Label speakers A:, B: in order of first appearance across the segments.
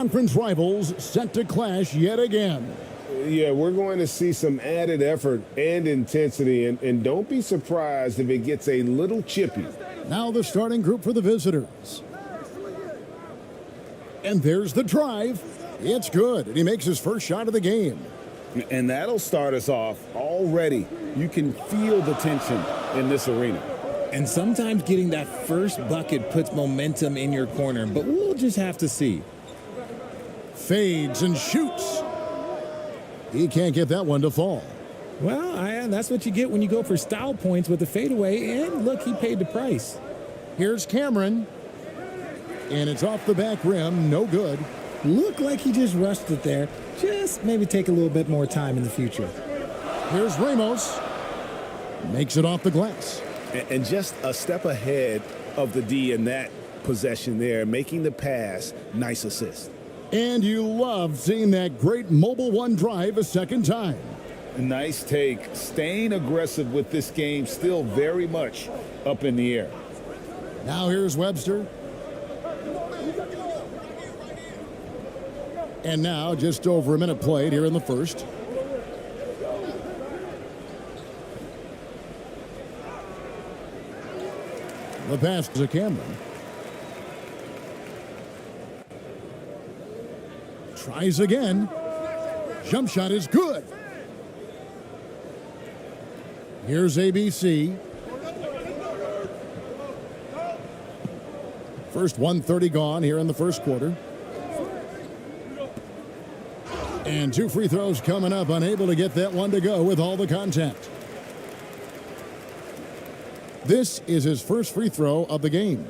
A: Conference rivals set to clash yet again.
B: Yeah, we're going to see some added effort and intensity, and don't be surprised if it gets a little chippy.
A: Now the starting group for the visitors. And there's the drive. It's good, and he makes his first shot of the game.
C: And that'll start us off already. You can feel the tension in this arena.
D: And sometimes getting that first bucket puts momentum in your corner, but we'll just have to see.
A: Fades and shoots. He can't get that one to fall.
D: Well, that's what you get when you go for style points with a fadeaway, and look, he paid the price.
A: Here's Cameron. And it's off the back rim, no good.
D: Looked like he just rushed it there. Just maybe take a little bit more time in the future.
A: Here's Ramos. Makes it off the glass.
C: And just a step ahead of the D in that possession there, making the pass. Nice assist.
A: And you love seeing that great mobile one drive a second time.
C: Nice take. Staying aggressive with this game, still very much up in the air.
A: Now here's Webster. And now just over a minute played here in the first. The pass to Cameron. Tries again. Jump shot is good. Here's ABC. First 1:30 gone here in the first quarter. And two free throws coming up, unable to get that one to go with all the contact. This is his first free throw of the game.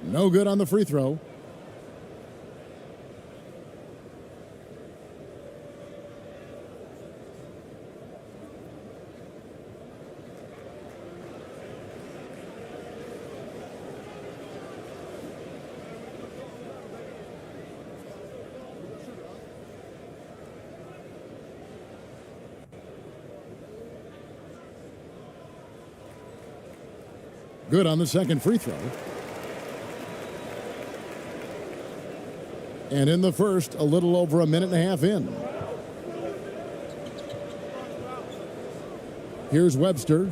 A: No good on the free throw. Good on the second free throw. And in the first, a little over a minute and a half in. Here's Webster.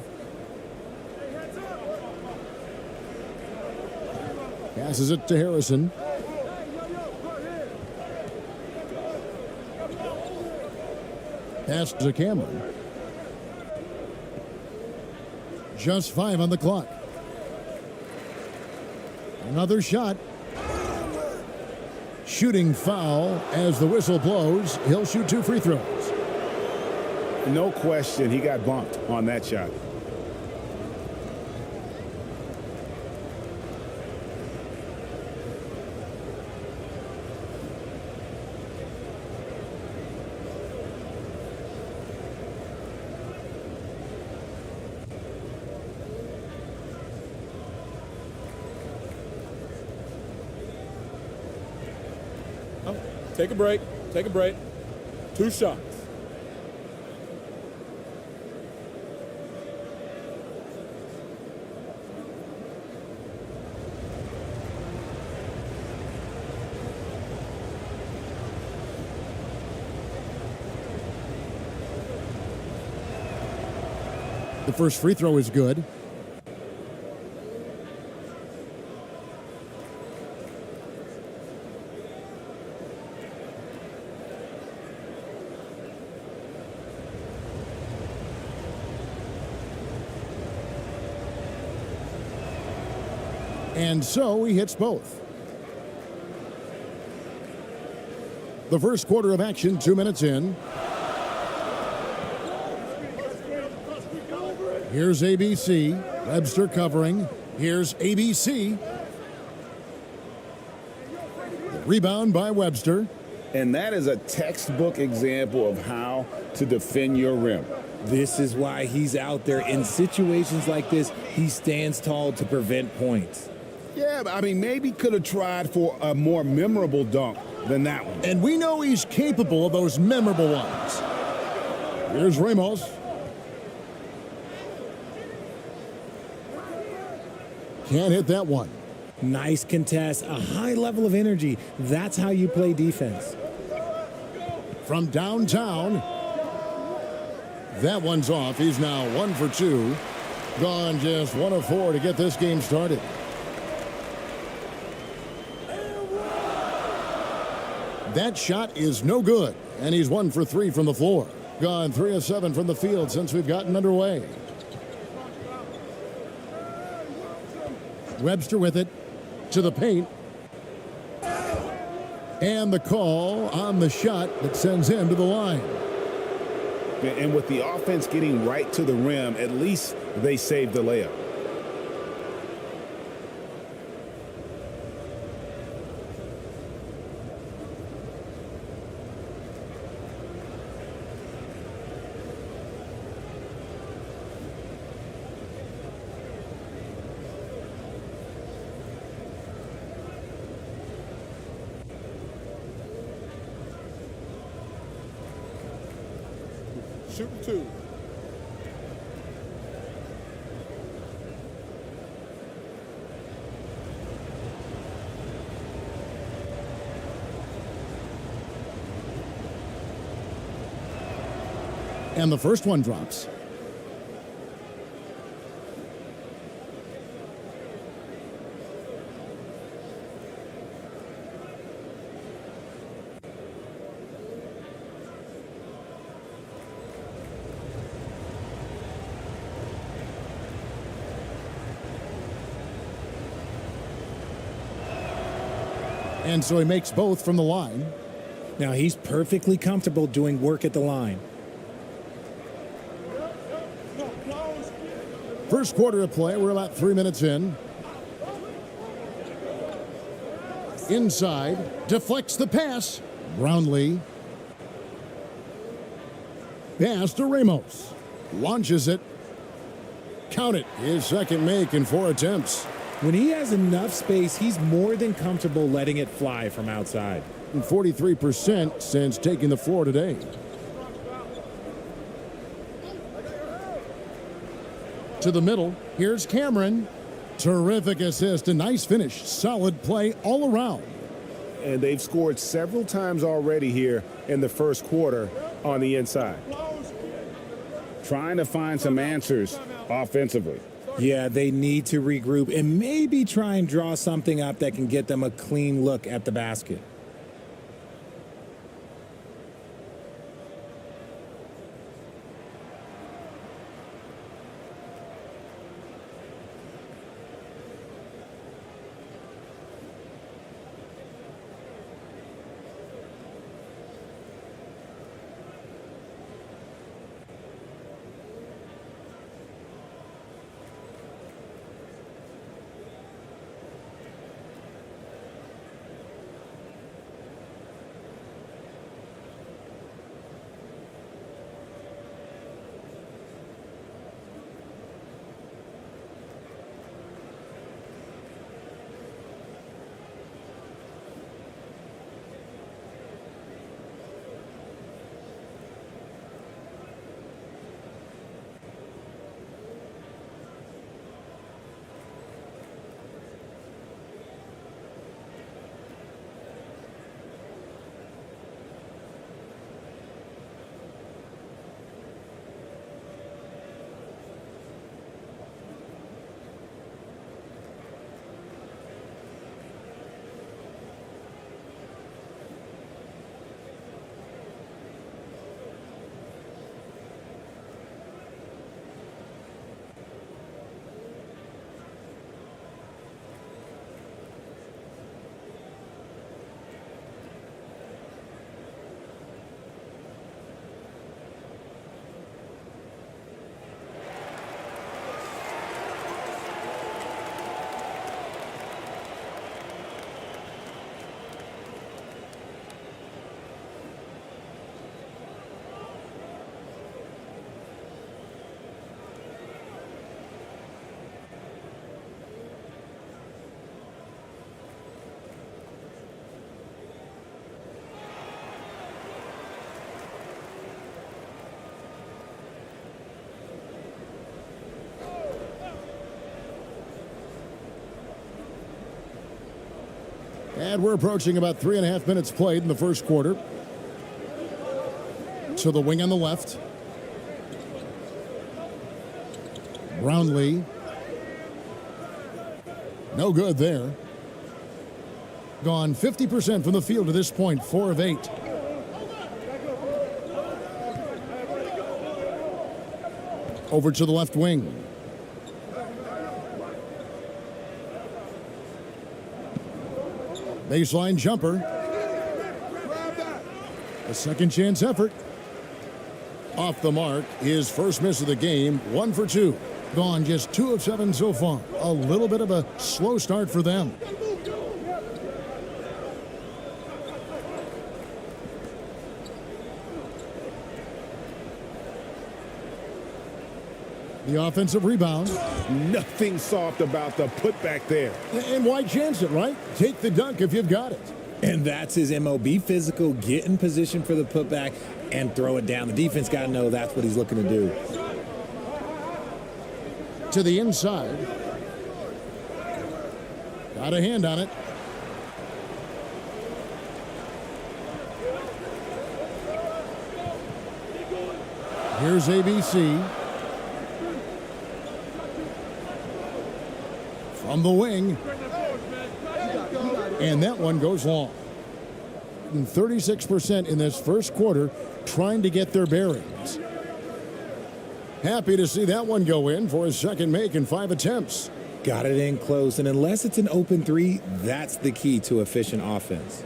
A: Passes it to Harrison. Pass to Cameron. Just 5 on the clock. Another shot. Shooting foul as the whistle blows. He'll shoot 2 free throws.
C: No question, he got bumped on that shot.
E: Take a break. Take a break. 2 shots.
A: The first free throw is good. And so he hits both. The first quarter of action, 2 minutes in. Here's ABC. Webster covering. Here's ABC. The rebound by Webster.
C: And that is a textbook example of how to defend your rim.
D: This is why he's out there. In situations like this, he stands tall to prevent points.
C: Yeah, but I mean, maybe could have tried for a more memorable dunk than that one.
A: And we know he's capable of those memorable ones. Here's Ramos. Can't hit that one.
D: Nice contest, a high level of energy. That's how you play defense.
A: From downtown. That one's off. He's now 1 for 2. Gone just 1 of 4 to get this game started. That shot is no good, and he's 1 for 3 from the floor. Gone 3 of 7 from the field since we've gotten underway. Webster with it to the paint. And the call on the shot that sends him to the line.
C: And with the offense getting right to the rim, at least they saved the layup.
E: Shooting 2.
A: And the first one drops. And so he makes both from the line.
D: Now he's perfectly comfortable doing work at the line.
A: First quarter of play, we're about 3 minutes in. Inside, deflects the pass. Brownlee. Pass to Ramos. Launches it. Count it. His second make in 4 attempts.
D: When he has enough space, he's more than comfortable letting it fly from outside.
A: And 43% since taking the floor today. To the middle. Here's Cameron. Terrific assist. A nice finish. Solid play all around.
C: And they've scored several times already here in the first quarter on the inside. Trying to find some answers offensively.
D: Yeah, they need to regroup and maybe try and draw something up that can get them a clean look at the basket.
A: And we're approaching about 3.5 minutes played in the first quarter. To the wing on the left. Brownlee. No good there. Gone 50% from the field to this point, 4 of 8. Over to the left wing. Baseline jumper. A second chance effort. Off the mark, his first miss of the game, 1 for 2. Gone just 2 of 7 so far. A little bit of a slow start for them. The offensive rebound.
C: Nothing soft about the putback there.
A: And why chance it, right? Take the dunk if you've got it.
D: And that's his MO. Be physical, get in position for the putback, and throw it down. The defense got to know that's what he's looking to do.
A: To the inside. Got a hand on it. Here's ABC. From the wing. And that one goes long. 36% in this first quarter trying to get their bearings. Happy to see that one go in for his second make in 5 attempts.
D: Got it in close, and unless it's an open three, that's the key to efficient offense.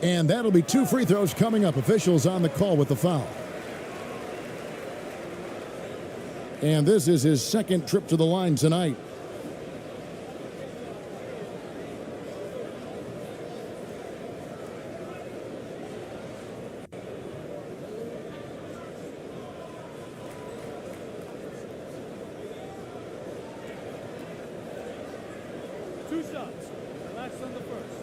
A: And that'll be 2 free throws coming up. Officials on the call with the foul. And this is his second trip to the line tonight.
E: Two shots. Last on the first.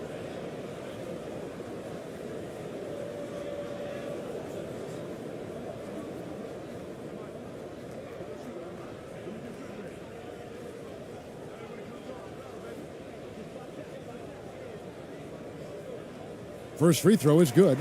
A: First free throw is good.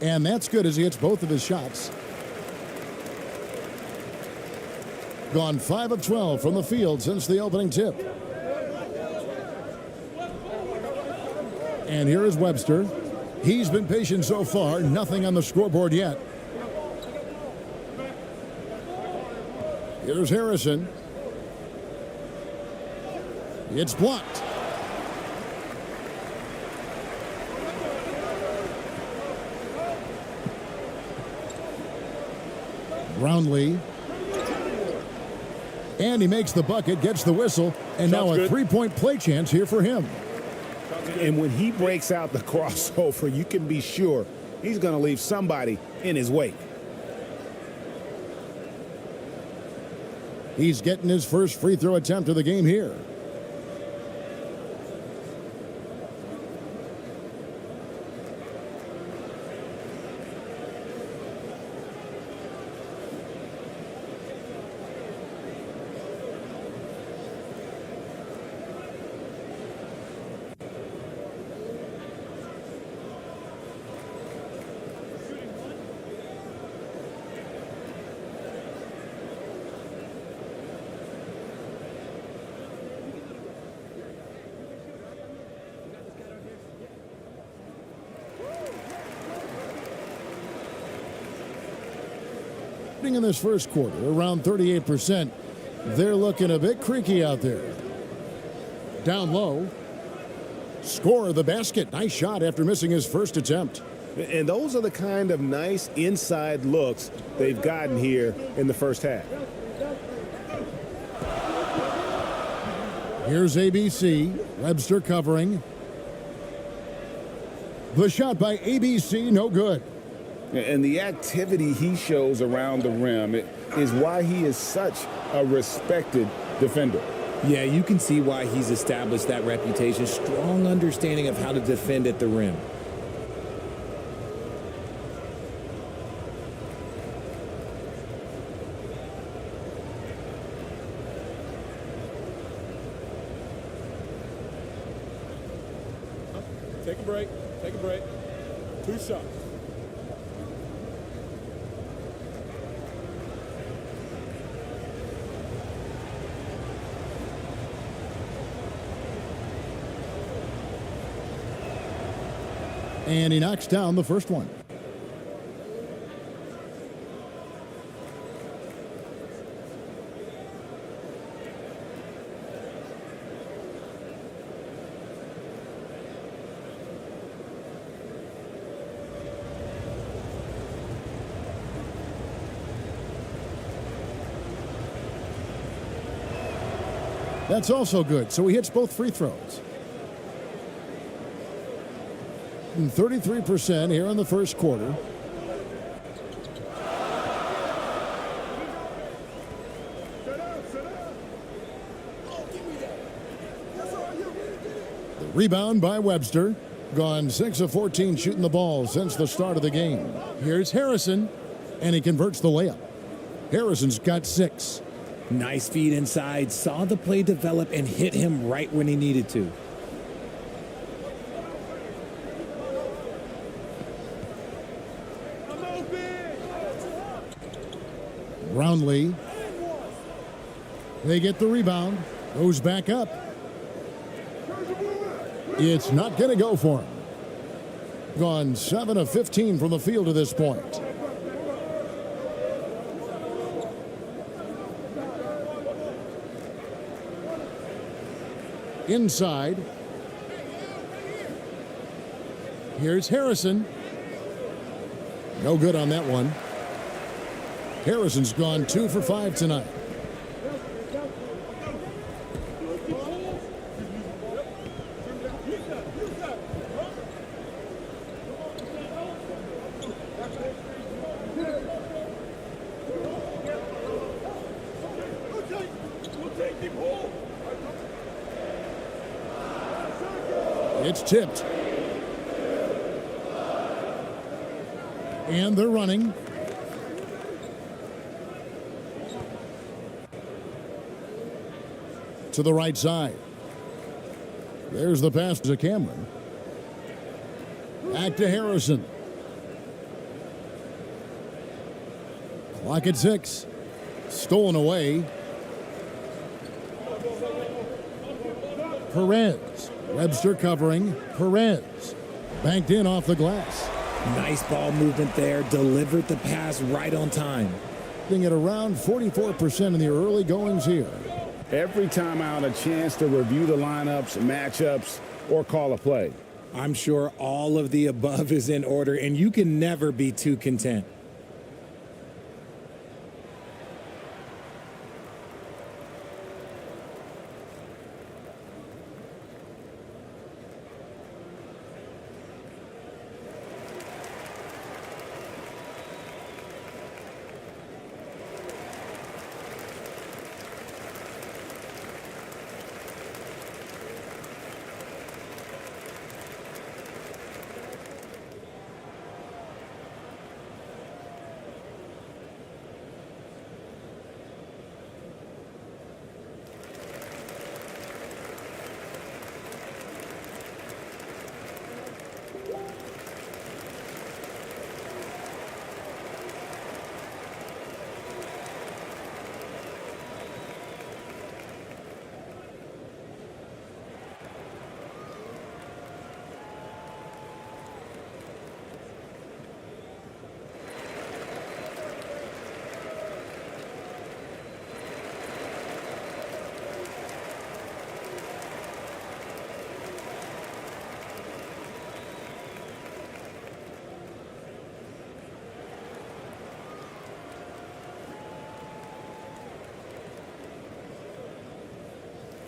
A: And that's good as he hits both of his shots. Gone 5 of 12 from the field since the opening tip. And here is Webster. He's been patient so far. Nothing on the scoreboard yet. Here's Harrison. It's blocked. Brownlee. And he makes the bucket, gets the whistle, and now a three-point play chance here for him.
C: And when he breaks out the crossover, you can be sure he's going to leave somebody in his wake.
A: He's getting his first free throw attempt of the game here. In this first quarter, around 38%. They're looking a bit creaky out there. Down low. Score the basket. Nice shot after missing his first attempt.
C: And those are the kind of nice inside looks they've gotten here in the first half.
A: Here's ABC. Webster covering. The shot by ABC, no good.
C: And the activity he shows around the rim is why he is such a respected defender.
D: Yeah, you can see why he's established that reputation. Strong understanding of how to defend at the rim.
E: Take a break. Take a break. 2 shots.
A: And he knocks down the first one. That's also good. So he hits both free throws. 33% here in the first quarter. The rebound by Webster. Gone 6 of 14 shooting the ball since the start of the game. Here's Harrison, and he converts the layup. Harrison's got 6.
D: Nice feed inside. Saw the play develop and hit him right when he needed to.
A: Brownlee. They get the rebound. Goes back up. It's not going to go for him. Gone 7 of 15 from the field to this point. Inside. Here's Harrison. No good on that one. Harrison's gone 2 for 5 tonight. It's tipped. And they're running. To the right side. There's the pass to Cameron. Back to Harrison. Clock at 6. Stolen away. Perez. Webster covering. Perez. Banked in off the glass.
D: Nice ball movement there. Delivered the pass right on time.
A: At around 44% in the early goings here.
C: Every time out, a chance to review the lineups, matchups, or call a play.
D: I'm sure all of the above is in order, and you can never be too content.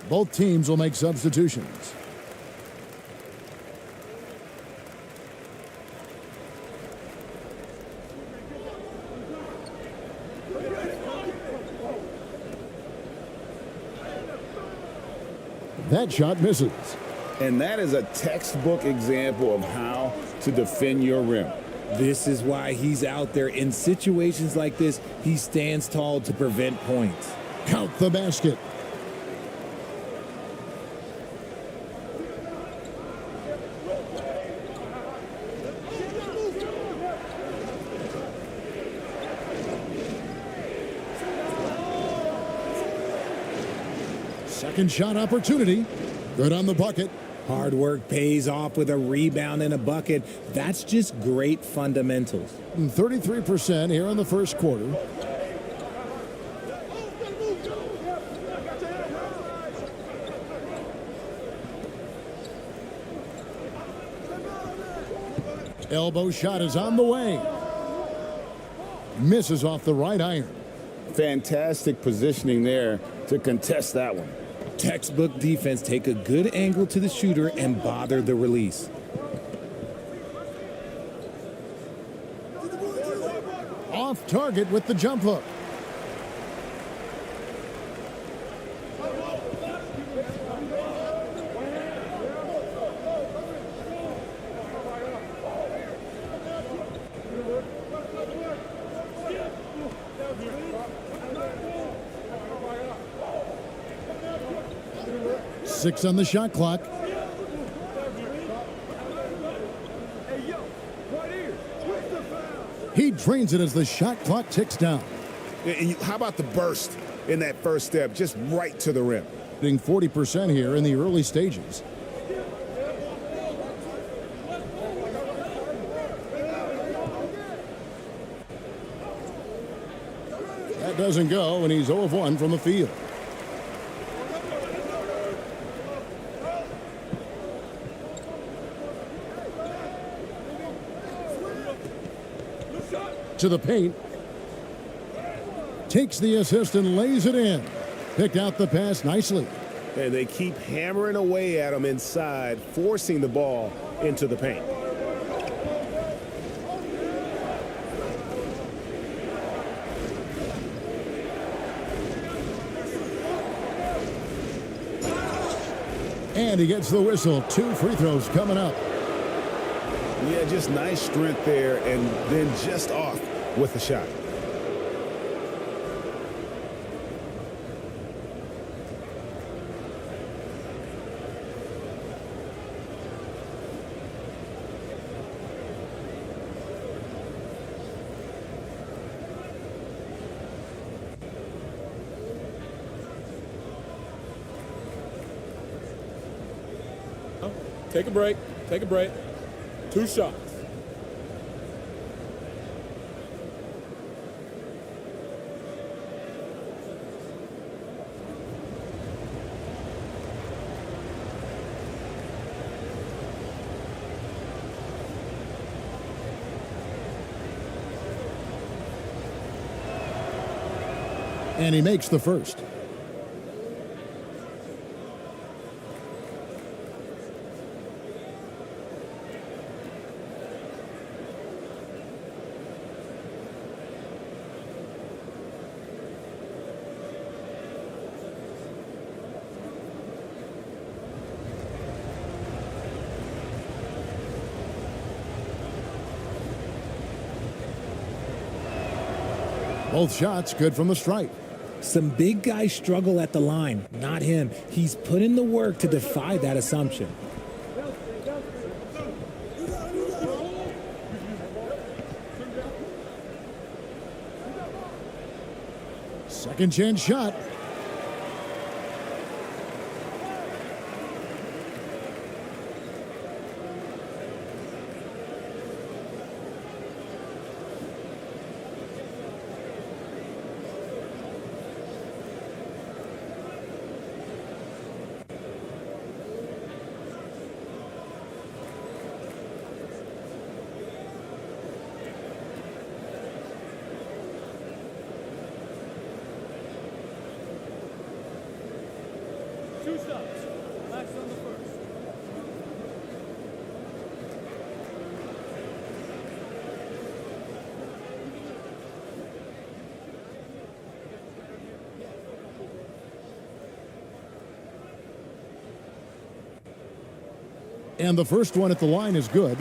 A: Both teams will make substitutions. That shot misses.
C: And that is a textbook example of how to defend your rim.
D: This is why he's out there. In situations like this, he stands tall to prevent points.
A: Count the basket. Second shot opportunity. Good on the bucket.
D: Hard work pays off with a rebound and a bucket. That's just great fundamentals.
A: 33% here in the first quarter. Elbow shot is on the way. Misses off the right iron.
C: Fantastic positioning there to contest that one.
D: Textbook defense. Take a good angle to the shooter and bother the release.
A: Off target with the jump hook. Six on the shot clock. He drains it as the shot clock ticks down.
C: And how about the burst in that first step, just right to the rim?
A: Hitting 40% here in the early stages. That doesn't go, and he's 0 of 1 from the field. To the paint. Takes the assist and lays it in. Picked out the pass nicely.
C: And they keep hammering away at him inside, forcing the ball into the paint.
A: And he gets the whistle. 2 free throws coming up.
C: Yeah, just nice strength there, and then just off with the shot.
E: Take a break. Take a break. 2 shots.
A: And he makes the first. Both shots good from the stripe.
D: Some big guys struggle at the line, not him. He's put in the work to defy that assumption.
A: Second chance shot.
E: 2 shots. Max on the first.
A: And the first one at the line is good.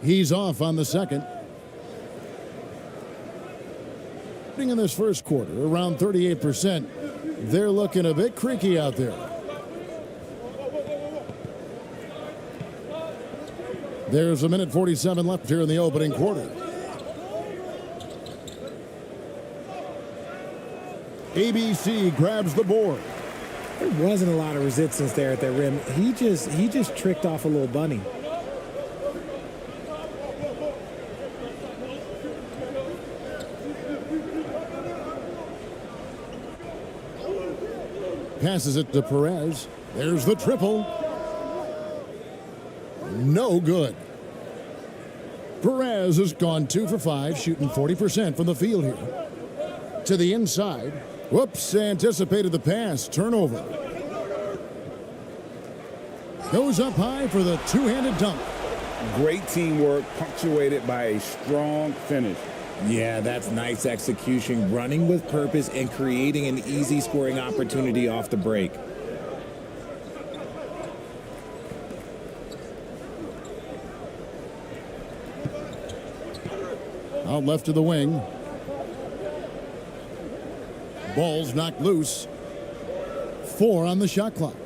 A: He's off on the second. In this first quarter, around 38%. They're looking a bit creaky out there. There's a minute 47 left here in the opening quarter. ABC grabs the board.
D: There wasn't a lot of resistance there at the rim. He just tricked off a little bunny.
A: Passes it to Perez. There's the triple. No good. Perez has gone 2 for 5, shooting 40% from the field here. To the inside. Whoops, anticipated the pass. Turnover. Goes up high for the two-handed dunk.
C: Great teamwork, punctuated by a strong finish.
D: Yeah, that's nice execution, running with purpose and creating an easy scoring opportunity off the break.
A: Out left to the wing. Ball's knocked loose. 4 on the shot clock.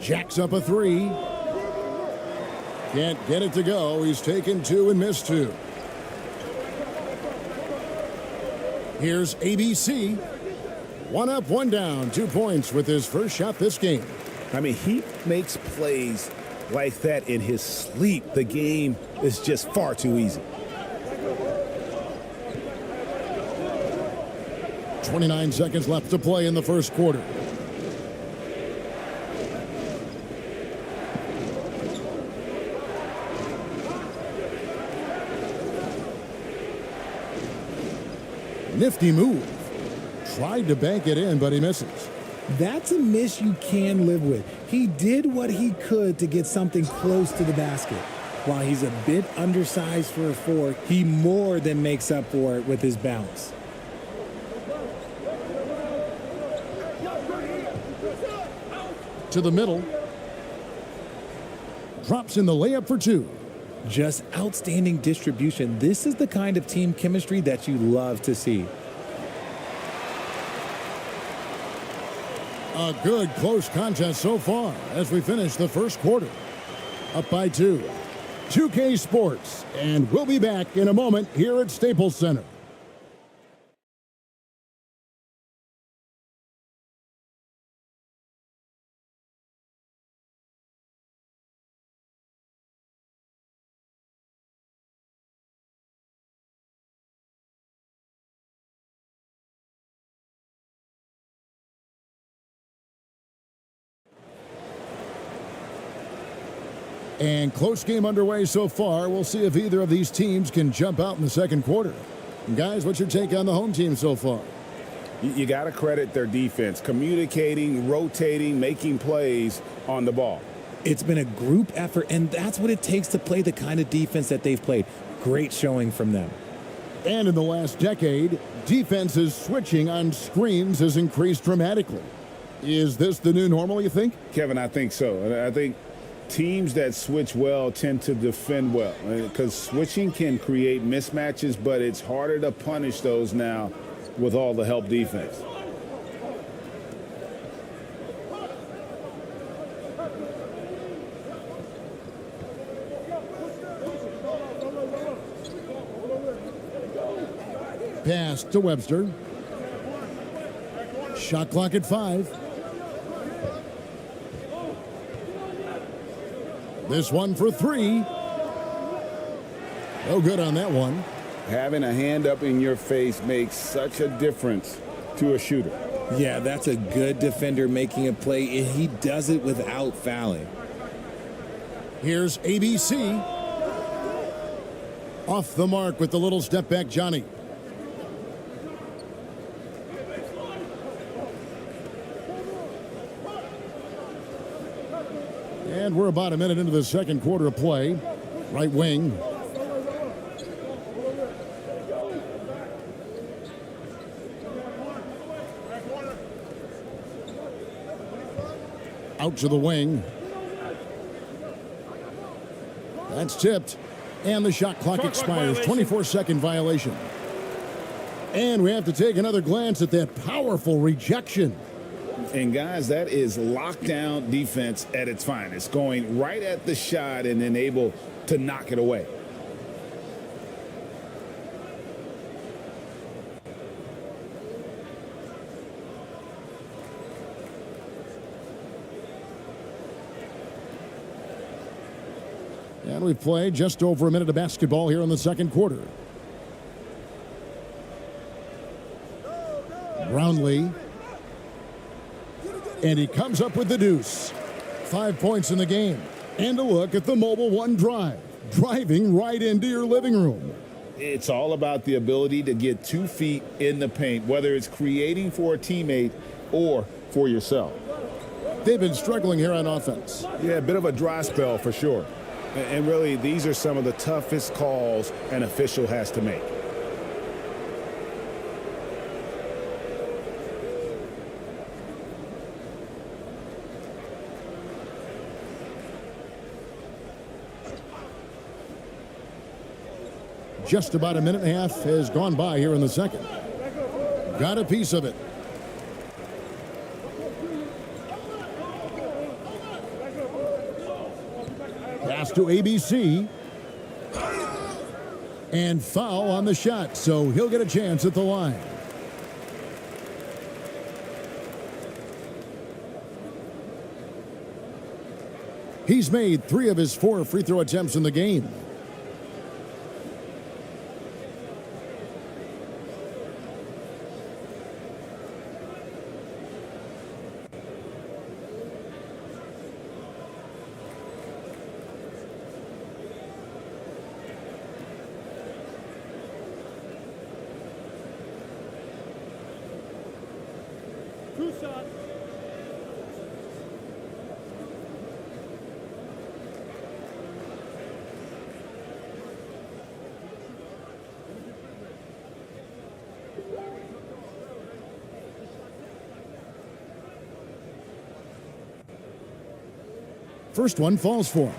A: Jacks up a 3. Can't get it to go. He's taken 2 and missed 2. Here's ABC. 1 up, 1 down. 2 points with his first shot this game.
C: I mean, he makes plays like that in his sleep. The game is just far too easy.
A: 29 seconds left to play in the first quarter. Nifty move. Tried to bank it in, but he misses.
D: That's a miss you can live with. He did what he could to get something close to the basket. While he's a bit undersized for a 4, he more than makes up for it with his bounce.
A: To the middle. Drops in the layup for 2.
D: Just outstanding distribution. This is the kind of team chemistry that you love to see.
A: A good close contest so far as we finish the first quarter. Up by 2. 2K Sports, and we'll be back in a moment here at Staples Center. And close game underway so far. We'll see if either of these teams can jump out in the second quarter. And guys, what's your take on the home team so far?
C: You got to credit their defense, communicating, rotating, making plays on the ball.
D: It's been a group effort, and that's what it takes to play the kind of defense that they've played. Great showing from them.
A: And in the last decade, defenses switching on screens has increased dramatically. Is this the new normal, you think?
C: Kevin, I think so. I think teams that switch well tend to defend well, because switching can create mismatches, but it's harder to punish those now with all the help defense.
A: Pass to Webster. Shot clock at 5. This one for 3. No good on that one.
C: Having a hand up in your face makes such a difference to a shooter.
D: Yeah, that's a good defender making a play, and he does it without fouling.
A: Here's ABC. Off the mark with the little step back, Johnny. And we're about a minute into the second quarter of play. Right wing. Out to the wing. That's tipped. And the shot clock expires. 24-second violation. And we have to take another glance at that powerful rejection.
C: And guys, that is lockdown defense at its finest, going right at the shot and then able to knock it away.
A: And we've played just over a minute of basketball here in the second quarter. Brownlee. And he comes up with the deuce. 5 points in the game. And a look at the Mobile One drive. Driving right into your living room.
C: It's all about the ability to get 2 feet in the paint, whether it's creating for a teammate or for yourself.
A: They've been struggling here on offense.
C: Yeah, a bit of a dry spell for sure. And really, these are some of the toughest calls an official has to make.
A: Just about a minute and a half has gone by here in the second. Got a piece of it. Pass to ABC. And foul on the shot, so he'll get a chance at the line. He's made 3 of his 4 free throw attempts in the game. First one falls for him.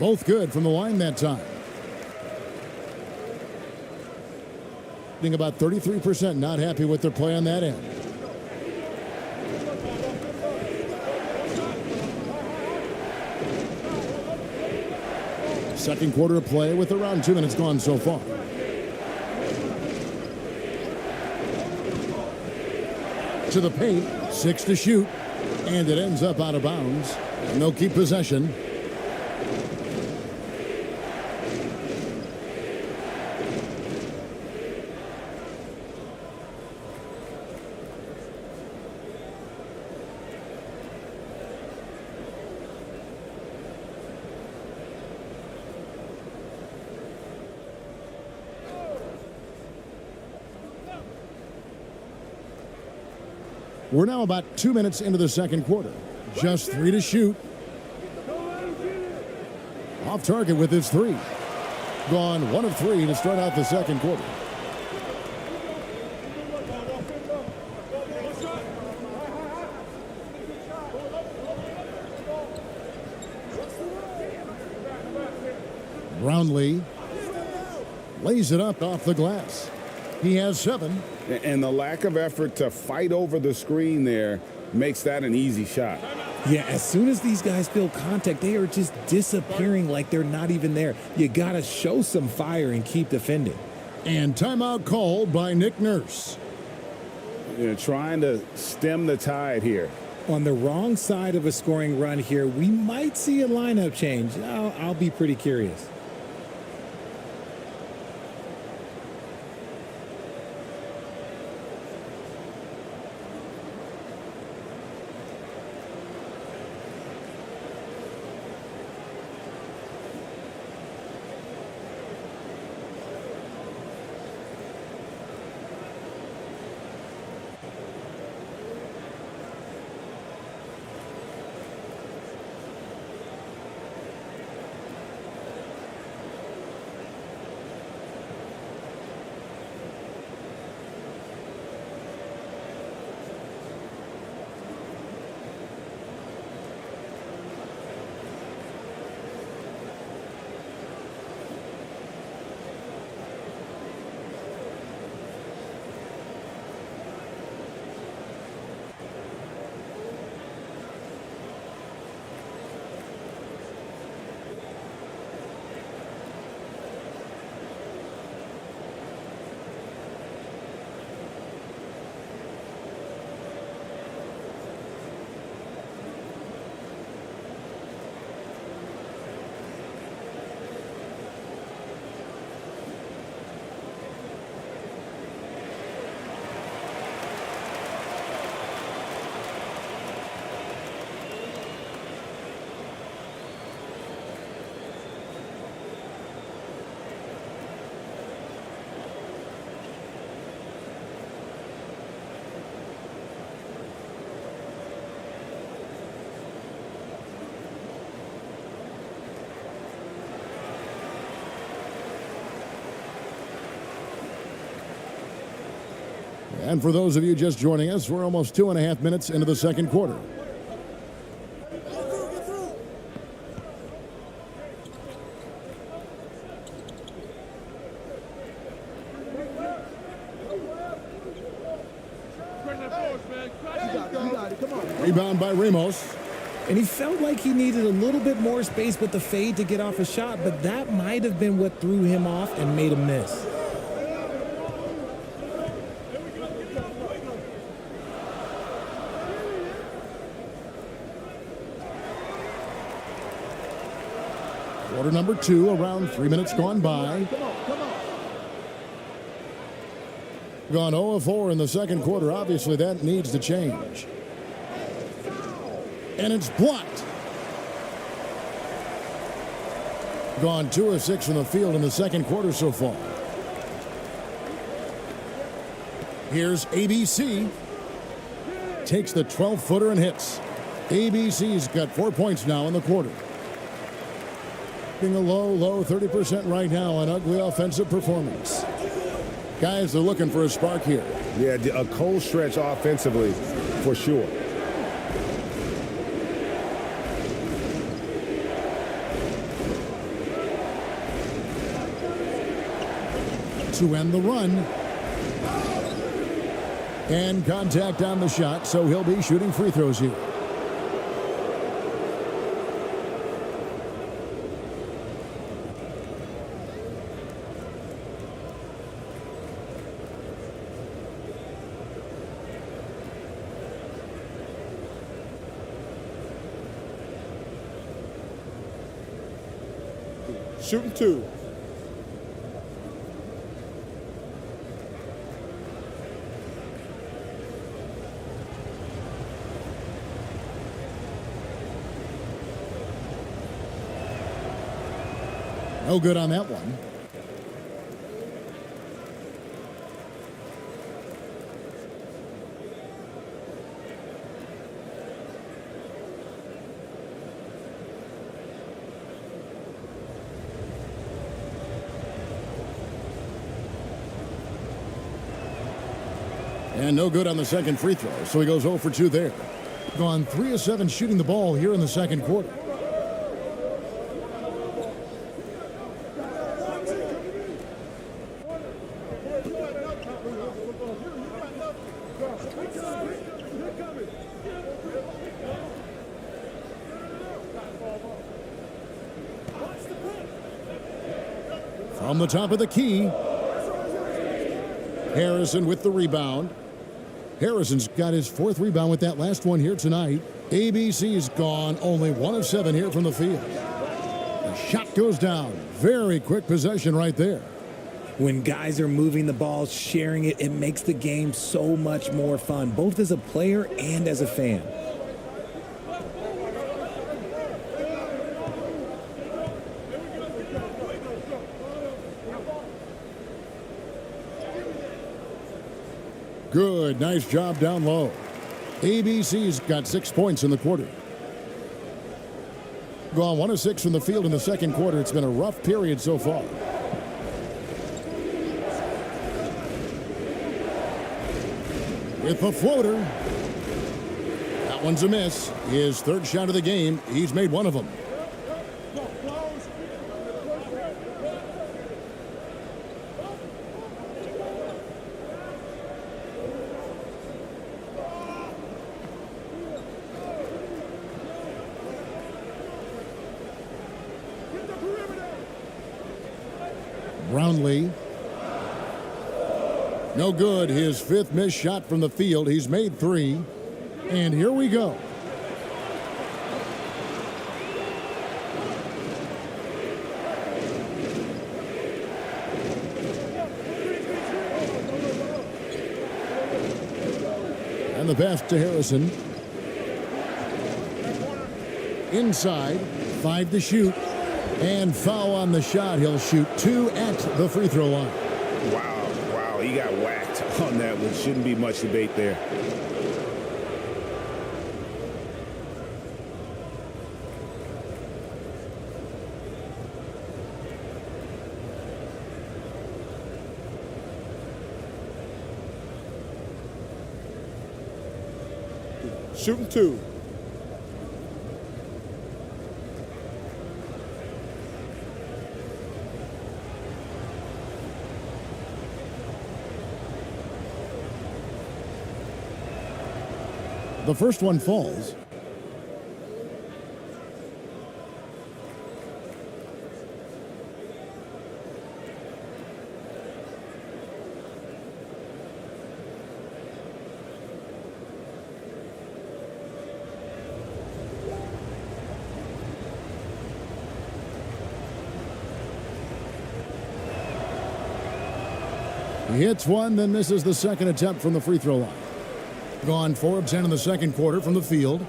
A: Both good from the line that time. About 33% not happy with their play on that end. Second quarter of play with around 2 minutes gone so far. To the paint, 6 to shoot, and it ends up out of bounds. And they'll keep possession. We're now about 2 minutes into the second quarter. Just 3 to shoot. Off target with his 3. Gone 1 of 3 to start out the second quarter. Brownlee lays it up off the glass. He has 7.
C: And the lack of effort to fight over the screen there makes that an easy shot.
D: Yeah, as soon as these guys feel contact, they are just disappearing like they're not even there. You got to show some fire and keep defending.
A: And timeout called by Nick Nurse.
C: Trying to stem the tide here.
D: On the wrong side of a scoring run here, we might see a lineup change. I'll be pretty curious.
A: And for those of you just joining us, we're almost 2.5 minutes into the second quarter. Rebound by Ramos.
D: And he felt like he needed a little bit more space with the fade to get off a shot, but that might have been what threw him off and made him miss.
A: Quarter number 2, around 3 minutes gone by. Gone 0 of 4 in the second quarter. Obviously, that needs to change. And it's blocked. Gone 2 of 6 from the field in the second quarter so far. Here's ABC. Takes the 12-footer and hits. ABC's got 4 points now in the quarter. Being a low 30% right now, an ugly offensive performance. Guys, they're looking for a spark here.
B: Yeah, a cold stretch offensively for sure.
A: To end the run. And contact on the shot, so he'll be shooting free throws here.
E: Shooting 2.
A: No good on that one. And no good on the second free throw, so he goes 0 for 2 there. Gone 3 of 7 shooting the ball here in the second quarter. From the top of the key, Harrison with the rebound. Harrison's got his 4th rebound with that last one here tonight. ABC's gone only 1 of 7 here from the field. The shot goes down. Very quick possession right there.
D: When guys are moving the ball, sharing it, it makes the game so much more fun, both as a player and as a fan.
A: Good, nice job down low. ABC's got 6 points in the quarter. Gone 1 of 6 from the field in the second quarter. It's been a rough period so far. With the floater. That one's a miss. His 3rd shot of the game. He's made 1 of them. Brownlee. No good. His 5th missed shot from the field. He's made 3. And here we go. And the pass to Harrison. Inside. 5 to shoot. And foul on the shot. He'll shoot 2 at the free throw line.
C: Wow, he got whacked on that one. Shouldn't be much debate there.
E: Shooting 2.
A: The first one falls. He hits one, then misses the second attempt from the free throw line. Gone 4 of 10 in the second quarter from the field.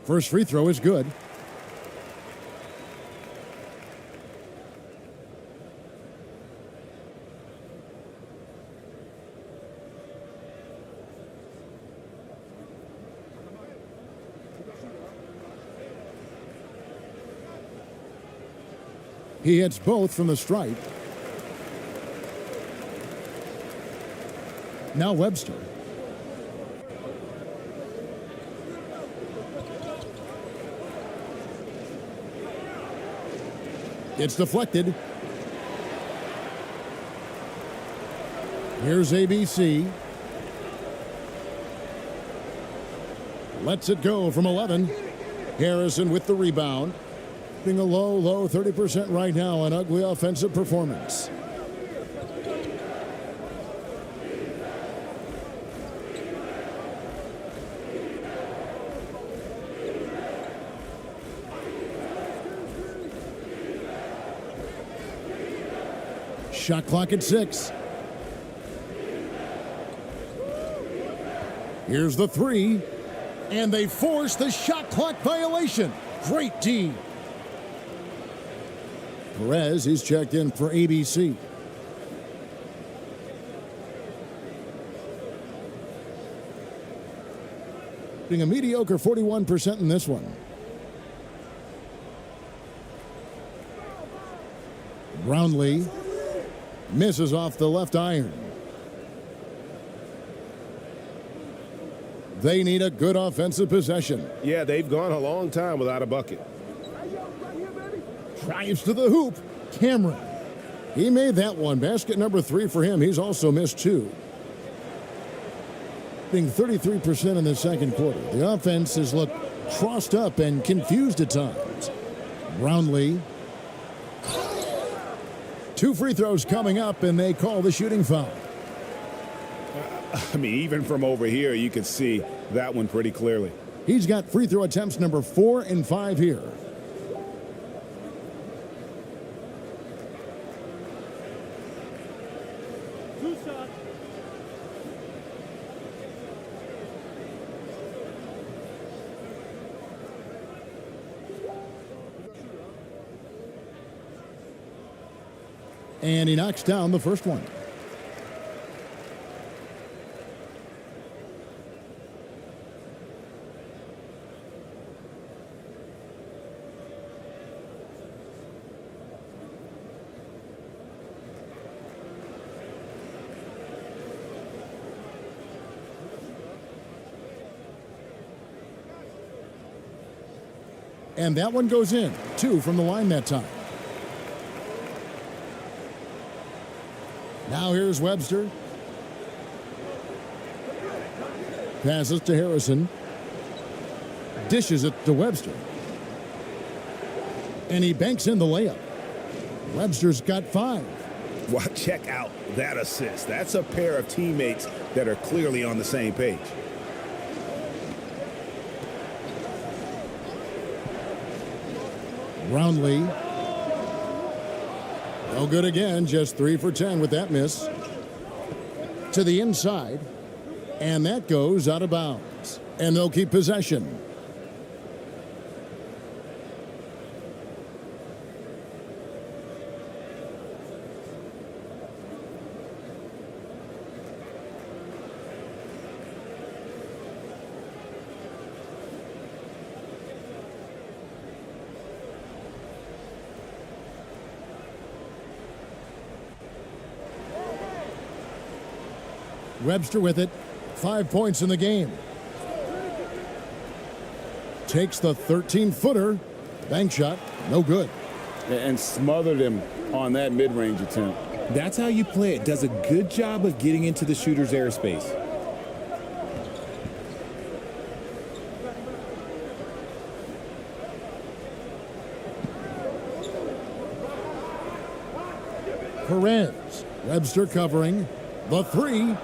A: First free throw is good. He hits both from the stripe. Now Webster. It's deflected. Here's ABC. Lets it go from 11. Harrison with the rebound. Being a low 30% right now. An ugly offensive performance. Shot clock at 6. Here's the 3. And they force the shot clock violation. Great D. Perez, he's checked in for ABC. Being a mediocre 41% in this one. Brownlee misses off the left iron. They need a good offensive possession.
B: Yeah, they've gone a long time without a bucket.
A: Drives to the hoop. Cameron. He made that one. Basket number 3 for him. He's also missed 2. Being 33% in the second quarter. The offense has looked crossed up and confused at times. Brownlee. 2 free throws coming up, and they call the shooting foul.
C: I mean, even from over here, you could see that one pretty clearly.
A: He's got free throw attempts number 4 and 5 here. And he knocks down the first one. And that one goes in. 2 from the line that time. Now here's Webster. Passes to Harrison. Dishes it to Webster. And he banks in the layup. Webster's got 5.
C: Well, check out that assist. That's a pair of teammates that are clearly on the same page.
A: Brownlee. No good again. Just 3 for 10 with that miss. To the inside. And that goes out of bounds. And they'll keep possession. Webster with it. 5 points in the game. Takes the 13-footer. Bank shot. No good.
C: And smothered him on that mid-range attempt.
D: That's how you play it. Does a good job of getting into the shooter's airspace.
A: Perez. Webster covering. The 3.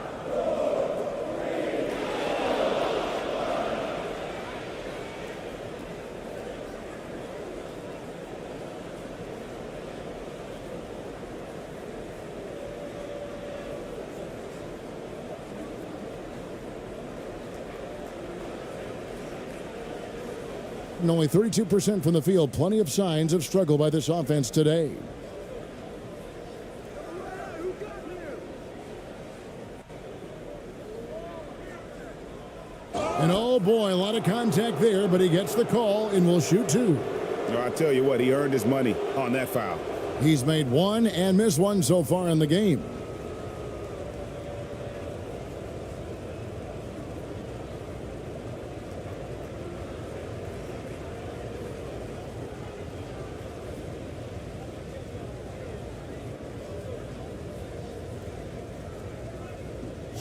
A: And only 32% from the field. Plenty of signs of struggle by this offense today. And oh boy, a lot of contact there, but he gets the call and will shoot 2.
C: No, I tell you what, he earned his money on that foul.
A: He's made 1 and missed 1 so far in the game.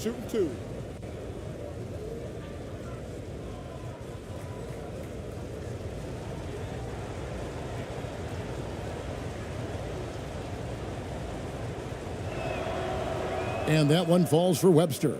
E: Shooting 2.
A: And that one falls for Webster.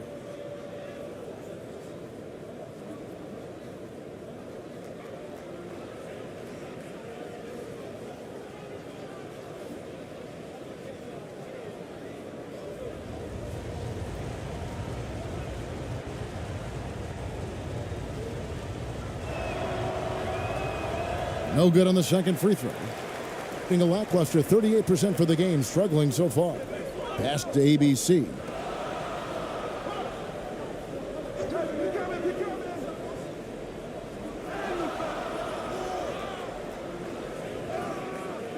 A: No good on the second free throw. Being a lackluster 38% for the game, struggling so far. Pass to ABC.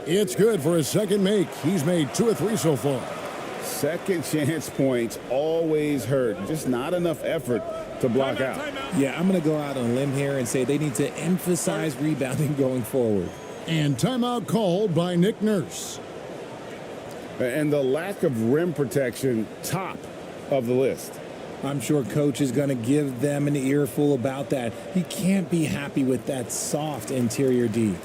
A: It's good for his second make. He's made 2 of 3 so far.
C: Second chance points always hurt. Just not enough effort to block out.
D: Yeah, I'm going to go out on a limb here and say they need to emphasize rebounding going forward.
A: And timeout called by Nick Nurse.
C: And the lack of rim protection, top of the list.
D: I'm sure coach is going to give them an earful about that. He can't be happy with that soft interior D.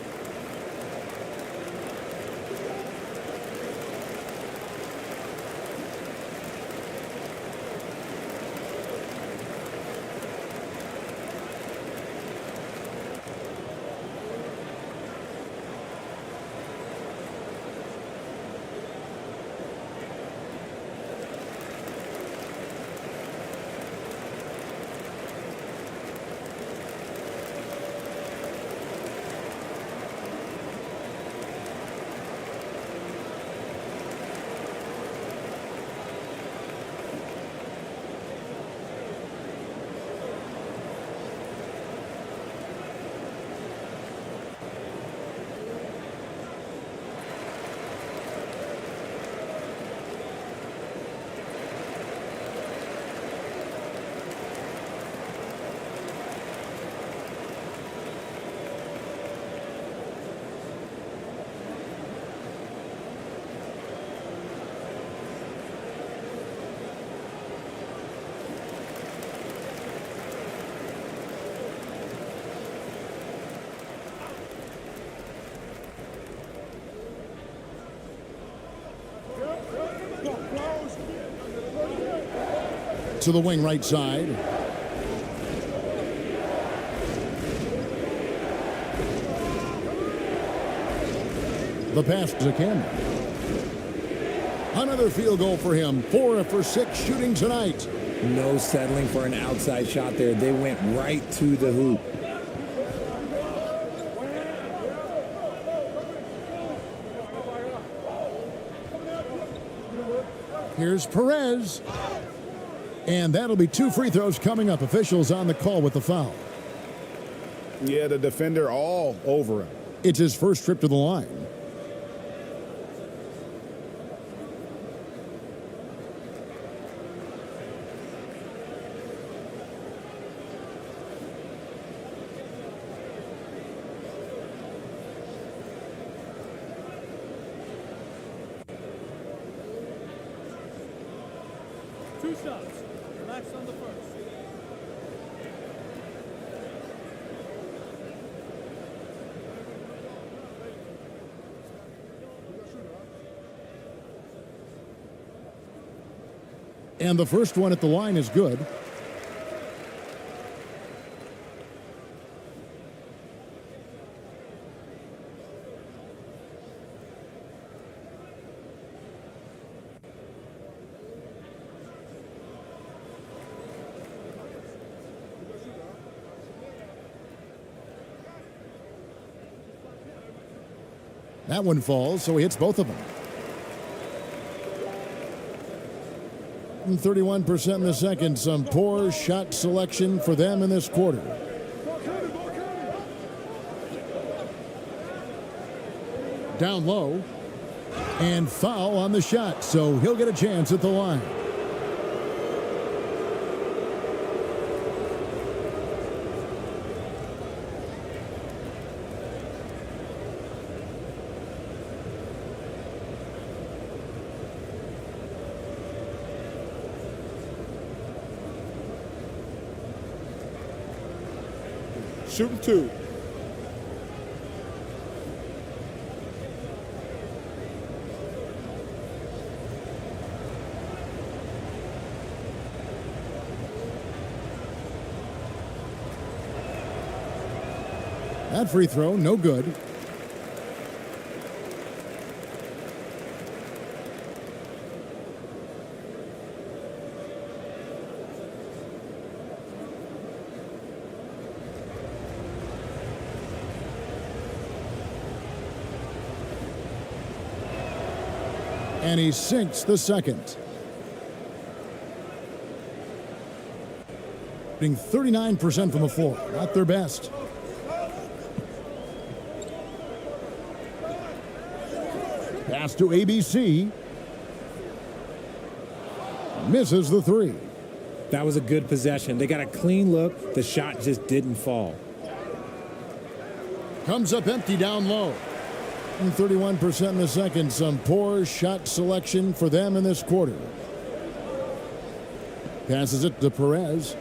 A: To the wing right side. The pass to Campbell. Another field goal for him. 4 for 6 shooting tonight.
D: No settling for an outside shot there. They went right to the hoop.
A: Here's Perez. And that'll be 2 free throws coming up. Officials on the call with the foul.
C: Yeah, the defender all over him.
A: It's his first trip to the line.
E: Two shots. Relax on the first.
A: And the first one at the line is good. That one falls, so he hits both of them. 31% in the second. Some poor shot selection for them in this quarter. Down low. And foul on the shot, so he'll get a chance at the line.
E: Shooting 2.
A: That free throw, no good. And he sinks the second. Being 39% from the floor. Not their best. Pass to ABC. Misses the three.
D: That was a good possession. They got a clean look. The shot just didn't fall.
A: Comes up empty down low. 31% in the second. Some poor shot selection for them in this quarter. Passes it to Perez.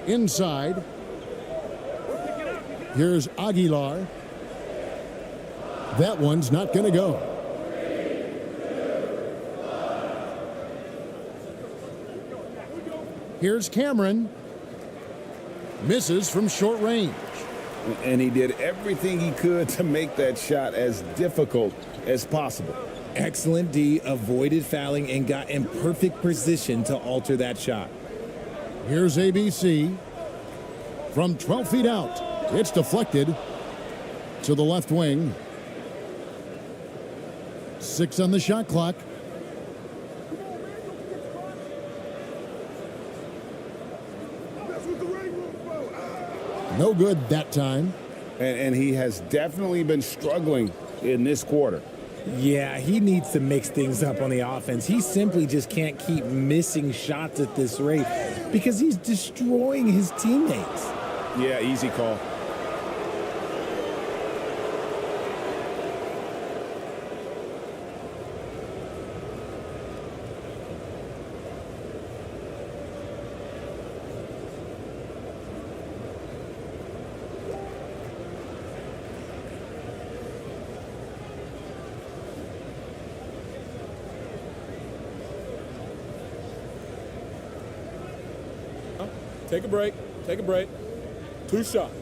A: Inside. Here's Aguilar. That one's not going to go. Here's Cameron. Misses from short range.
C: And he did everything he could to make that shot as difficult as possible.
D: Excellent D, avoided fouling and got in perfect position to alter that shot.
A: Here's ABC. From 12 feet out. It's deflected to the left wing. 6 on the shot clock. No good that time.
C: And he has definitely been struggling in this quarter.
D: Yeah, he needs to mix things up on the offense. He simply just can't keep missing shots at this rate because he's destroying his teammates.
C: Yeah, easy call.
E: Take a break. Take a break. 2 shots.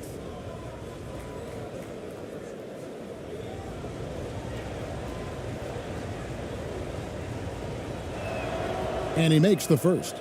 A: And he makes the first.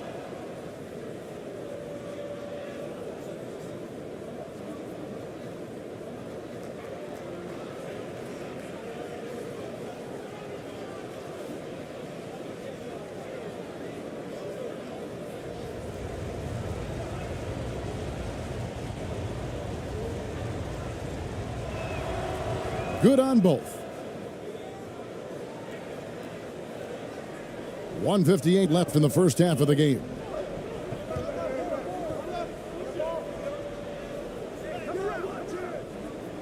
A: Good on both. 1:58 left in the first half of the game.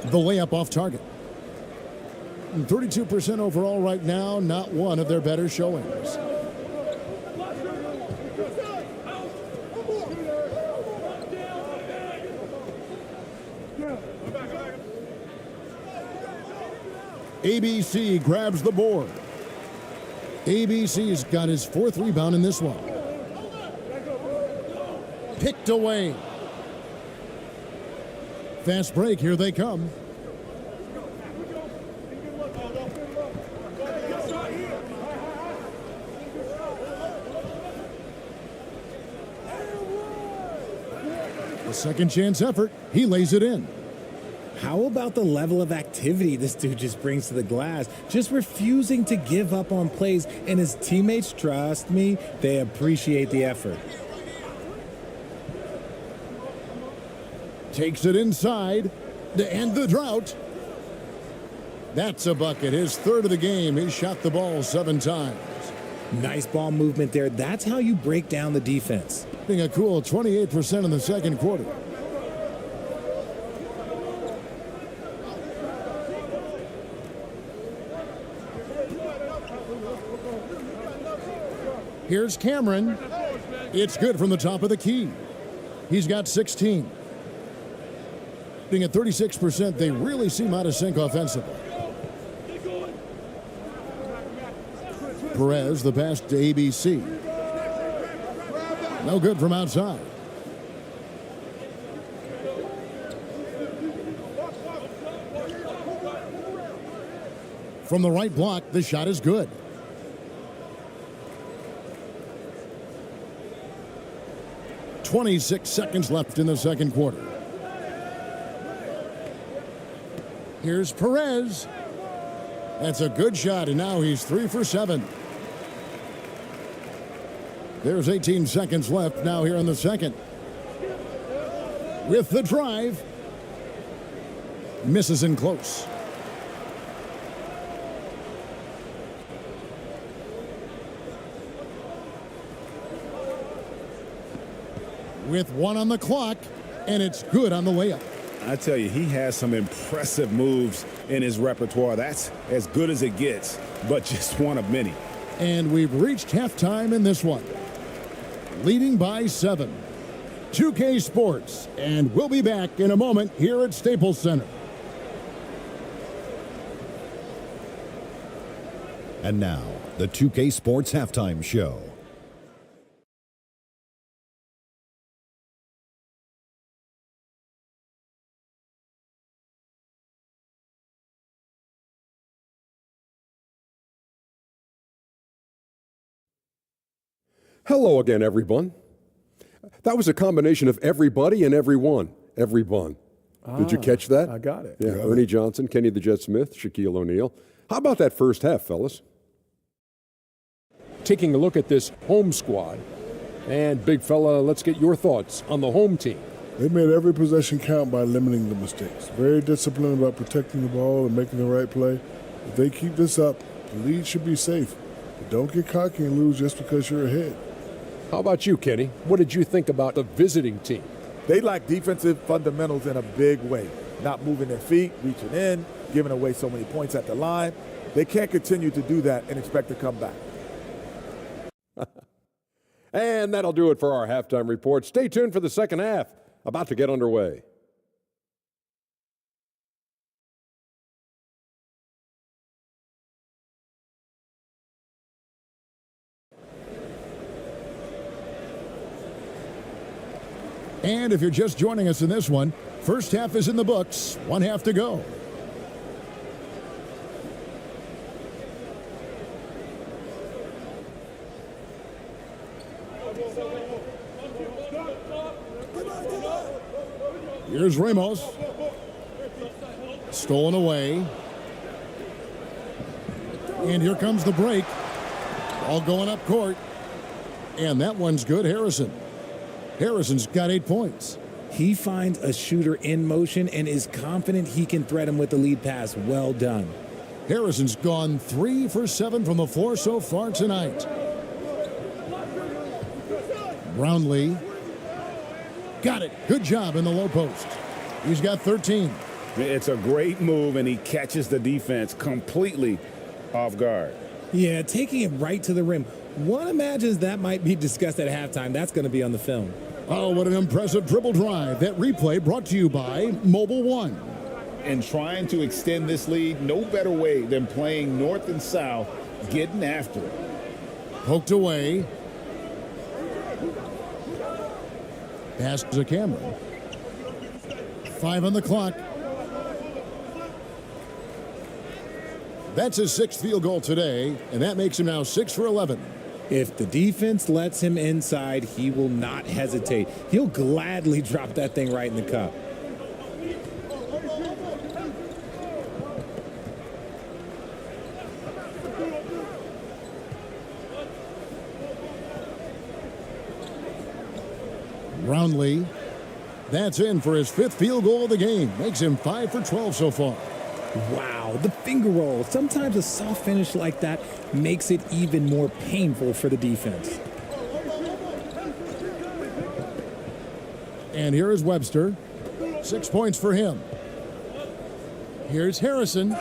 A: The layup off target. 32% overall right now, not one of their better showings. ABC grabs the board. ABC's got his 4th rebound in this one. Picked away. Fast break, here they come. A second chance effort. He lays it in.
D: How about the level of activity this dude just brings to the glass? Just refusing to give up on plays, and his teammates, trust me, they appreciate the effort.
A: Takes it inside to end the drought. That's a bucket. His 3rd of the game. He shot the ball 7 times.
D: Nice ball movement there. That's how you break down the defense.
A: Being a cool 28% in the second quarter. Here's Cameron. It's good from the top of the key. He's got 16. Being at 36%, they really seem out of sync offensively. Perez, the pass to ABC. No good from outside. From the right block, the shot is good. .26 seconds left in the second quarter. Here's Perez. That's a good shot, and now he's 3 for 7. There's 18 seconds left now here in the second. With the drive. Misses in close. With 1 on the clock, and it's good on the layup.
C: I tell you, he has some impressive moves in his repertoire. That's as good as it gets, but just one of many.
A: And we've reached halftime in this one. Leading by 7. 2K Sports, and we'll be back in a moment here at Staples Center.
F: And now, the 2K Sports Halftime Show.
G: Hello again, everyone. That was a combination of everybody and everyone. Everyone. Did you catch that?
E: I got it.
G: Yeah, Ernie Johnson, Kenny the Jet Smith, Shaquille O'Neal. How about that first half, fellas?
H: Taking a look at this home squad. And big fella, let's get your thoughts on the home team.
I: They made every possession count by limiting the mistakes. Very disciplined about protecting the ball and making the right play. If they keep this up, the lead should be safe. But don't get cocky and lose just because you're ahead.
H: How about you, Kenny? What did you think about the visiting team?
J: They lack defensive fundamentals in a big way. Not moving their feet, reaching in, giving away so many points at the line. They can't continue to do that and expect to come back.
G: And that'll do it for our halftime report. Stay tuned for the second half. About to get underway.
A: And if you're just joining us in this one, first half is in the books, 1 half to go. Here's Ramos. Stolen away. And here comes the break. All going up court. And that one's good, Harrison. Harrison's got 8 points.
D: He finds a shooter in motion and is confident he can thread him with the lead pass. Well done.
A: Harrison's gone 3 for 7 from the floor so far tonight. Brownlee. Got it. Good job in the low post. He's got 13.
C: It's a great move, and he catches the defense completely off guard.
D: Yeah, taking it right to the rim. One imagines that might be discussed at halftime. That's going to be on the film.
A: Oh, what an impressive dribble drive. That replay brought to you by Mobile One.
C: And trying to extend this lead, no better way than playing north and south, getting after it.
A: Poked away. Pass to Cameron. 5 on the clock. That's his 6th field goal today, and that makes him now 6 for 11.
D: If the defense lets him inside, he will not hesitate. He'll gladly drop that thing right in the cup.
A: Brownlee. That's in for his 5th field goal of the game. Makes him 5 for 12 so far.
D: Wow, the finger roll. Sometimes a soft finish like that makes it even more painful for the defense.
A: And here is Webster. 6 points for him. Here's Harrison.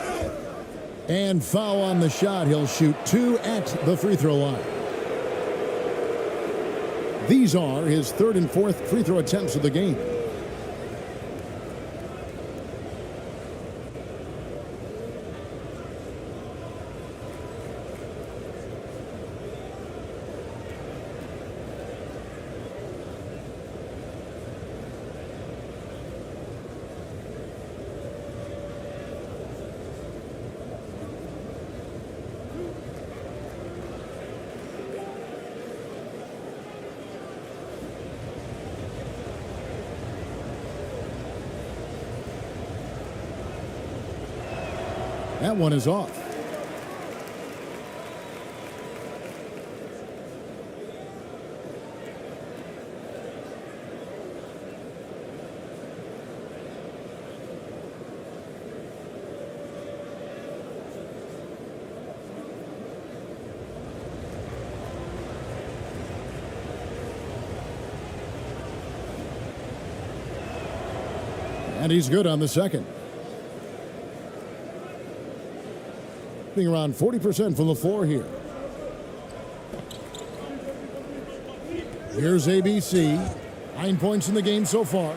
A: And foul on the shot. He'll shoot 2 at the free throw line. These are his 3rd and 4th free throw attempts of the game. That one is off. And he's good on the second. Being around 40% from the floor here. Here's ABC. 9 points in the game so far.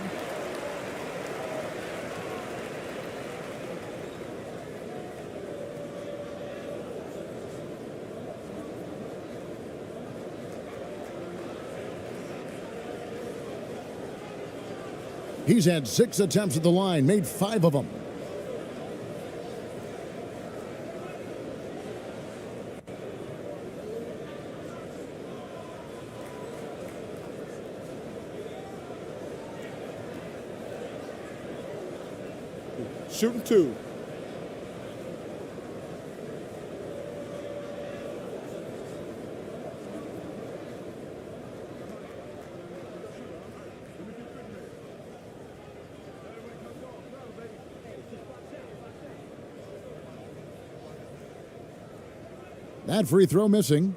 A: He's had 6 attempts at the line, made 5 of them.
E: Shooting 2.
A: That free throw missing.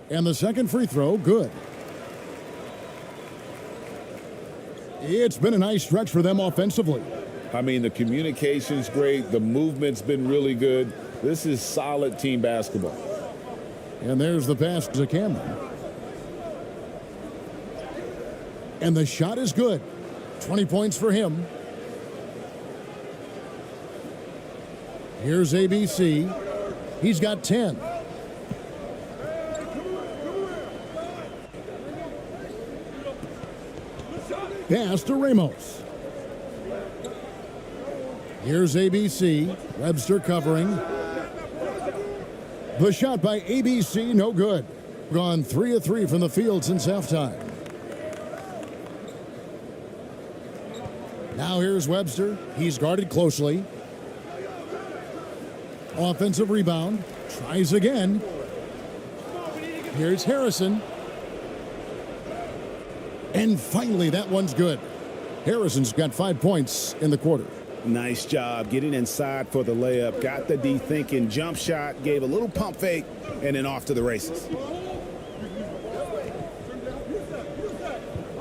A: And the second free throw, good. It's been a nice stretch for them offensively.
C: I mean, the communication's great. The movement's been really good. This is solid team basketball.
A: And there's the pass to Cameron. And the shot is good. 20 points for him. Here's ABC. He's got 10. Pass to Ramos. Here's ABC. Webster covering. The shot by ABC, no good. Gone 3 of 3 from the field since halftime. Now here's Webster. He's guarded closely. Offensive rebound. Tries again. Here's Harrison. And finally, that one's good. Harrison's got 5 points in the quarter.
C: Nice job getting inside for the layup. Got the D thinking, jump shot, gave a little pump fake, and then off to the races.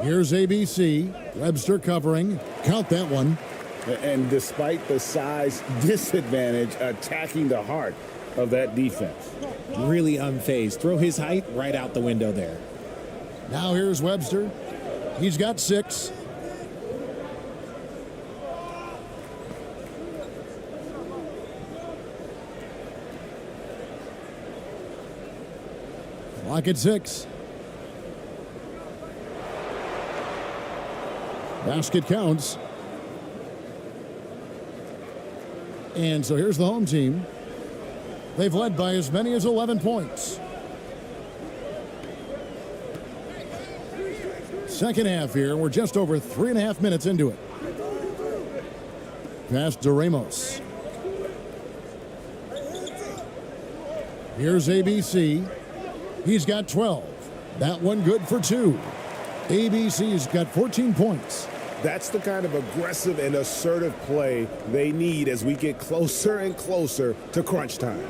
A: Here's ABC. Webster covering. Count that one.
C: And despite the size disadvantage, attacking the heart of that defense.
D: Really unfazed. Throw his height right out the window there.
A: Now here's Webster. He's got 6. Clock at 6. Basket counts. And so here's the home team. They've led by as many as 11 points. Second half here. We're just over 3.5 minutes into it. Pass to Ramos. Here's ABC. He's got 12. That one good for 2. ABC's got 14 points.
B: That's the kind of aggressive and assertive play they need as we get closer and closer to crunch time.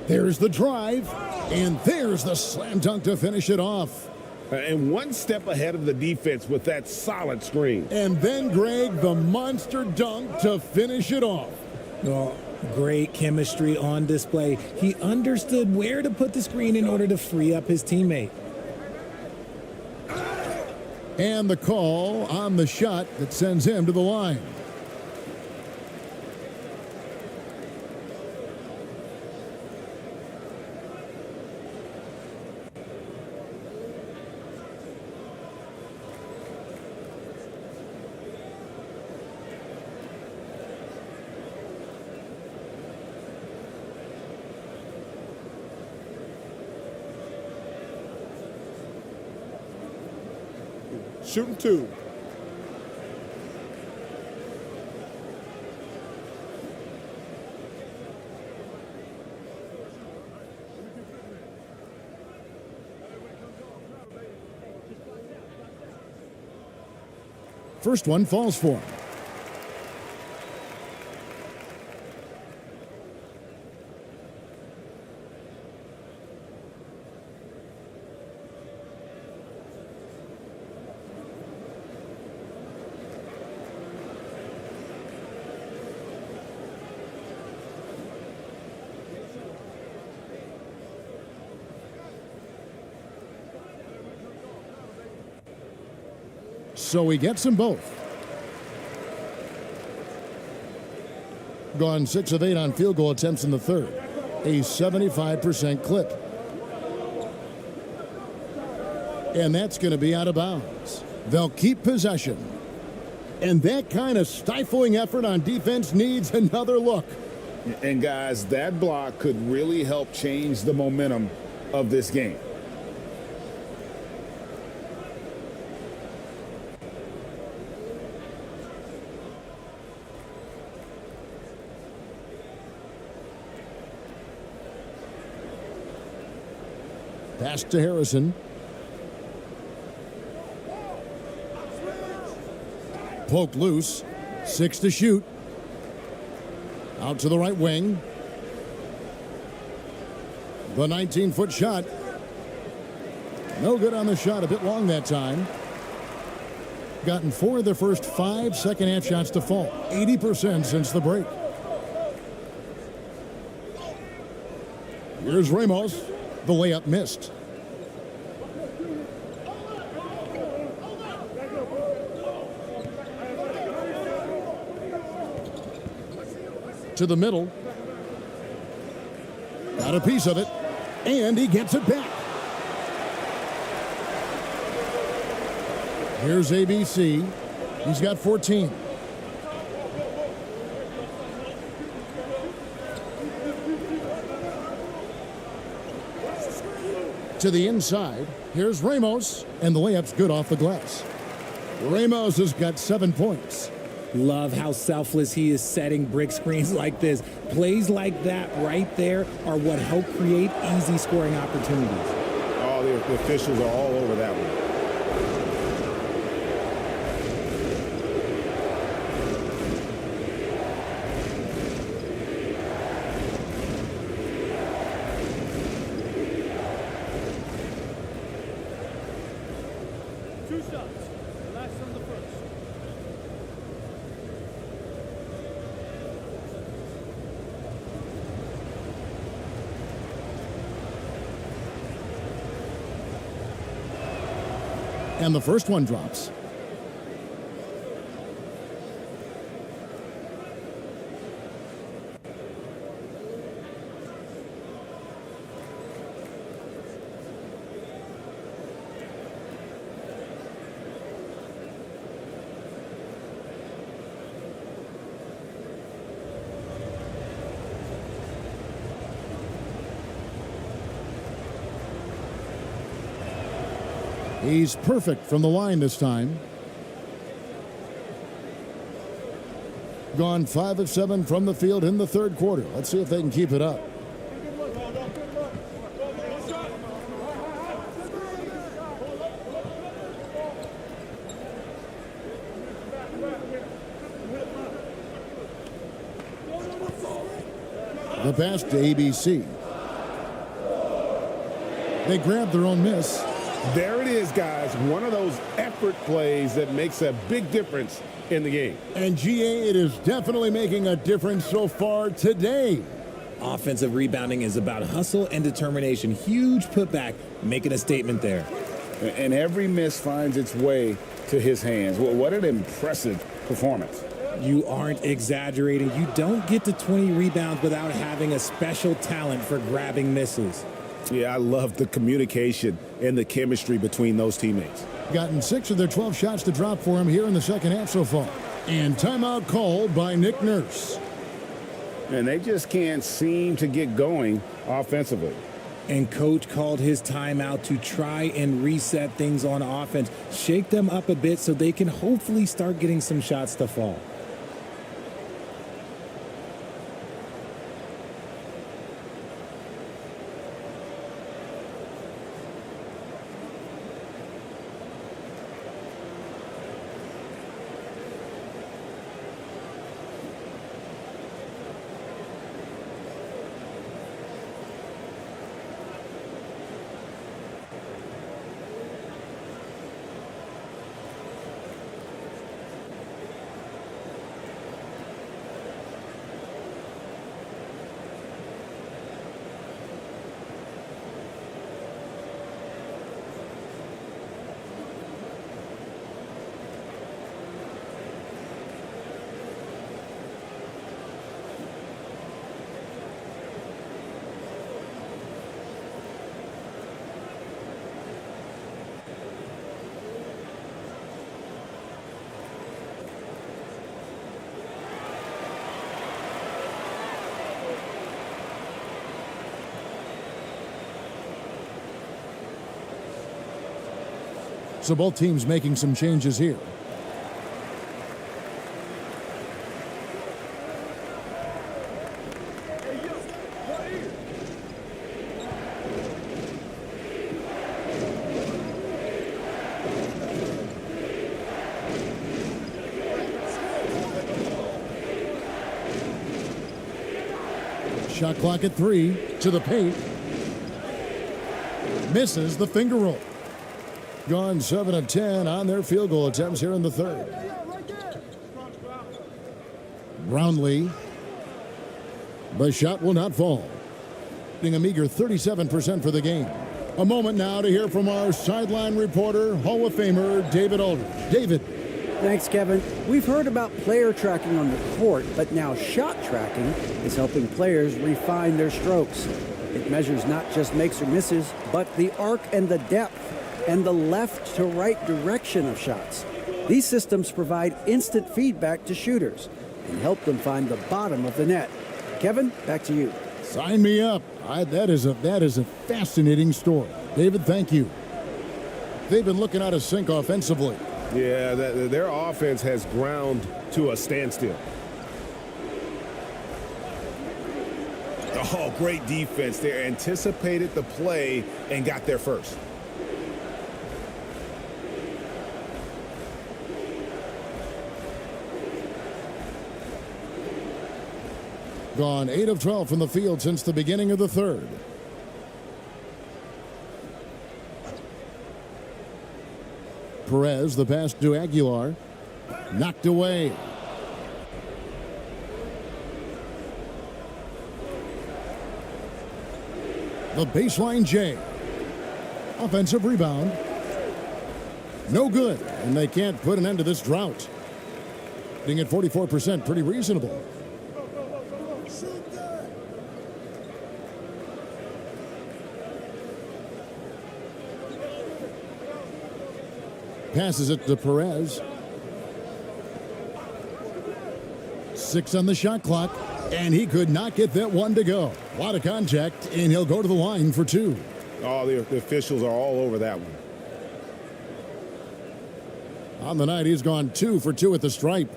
A: There's the drive, and there's the slam dunk to finish it off.
B: And one step ahead of the defense with that solid screen.
A: And then, Greg, the monster dunk to finish it off.
D: Oh, great chemistry on display. He understood where to put the screen in order to free up his teammate.
A: And the call on the shot that sends him to the line.
E: Shooting 2.
A: First one falls for him. So he gets them both. Gone 6 of 8 on field goal attempts in the third. A 75% clip. And that's going to be out of bounds. They'll keep possession. And that kind of stifling effort on defense needs another look.
C: And guys, that block could really help change the momentum of this game.
A: Pass to Harrison. Poked loose. 6 to shoot. Out to the right wing. The 19-foot shot. No good on the shot. A bit long that time. Gotten 4 of their first 5 second-half shots to fall. 80% since the break. Here's Ramos. The layup missed. To the middle. Got a piece of it. And he gets it back. Here's ABC. He's got 14. To the inside. Here's Ramos. And the layup's good off the glass. Ramos has got 7 points.
D: Love how selfless he is setting brick screens like this. Plays like that right there are what help create easy scoring opportunities.
C: Oh, the officials are all over that one.
A: And the first one drops. He's perfect from the line this time. Gone 5 of 7 from the field in the third quarter. Let's see if they can keep it up. The pass to ABC. They grab their own miss.
B: There it is, guys. One of those effort plays that makes a big difference in the game.
A: And GA, it is definitely making a difference so far today.
D: Offensive rebounding is about hustle and determination. Huge putback, making a statement there.
C: And every miss finds its way to his hands. Well, what an impressive performance.
D: You aren't exaggerating. You don't get to 20 rebounds without having a special talent for grabbing misses.
C: Yeah, I love the communication and the chemistry between those teammates.
A: Gotten 6 of their 12 shots to drop for him here in the second half so far. And timeout called by Nick Nurse.
C: And they just can't seem to get going offensively.
D: And coach called his timeout to try and reset things on offense, shake them up a bit so they can hopefully start getting some shots to fall.
A: So both teams making some changes here. Shot clock at 3 to the paint. Misses the finger roll. Gone 7 of 10 on their field goal attempts here in the third. Brownlee. The shot will not fall. Getting a meager 37% for the game. A moment now to hear from our sideline reporter, Hall of Famer David Aldridge. David.
K: Thanks, Kevin. We've heard about player tracking on the court, but now shot tracking is helping players refine their strokes. It measures not just makes or misses, but the arc and the depth and the left to right direction of shots. These systems provide instant feedback to shooters and help them find the bottom of the net. Kevin, back to you.
A: Sign me up. That is a fascinating story. David, thank you. They've been looking out of sync offensively.
B: Yeah, their offense has ground to a standstill. Oh, great defense. They anticipated the play and got there first.
A: Gone 8 of 12 from the field since the beginning of the third. Perez, the pass to Aguilar. Knocked away. The baseline J. Offensive rebound. No good, and they can't put an end to this drought. Being at 44%, pretty reasonable. Passes it to Perez. 6 on the shot clock, and he could not get that one to go. A lot of contact, and he'll go to the line for 2.
B: Oh, the officials are all over that one.
A: On the night, he's gone 2 for 2 at the stripe.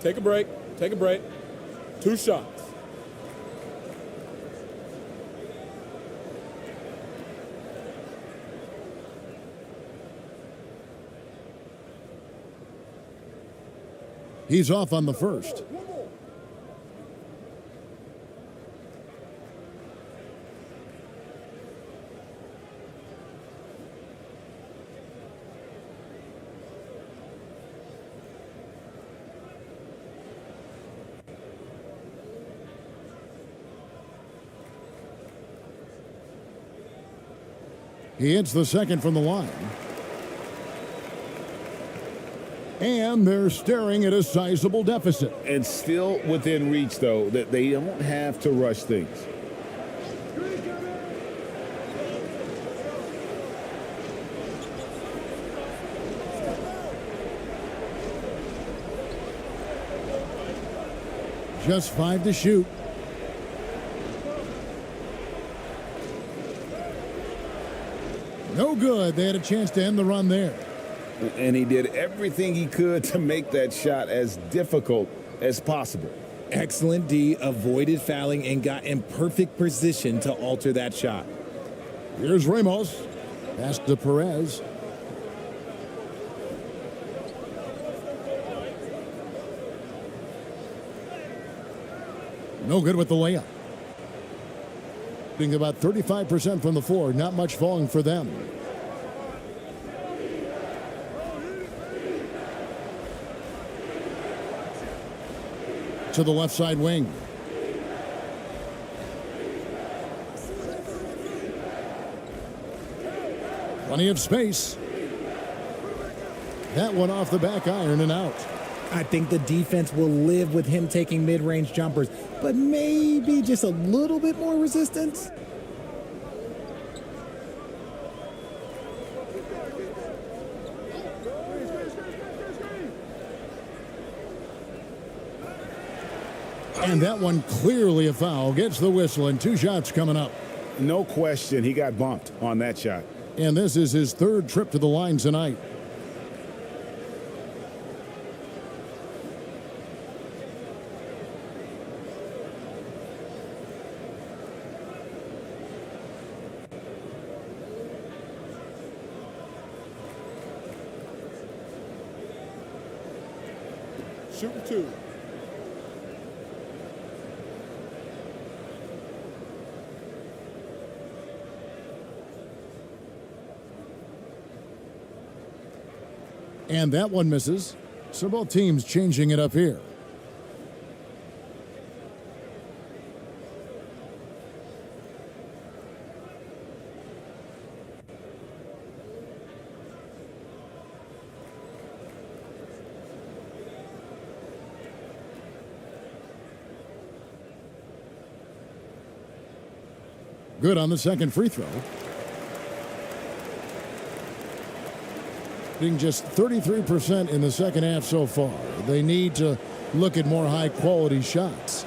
E: Take a break. Take a break. 2 shots.
A: He's off on the first. He hits the second from the line. And they're staring at a sizable deficit.
C: And still within reach, though, that they don't have to rush things.
A: Just 5 to shoot. No good. They had a chance to end the run there.
C: And he did everything he could to make that shot as difficult as possible.
D: Excellent D, avoided fouling and got in perfect position to alter that shot.
A: Here's Ramos. Pass to Perez. No good with the layup. Being about 35% from the floor, not much falling for them. To the left side wing. Plenty of space. That one off the back iron and out.
D: I think the defense will live with him taking mid-range jumpers, but maybe just a little bit more resistance.
A: And that one clearly a foul. Gets the whistle and 2 shots coming up.
C: No question, he got bumped on that shot.
A: And this is his 3rd trip to the line tonight.
E: Shooting 2.
A: And that one misses. So both teams changing it up here. Good on the second free throw. Being just 33% in the second half so far. They need to look at more high-quality shots.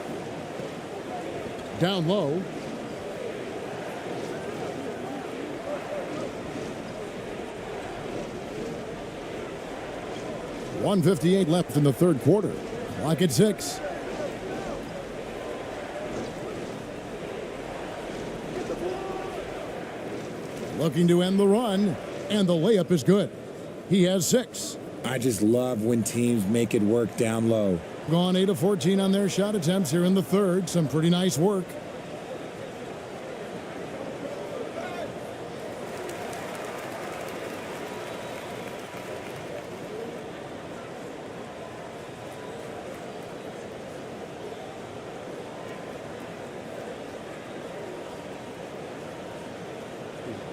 A: Down low. .158 left in the third quarter. Clock at 6. Looking to end the run, and the layup is good. He has 6.
D: I just love when teams make it work down low.
A: Gone 8 of 14 on their shot attempts here in the third. Some pretty nice work.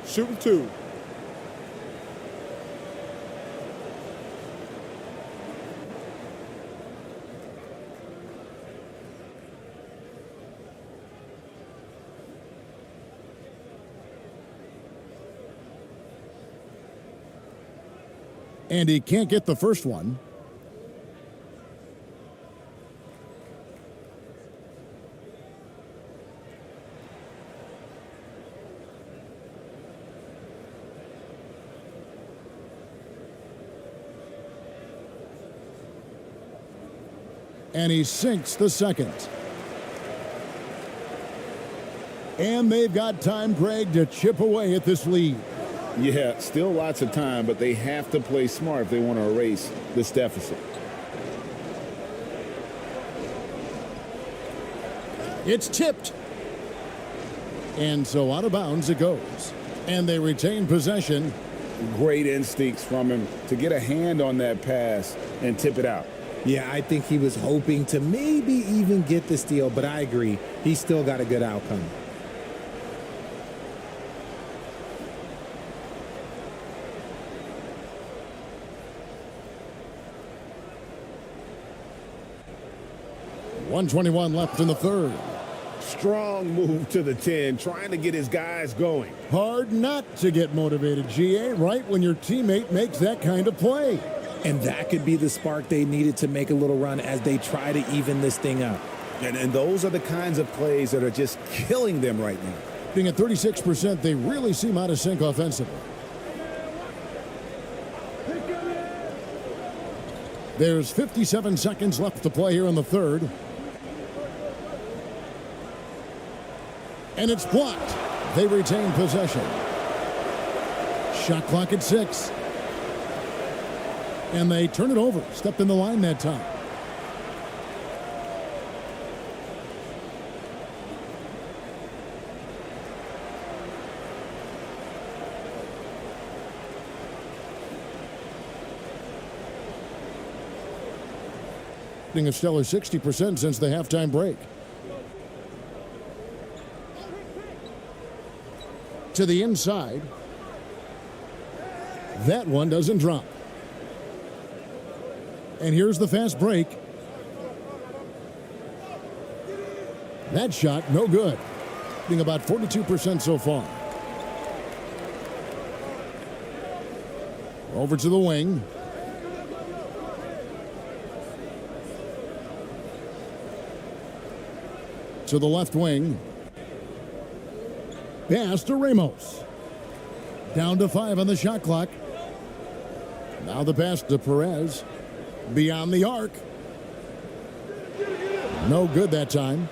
E: Shooting 2.
A: And he can't get the first one. And he sinks the second. And they've got time, Greg, to chip away at this lead.
C: Yeah, still lots of time, but they have to play smart if they want to erase this deficit.
A: It's tipped. And so out of bounds it goes. And they retain possession.
C: Great instincts from him to get a hand on that pass and tip it out.
D: Yeah, I think he was hoping to maybe even get the steal, but I agree. He still got a good outcome.
A: 1:21 left in the third.
B: Strong move to the 10, trying to get his guys going.
A: Hard not to get motivated, GA, right when your teammate makes that kind of play.
D: And that could be the spark they needed to make a little run as they try to even this thing up.
C: And those are the kinds of plays that are just killing them right now.
A: Being at 36%, they really seem out of sync offensively. There's 57 seconds left to play here in the third. And it's blocked. They retain possession. Shot clock at 6. And they turn it over. Stepped in the line that time. A stellar 60% since the halftime break. To the inside. That one doesn't drop. And here's the fast break. That shot, no good. Being about 42% so far. Over to the wing. To the left wing. Pass to Ramos. Down to 5 on the shot clock. Now the pass to Perez. Beyond the arc. No good that time.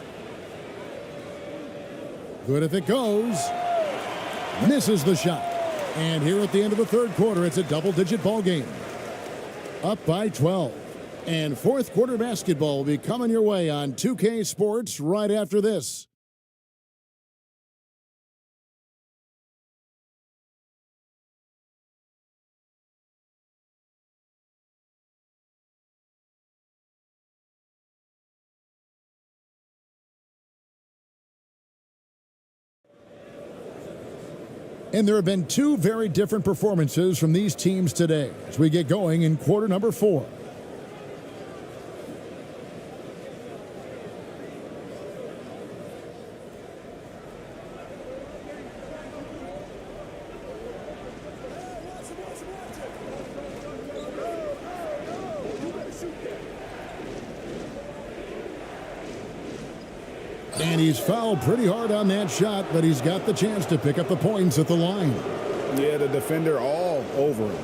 A: Good if it goes. Misses the shot. And here at the end of the third quarter, it's a double-digit ball game. Up by 12. And fourth quarter basketball will be coming your way on 2K Sports right after this. And there have been two very different performances from these teams today as we get going in quarter number 4. And he's fouled pretty hard on that shot, but he's got the chance to pick up the points at the line.
C: Yeah, the defender all over him.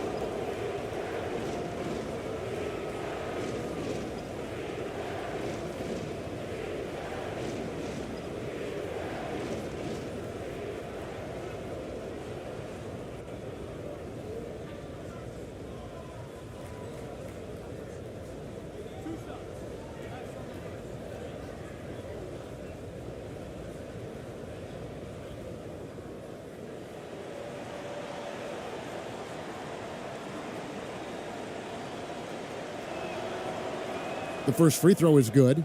A: The first free throw is good.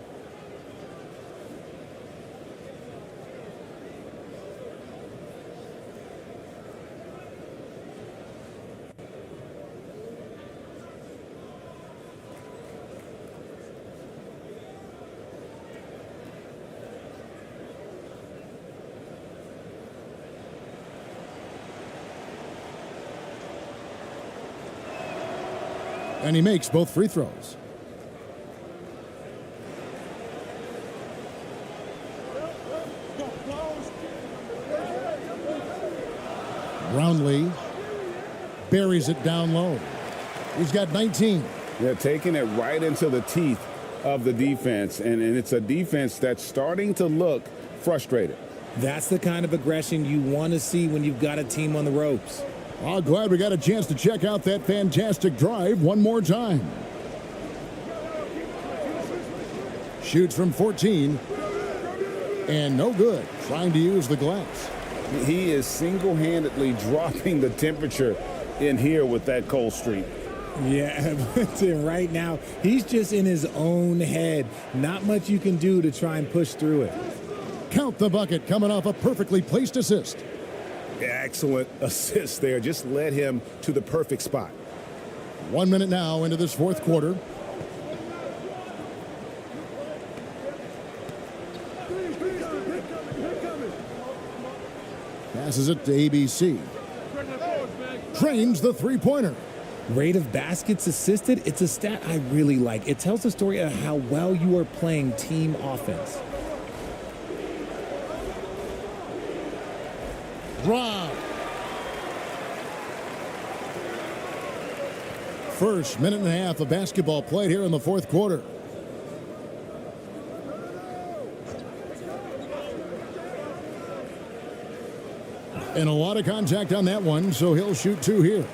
A: And he makes both free throws. Brownlee buries it down low. He's got 19.
C: They're taking it right into the teeth of the defense, and it's a defense that's starting to look frustrated.
D: That's the kind of aggression you want to see when you've got a team on the ropes.
A: Oh, glad we got a chance to check out that fantastic drive one more time. Shoots from 14. And no good. Trying to use the glass.
C: He is single-handedly dropping the temperature in here with that cold streak.
D: Yeah, right now, he's just in his own head. Not much you can do to try and push through it.
A: Count the bucket coming off a perfectly placed assist.
C: Excellent assist there. Just led him to the perfect spot.
A: 1 minute now into this fourth quarter. Passes it to ABC. Drains the three-pointer.
D: Rate of baskets assisted, it's a stat I really like. It tells the story of how well you are playing team offense.
A: Rob. First minute and a half of basketball played here in the fourth quarter. And a lot of contact on that one, so he'll shoot two here.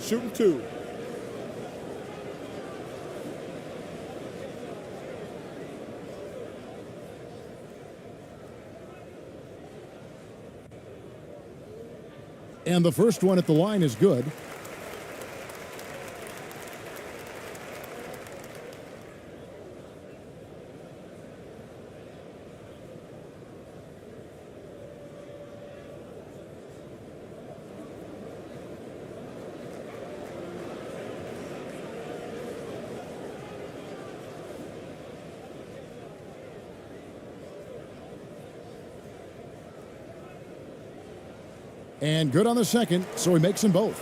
E: Shooting two.
A: And the first one at the line is good. And good on the second, so he makes them both.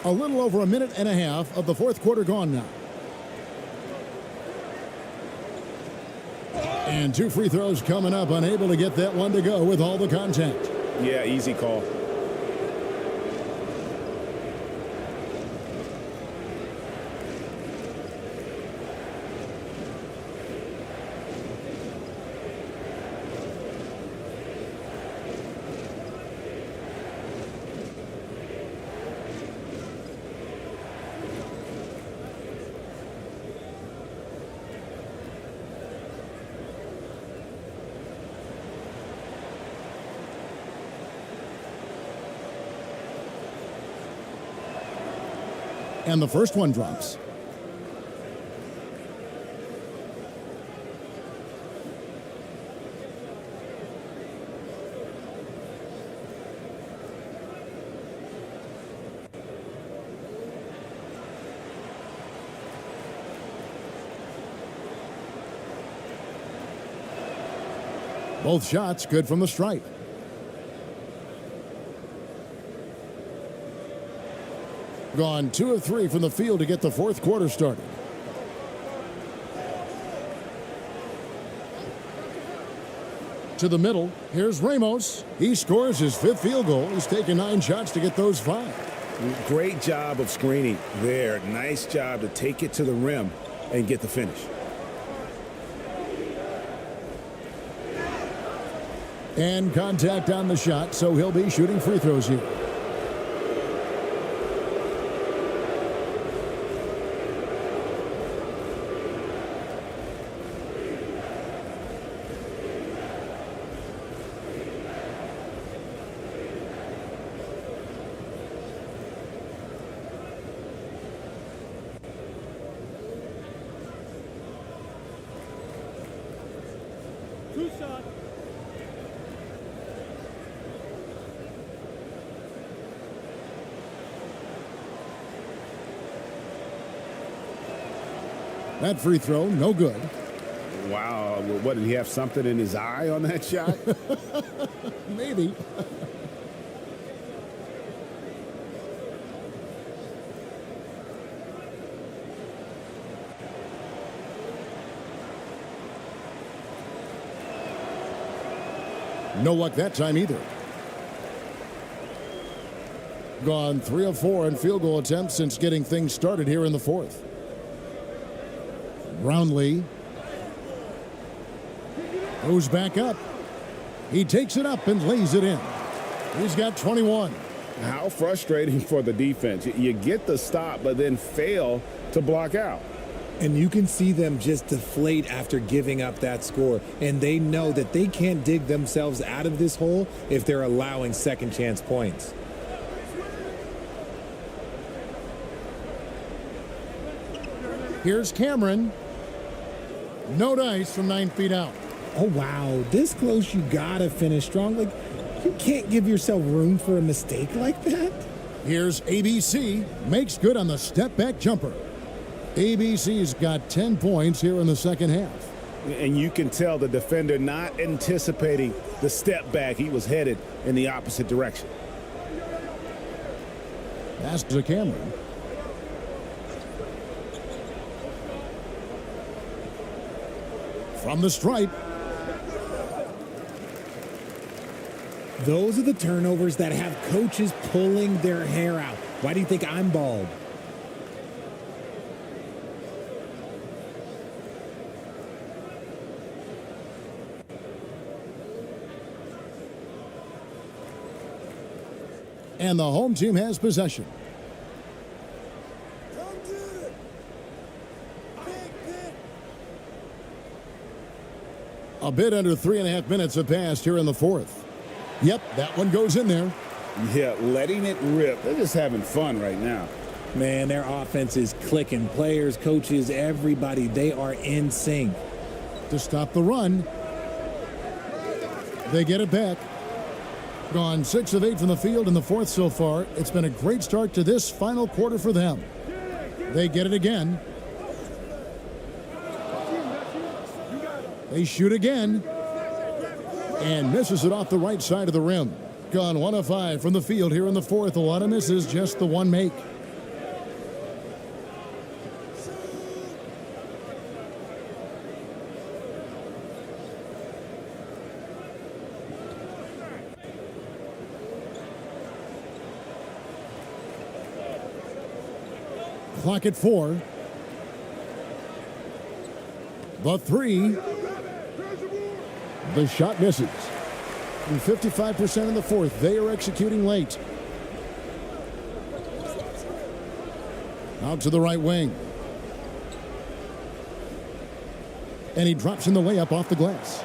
A: A little over a minute and a half of the fourth quarter gone now. And two free throws coming up, unable to get that one to go with all the contact.
C: Yeah, easy call.
A: And the first one drops. Both shots good from the stripe. Gone 2 of 3 from the field to get the fourth quarter started. To the middle, here's Ramos. He scores his 5th field goal. He's taken 9 shots to get those 5.
C: Great job of screening there. Nice job to take it to the rim and get the finish.
A: And contact on the shot, so he'll be shooting free throws here. That free throw, no good.
C: Wow, what, did he have something in his eye on that shot?
A: Maybe. No luck that time either. Gone 3 of 4 in field goal attempts since getting things started here in the fourth. Brownlee goes back up. He takes it up and lays it in. He's got 21.
C: How frustrating for the defense. You get the stop, but then fail to block out.
D: And you can see them just deflate after giving up that score. And they know that they can't dig themselves out of this hole if they're allowing second chance points.
A: Here's Cameron. No dice from 9 feet out.
D: Oh, wow. This close, you got to finish strong. Like, you can't give yourself room for a mistake like that.
A: Here's ABC. Makes good on the step-back jumper. ABC's got 10 points here in the second half.
C: And you can tell the defender not anticipating the step back. He was headed in the opposite direction.
A: Pass to Cameron. From the stripe.
D: Those are the turnovers that have coaches pulling their hair out. Why do you think I'm bald?
A: And the home team has possession. A bit under 3.5 minutes have passed here in the fourth. Yep, that one goes in there.
C: Yeah, letting it rip. They're just having fun right now.
D: Man, their offense is clicking. Players, coaches, everybody, they are in sync.
A: To stop the run. They get it back. Gone 6 of 8 from the field in the fourth so far. It's been a great start to this final quarter for them. They get it again. They shoot again. And misses it off the right side of the rim. Gone 1 of 5 from the field here in the fourth. A lot of misses, just the one make. Clock at 4. The 3. The shot misses. And 55% in the fourth. They are executing late. Out to the right wing. And he drops in the layup off the glass.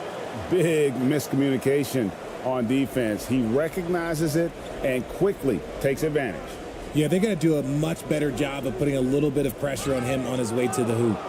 C: Big miscommunication on defense. He recognizes it and quickly takes advantage.
D: Yeah, they're going to do a much better job of putting a little bit of pressure on him on his way to the hoop.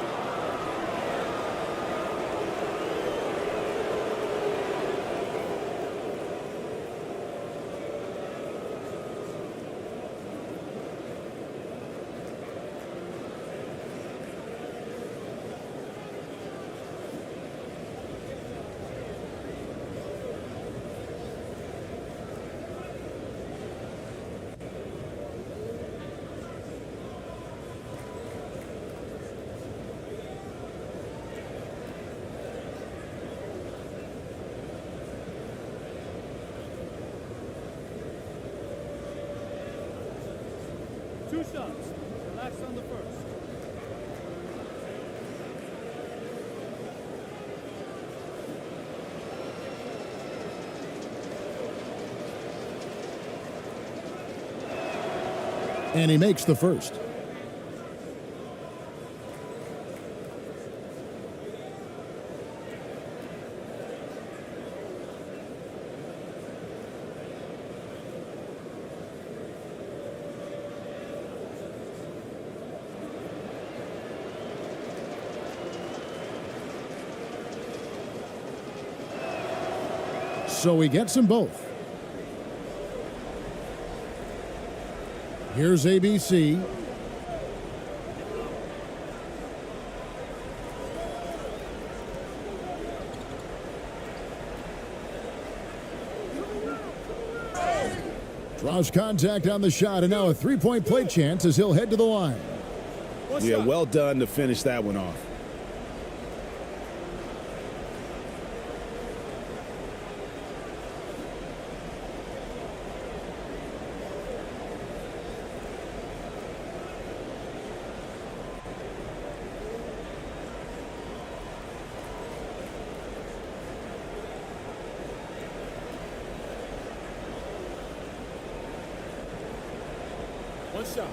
L: Two shots. Relax on the first.
A: And he makes the first. So he gets them both. Here's ABC. Draws contact on the shot, and now a three-point play chance as he'll head to the line.
C: Yeah, well done to finish that one off.
E: One shot.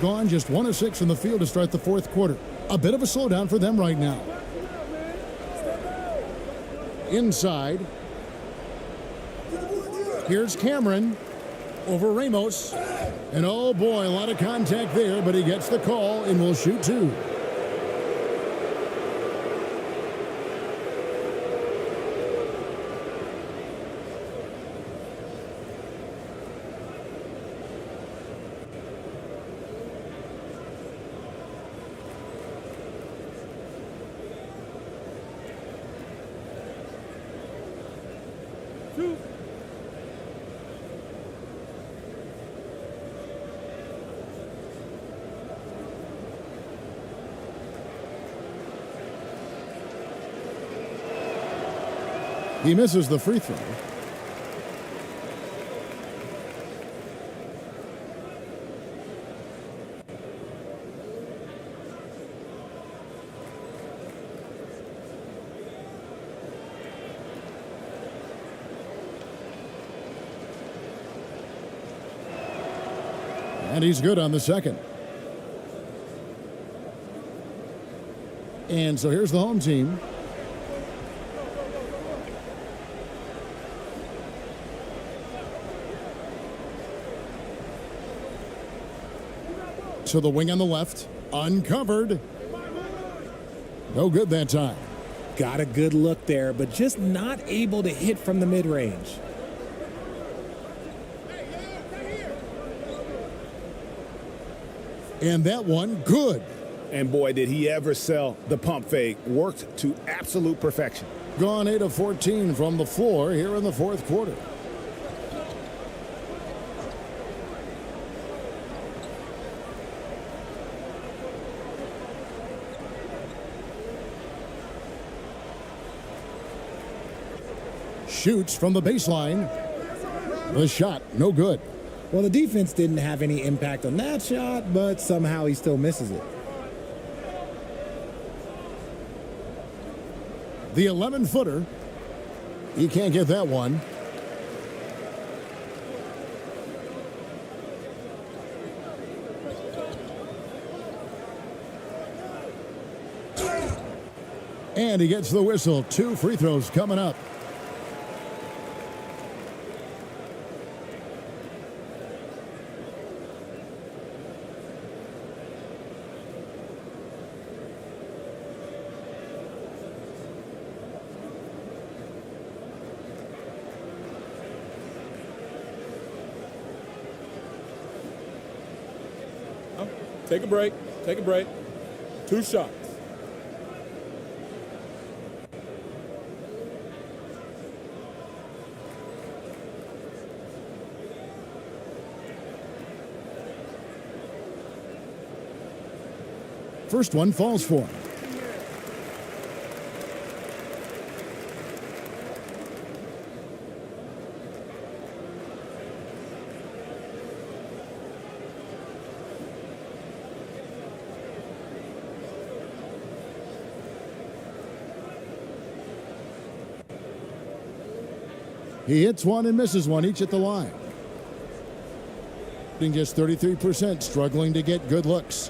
A: gone just 1 of 6 in the field to start the fourth quarter. A bit of a slowdown for them right now. Inside. Here's Cameron over Ramos. And oh boy, a lot of contact there, but he gets the call and will shoot 2. He misses the free throw. And he's good on the second. And so here's the home team. To the wing on the left. Uncovered. No good that time.
D: Got a good look there, but just not able to hit from the mid-range.
A: And that one, good.
C: And boy, did he ever sell the pump fake. Worked to absolute perfection.
A: Gone 8 of 14 from the floor here in the fourth quarter. Shoots from the baseline. The shot, no good.
D: Well, the defense didn't have any impact on that shot, but somehow he still misses it.
A: The 11-footer. He can't get that one. And he gets the whistle. 2 free throws coming up.
E: Take a break. Take a break. 2 shots.
A: First one falls for him. He hits one and misses one, each at the line. Just 33%, struggling to get good looks.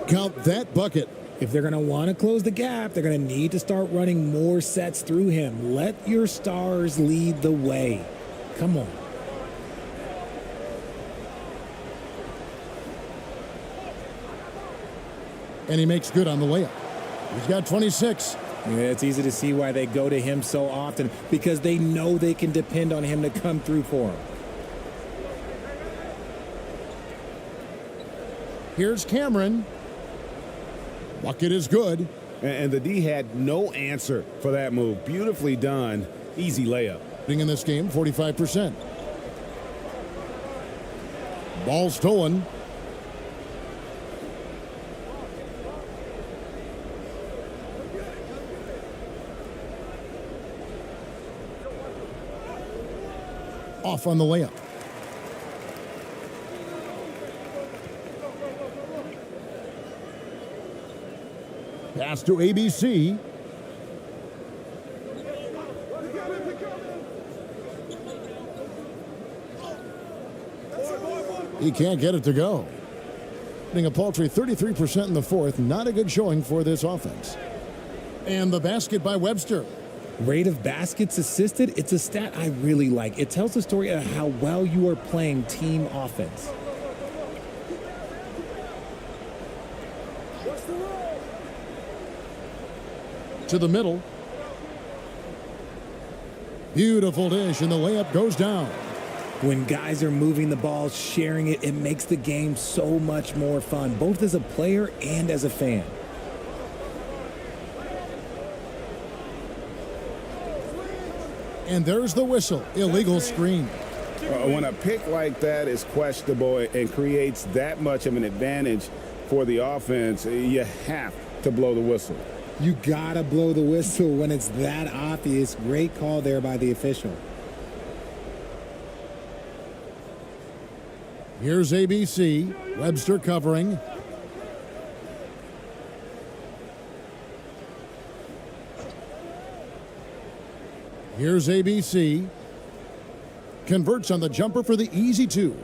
A: Count that bucket.
D: If they're going to want to close the gap, they're going to need to start running more sets through him. Let your stars lead the way. Come on.
A: And he makes good on the layup. He's got 26.
D: Yeah, it's easy to see why they go to him so often, because they know they can depend on him to come through for them.
A: Here's Cameron. Bucket is good.
C: And the D had no answer for that move. Beautifully done. Easy layup.
A: In this game, 45%. Ball stolen. Off on the layup. Pass to ABC. He can't get it to go. Hitting a paltry 33% in the fourth. Not a good showing for this offense. And the basket by Webster.
D: Rate of baskets assisted, it's a stat I really like. It tells the story of how well you are playing team offense.
A: To the middle. Beautiful dish, and the layup goes down.
D: When guys are moving the ball, sharing it, it makes the game so much more fun, both as a player and as a fan.
A: And there's the whistle. Illegal screen.
C: When a pick like that is questionable and creates that much of an advantage for the offense, you have to blow the whistle.
D: You gotta blow the whistle when it's that obvious. Great call there by the official.
A: Here's ABC. Webster covering. Here's ABC. Converts on the jumper for the easy two.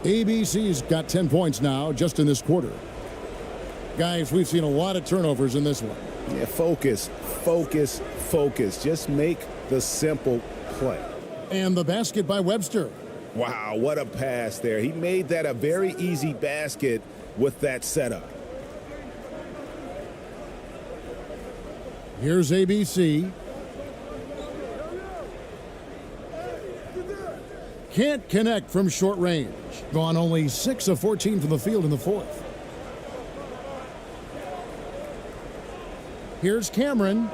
A: ABC's got 10 points now just in this quarter. Guys, we've seen a lot of turnovers in this one.
C: Yeah, focus, focus, focus. Just make the simple play.
A: And the basket by Webster.
C: Wow, what a pass there. He made that a very easy basket with that setup.
A: Here's ABC. Can't connect from short range. Gone only 6 of 14 from the field in the fourth. Here's Cameron.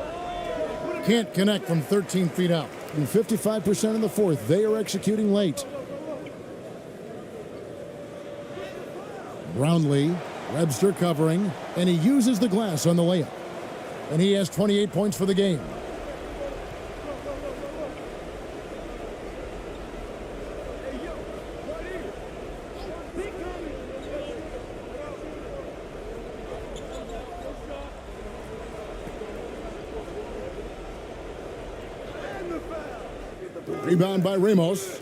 A: Can't connect from 13 feet out. And 55% in the fourth. They are executing late. Brownlee, Webster covering, and he uses the glass on the layup. And he has 28 points for the game. Rebound by Ramos.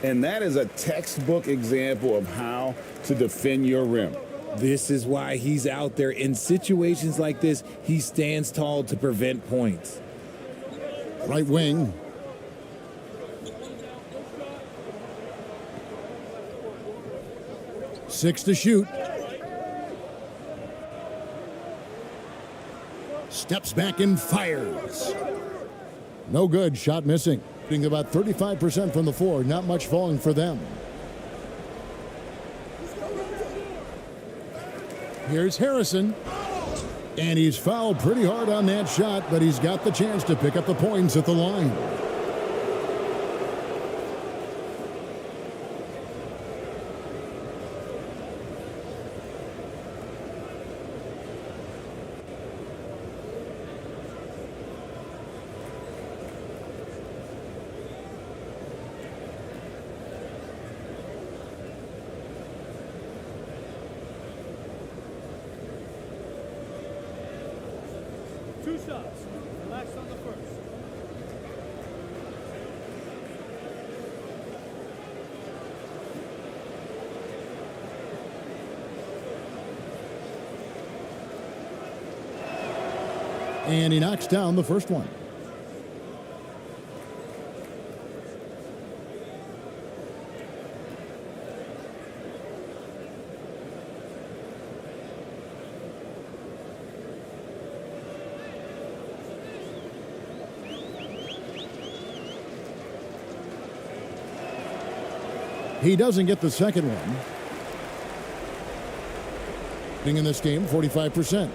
C: And that is a textbook example of how to defend your rim.
D: This is why he's out there. In situations like this, he stands tall to prevent points.
A: Right wing. Six to shoot. Steps back and fires. No good. Shot missing. Being about 35% from the floor. Not much falling for them. Here's Harrison. And he's fouled pretty hard on that shot, but he's got the chance to pick up the points at the line.
L: Two shots. Relax on the first.
A: And he knocks down the first one. He doesn't get the second one. Being in this game, 45%.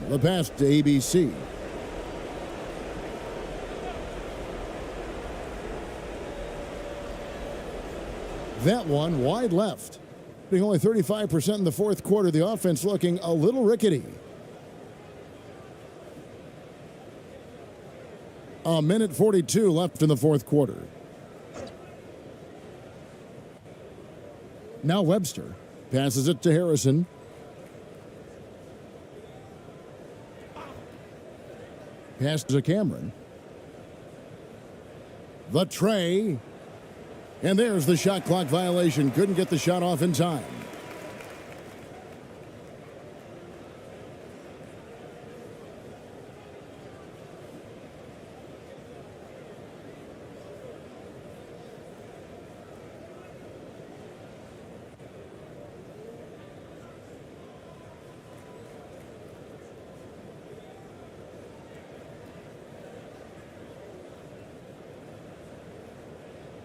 A: The pass to ABC. That one wide left. Being only 35% in the fourth quarter, the offense looking a little rickety. A minute 42 left in the fourth quarter. Now Webster passes it to Harrison. Pass to Cameron. The tray. And there's the shot clock violation. Couldn't get the shot off in time.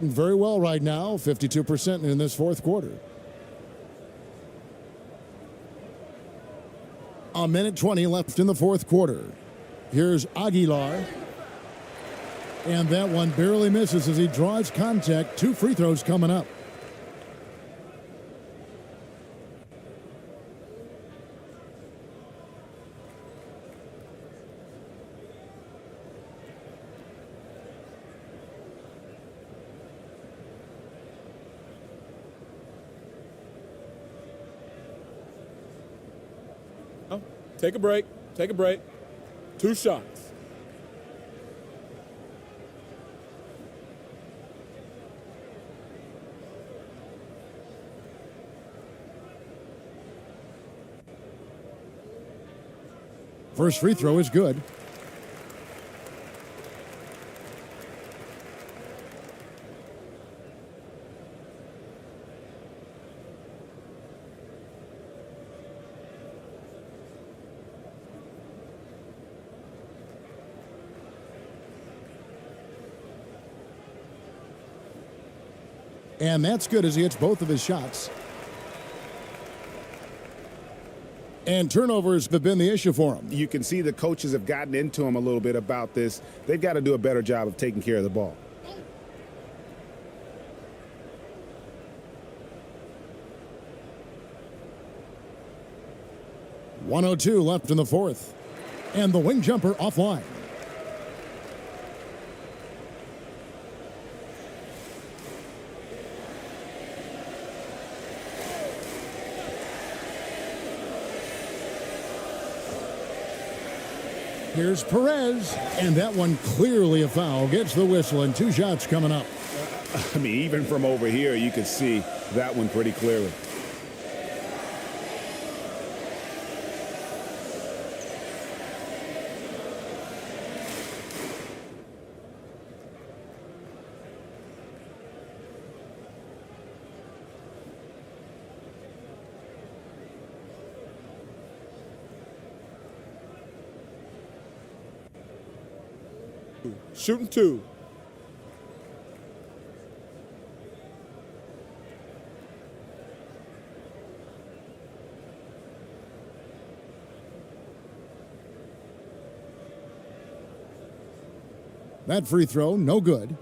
A: Very well right now, 52% in this fourth quarter. A minute 20 left in the fourth quarter. Here's Aguilar. And that one barely misses as he draws contact. 2 free throws coming up.
E: Take a break. Take a break. 2 shots.
A: First free throw is good. And that's good as he hits both of his shots. And turnovers have been the issue for him.
C: You can see the coaches have gotten into him a little bit about this. They've got to do a better job of taking care of the ball.
A: .102 left in the fourth. And the wing jumper offline. Here's Perez, and that one clearly a foul. Gets the whistle, and 2 shots coming up.
C: I mean, even from over here, you could see that one pretty clearly.
E: Shooting 2.
A: That free throw, no good.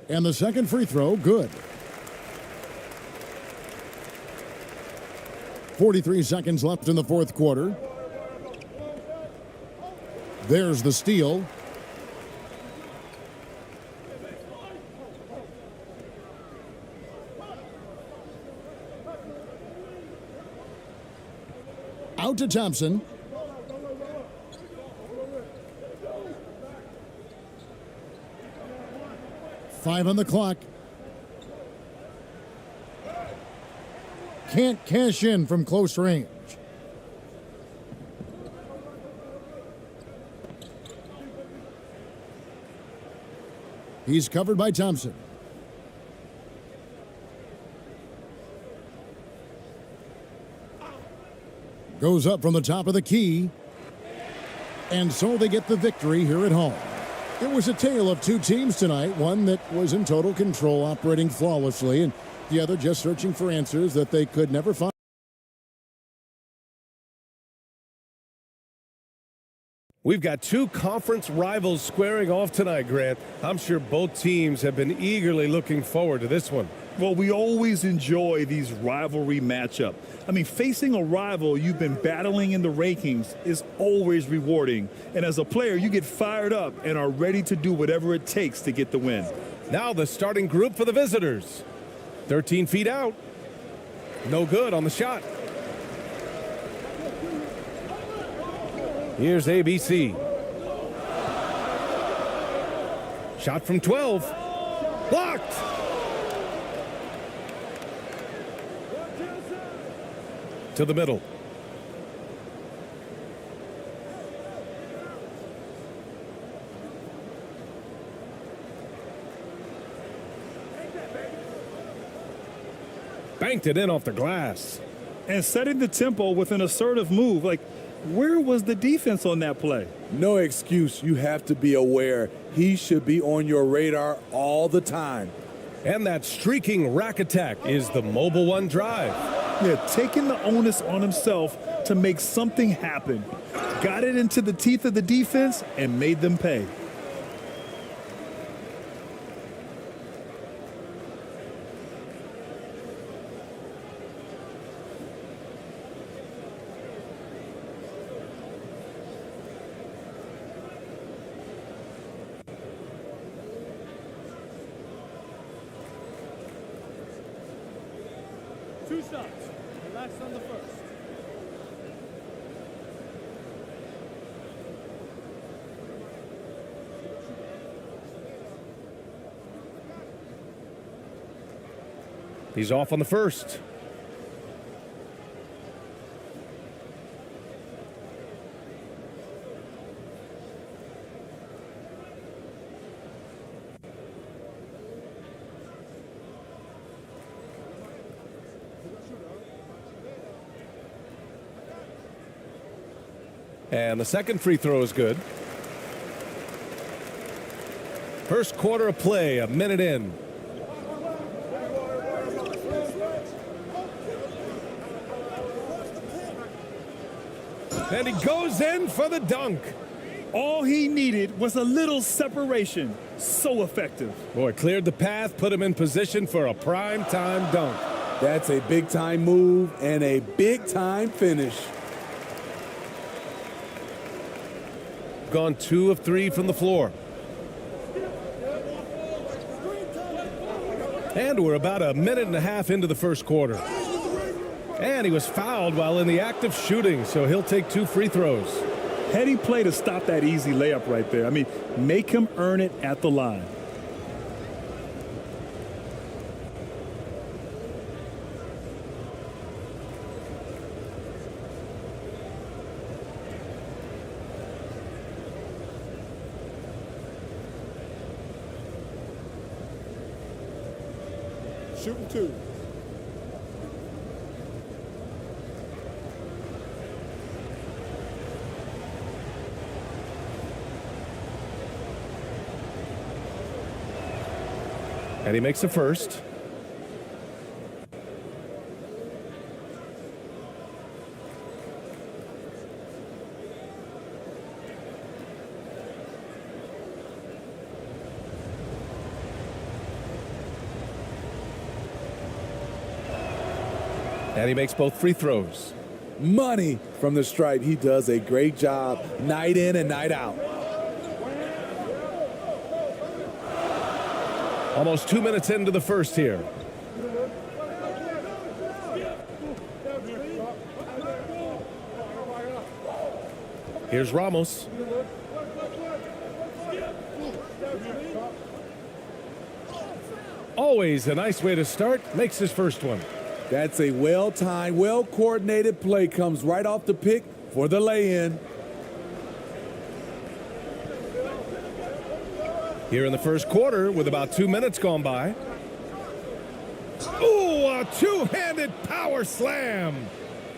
A: And the second free throw, good. 43 seconds left in the fourth quarter. There's the steal. Out to Thompson. Five on the clock. Can't cash in from close range. He's covered by Thompson. Goes up from the top of the key. And so they get the victory here at home. It was a tale of 2 teams tonight, one that was in total control, operating flawlessly, and the other just searching for answers that they could never find.
M: We've got two conference rivals squaring off tonight, Grant. I'm sure both teams have been eagerly looking forward to this one.
N: Well, we always enjoy these rivalry matchups. I mean, facing a rival you've been battling in the rankings is always rewarding. And as a player, you get fired up and are ready to do whatever it takes to get the win.
M: Now the starting group for the visitors. 13 feet out. No good on the shot. Here's ABC. Shot from 12. Blocked. To the middle. Banked it in off the glass.
N: And setting the tempo with an assertive move. Like, where was the defense on that play?
O: No excuse. You have to be aware. He should be on your radar all the time.
M: And that streaking rack attack is the Mobile One drive.
N: Yeah, taking the onus on himself to make something happen. Got it into the teeth of the defense and made them pay.
L: Two shots. Relax on the first.
M: He's off on the first. And the second free throw is good. First quarter of play, a minute in. And he goes in for the dunk.
N: All he needed was a little separation. So effective.
M: Boy, cleared the path, put him in position for a prime-time dunk.
O: That's a big-time move and a big-time finish.
M: Gone 2 of 3 from the floor. And we're about a minute and a half into the first quarter. And he was fouled while in the act of shooting, so he'll take 2 free throws.
N: Heady play to stop that easy layup right there. I mean, make him earn it at the line.
E: Shooting 2.
M: And he makes the first. And he makes both free throws.
O: Money from the stripe. He does a great job night in and night out.
M: Almost 2 minutes into the first here. Here's Ramos. Always a nice way to start. Makes his first one.
O: That's a well-timed, well-coordinated play. Comes right off the pick for the lay-in.
M: Here in the first quarter with about 2 minutes gone by. Ooh, a two-handed power slam.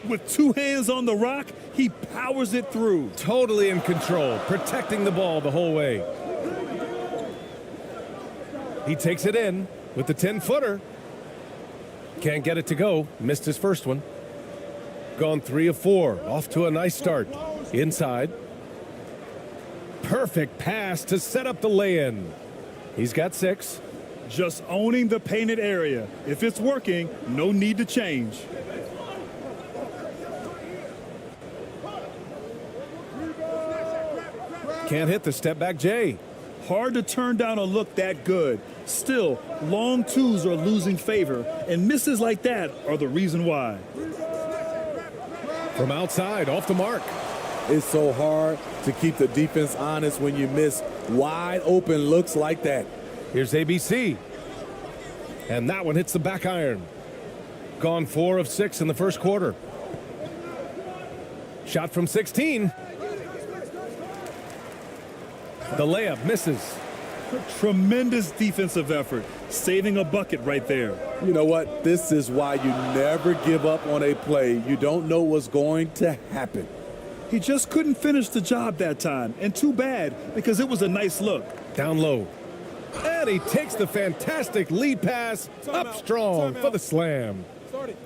N: With 2 hands on the rock, he powers it through.
M: Totally in control, protecting the ball the whole way. He takes it in with the 10-footer. Can't get it to go. Missed his first one. Gone 3 of 4. Off to a nice start. Inside. perfect pass to set up the lay-in. He's got 6.
N: Just owning the painted area. If it's working, no need to change.
M: Can't hit the step back J.
N: Hard to turn down a look that good. Still, long twos are losing favor, and misses like that are the reason why.
M: From outside, off the mark.
O: It's so hard to keep the defense honest when you miss wide open looks like that.
M: Here's ABC. And that one hits the back iron. Gone 4 of 6 in the first quarter. Shot from 16. The layup misses.
N: Tremendous defensive effort, saving a bucket right there.
O: You know what? This is why you never give up on a play. You don't know what's going to happen.
N: He just couldn't finish the job that time, and too bad, because it was a nice look.
M: Down low. And he takes the fantastic lead pass up strong for the slam.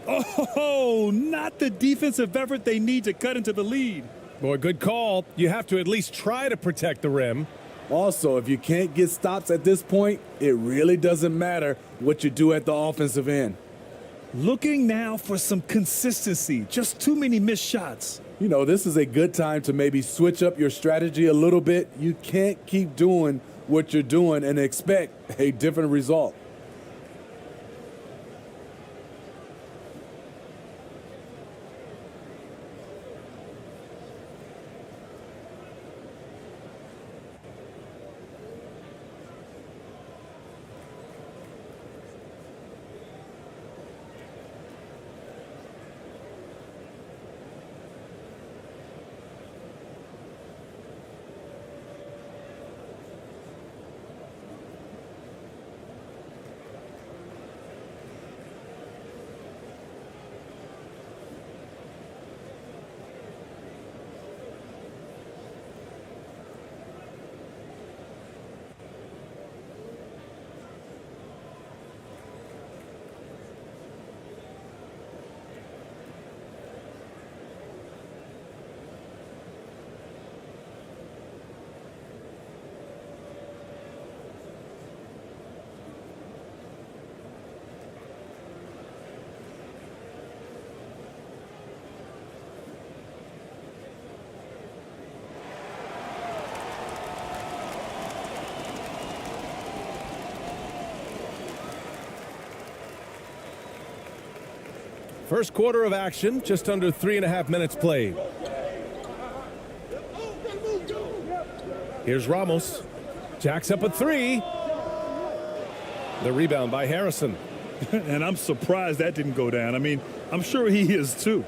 N: Oh, not the defensive effort they need to cut into the lead.
M: Boy, good call. You have to at least try to protect the rim.
O: Also, if you can't get stops at this point, it really doesn't matter what you do at the offensive end.
N: Looking now for some consistency. Just too many missed shots.
O: You know, this is a good time to maybe switch up your strategy a little bit. You can't keep doing what you're doing and expect a different result.
M: First quarter of action, just under 3.5 minutes played. Here's Ramos. Jacks up a 3. The rebound by Harrison.
N: And I'm surprised that didn't go down. I mean, I'm sure he is too.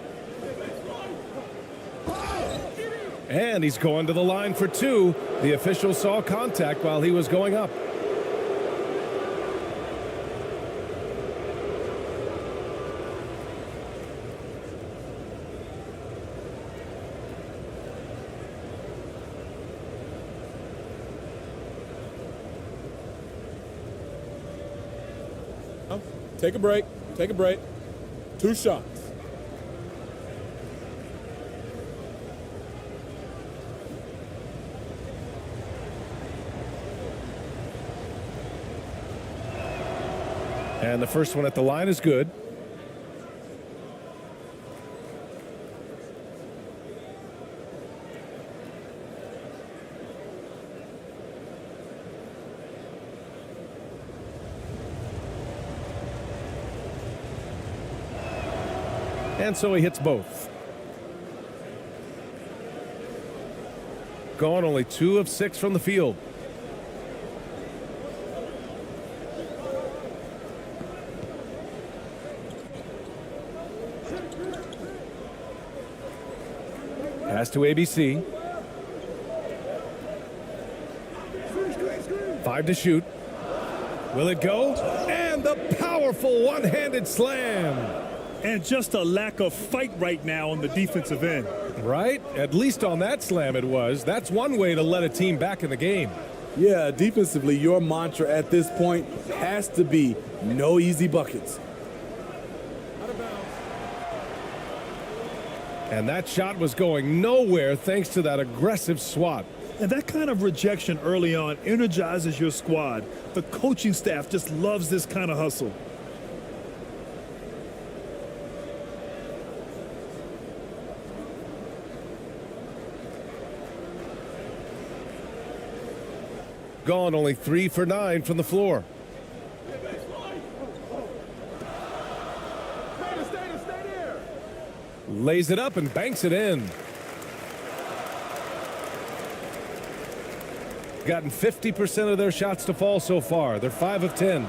M: And he's going to the line for 2. The official saw contact while he was going up.
E: Take a break. Take a break. 2 shots.
M: And the first one at the line is good. And so he hits both. Gone only 2 of 6 from the field. Pass to ABC. 5 to shoot. Will it go? And the powerful one-handed slam.
N: And just a lack of fight right now on the defensive end.
M: Right? At least on that slam it was. That's one way to let a team back in the game.
O: Yeah, defensively, your mantra at this point has to be no easy buckets.
M: And that shot was going nowhere thanks to that aggressive swat.
N: And that kind of rejection early on energizes your squad. The coaching staff just loves this kind of hustle.
M: Gone only 3 for 9 from the floor. Lays it up and banks it in. Gotten 50% of their shots to fall so far. They're 5 of 10.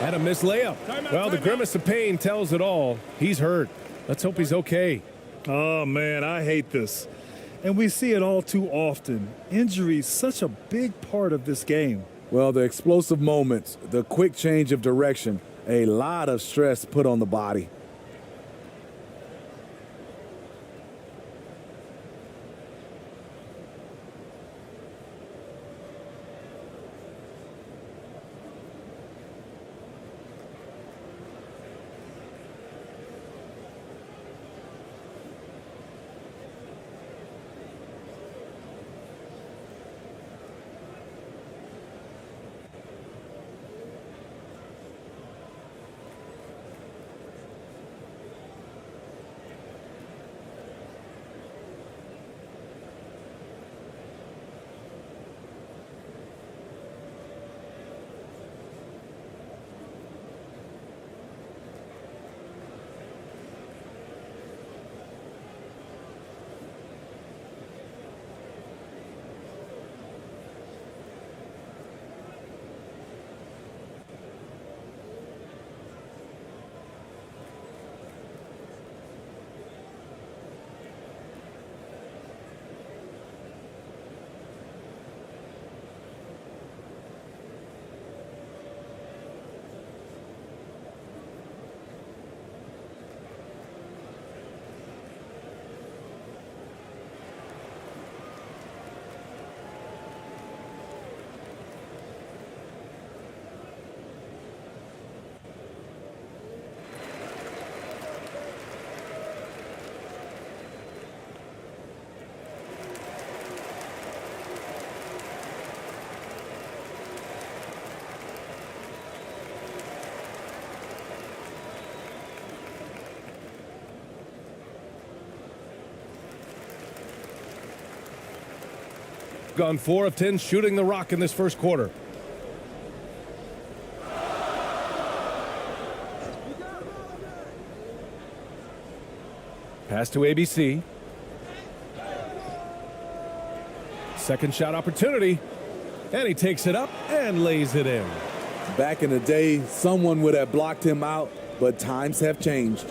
M: And a missed layup. Well, the grimace of pain tells it all. He's hurt. Let's hope he's okay.
N: Oh, man, I hate this. And we see it all too often. Injuries, such a big part of this game.
O: Well, the explosive moments, the quick change of direction, a lot of stress put on the body.
M: Gone 4 of 10 shooting the rock in this first quarter. Pass to ABC. Second shot opportunity. And he takes it up and lays it in.
O: Back in the day, someone would have blocked him out, but times have changed.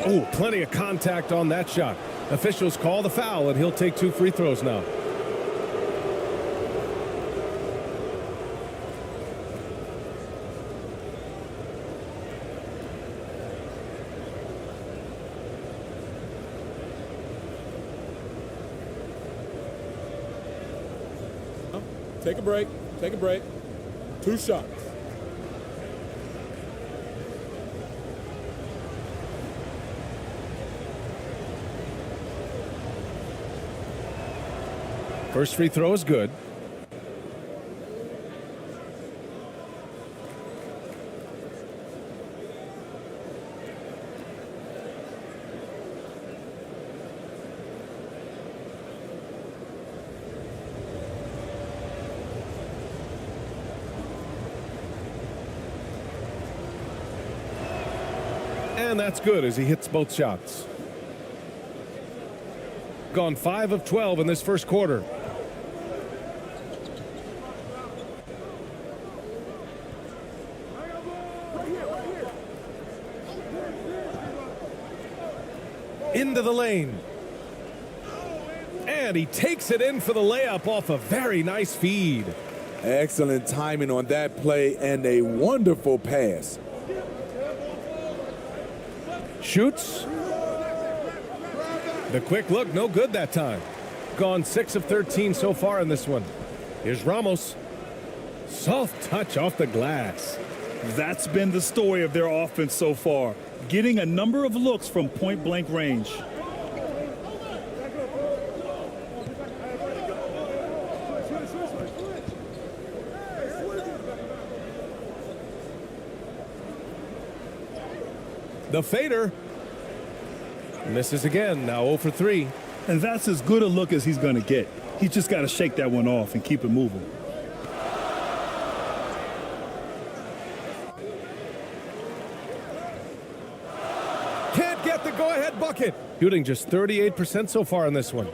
M: Oh, plenty of contact on that shot. Officials call the foul, and he'll take 2 free throws now.
E: Take a break. Take a break. 2 shots.
M: First free throw is good. And that's good as he hits both shots. Gone 5 of 12 in this first quarter. Into the lane. And he takes it in for the layup off a very nice feed.
O: Excellent timing on that play and a wonderful pass.
M: Shoots. The quick look, no good that time. Gone 6 of 13 so far in this one. Here's Ramos. Soft touch off the glass.
N: That's been the story of their offense so far, getting a number of looks from point-blank range.
M: The fader. Misses again, now 0 for 3.
N: And that's as good a look as he's going to get. He's just got to shake that one off and keep it moving.
M: Can't get the go-ahead bucket. Shooting just 38% so far in this one.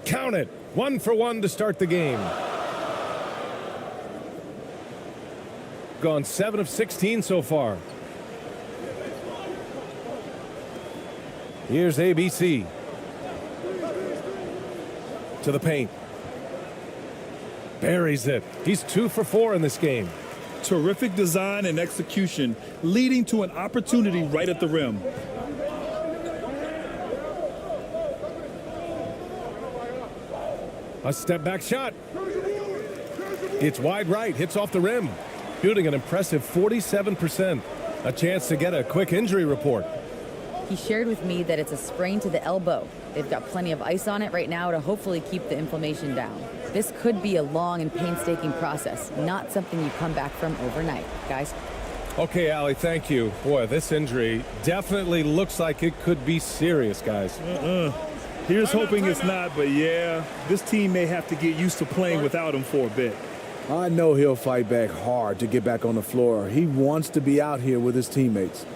M: Count it. 1 for 1 to start the game. Gone 7 of 16 so far. Here's ABC. To the paint. Buries it. He's 2 for 4 in this game.
N: Terrific design and execution, leading to an opportunity right at the rim.
M: A step back shot. It's wide right, hits off the rim. Shooting an impressive 47%. A chance to get a quick injury report.
P: He shared with me that it's a sprain to the elbow. They've got plenty of ice on it right now to hopefully keep the inflammation down. This could be a long and painstaking process, not something you come back from overnight, guys.
M: Okay, Allie, thank you. Boy, this injury definitely looks like it could be serious, guys.
N: Here's hoping it's not, but yeah, this team may have to get used to playing without him for a bit.
O: I know he'll fight back hard to get back on the floor. He wants to be out here with his teammates.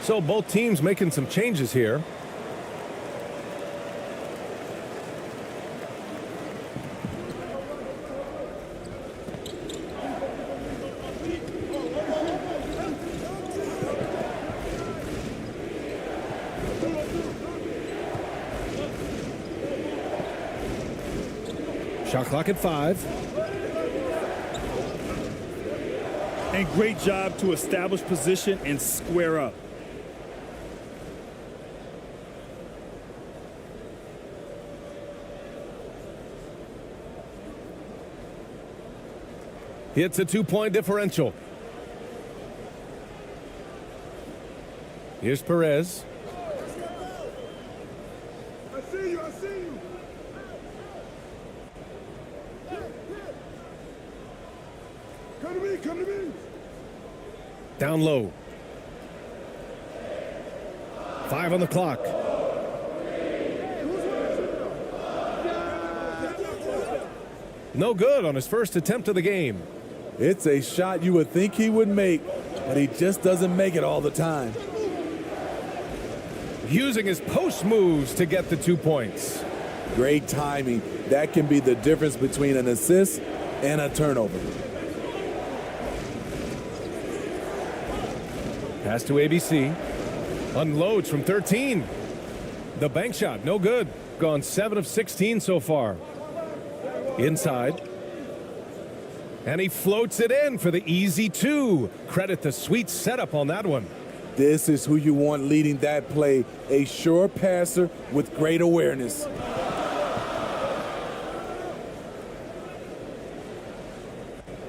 M: So both teams making some changes here. Shot clock at 5.
N: And great job to establish position and square up.
M: It's a 2-point differential. Here's Perez.
I: I see you, I see you. Come to me, come to me.
M: Down low. 5 on the clock. No good on his first attempt of the game.
O: It's a shot you would think he would make, but he just doesn't make it all the time.
M: Using his post moves to get the 2 points.
O: Great timing. That can be the difference between an assist and a turnover.
M: Pass to ABC. Unloads from 13. The bank shot, no good. Gone 7 of 16 so far. Inside. And he floats it in for the easy 2. Credit the sweet setup on that one.
O: This is who you want leading that play. A sure passer with great awareness.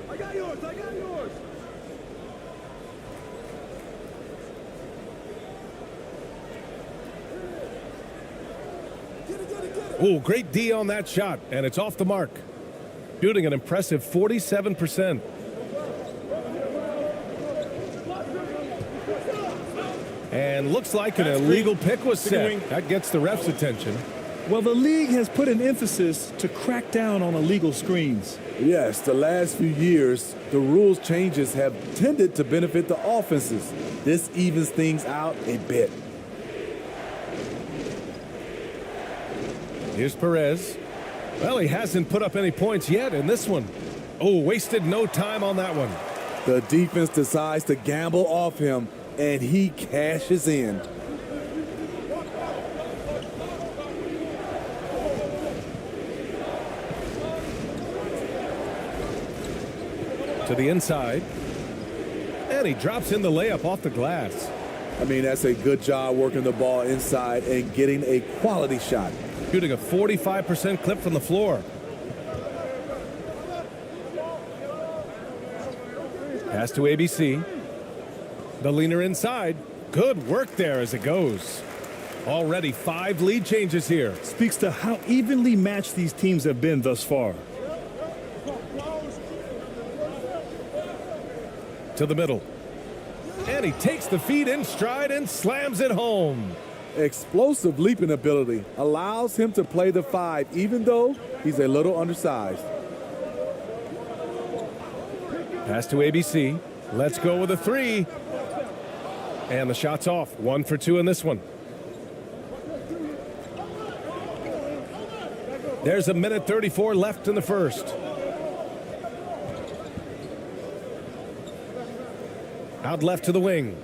L: I got yours. I got yours.
M: Oh, great D on that shot, and it's off the mark. Shooting an impressive 47%. And looks like an illegal pick was set. That gets the ref's attention.
N: Well, the league has put an emphasis to crack down on illegal screens.
O: Yes, the last few years, the rules changes have tended to benefit the offenses. This evens things out a bit.
M: Here's Perez. Well, he hasn't put up any points yet in this one. Oh, wasted no time on that one.
O: The defense decides to gamble off him, and he cashes in.
M: To the inside. And he drops in the layup off the glass.
O: I mean, that's a good job working the ball inside and getting a quality shot.
M: Shooting a 45% clip from the floor. Pass to ABC. The leaner inside. Good work there as it goes. Already 5 lead changes here.
N: Speaks to how evenly matched these teams have been thus far.
M: To the middle. And he takes the feed in stride and slams it home.
O: Explosive leaping ability allows him to play the 5, even though he's a little undersized.
M: Pass to ABC. Let's go with a 3. And the shot's off. 1 for 2 in this one. There's a minute 34 left in the first. Out left to the wing.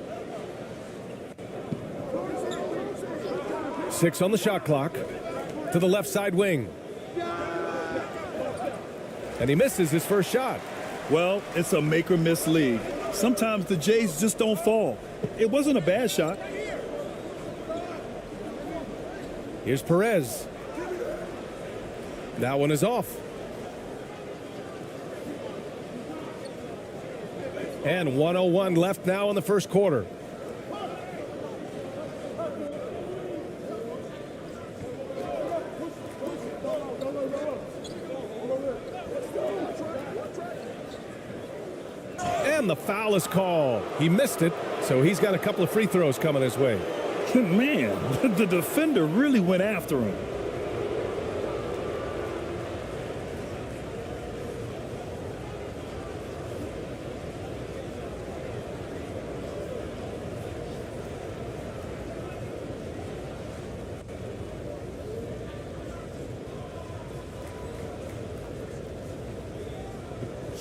M: 6 on the shot clock. To the left side wing. And he misses his first shot.
N: Well, it's a make or miss league. Sometimes the Jays just don't fall. It wasn't a bad shot.
M: Here's Perez. That one is off. And 1:01 left now in the first quarter. And the foul is called. He missed it, so he's got a couple of free throws coming his way.
N: Man, the defender really went after him.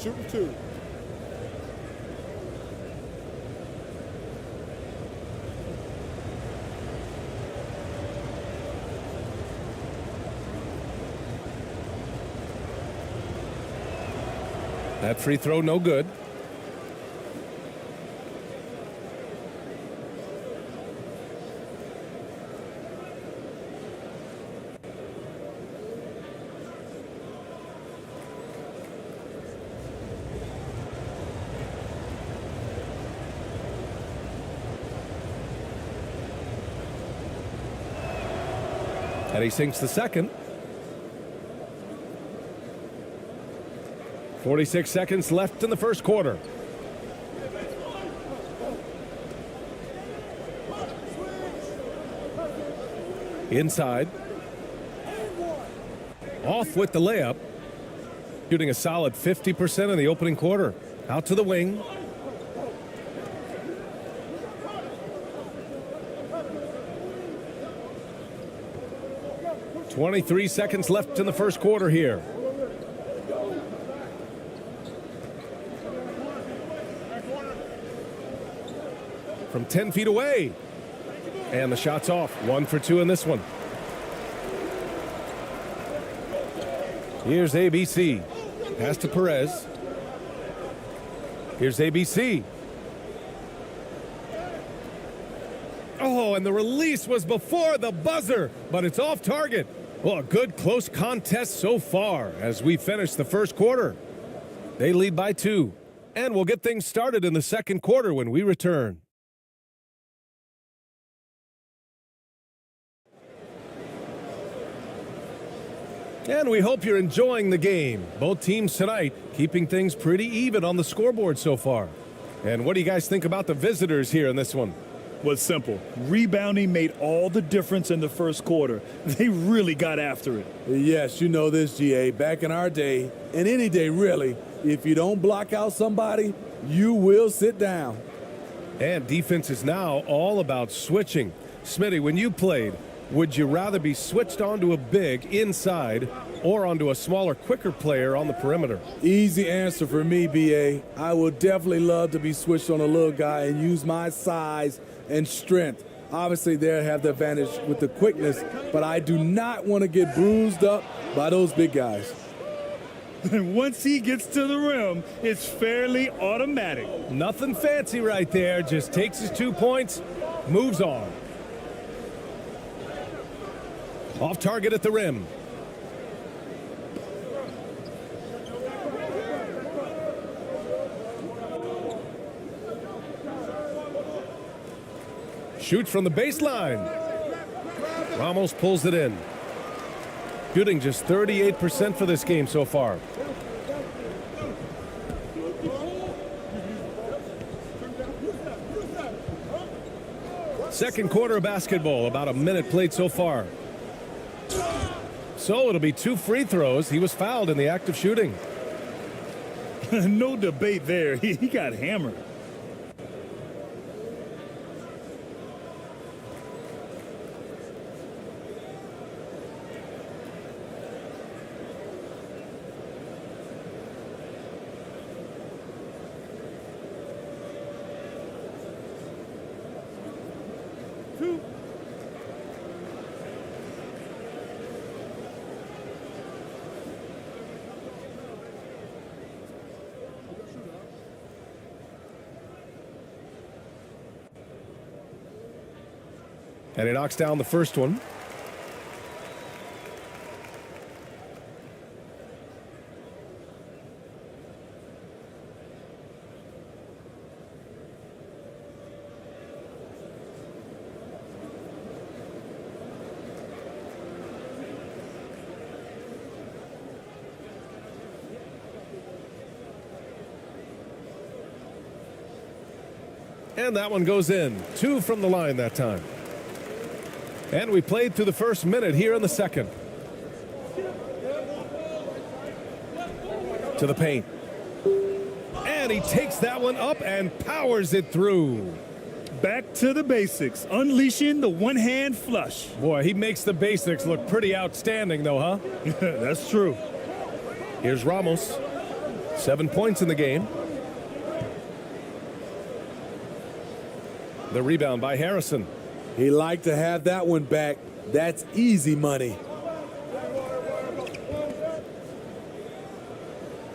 E: Shooting 2.
M: That free throw no good. And he sinks the second. 46 seconds left in the first quarter. Inside. Off with the layup. Shooting a solid 50% in the opening quarter. Out to the wing. .23 seconds left in the first quarter here. From 10 feet away. And the shot's off. 1 for 2 in this one. Here's ABC. Pass to Perez. Here's ABC. Oh, and the release was before the buzzer, but it's off target. Well, a good close contest so far as we finish the first quarter. They lead by 2, and we'll get things started in the second quarter when we return. And we hope you're enjoying the game. Both teams tonight keeping things pretty even on the scoreboard so far. And what do you guys think about the visitors here in this one?
N: Was simple. Rebounding made all the difference in the first quarter. They really got after it.
O: Yes, you know this, GA. Back in our day, and any day really, if you don't block out somebody, you will sit down.
M: And defense is now all about switching. Smitty, when you played, would you rather be switched onto a big inside or onto a smaller, quicker player on the perimeter?
O: Easy answer for me, BA. I would definitely love to be switched on a little guy and use my size and strength. Obviously, they'll have the advantage with the quickness, but I do not want to get bruised up by those big guys.
N: And once he gets to the rim, it's fairly automatic.
M: Nothing fancy right there. Just takes his 2 points, moves on. Off target at the rim. Shoots from the baseline. Ramos pulls it in. Shooting just 38% for this game so far. Second quarter of basketball, about a minute played so far. So it'll be 2 free throws. He was fouled in the act of shooting.
N: No debate there. He got hammered.
M: And he knocks down the first one. And that one goes in. 2 from the line that time. And we played through the first minute here in the second. To the paint. And he takes that one up and powers it through.
N: Back to the basics, unleashing the one-hand flush.
M: Boy, he makes the basics look pretty outstanding though, huh?
N: That's true.
M: Here's Ramos. 7 points in the game. The rebound by Harrison.
O: He liked to have that one back. That's easy money.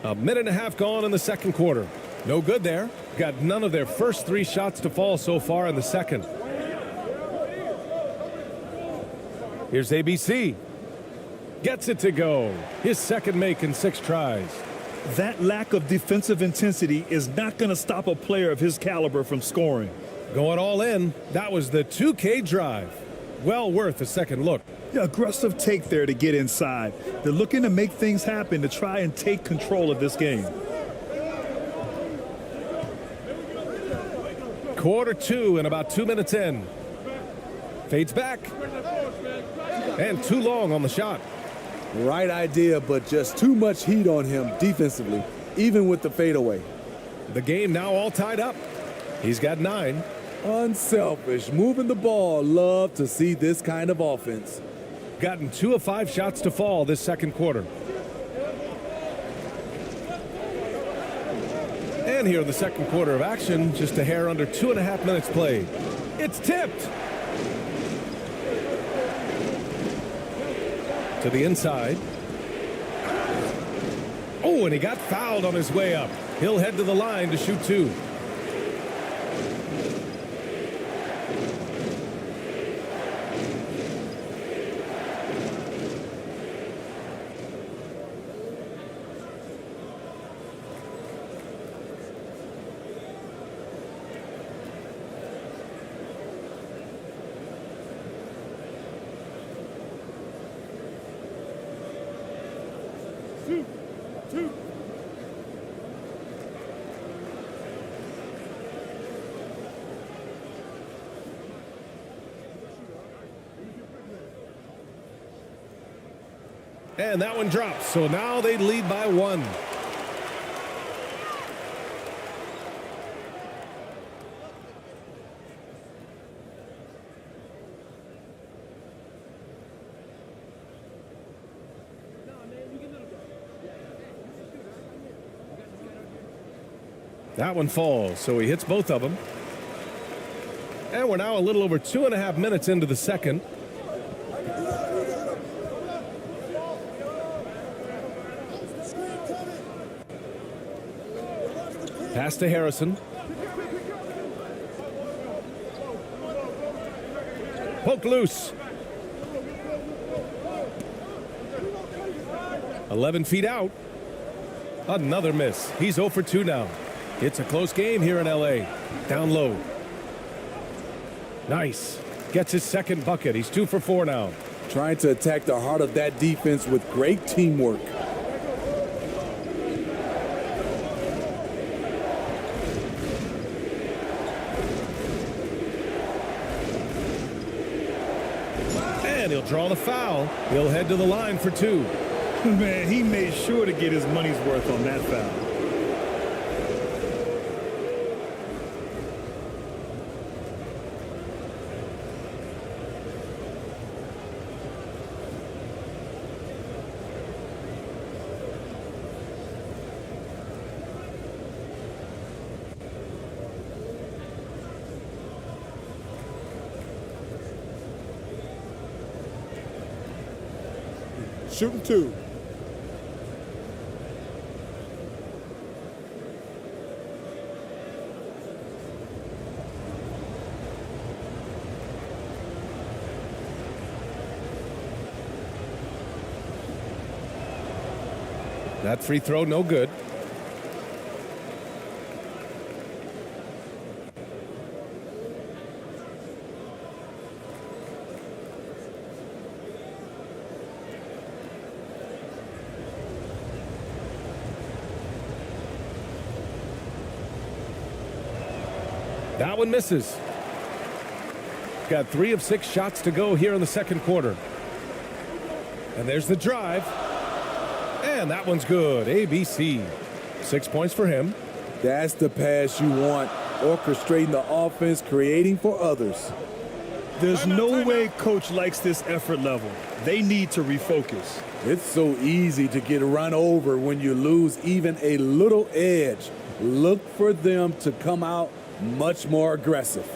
M: A minute and a half gone in the second quarter. No good there. Got none of their first 3 shots to fall so far in the second. Here's ABC. Gets it to go. His second make in 6 tries.
N: That lack of defensive intensity is not going to stop a player of his caliber from scoring.
M: Going all in. That was the 2K drive. Well worth a second look.
N: Yeah, aggressive take there to get inside. They're looking to make things happen to try and take control of this game.
M: Quarter 2 and about 2 minutes in. Fades back. And too long on the shot.
O: Right idea, but just too much heat on him defensively, even with the fadeaway.
M: The game now all tied up. He's got 9.
O: Unselfish, moving the ball. Love to see this kind of offense.
M: Gotten 2 of 5 shots to fall this second quarter. And here in the second quarter of action, just a hair under 2.5 minutes played. It's tipped. To the inside. Oh, and he got fouled on his way up. He'll head to the line to shoot 2. And that one drops. So now they lead by 1. That one falls, so he hits both of them. And we're now a little over 2.5 minutes into the second. Pass to Harrison. Poke loose. 11 feet out. Another miss. He's 0 for 2 now. It's a close game here in LA. Down low. Nice. Gets his second bucket. He's 2 for 4 now.
O: Trying to attack the heart of that defense with great teamwork.
M: And he'll draw the foul. He'll head to the line for 2.
N: Man, he made sure to get his money's worth on that foul.
E: Shooting 2.
M: That free throw, no good. That one misses. Got 3 of 6 shots to go here in the second quarter. And there's the drive. And that one's good. ABC. 6 points for him.
O: That's the pass you want. Orchestrating the offense, creating for others.
N: There's no way coach likes this effort level. They need to refocus.
O: It's so easy to get run over when you lose even a little edge. Look for them to come out much more aggressive.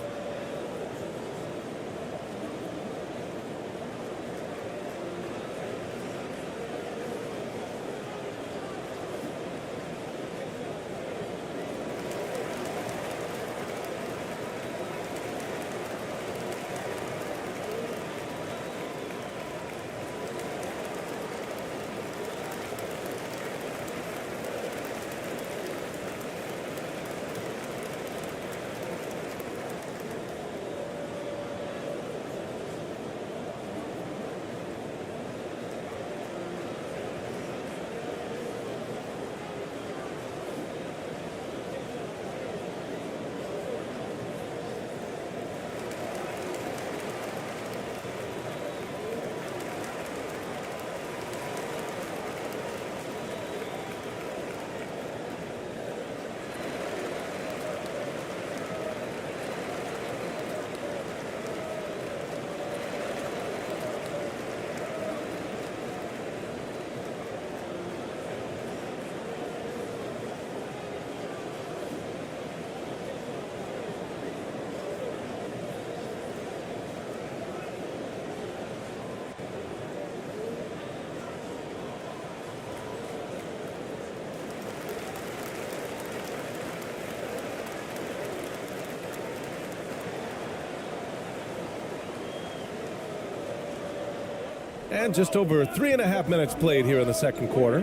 M: And just over 3.5 minutes played here in the second quarter.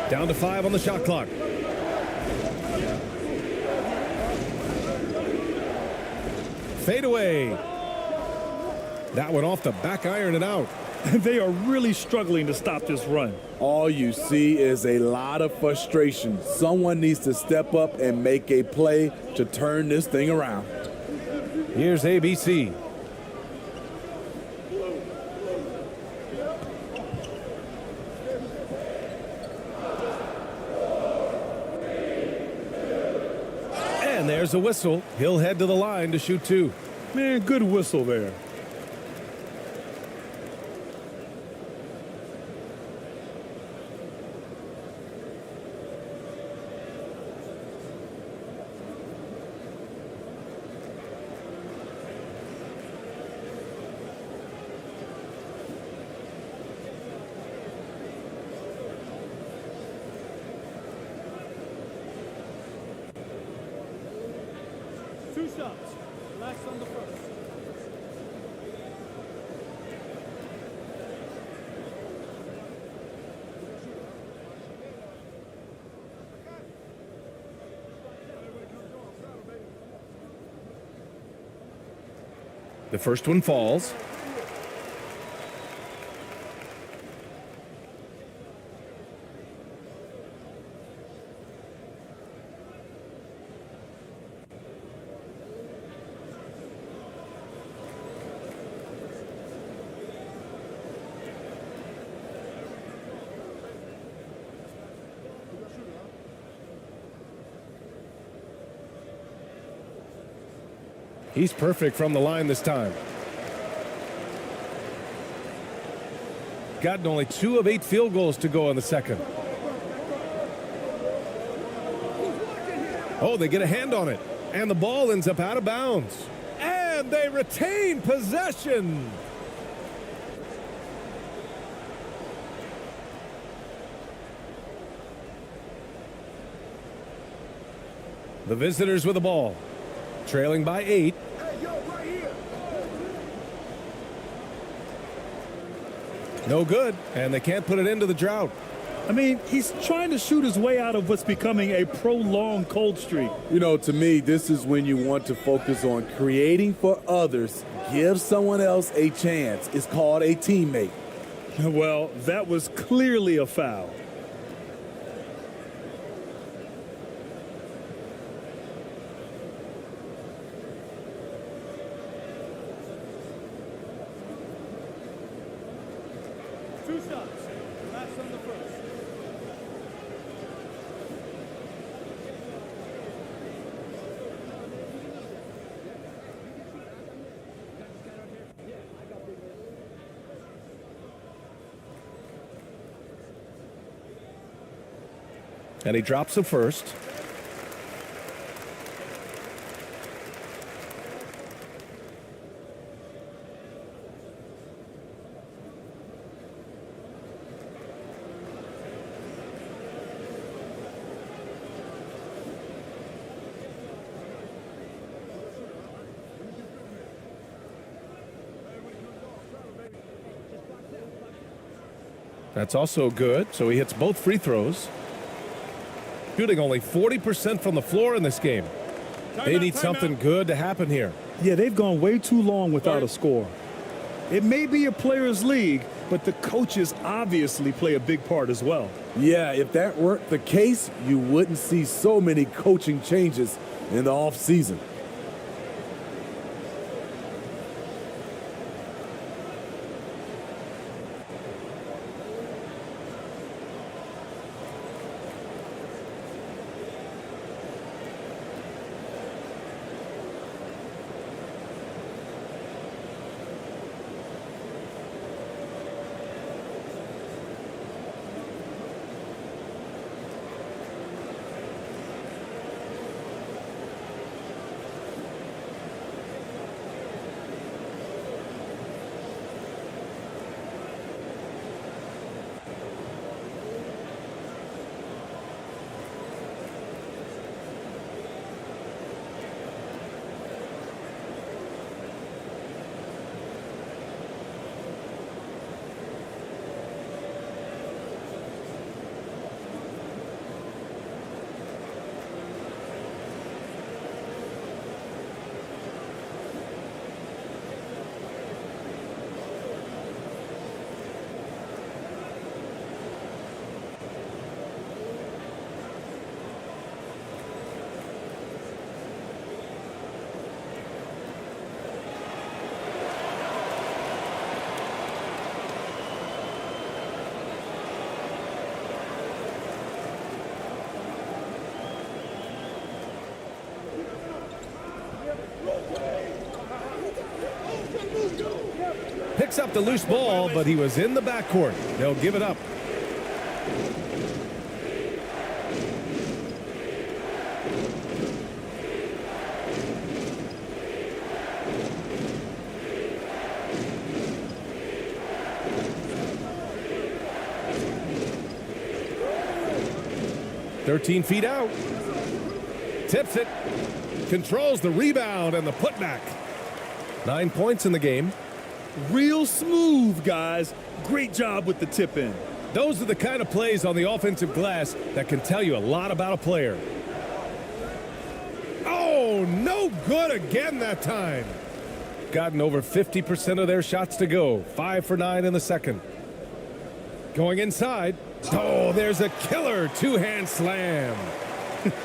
M: Down to 5 on the shot clock. Fade away. That one off the back iron and out.
N: They are really struggling to stop this run.
O: All you see is a lot of frustration. Someone needs to step up and make a play to turn this thing around.
M: Here's ABC. And there's a whistle. He'll head to the line to shoot 2.
N: Man, good whistle there.
L: Two shots. Relax on the first.
M: The first one falls. He's perfect from the line this time. Gotten only 2 of 8 field goals to go in the second. Oh, they get a hand on it. And the ball ends up out of bounds. And they retain possession. The visitors with the ball. Trailing by 8. No good, and they can't put it into the drought.
N: I mean, he's trying to shoot his way out of what's becoming a prolonged cold streak.
O: You know, to me, this is when you want to focus on creating for others. Give someone else a chance. It's called a teammate.
N: Well, that was clearly a foul.
L: Two shots. Relax on the first.
M: And he drops the first. That's also good, so he hits both free throws. Shooting only 40% from the floor in this game. They need something good to happen here.
N: Yeah, they've gone way too long without a score. It may be a players' league, but the coaches obviously play a big part as well.
O: Yeah, if that weren't the case, you wouldn't see so many coaching changes in the offseason.
M: Picks up the loose ball, but he was in the backcourt. They'll give it up. "13 feet out. Tips it. Controls the rebound and the putback. 9 points in the game.
N: Real smooth, guys. Great job with the tip in.
M: Those are the kind of plays on the offensive glass that can tell you a lot about a player. Oh, no good again that time. Gotten over 50% of their shots to go. 5 for 9 in the second. Going inside. Oh, there's a killer two-hand slam.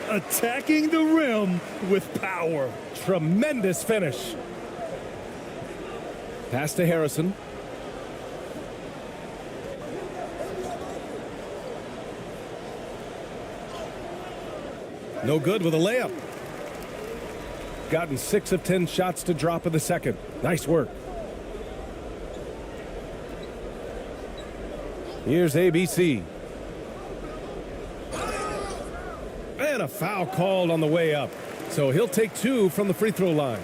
N: Attacking the rim with power.
M: Tremendous finish. Pass to Harrison. No good with a layup. Gotten 6 of 10 shots to drop in the second. Nice work. Here's ABC. And a foul called on the way up. So he'll take 2 from the free throw line.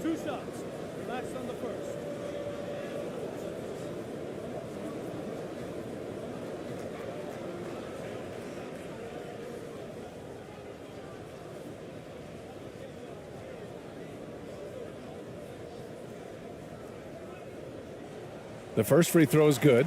L: Two shots. Relax on the first.
M: The first free throw is good.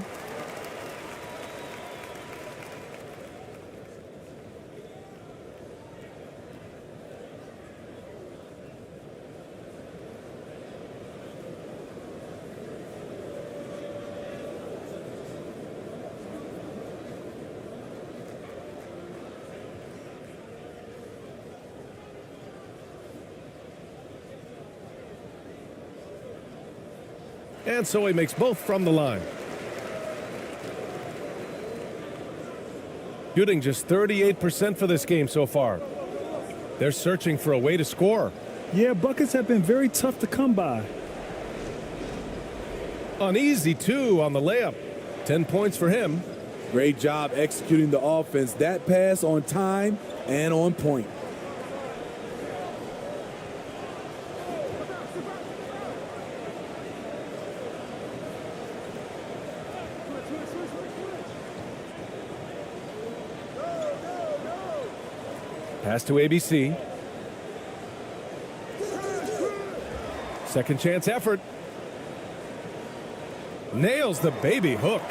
M: And so he makes both from the line. Shooting just 38% for this game so far. They're searching for a way to score.
N: Yeah, buckets have been very tough to come by.
M: An easy 2 on the layup. 10 points for him.
O: Great job executing the offense. That pass on time and on point.
M: Pass to ABC. Second chance effort. Nails the baby hook.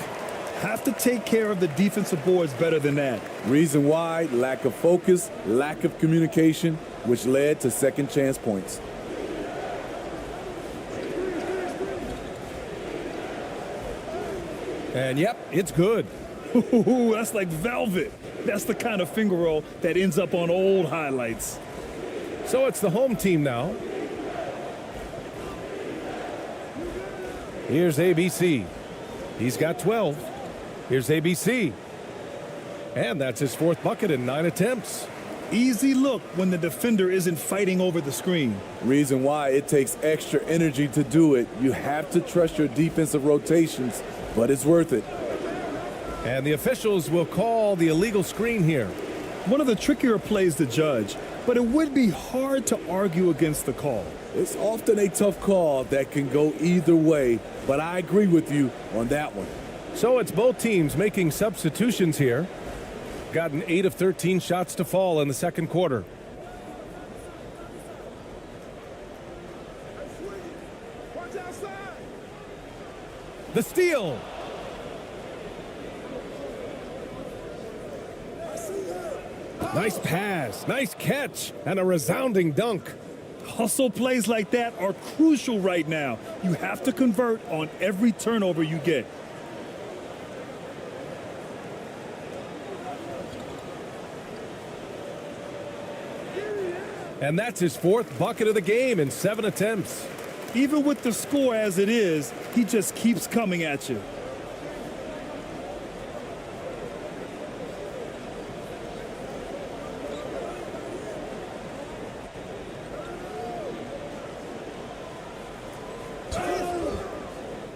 N: Have to take care of the defensive boards better than that.
O: Reason why: lack of focus, lack of communication, which led to second chance points.
M: And yep, it's good.
N: Ooh, that's like velvet. That's the kind of finger roll that ends up on old highlights.
M: So it's the home team now. Here's ABC. He's got 12. Here's ABC. And that's his 4th bucket in 9 attempts.
N: Easy look when the defender isn't fighting over the screen.
O: Reason why: it takes extra energy to do it. You have to trust your defensive rotations, but it's worth it.
M: And the officials will call the illegal screen here.
N: One of the trickier plays to judge, but it would be hard to argue against the call.
O: It's often a tough call that can go either way, but I agree with you on that one.
M: So it's both teams making substitutions here. Gotten 8 of 13 shots to fall in the second quarter. The steal. Nice pass, nice catch, and a resounding dunk.
N: Hustle plays like that are crucial right now. You have to convert on every turnover you get.
M: And that's his 4th bucket of the game in 7 attempts.
N: Even with the score as it is, he just keeps coming at you.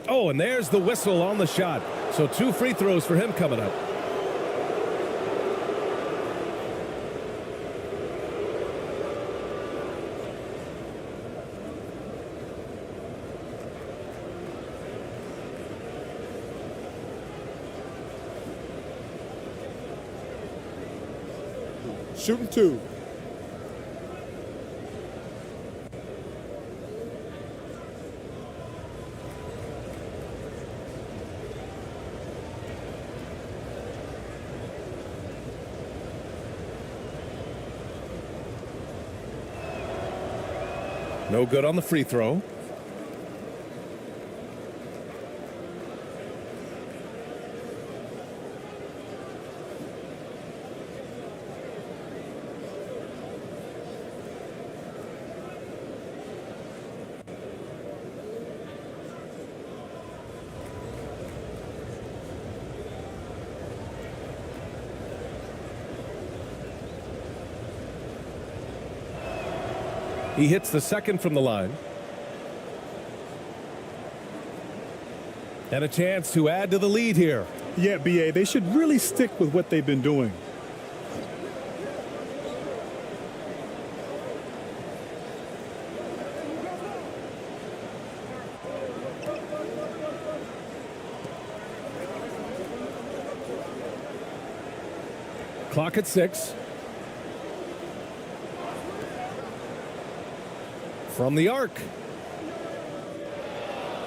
M: Oh, and there's the whistle on the shot. So 2 free throws for him coming up.
E: Shooting 2.
M: No good on the free throw. He hits the second from the line. And a chance to add to the lead here.
N: Yeah, BA, they should really stick with what they've been doing.
M: Clock at 6. From the arc.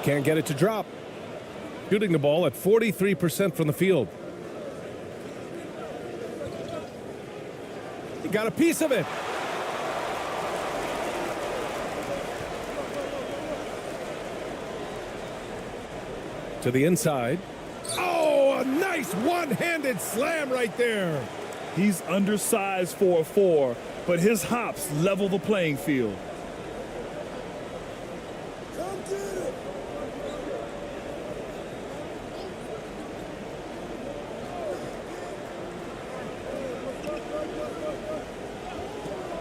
M: Can't get it to drop. Shooting the ball at 43% from the field. He got a piece of it. To the inside. Oh, a nice one-handed slam right there.
N: He's undersized for a 4, but his hops level the playing field.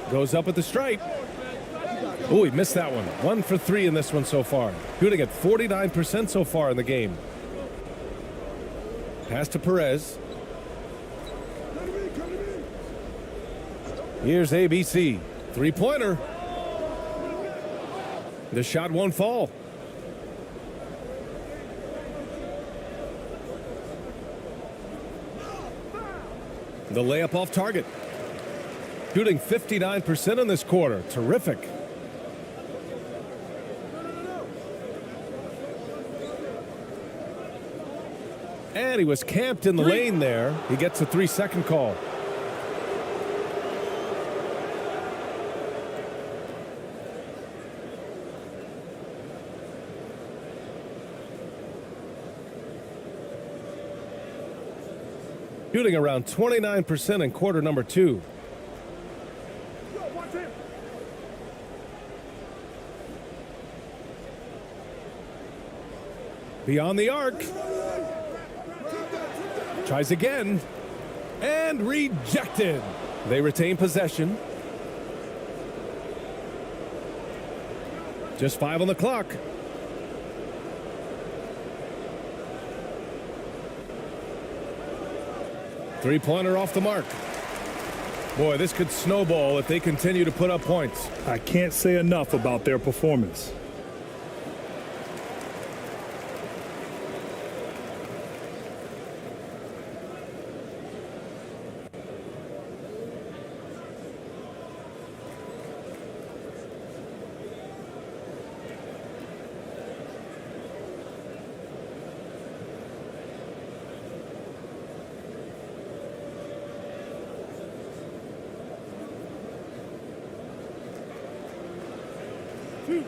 M: Goes up at the stripe. Oh, he missed that one. 1 for 3 in this one so far. Shooting at 49% so far in the game. Pass to Perez. Here's ABC. Three-pointer. The shot won't fall. The layup off target. Shooting 59% in this quarter. Terrific. And he was camped in the lane there. He gets a 3-second call. Shooting around 29% in quarter number 2. Beyond the arc. Tries again. And rejected. They retain possession. Just 5 on the clock. Three-pointer off the mark. Boy, this could snowball if they continue to put up points.
N: I can't say enough about their performance.
L: Two.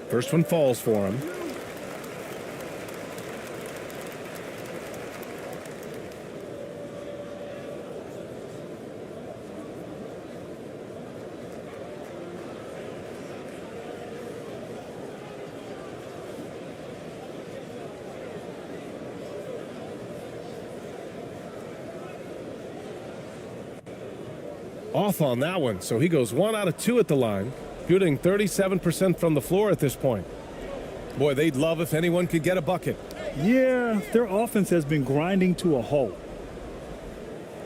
M: First one falls for him. Off on that one, so he goes 1 out of 2 at the line, shooting 37% from the floor at this point. Boy, they'd love if anyone could get a bucket.
N: Yeah, their offense has been grinding to a halt.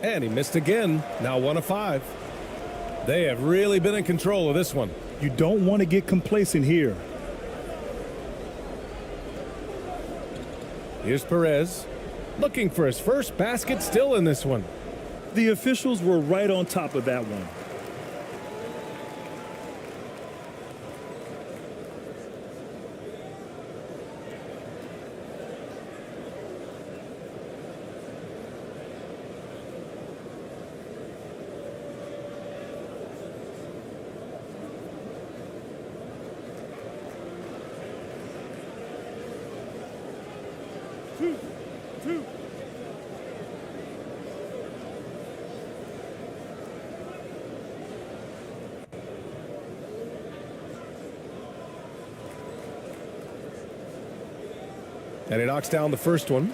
M: And he missed again, now 1 of 5. They have really been in control of this one.
N: You don't want to get complacent here.
M: Here's Perez, looking for his first basket still in this one.
N: The officials were right on top of that one.
L: Two.
M: And he knocks down the first one.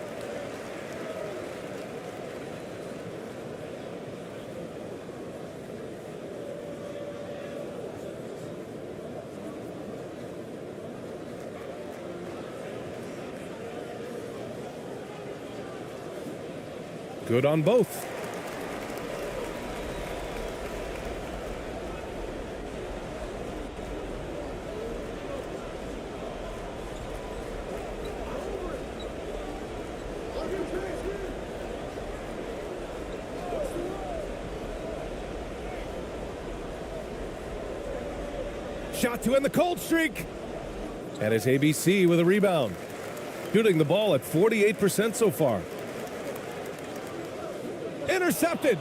M: Good on both. Shot to end the cold streak. And it's ABC with a rebound. Shooting the ball at 48% so far. Intercepted.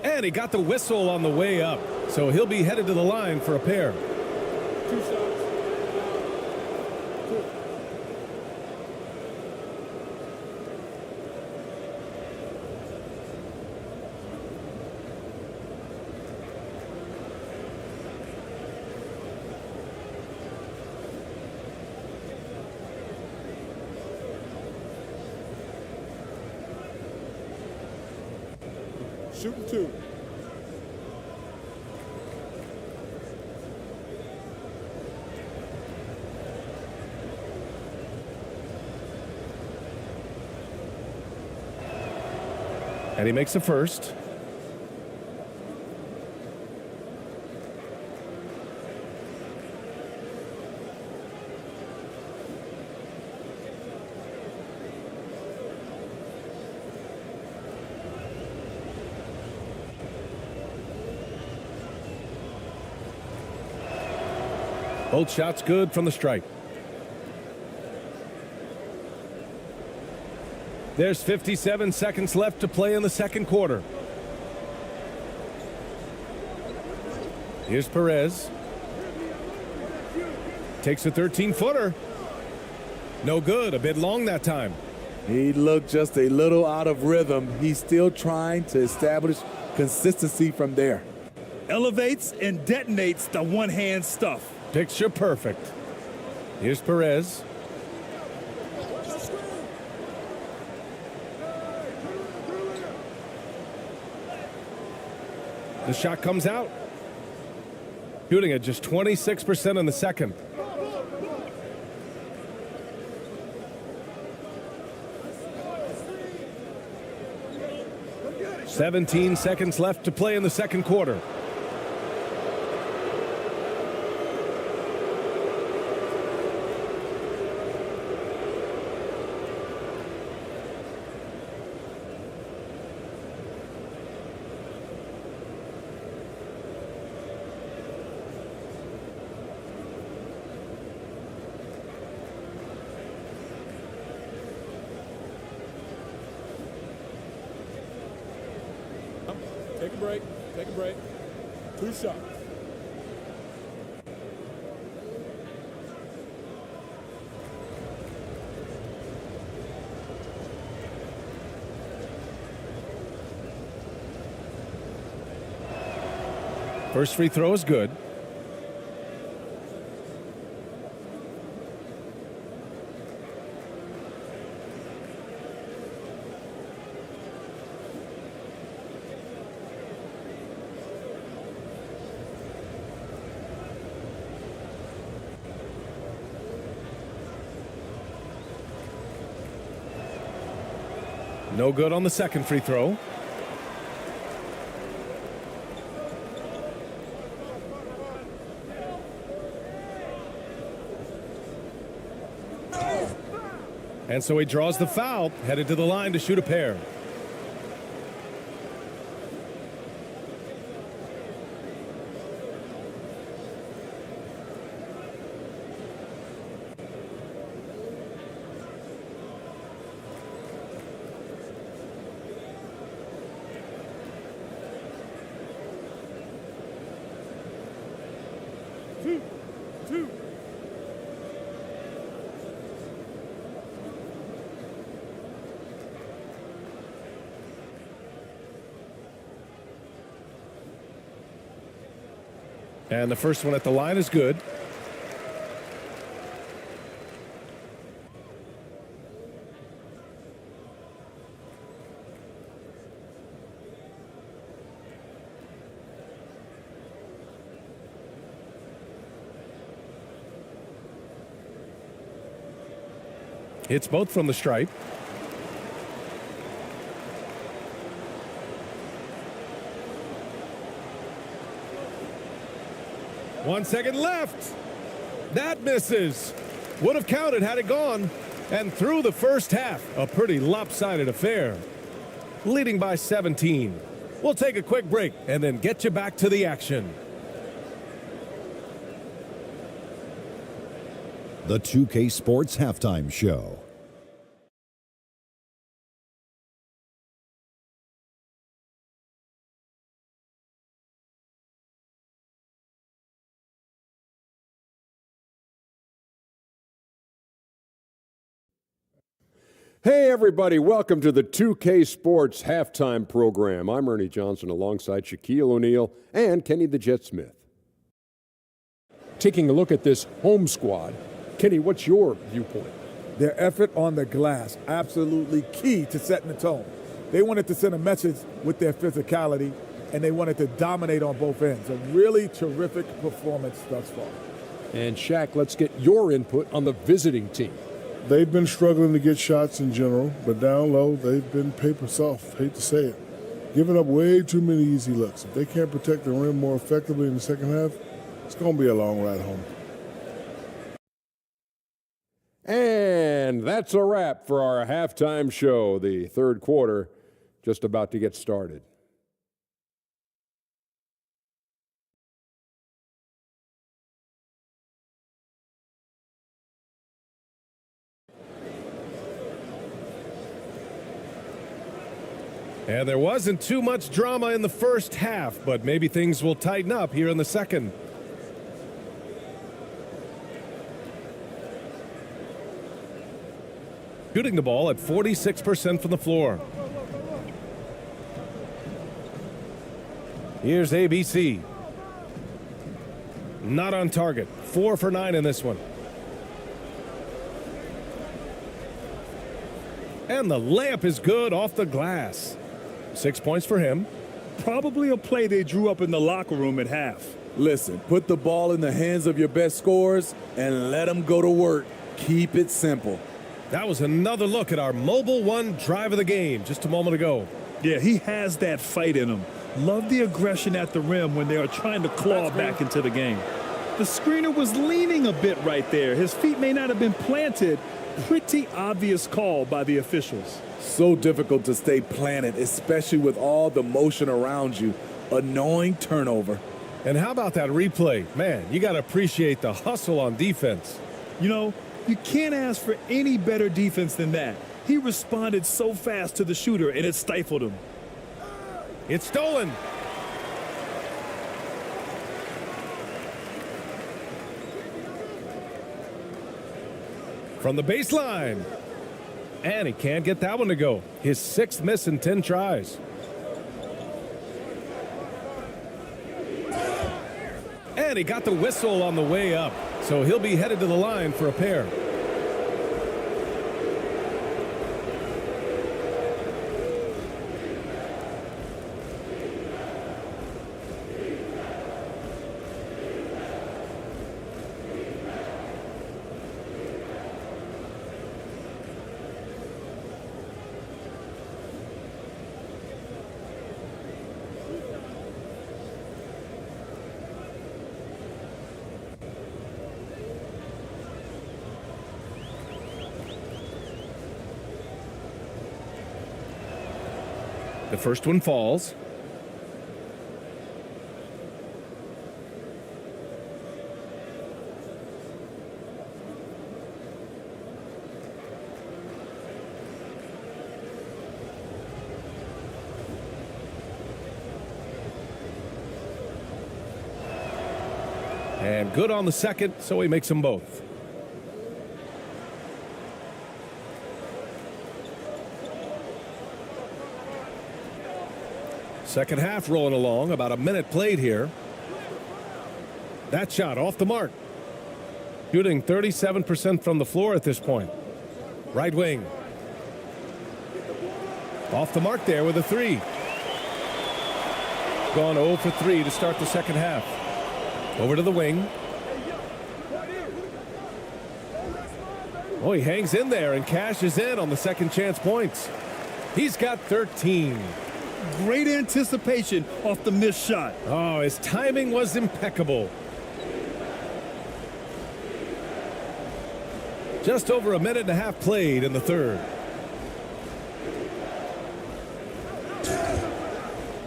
M: And he got the whistle on the way up. So he'll be headed to the line for a pair.
L: 2 shots. Shooting 2.
M: And he makes the first. Both shots good from the stripe. There's 57 seconds left to play in the second quarter. Here's Perez. Takes a 13-footer. No good, a bit long that time.
O: He looked just a little out of rhythm. He's still trying to establish consistency from there.
N: Elevates and detonates the one-hand stuff.
M: Picture perfect. Here's Perez. The shot comes out. Shooting at just 26% in the second. "17 seconds left to play in the second quarter.
E: Take a break. Take a break. 2 shots.
M: First free throw is good. No good on the second free throw. And so he draws the foul, headed to the line to shoot a pair.
E: Two.
M: And the first one at the line is good. Hits both from the stripe. One second left. That misses. Would have counted had it gone. And through the first half, a pretty lopsided affair. Leading by 17. We'll take a quick break and then get you back to the action.
F: The 2K Sports Halftime Show.
H: Hey, everybody. Welcome to the 2K Sports Halftime Program. I'm Ernie Johnson alongside Shaquille O'Neal and Kenny the Jet Smith. Taking a look at this home squad, Kenny, what's your viewpoint?
J: Their effort on the glass, absolutely key to setting the tone. They wanted to send a message with their physicality, and they wanted to dominate on both ends. A really terrific performance thus far.
H: And Shaq, let's get your input on the visiting team.
I: They've been struggling to get shots in general, but down low, they've been paper soft. Hate to say it. Giving up way too many easy looks. If they can't protect the rim more effectively in the second half, it's going to be a long ride home.
H: And that's a wrap for our halftime show. The third quarter just about to get started.
M: And there wasn't too much drama in the first half, but maybe things will tighten up here in the second. Shooting the ball at 46% from the floor. Here's ABC. Not on target. 4 for 9 in this one. And the layup is good off the glass. 6 points for him.
N: Probably a play they drew up in the locker room at half.
O: Listen, put the ball in the hands of your best scorers and let them go to work. Keep it simple.
M: That was another look at our Mobile One drive of the game just a moment ago.
N: Yeah, he has that fight in him. Love the aggression at the rim when they are trying to claw back into the game. The screener was leaning a bit right there. His feet may not have been planted. Pretty obvious call by the officials.
O: So difficult to stay planted, especially with all the motion around you. Annoying turnover.
M: And how about that replay? Man, you got to appreciate the hustle on defense.
N: You know, you can't ask for any better defense than that. He responded so fast to the shooter, and it stifled him.
M: It's stolen. From the baseline. And he can't get that one to go. His 6th miss in 10 tries. And he got the whistle on the way up. So he'll be headed to the line for a pair. The first one falls. And good on the second, so he makes them both. Second half rolling along, about a minute played here. That shot off the mark. Shooting 37% from the floor at this point. Right wing. Off the mark there with a 3. Gone 0 for 3 to start the second half. Over to the wing. Oh, he hangs in there and cashes in on the second chance points. He's got 13.
N: Great anticipation off the missed shot.
M: Oh, his timing was impeccable. Just over a minute and a half played in the third.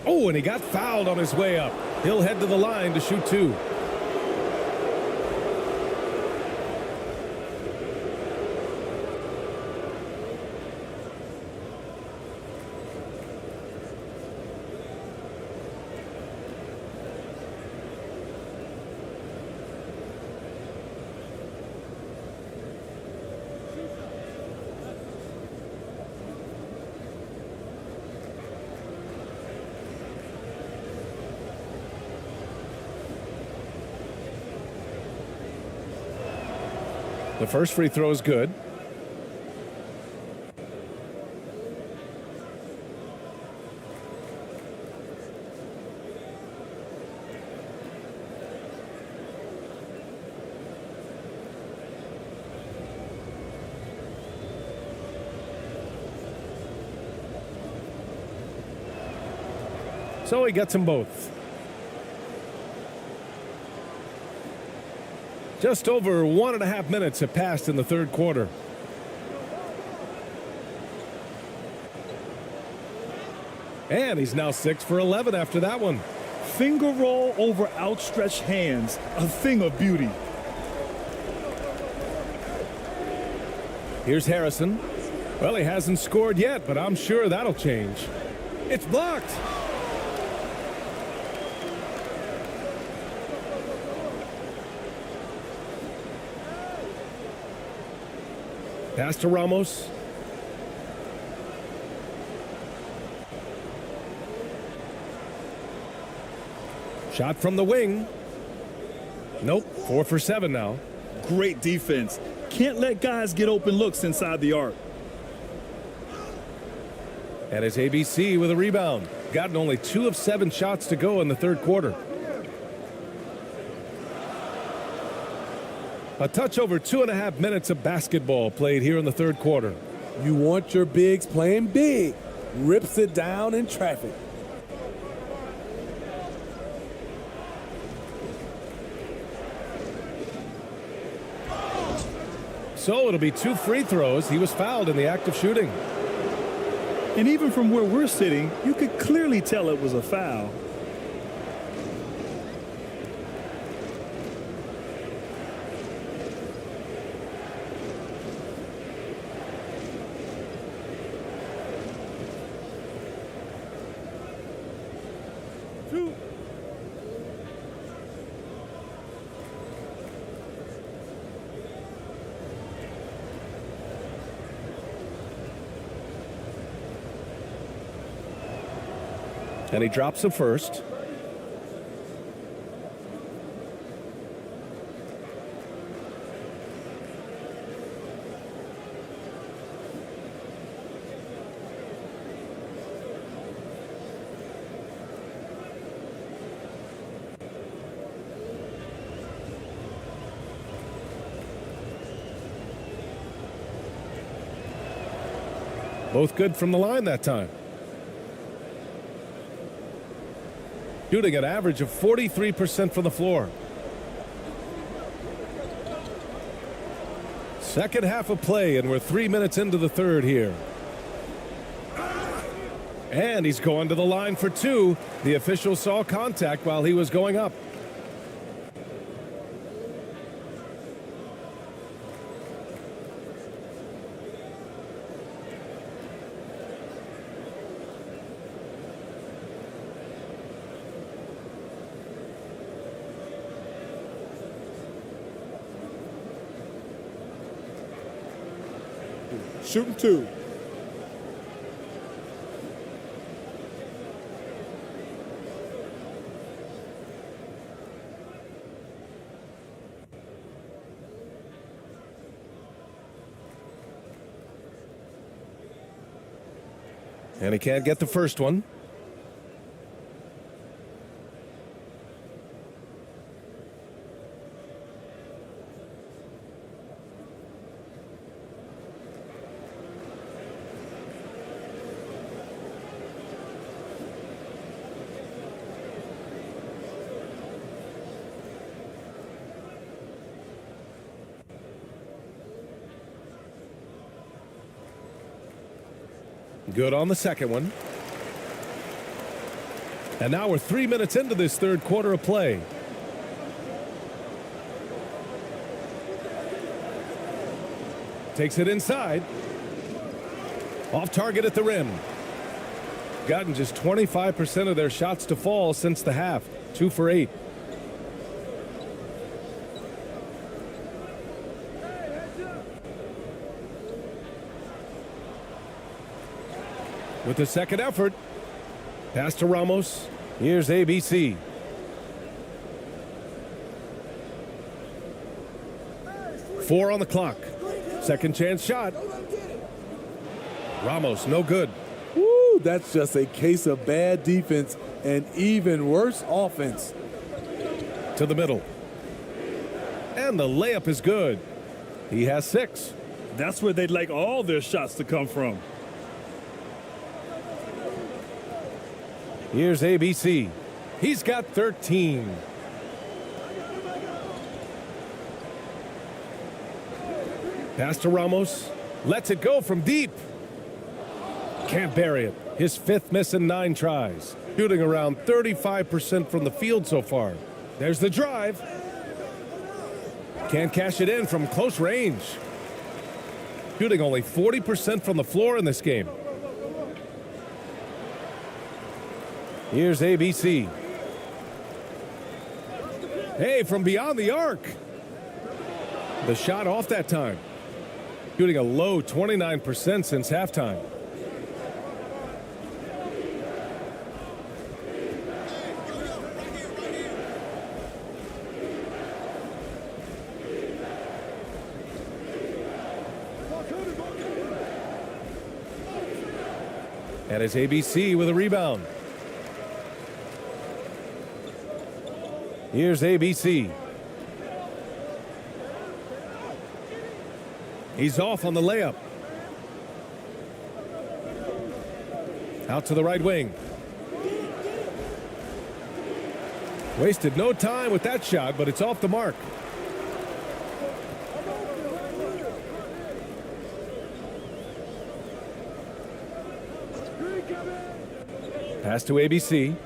M: Oh, and he got fouled on his way up. He'll head to the line to shoot 2. The first free throw is good. So he gets them both. Just over 1.5 minutes have passed in the third quarter. And he's now 6 for 11 after that one.
N: Finger roll over outstretched hands, a thing of beauty.
M: Here's Harrison. Well, he hasn't scored yet, but I'm sure that'll change. It's blocked. Pass to Ramos. Shot from the wing. Nope, 4 for 7 now.
N: Great defense. Can't let guys get open looks inside the arc.
M: And it's ABC with a rebound. Gotten only 2 of 7 shots to go in the third quarter. A touch over 2.5 minutes of basketball played here in the third quarter.
O: You want your bigs playing big. Rips it down in traffic.
M: So it'll be 2 free throws. He was fouled in the act of shooting.
N: And even from where we're sitting, you could clearly tell it was a foul.
L: 2.
M: And he drops the first. Both good from the line that time. Shooting an average of 43% from the floor. Second half of play, and we're 3 minutes into the third here. And he's going to the line for 2. The official saw contact while he was going up.
E: Shooting 2.
M: And he can't get the first one. Good on the second one. And now we're 3 minutes into this third quarter of play. Takes it inside. Off target at the rim. Gotten just 25% of their shots to fall since the half. 2 for 8. With the second effort, pass to Ramos. Here's ABC. Four on the clock. Second chance shot. Ramos, no good.
O: Woo, that's just a case of bad defense and even worse offense.
M: To the middle. And the layup is good. He has 6.
N: That's where they'd like all their shots to come from.
M: Here's ABC. He's got 13. Pass to Ramos. Lets it go from deep. Can't bury it. His 5th miss in 9 tries. Shooting around 35% from the field so far. There's the drive. Can't cash it in from close range. Shooting only 40% from the floor in this game. Here's ABC. Hey, from beyond the arc. The shot off that time. Shooting a low 29% since halftime. And it's ABC with a rebound. Here's ABC. He's off on the layup. Out to the right wing. Wasted no time with that shot, but it's off the mark. Pass to ABC.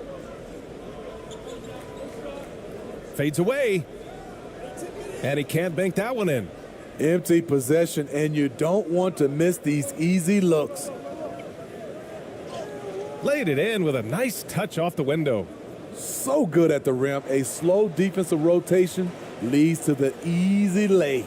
M: Fades away. And he can't bank that one in.
O: Empty possession, and you don't want to miss these easy looks.
M: Laid it in with a nice touch off the window.
O: So good at the rim. A slow defensive rotation leads to the easy lay.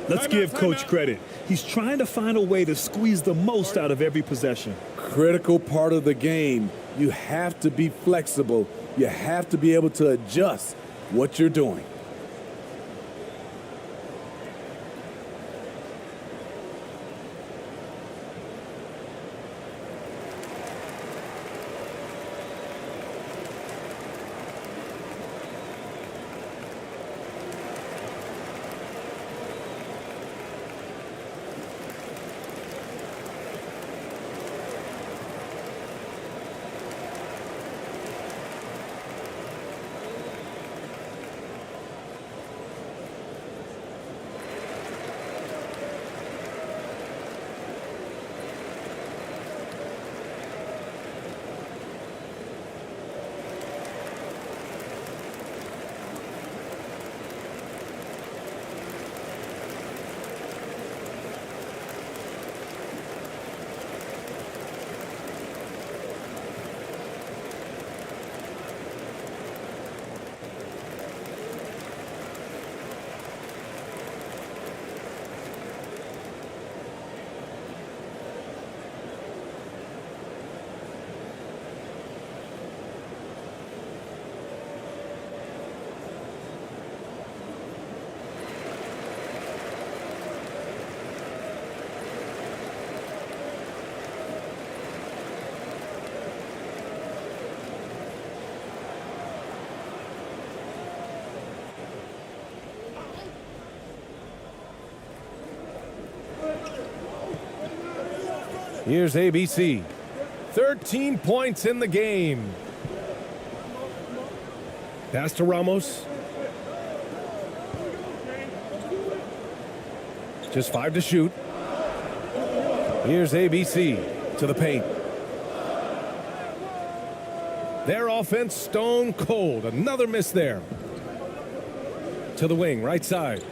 N: Let's give Coach credit. He's trying to find a way to squeeze the most out of every possession.
O: Critical part of the game. You have to be flexible. You have to be able to adjust what you're doing.
M: Here's ABC. 13 points in the game. Pass to Ramos. Just 5 to shoot. Here's ABC to the paint. Their offense stone cold. Another miss there. To the wing, right side.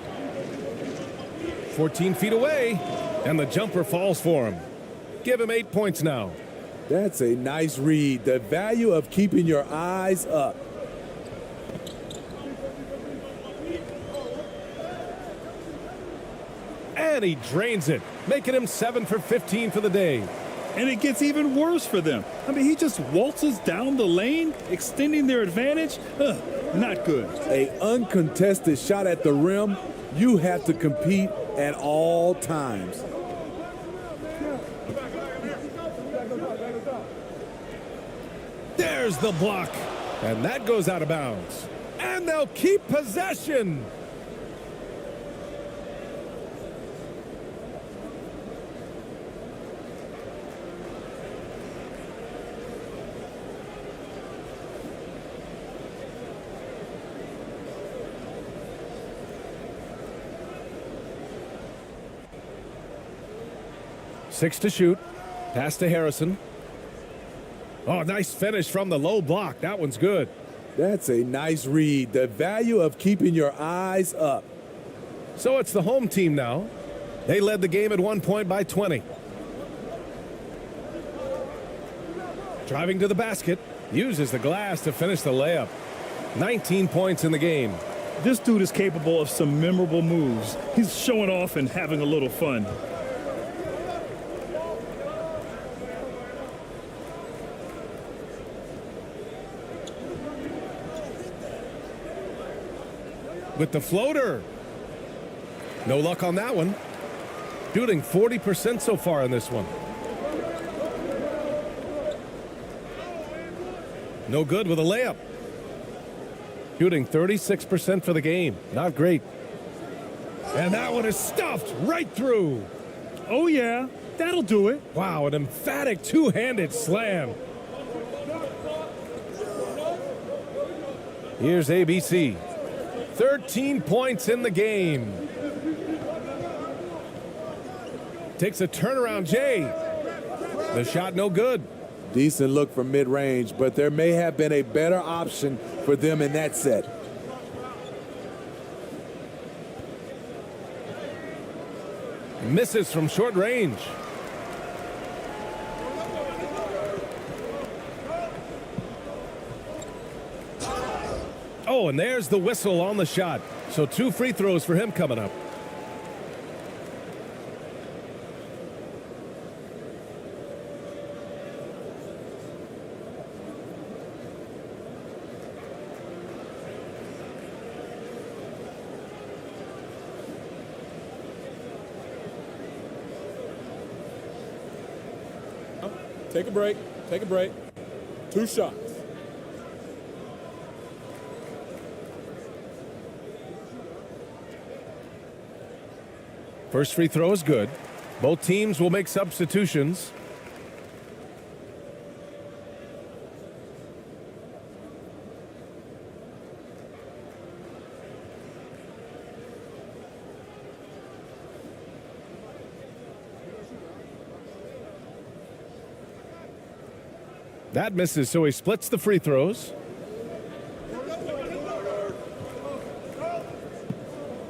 M: 14 feet away, and the jumper falls for him. Give him 8 points now.
O: That's a nice read. The value of keeping your eyes up.
M: And he drains it, making him 7 for 15 for the day.
N: And it gets even worse for them. I mean, he just waltzes down the lane, extending their advantage. Not good.
O: An uncontested shot at the rim. You have to compete at all times.
M: There's the block. And that goes out of bounds. And they'll keep possession. Six to shoot. Pass to Harrison. Oh, nice finish from the low block. That one's good.
O: That's a nice read. The value of keeping your eyes up.
M: So it's the home team now. They led the game at 1 point by 20. Driving to the basket. Uses the glass to finish the layup. 19 points in the game.
N: This dude is capable of some memorable moves. He's showing off and having a little fun.
M: With the floater. No luck on that one. Shooting 40% so far in this one. No good with a layup. Shooting 36% for the game. Not great. And that one is stuffed right through.
N: Oh, yeah. That'll do it.
M: Wow, an emphatic two-handed slam. Here's ABC. 13 points in the game. Takes a turnaround, Jay. The shot no good.
O: Decent look from mid-range, but there may have been a better option for them in that set.
M: Misses from short range. Oh, and there's the whistle on the shot. So 2 free throws for him coming up.
E: Take a break. Take a break. 2 shots.
M: First free throw is good. Both teams will make substitutions. That misses, so he splits the free throws.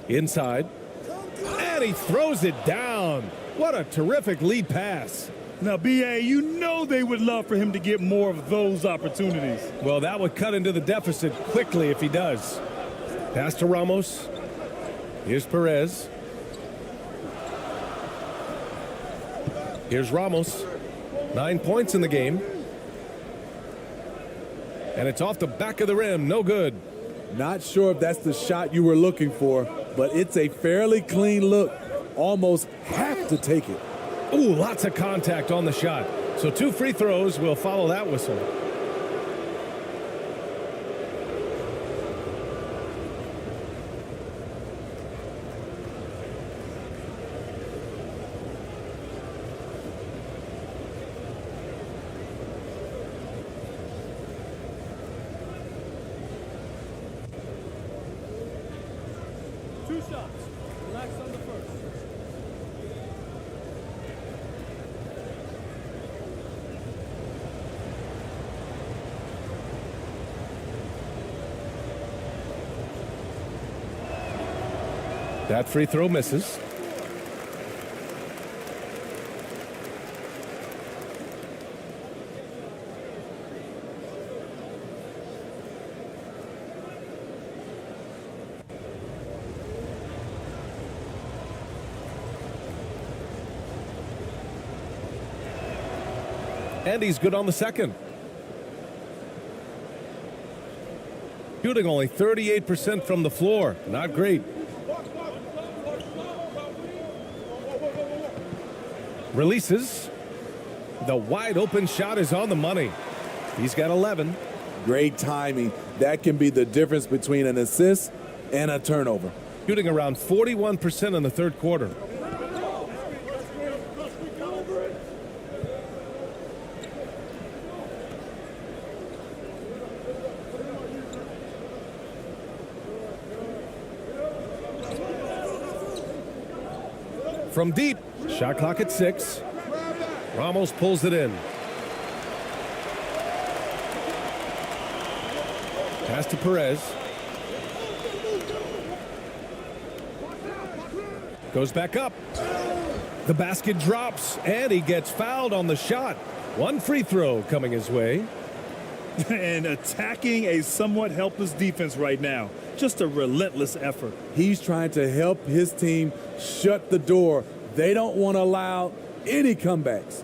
M: Inside. And he throws it down. What a terrific lead pass.
N: Now, B.A., you know they would love for him to get more of those opportunities.
M: Well, that would cut into the deficit quickly if he does. Pass to Ramos. Here's Perez. Here's Ramos. 9 points in the game. And it's off the back of the rim. No good.
O: Not sure if that's the shot you were looking for, but it's a fairly clean look. Almost have to take it.
M: Ooh, lots of contact on the shot. So 2 free throws will follow that whistle. That free throw misses. And he's good on the second. Shooting only 38% from the floor. Not great. Releases. The wide open shot is on the money. He's got 11.
O: Great timing. That can be the difference between an assist and a turnover.
M: Shooting around 41% in the third quarter. From deep. Shot clock at 6. Ramos pulls it in. Pass to Perez. Goes back up. The basket drops, and he gets fouled on the shot. 1 free throw coming his way.
N: And attacking a somewhat helpless defense right now. Just a relentless effort.
O: He's trying to help his team shut the door. They don't want to allow any comebacks.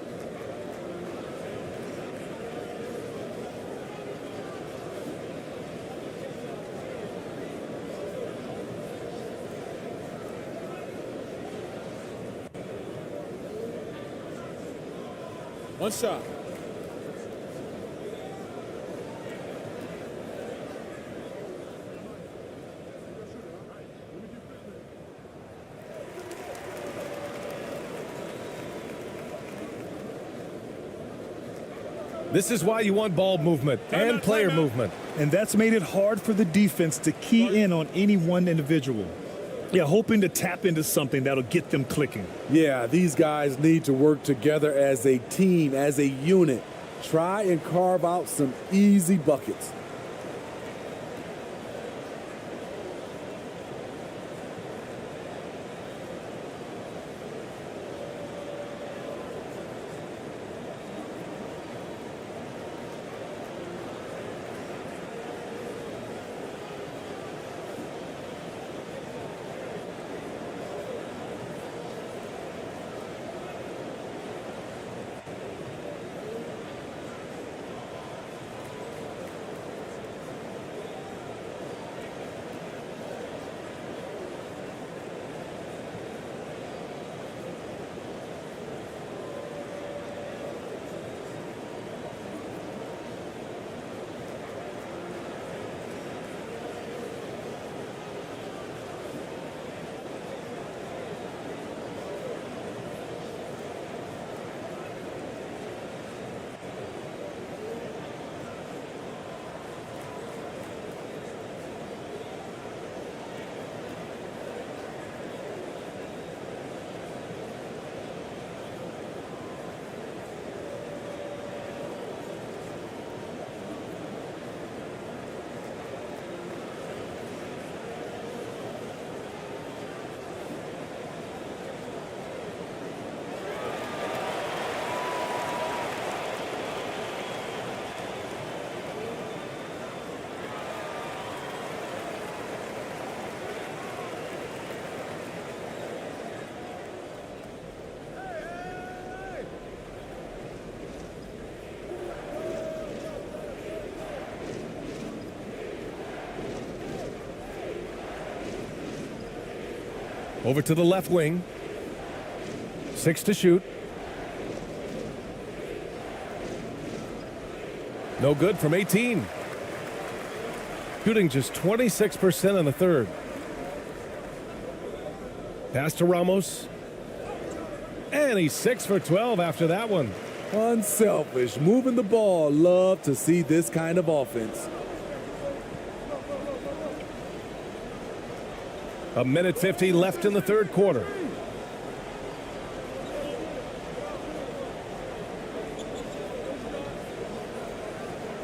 E: One shot.
M: This is why you want ball movement and player movement.
N: And that's made it hard for the defense to key in on any one individual. Yeah, hoping to tap into something that'll get them clicking.
O: Yeah, these guys need to work together as a team, as a unit. Try and carve out some easy buckets.
M: Over to the left wing. 6 to shoot. No good from 18. Shooting just 26% in the third. Pass to Ramos. And he's 6 for 12 after that one.
O: Unselfish, moving the ball. Love to see this kind of offense.
M: A minute 50 left in the third quarter.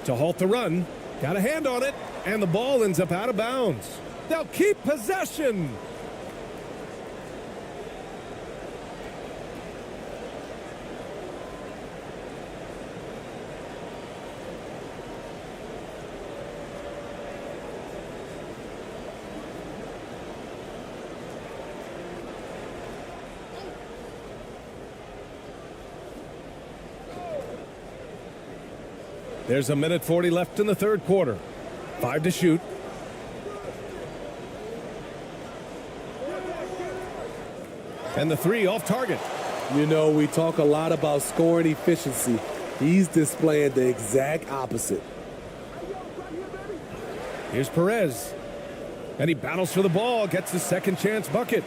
M: To halt the run. Got a hand on it. And the ball ends up out of bounds. They'll keep possession. There's a minute 40 left in the third quarter. 5 to shoot. And the 3 off target.
O: You know, we talk a lot about scoring efficiency. He's displaying the exact opposite.
M: Here's Perez. And he battles for the ball, gets his second chance bucket.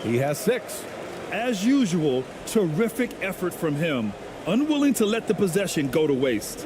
M: He has 6.
N: As usual, terrific effort from him. Unwilling to let the possession go to waste.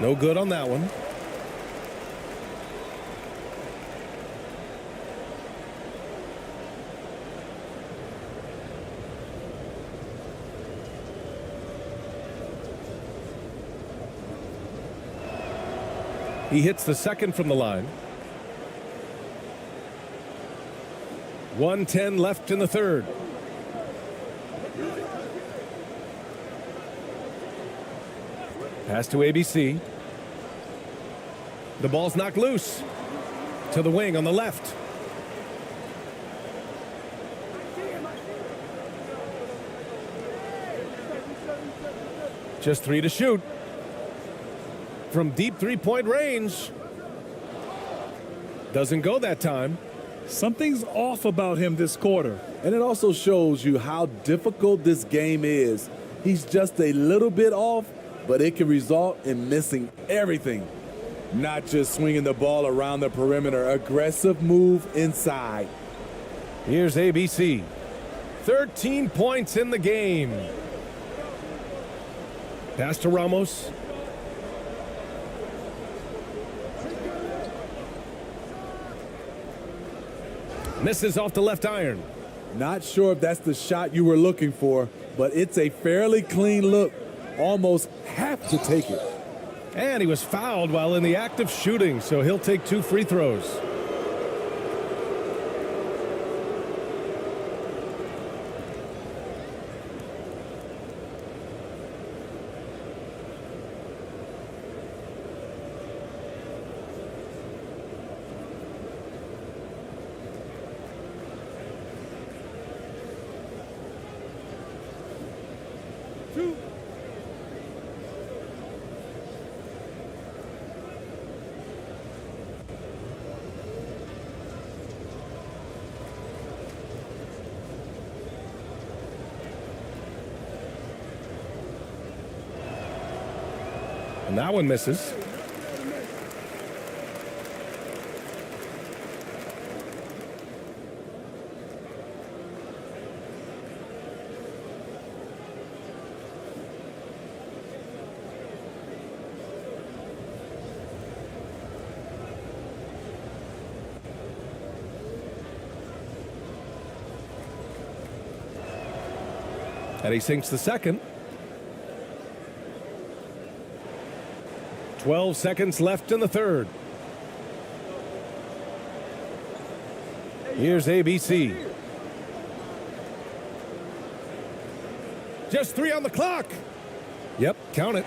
M: No good on that one. He hits the second from the line. 1:10 left in the third. Pass to ABC. The ball's knocked loose. To the wing on the left. Just 3 to shoot. From deep three-point range. Doesn't go that time.
N: Something's off about him this quarter.
O: And it also shows you how difficult this game is. He's just a little bit off, but it can result in missing everything. Not just swinging the ball around the perimeter. Aggressive move inside.
M: Here's ABC. 13 points in the game. Pass to Ramos. Misses off the left iron.
O: Not sure if that's the shot you were looking for, but it's a fairly clean look. Almost have to take it.
M: And he was fouled while in the act of shooting, so he'll take 2 free throws. And that one misses. And he sinks the second. 12 seconds left in the third. Here's ABC. Just 3 on the clock. Yep, count it.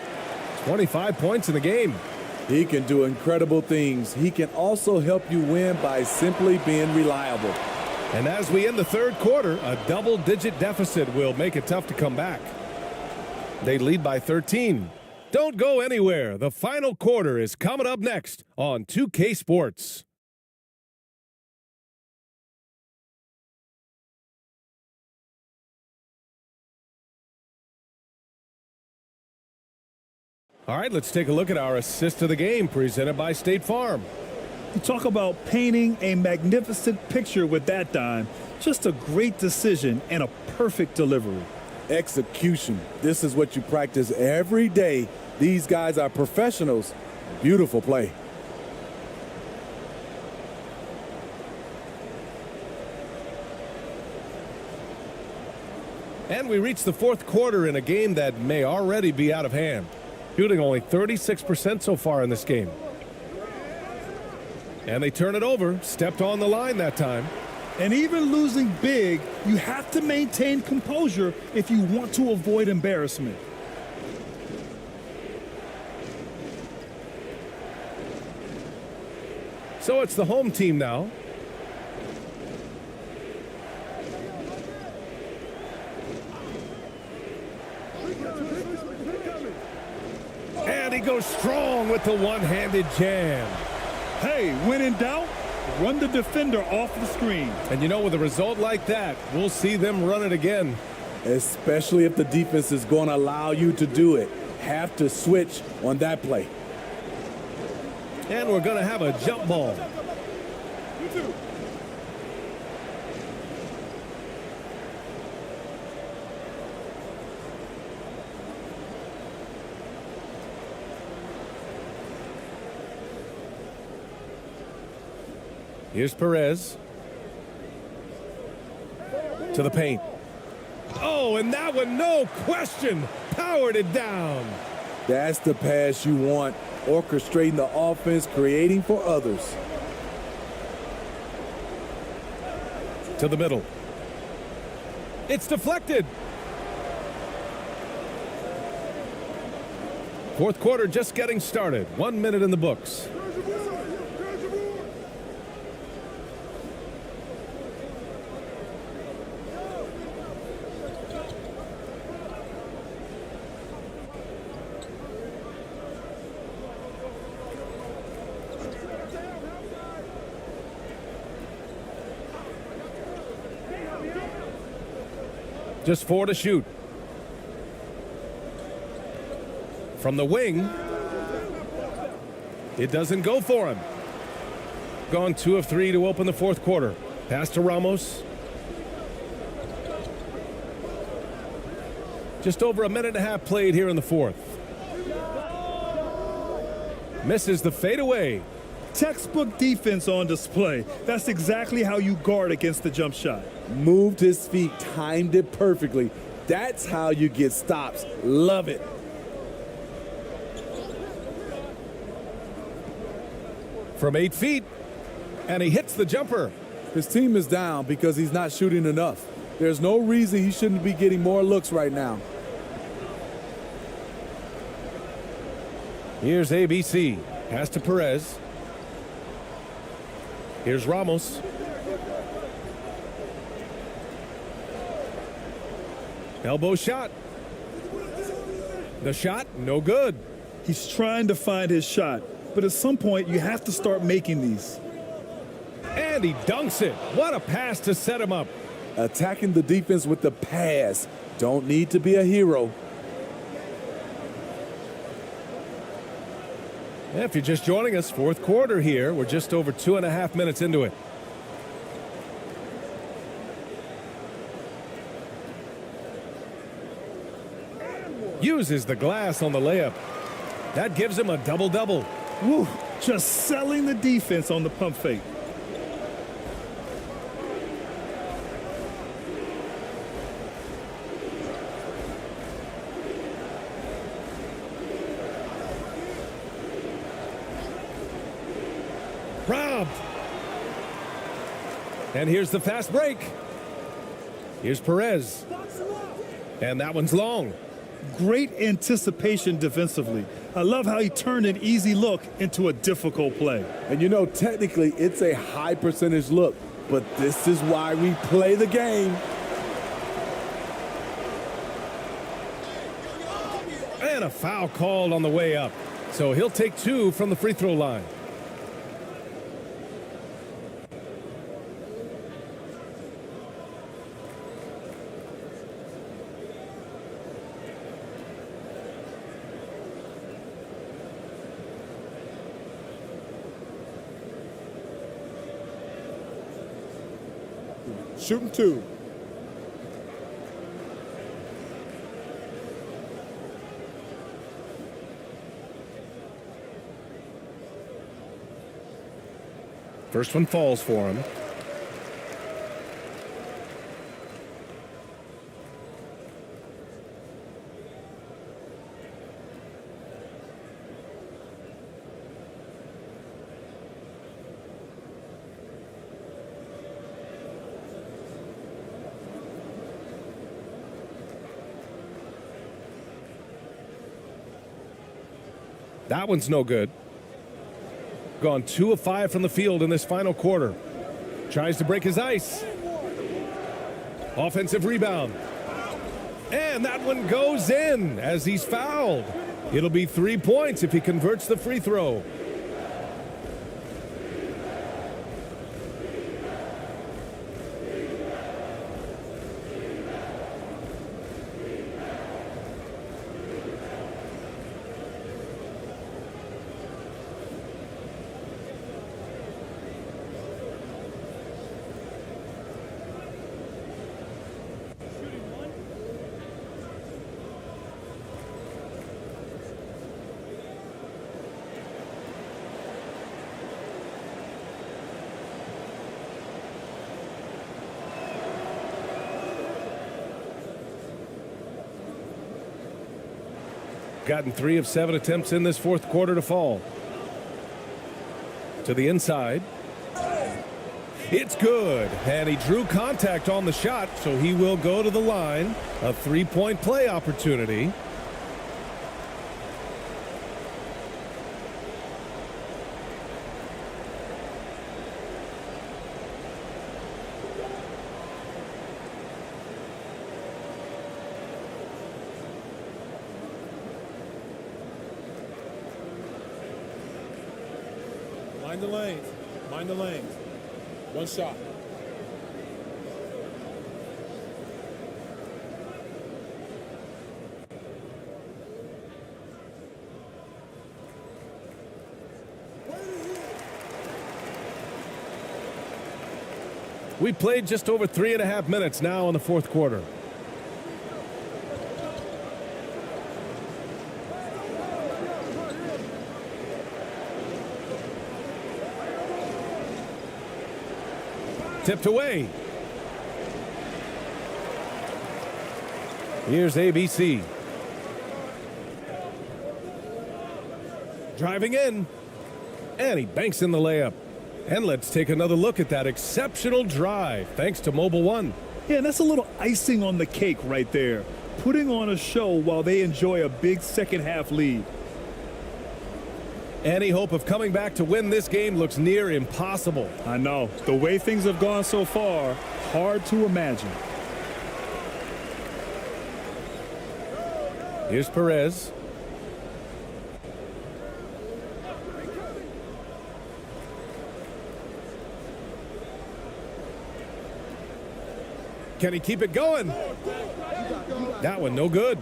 M: 25 points in the game.
O: He can do incredible things. He can also help you win by simply being reliable.
M: And as we end the third quarter, a double-digit deficit will make it tough to come back. They lead by 13. Don't go anywhere. The final quarter is coming up next on 2K Sports. All right, let's take a look at our assist of the game presented by State Farm.
N: You talk about painting a magnificent picture with that dime. Just a great decision and a perfect delivery.
O: Execution. This is what you practice every day. These guys are professionals. Beautiful play.
M: And we reach the fourth quarter in a game that may already be out of hand. Shooting only 36% so far in this game. And they turn it over. Stepped on the line that time.
N: And even losing big, you have to maintain composure if you want to avoid embarrassment.
M: So it's the home team now. And he goes strong with the one-handed jam.
N: Hey, when in doubt, run the defender off the screen.
M: And you know, with a result like that, we'll see them run it again.
O: Especially if the defense is going to allow you to do it. Have to switch on that play.
M: And we're going to have a jump ball. Here's Perez. To the paint. Oh, and that one, no question, powered it down.
O: That's the pass you want. Orchestrating the offense, creating for others.
M: To the middle. It's deflected. Fourth quarter just getting started. 1 minute in the books. Just 4 to shoot. From the wing. It doesn't go for him. Gone 2 of 3 to open the fourth quarter. Pass to Ramos. Just over a minute and a half played here in the fourth. Misses the fadeaway.
N: Textbook defense on display. That's exactly how you guard against the jump shot.
O: Moved his feet, timed it perfectly. That's how you get stops. Love it.
M: From 8 feet, and he hits the jumper.
O: His team is down because he's not shooting enough. There's no reason he shouldn't be getting more looks right now.
M: Here's ABC. Pass to Perez. Here's Ramos. Elbow shot. The shot, no good.
N: He's trying to find his shot, but at some point you have to start making these.
M: And he dunks it. What a pass to set him up.
O: Attacking the defense with the pass. Don't need to be a hero.
M: If you're just joining us, fourth quarter here. We're just over 2.5 minutes into it. Uses the glass on the layup. That gives him a double-double.
N: Woo, just selling the defense on the pump fake.
M: And here's the fast break. Here's Perez. And that one's long.
N: Great anticipation defensively. I love how he turned an easy look into a difficult play.
O: And you know, technically, it's a high percentage look, but this is why we play the game.
M: And a foul called on the way up. So he'll take 2 from the free throw line.
E: Shooting 2.
M: First one falls for him. That one's no good. Gone 2 of 5 from the field in this final quarter. Tries to break his ice. Offensive rebound. And that one goes in as he's fouled. It'll be 3 points if he converts the free throw. Gotten 3 of 7 attempts in this fourth quarter to fall. To the inside. It's good. And he drew contact on the shot, so he will go to the line. A 3-point play opportunity.
E: Mind the lanes. Mind the lanes. One shot.
M: We played just over 3.5 minutes now in the fourth quarter. Tipped away. Here's ABC. Driving in. And he banks in the layup. And let's take another look at that exceptional drive, thanks to Mobile One.
N: Yeah, and that's a little icing on the cake right there. Putting on a show while they enjoy a big second half lead.
M: Any hope of coming back to win this game looks near impossible.
N: I know. The way things have gone so far, hard to imagine.
M: Here's Perez. Can he keep it going? That one no good.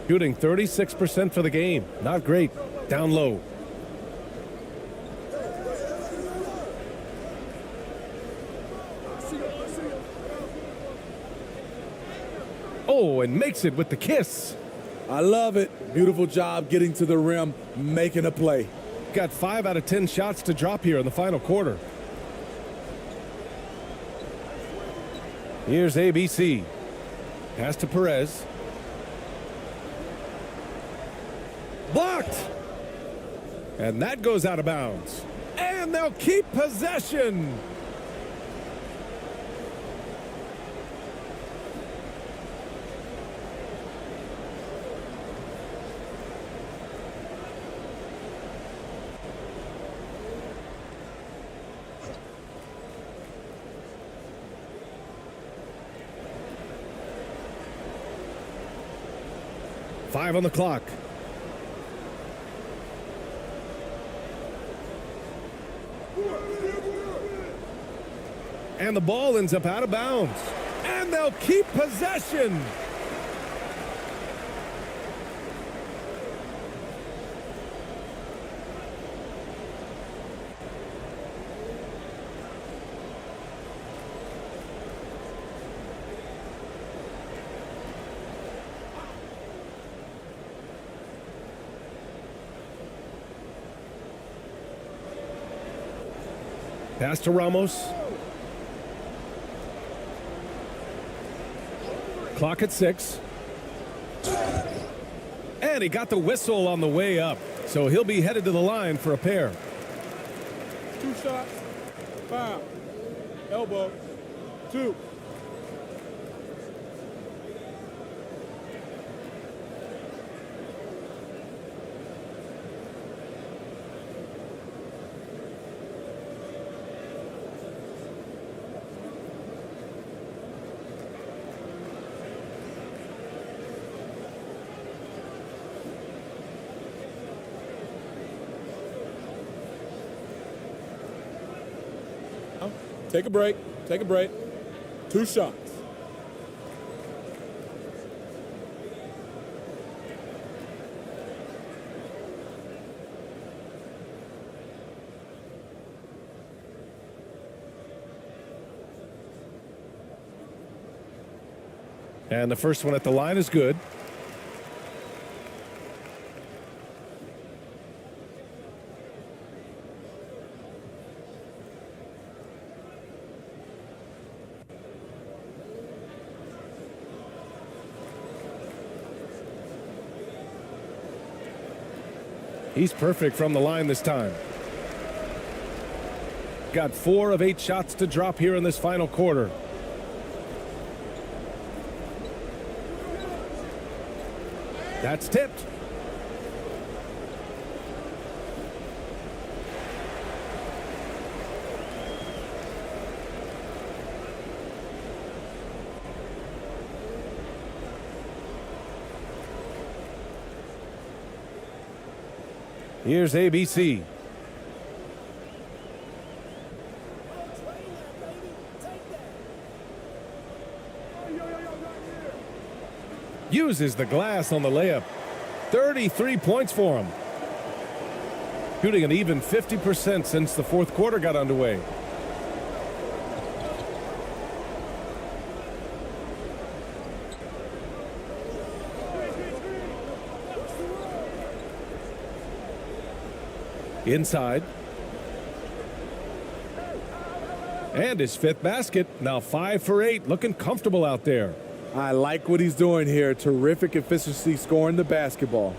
M: Shooting 36% for the game. Not great. Down low. Oh, and makes it with the kiss.
O: I love it. Beautiful job getting to the rim, making a play.
M: Got 5 out of 10 shots to drop here in the final quarter. Here's ABC. Pass to Perez. Blocked. And that goes out of bounds. And they'll keep possession. 5 on the clock. And the ball ends up out of bounds. And they'll keep possession. Pass to Ramos. Clock at 6. And he got the whistle on the way up. So he'll be headed to the line for a pair.
E: 2 shots. Foul. Elbow. 2. Take a break. Take a break. 2 shots.
M: And the first one at the line is good. He's perfect from the line this time. Got 4 of 8 shots to drop here in this final quarter. That's tipped. Here's ABC. Uses the glass on the layup. 33 points for him. Shooting an even 50% since the fourth quarter got underway. Inside. And his 5th basket. Now 5 for 8. Looking comfortable out there.
O: I like what he's doing here. Terrific efficiency scoring the basketball.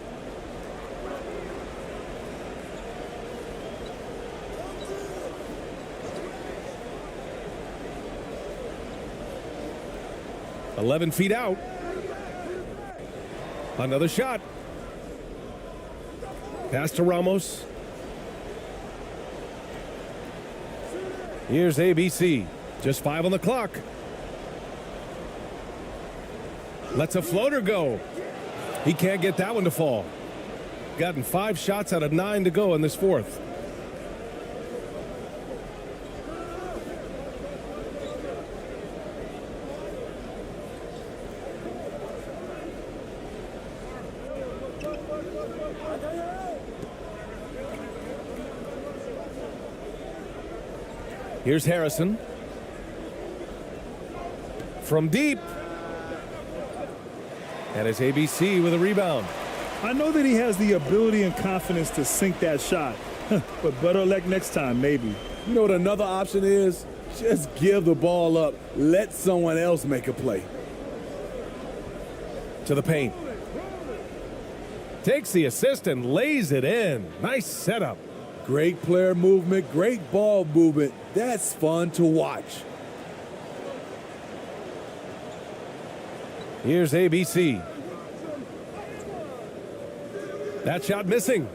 M: "11 feet out. Another shot. Pass to Ramos. Here's ABC. Just 5 on the clock. Lets a floater go. He can't get that one to fall. Gotten 5 shots out of 9 to go in this fourth. Here's Harrison. From deep. And it's ABC with a rebound.
N: I know that he has the ability and confidence to sink that shot, but better luck next time, maybe.
O: You know what another option is? Just give the ball up. Let someone else make a play.
M: To the paint. Takes the assist and lays it in. Nice setup.
O: Great player movement, great ball movement. That's fun to watch.
M: Here's ABC. That shot missing.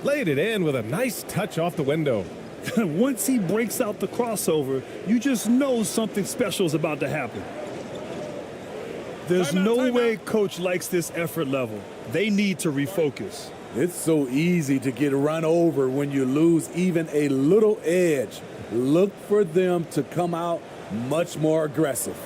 M: Laid it in with a nice touch off the window.
N: Once he breaks out the crossover, you just know something special is about to happen. There's no way coach likes this effort level. They need to refocus.
O: It's so easy to get run over when you lose even a little edge. Look for them to come out much more aggressive.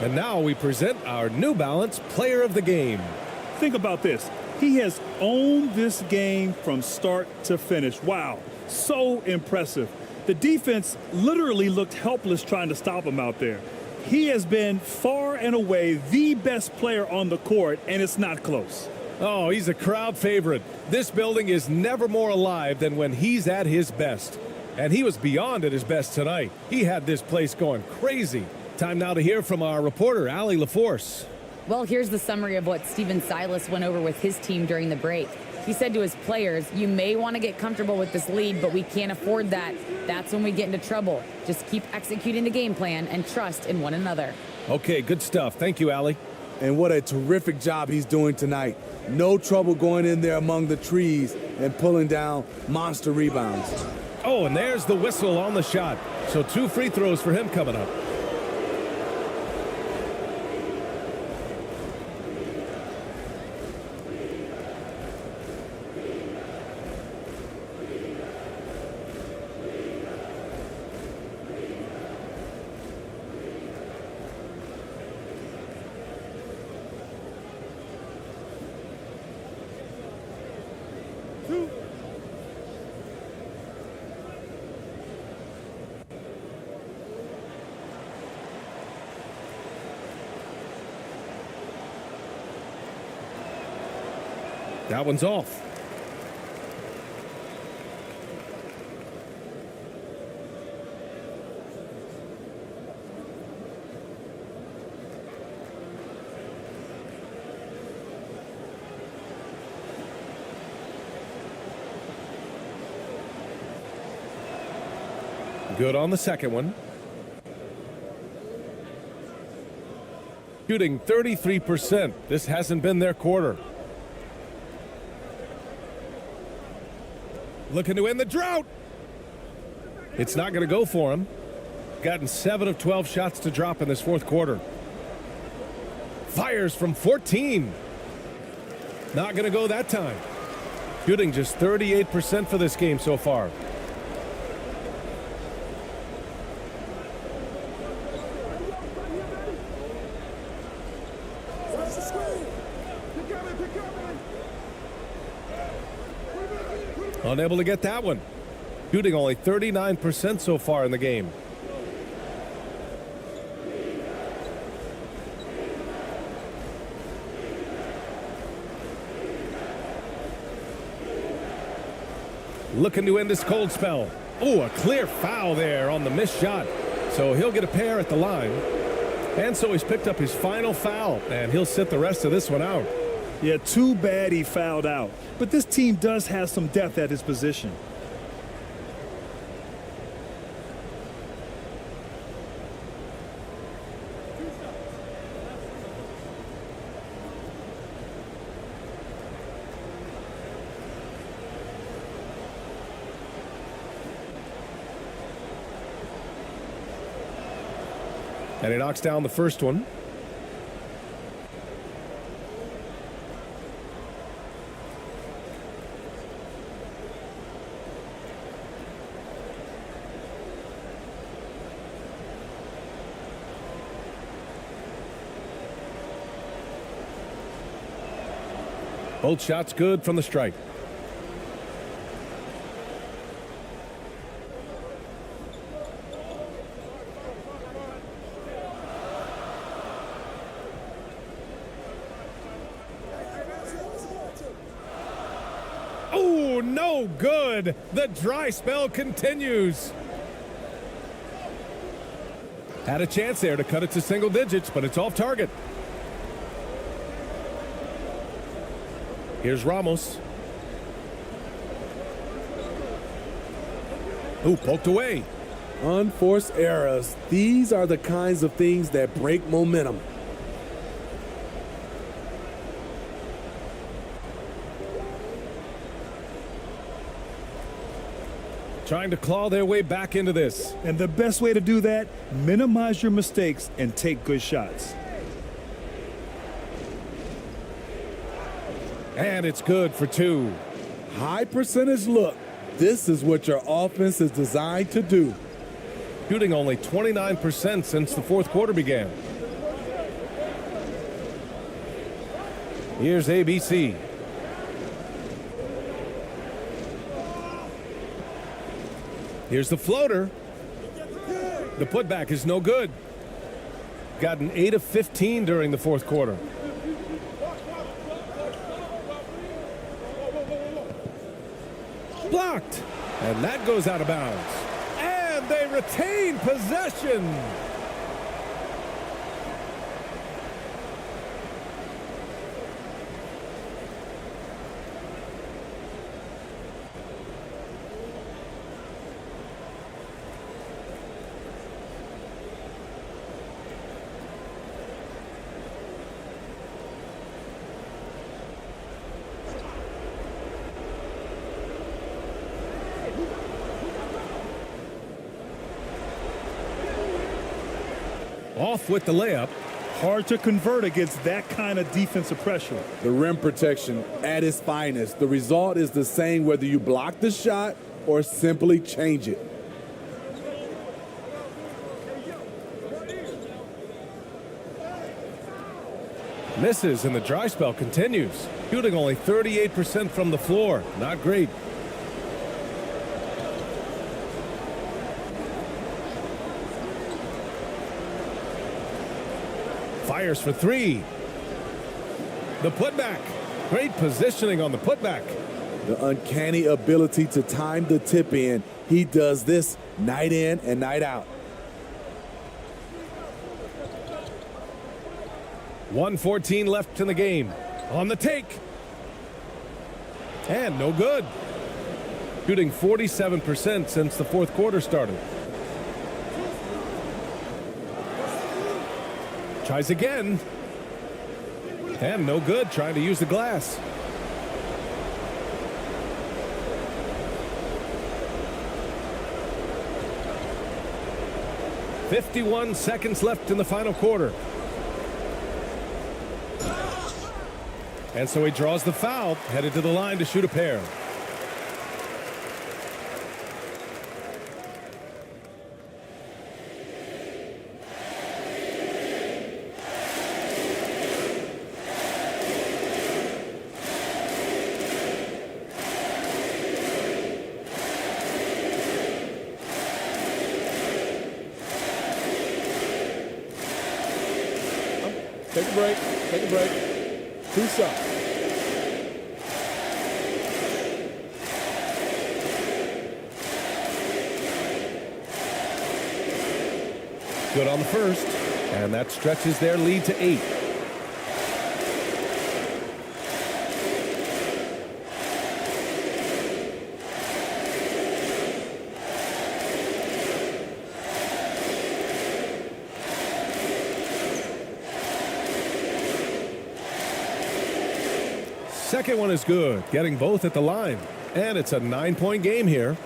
M: And now we present our New Balance Player of the Game.
N: Think about this. He has owned this game from start to finish. Wow, so impressive. The defense literally looked helpless trying to stop him out there. He has been far and away the best player on the court, and it's not close.
M: Oh, he's a crowd favorite. This building is never more alive than when he's at his best. And he was beyond at his best tonight. He had this place going crazy. Time now to hear from our reporter, Allie LaForce.
P: Well, here's the summary of what Steven Silas went over with his team during the break. He said to his players, you may want to get comfortable with this lead, but we can't afford that. That's when we get into trouble. Just keep executing the game plan and trust in one another.
M: Okay, good stuff. Thank you, Allie.
O: And what a terrific job he's doing tonight. No trouble going in there among the trees and pulling down monster rebounds.
M: Oh, and there's the whistle on the shot. So 2 free throws for him coming up. That one's off. Good on the second one. Shooting 33%. This hasn't been their quarter. Looking to end the drought. It's not going to go for him. Gotten 7 of 12 shots to drop in this fourth quarter. Fires from 14. Not going to go that time. Shooting just 38% for this game so far. Unable to get that one. Shooting only 39% so far in the game. Looking to end this cold spell. Oh, a clear foul there on the missed shot. So he'll get a pair at the line. And so he's picked up his final foul, and he'll sit the rest of this one out.
N: Yeah, too bad he fouled out. But this team does have some depth at his position.
M: And he knocks down the first one. Both shots good from the strike. Oh, no good. The dry spell continues. Had a chance there to cut it to single digits, but it's off target. Here's Ramos. Ooh, poked away.
O: Unforced errors. These are the kinds of things that break momentum.
M: Trying to claw their way back into this.
N: And the best way to do that, minimize your mistakes and take good shots.
M: And it's good for two.
O: High percentage look. This is what your offense is designed to do.
M: Shooting only 29% since the fourth quarter began. Here's ABC. Here's the floater. The putback is no good. Got an 8 of 15 during the fourth quarter. Blocked. And that goes out of bounds. And they retain possession. Off with the layup.
N: Hard to convert against that kind of defensive pressure.
O: The rim protection at its finest. The result is the same whether you block the shot or simply change it.
M: Misses and the dry spell continues. Shooting only 38% from the floor. Not great. Fires for three. The putback. Great positioning on the putback.
O: The uncanny ability to time the tip in. He does this night in and night out.
M: 1:14 left in the game. On the take. And no good. Shooting 47% since the fourth quarter started. Tries again. And no good, trying to use the glass. "51 seconds left in the final quarter." And so he draws the foul, headed to the line to shoot a pair.
E: Take a break. Take a break. 2 shots.
M: Good on the first, and that stretches their lead to 8. Second one is good, getting both at the line. And it's a 9-point game here.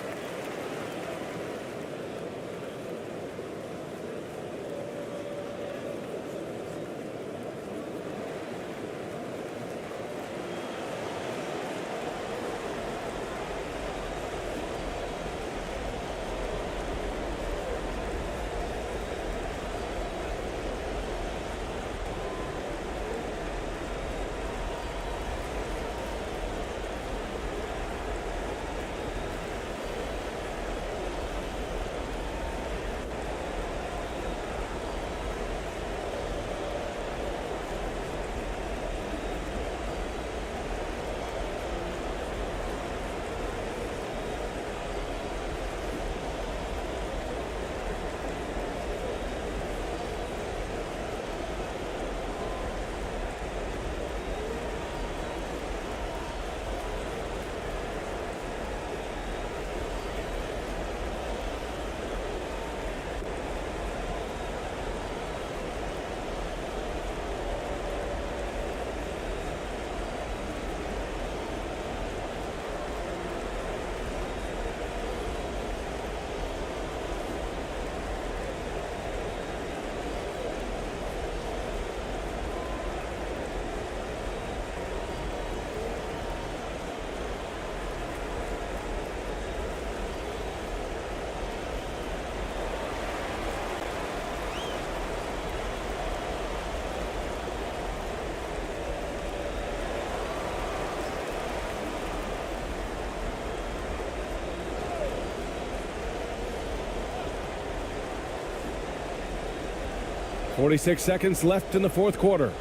M: 46 seconds left in the fourth quarter.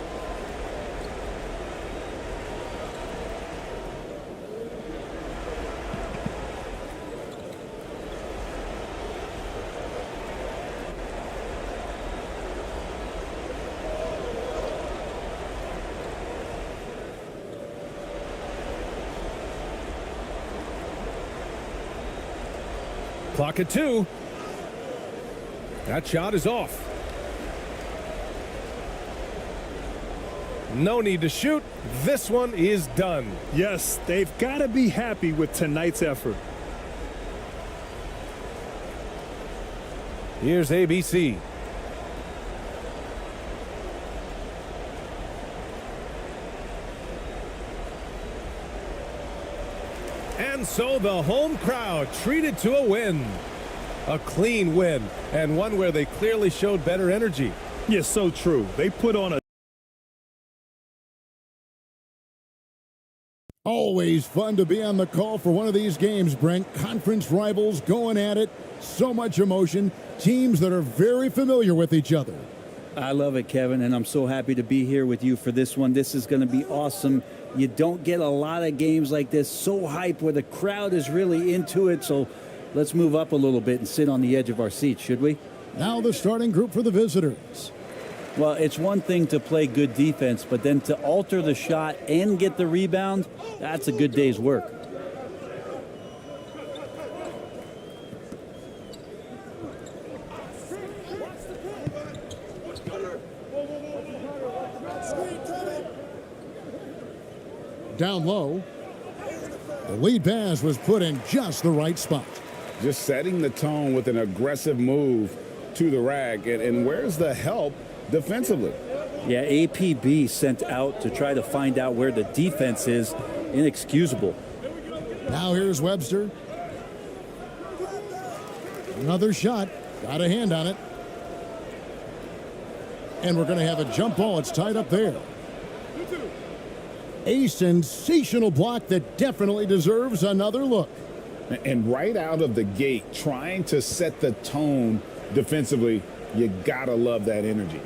M: Clock at 2. That shot is off. No need to shoot. This one is done.
N: Yes, they've got to be happy with tonight's effort.
M: Here's ABC. And so the home crowd treated to a win. A clean win, and one where they clearly showed better energy.
N: Yes, so true. They put on a
A: Always fun to be on the call for one of these games, Brent. Conference rivals going at it. So much emotion. Teams that are very familiar with each other.
Q: I love it, Kevin, and I'm so happy to be here with you for this one. This is going to be awesome. You don't get a lot of games like this, so hype, where the crowd is really into it. So let's move up a little bit and sit on the edge of our seats, should we?
A: Now the starting group for the visitors.
Q: Well, it's one thing to play good defense, but then to alter the shot and get the rebound, that's a good day's work.
A: Down low. The lead pass was put in just the right spot.
C: Just setting the tone with an aggressive move to the rack. And where's the help defensively?
Q: Yeah, APB sent out to try to find out where the defense is. Inexcusable.
A: Now here's Webster. Another shot. Got a hand on it. And we're going to have a jump ball. It's tied up there. A sensational block that definitely deserves another look.
C: And right out of the gate, trying to set the tone defensively, you gotta love that energy.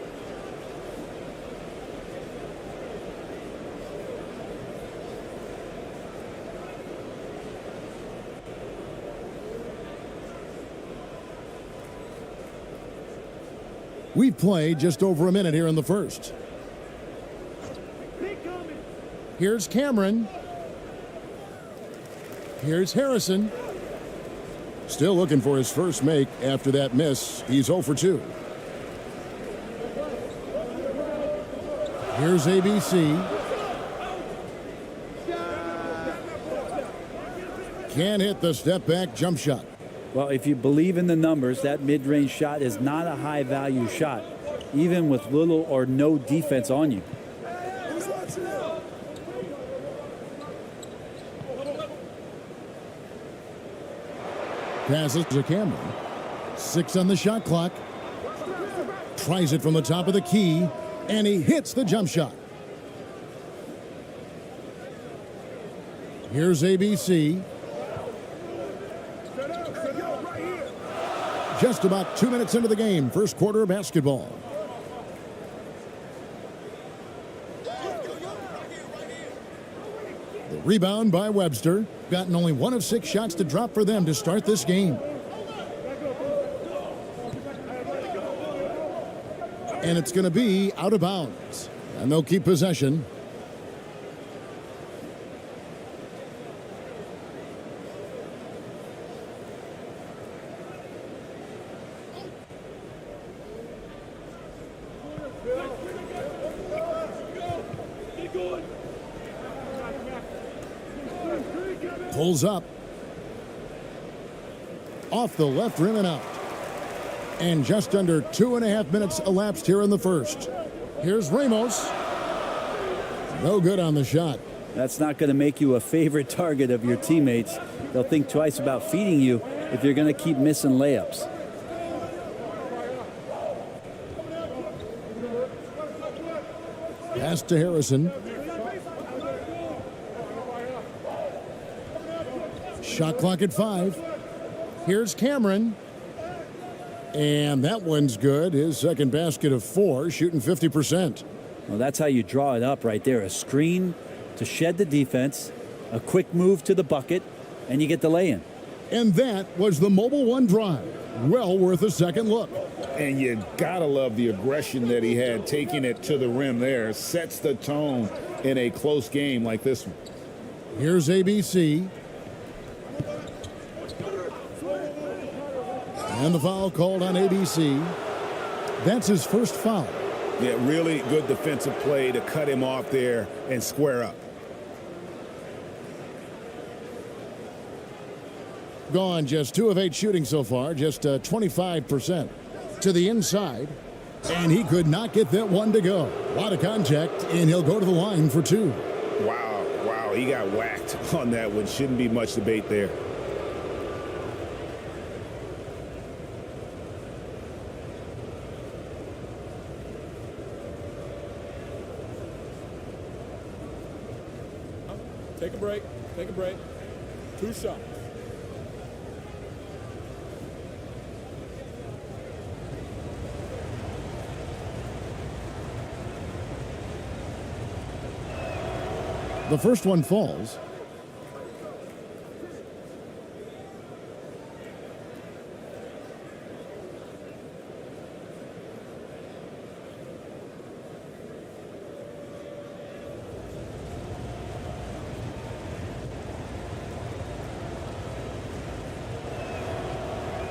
A: We've played just over a minute here in the first. Here's Cameron. Here's Harrison. Still looking for his first make after that miss. He's 0 for 2. Here's ABC. Can't hit the step-back jump shot.
Q: Well, if you believe in the numbers, that mid-range shot is not a high-value shot, even with little or no defense on you.
A: Passes to Cameron. 6 on the shot clock. Tries it from the top of the key, and he hits the jump shot. Here's ABC. Just about 2 minutes into the game, first quarter of basketball. The rebound by Webster. Gotten only 1 of 6 shots to drop for them to start this game. And it's going to be out of bounds. And they'll keep possession. Pulls up. Off the left rim and out. And just under 2.5 minutes elapsed here in the first. Here's Ramos. No good on the shot.
Q: That's not going to make you a favorite target of your teammates. They'll think twice about feeding you if you're going to keep missing layups.
A: Pass to Harrison. Shot clock at 5. Here's Cameron. And that one's good. His second basket of 4, shooting 50%.
Q: Well, that's how you draw it up right there. A screen to shed the defense, a quick move to the bucket, and you get the lay-in.
A: And that was the Mobile One drive. Well worth a second look.
C: And you gotta love the aggression that he had, taking it to the rim there. Sets the tone in a close game like this one.
A: Here's ABC. And the foul called on ABC. That's his first foul.
C: Yeah, really good defensive play to cut him off there and square up.
A: Gone just 2 of 8 shooting so far, just 25%. To the inside, and he could not get that one to go. A lot of contact, and he'll go to the line for 2.
C: Wow, he got whacked on that one. Shouldn't be much debate there.
E: Take a break. Take a break. 2 shots.
A: The first one falls.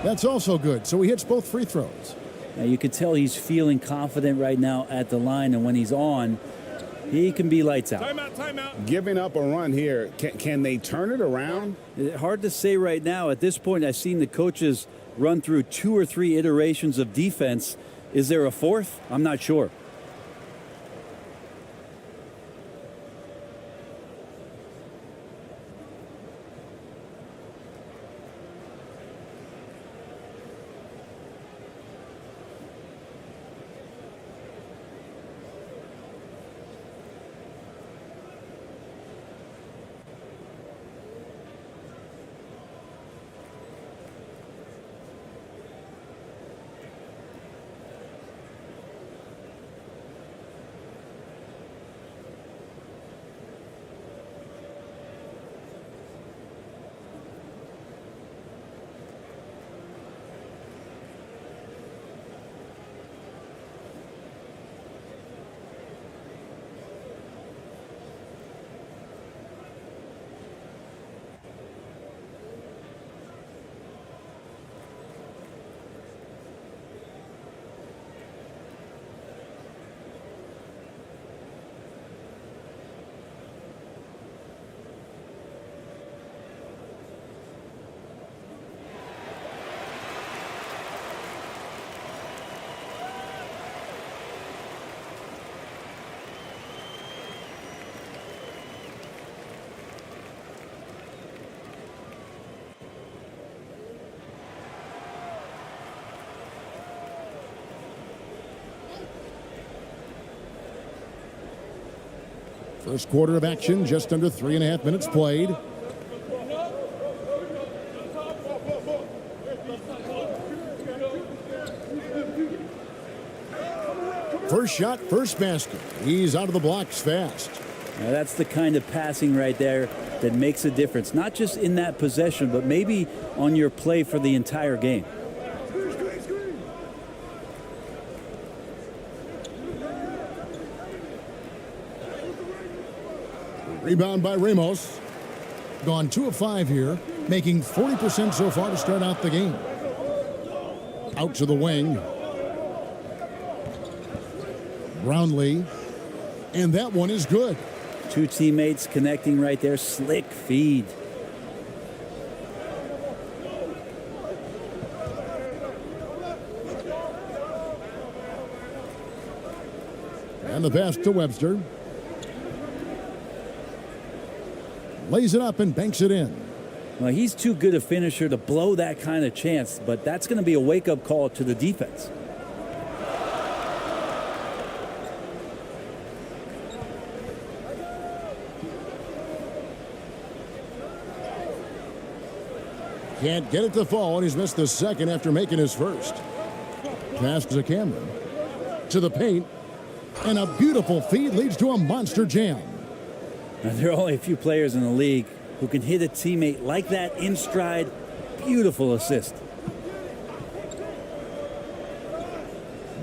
A: That's also good. So he hits both free throws.
Q: Now you can tell he's feeling confident right now at the line, and when he's on, he can be lights out.
E: Timeout.
C: Giving up a run here. Can they turn it around?
Q: Hard to say right now. At this point, I've seen the coaches run through 2 or 3 iterations of defense. Is there a 4th? I'm not sure.
A: First quarter of action, just under 3.5 minutes played. First shot, first basket. He's out of the blocks fast.
Q: Now that's the kind of passing right there that makes a difference, not just in that possession, but maybe on your play for the entire game.
A: Rebound by Ramos. Gone 2 of 5 here, making 40% so far to start out the game. Out to the wing. Brownlee. And that one is good.
Q: 2 teammates connecting right there. Slick feed.
A: And the pass to Webster. Lays it up and banks it in.
Q: Well, he's too good a finisher to blow that kind of chance, but that's going to be a wake-up call to the defense.
A: Can't get it to fall, and he's missed the second after making his first. Pass to Cameron. To the paint. And a beautiful feed leads to a monster jam.
Q: Now, there are only a few players in the league who can hit a teammate like that in stride. Beautiful assist.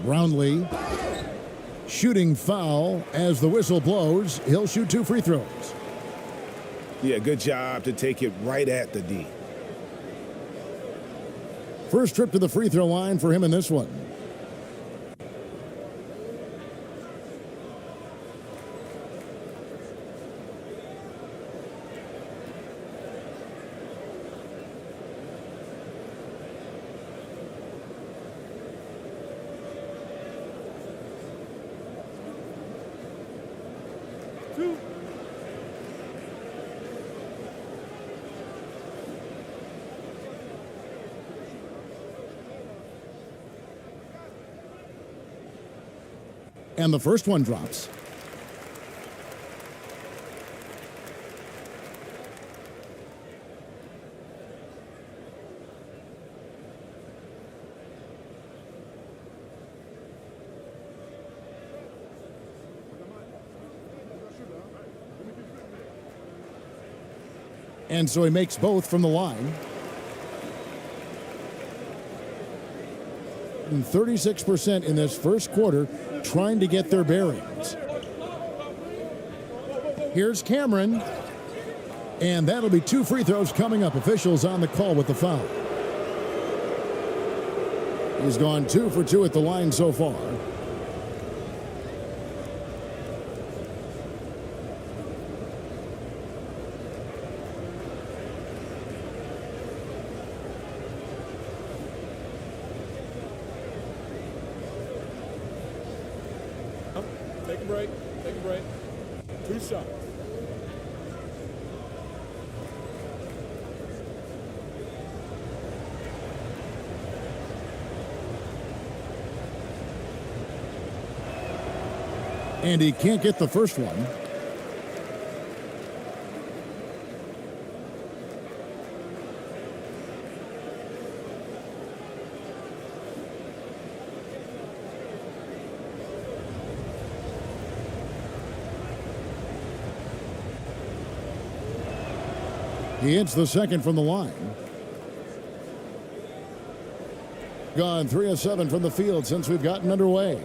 A: Brownlee. Shooting foul as the whistle blows. He'll shoot 2 free throws.
B: Yeah, good job to take it right at the D.
A: First trip to the free throw line for him in this one. And the first one drops. And so he makes both from the line. And 36% in this first quarter, trying to get their bearings. Here's Cameron. And that'll be 2 free throws coming up. Officials on the call with the foul. He's gone 2 for 2 at the line so far.
E: Take a break. Take a break. 2 shots.
A: And he can't get the first one. He hits the second from the line. Gone 3 of 7 from the field since we've gotten underway.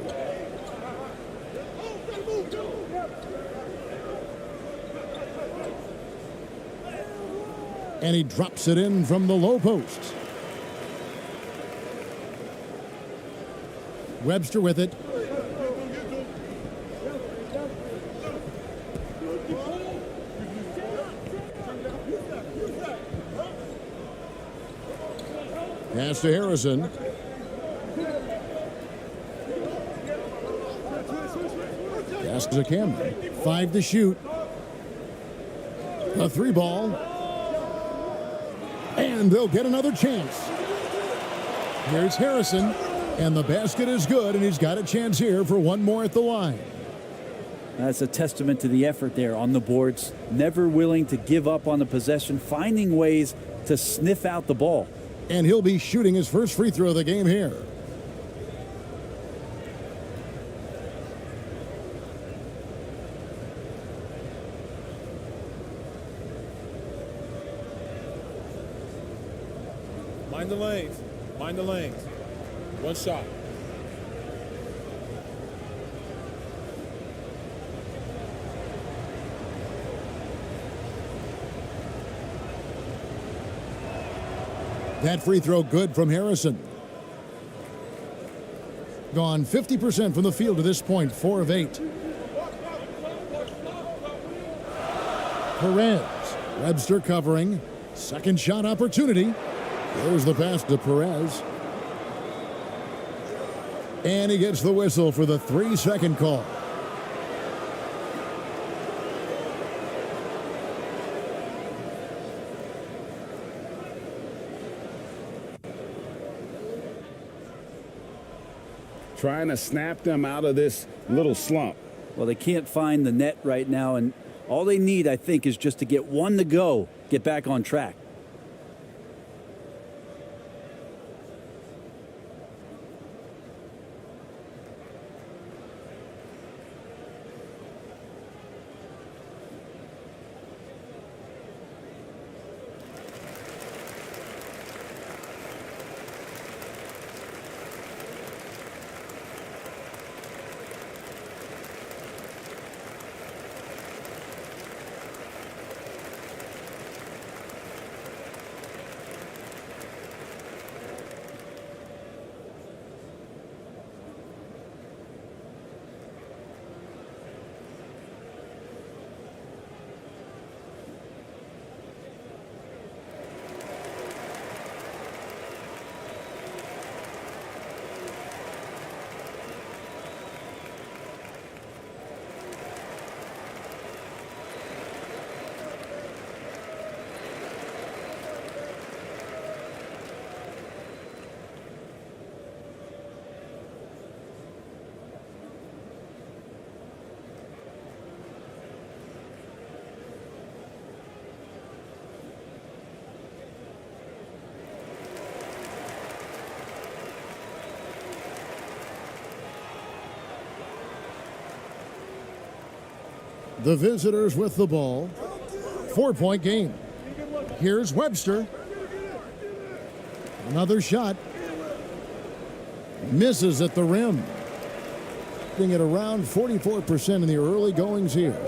A: And he drops it in from the low post. Webster with it. Pass to Harrison. Pass to Cameron. 5 to shoot. A 3 ball. And they'll get another chance. Here's Harrison. And the basket is good, and he's got a chance here for one more at the line.
Q: That's a testament to the effort there on the boards. Never willing to give up on the possession, finding ways to sniff out the ball.
A: And he'll be shooting his first free throw of the game here.
E: Mind the lanes. Mind the lanes. 1 shot.
A: That free throw good from Harrison. Gone 50% from the field to this point, 4 of 8. Perez. Webster covering. Second shot opportunity. There's the pass to Perez. And he gets the whistle for the 3-second call.
C: Trying to snap them out of this little slump.
Q: Well, they can't find the net right now, and all they need, I think, is just to get one to go, get back on track.
A: The visitors with the ball. 4-point game. Here's Webster. Another shot. Misses at the rim. Being at around 44% in the early goings here.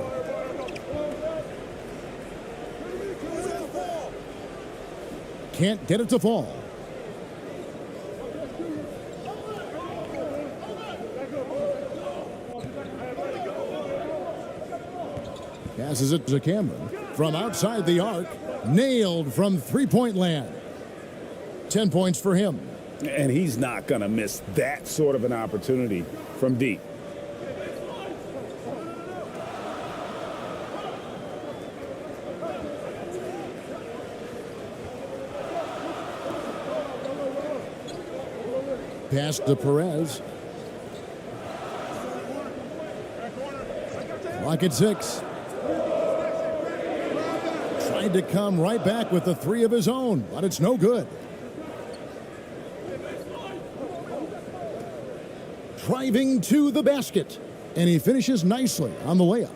A: Can't get it to fall. Passes it to Cameron from outside the arc. Nailed from three-point land. 10 points for him.
C: And he's not going to miss that sort of an opportunity from deep.
A: Pass to Perez. Clock at 6. Tried to come right back with the three of his own, but it's no good. Driving to the basket, and he finishes nicely on the layup.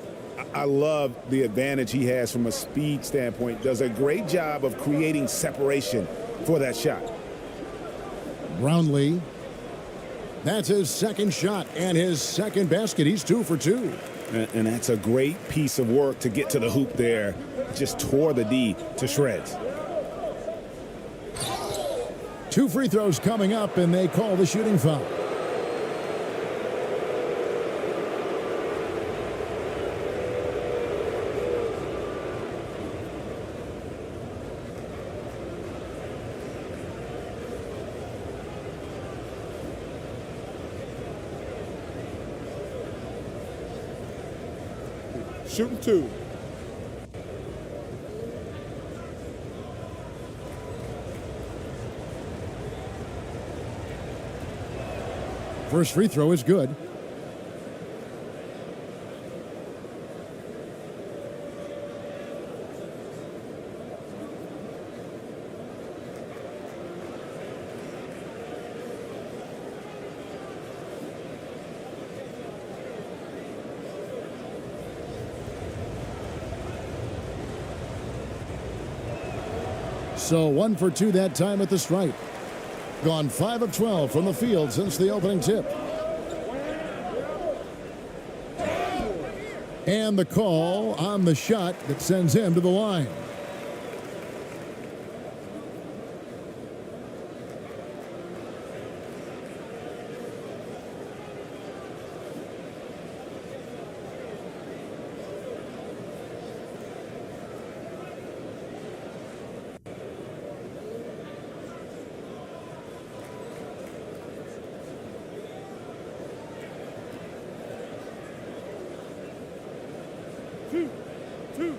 C: I love the advantage he has from a speed standpoint. Does a great job of creating separation for that shot.
A: Brownlee. That's his second shot and his second basket. He's 2 for 2.
C: And that's a great piece of work to get to the hoop there. Just tore the D to shreds.
A: 2 free throws coming up, and they call the shooting foul.
E: Shooting 2.
A: First free throw is good. So 1 for 2 that time at the stripe. Gone 5 of 12 from the field since the opening tip. And the call on the shot that sends him to the line.
E: Two.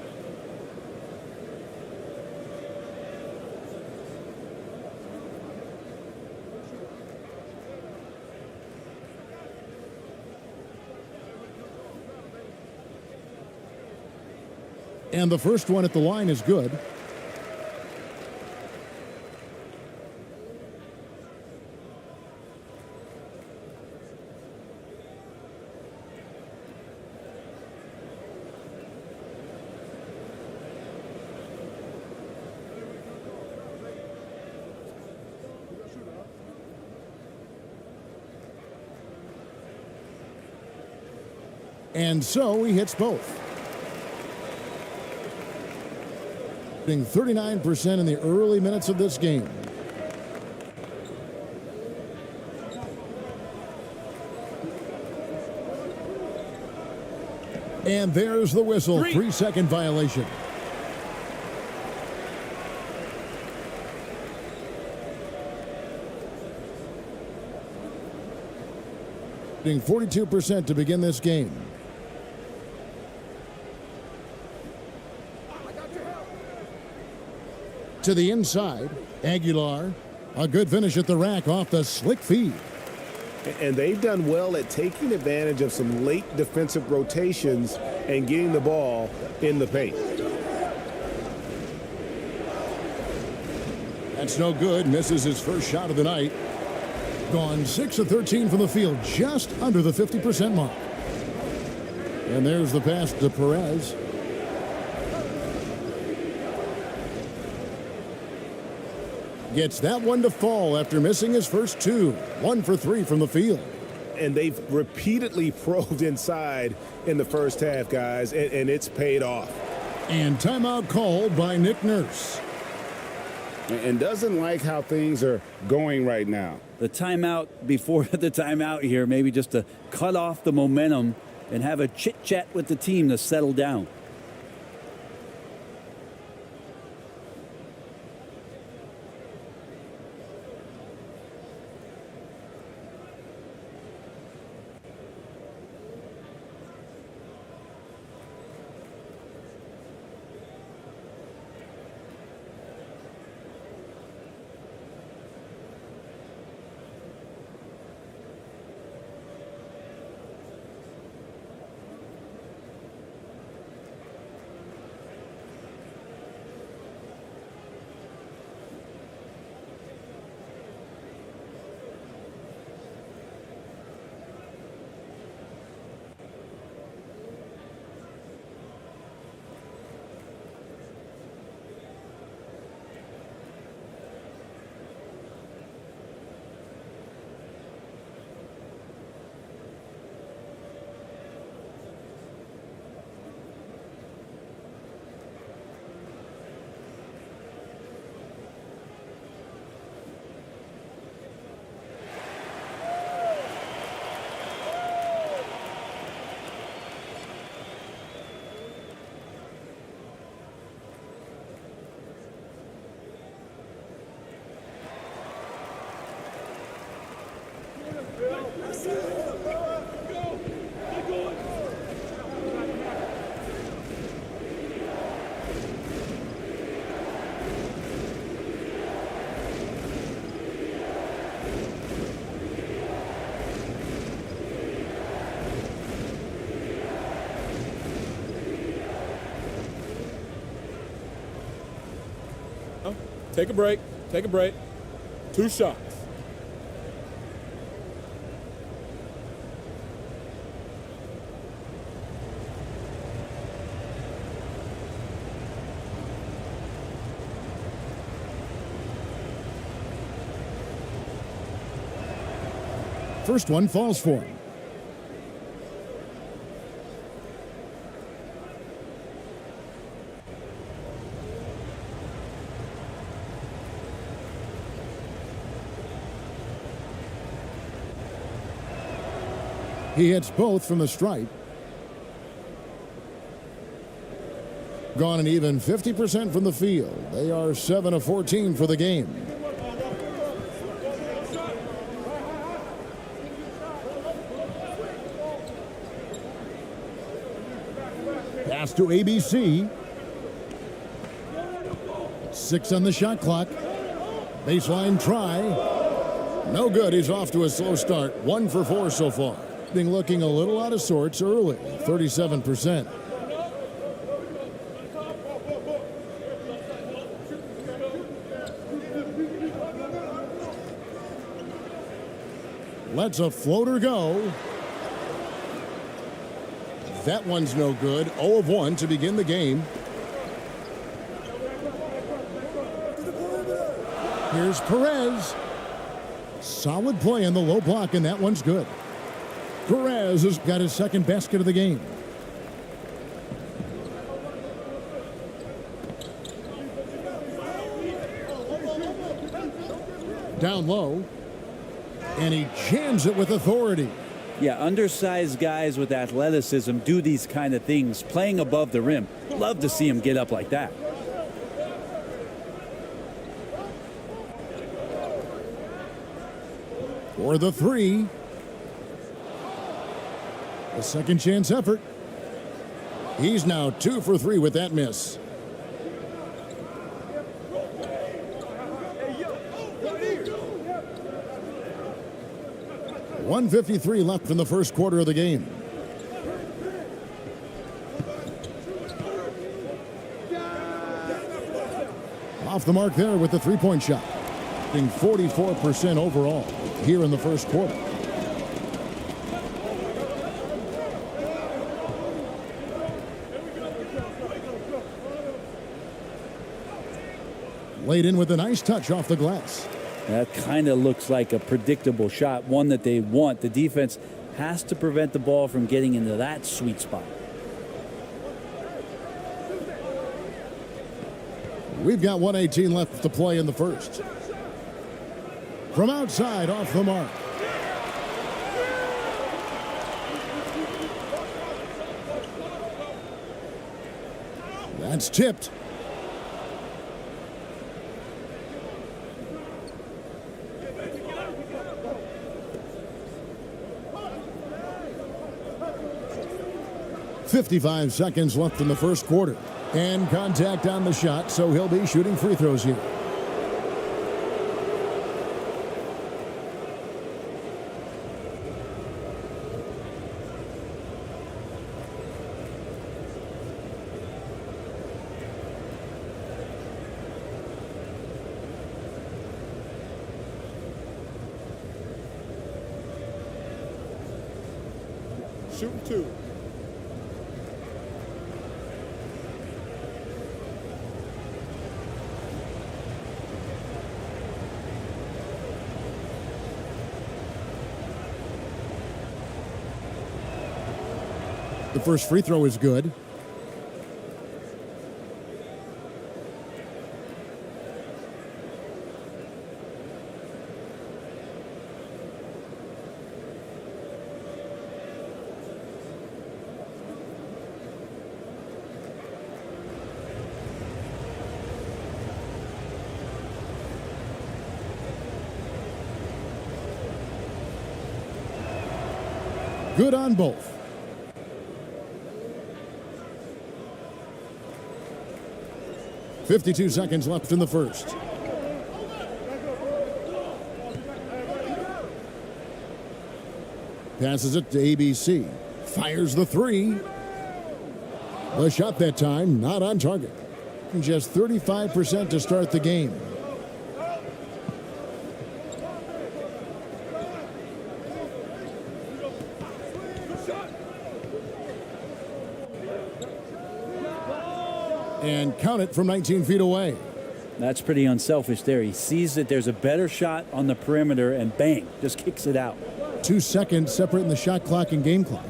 A: And the first one at the line is good. And so he hits both. Being 39% in the early minutes of this game. And there's the whistle. 3-second violation. Being 42% to begin this game. To the inside, Aguilar, a good finish at the rack off the slick feed.
B: And they've done well at taking advantage of some late defensive rotations and getting the ball in the paint.
A: That's no good. Misses his first shot of the night. Gone 6 of 13 from the field, just under the 50% mark. And there's the pass to Perez. Gets that one to fall after missing his first two. 1 for 3 from the field.
B: And they've repeatedly probed inside in the first half, guys, and it's paid off.
A: And timeout called by Nick Nurse.
C: And doesn't like how things are going right now.
Q: The timeout before the timeout here, maybe just to cut off the momentum and have a chit-chat with the team to settle down.
E: Take a break. Take a break. 2 shots.
A: First one falls for him. He hits both from the stripe. Gone an even 50% from the field. They are 7 of 14 for the game. Pass to ABC. 6 on the shot clock. Baseline try. No good. He's off to a slow start. 1 for 4 so far. Looking a little out of sorts early. 37%. Lets a floater go. That one's no good. 0 of 1 to begin the game. Here's Perez. Solid play in the low block, and that one's good. Perez has got his second basket of the game. Down low. And he jams it with authority.
Q: Yeah, undersized guys with athleticism do these kind of things, playing above the rim. Love to see him get up like that.
A: For the 3. A second chance effort. He's now 2 for 3 with that miss. .153 left in the first quarter of the game. Off the mark there with the three-point shot. Being 44% overall here in the first quarter. Laid in with a nice touch off the glass.
Q: That kind of looks like a predictable shot, one that they want. The defense has to prevent the ball from getting into that sweet spot.
A: We've got 1:18 left to play in the first. From outside, off the mark. That's tipped. .55 seconds left in the first quarter. And contact on the shot, so he'll be shooting free throws here.
E: Shooting 2.
A: The first free throw is good. Good on both. .52 seconds left in the first. Passes it to ABC. Fires the three. The shot that time not on target. Just 35% to start the game. And count it from 19 feet away.
Q: That's pretty unselfish there. He sees that there's a better shot on the perimeter and bang, just kicks it out.
A: 2 seconds separating the shot clock and game clock.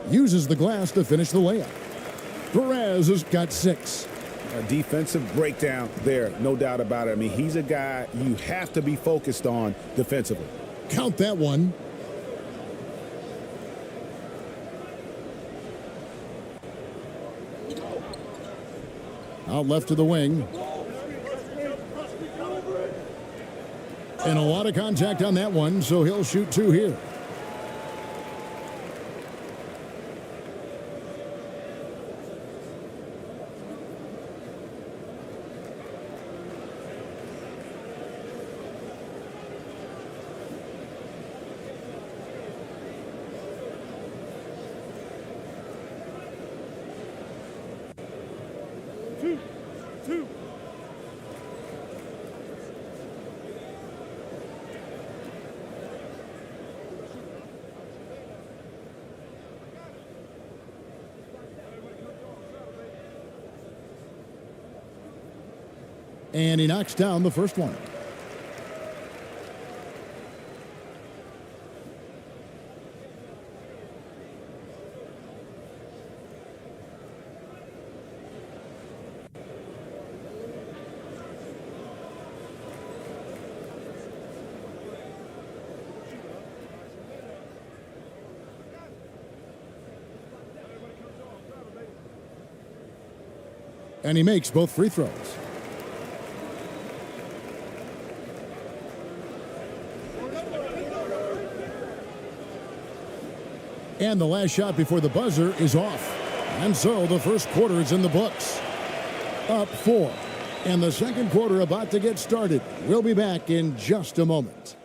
A: Uses the glass to finish the layup. Perez has got 6.
B: A defensive breakdown there, no doubt about it. I mean, he's a guy you have to be focused on defensively.
A: Count that one. Out left to the wing. And a lot of contact on that one, so he'll shoot 2 here.
L: Two.
A: And he knocks down the first one. And he makes both free throws. And the last shot before the buzzer is off. And so the first quarter is in the books. Up 4. And the second quarter about to get started. We'll be back in just a moment.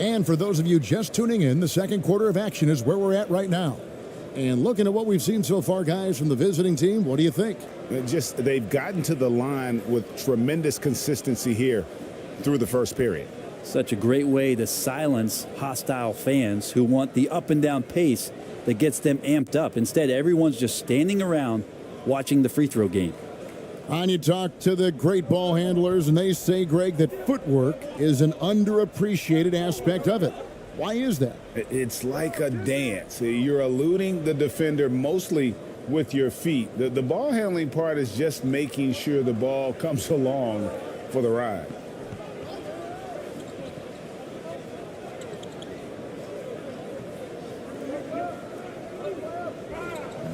A: And for those of you just tuning in, the second quarter of action is where we're at right now. And looking at what we've seen so far, guys, from the visiting team, what do you think?
B: They've gotten to the line with tremendous consistency here through the first period.
Q: Such a great way to silence hostile fans who want the up and down pace that gets them amped up. Instead, everyone's just standing around watching the free throw game.
A: And you talk to the great ball handlers, and they say, Greg, that footwork is an underappreciated aspect of it. Why is that?
C: It's like a dance. You're eluding the defender mostly with your feet. The ball handling part is just making sure the ball comes along for the ride.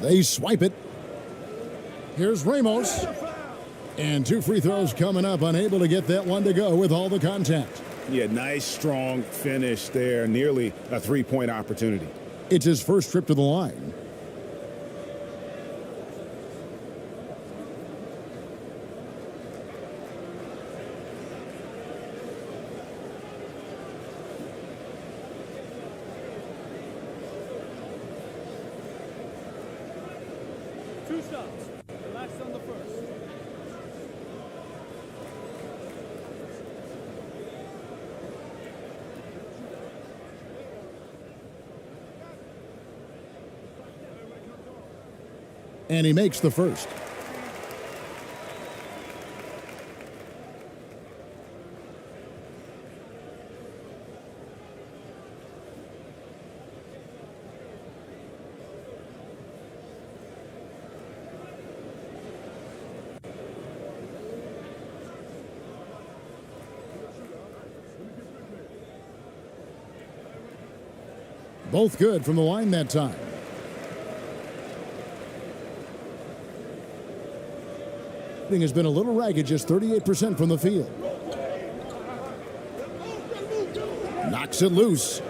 A: They swipe it. Here's Ramos. And 2 free throws coming up, unable to get that one to go with all the contact.
C: Yeah, nice, strong finish there. Nearly a three-point opportunity.
A: It's his first trip to the line.
L: Two shots. Relax on the first.
A: And he makes the first. Both good from the line that time. Has been a little ragged, just 38% from the field. Knocks it loose.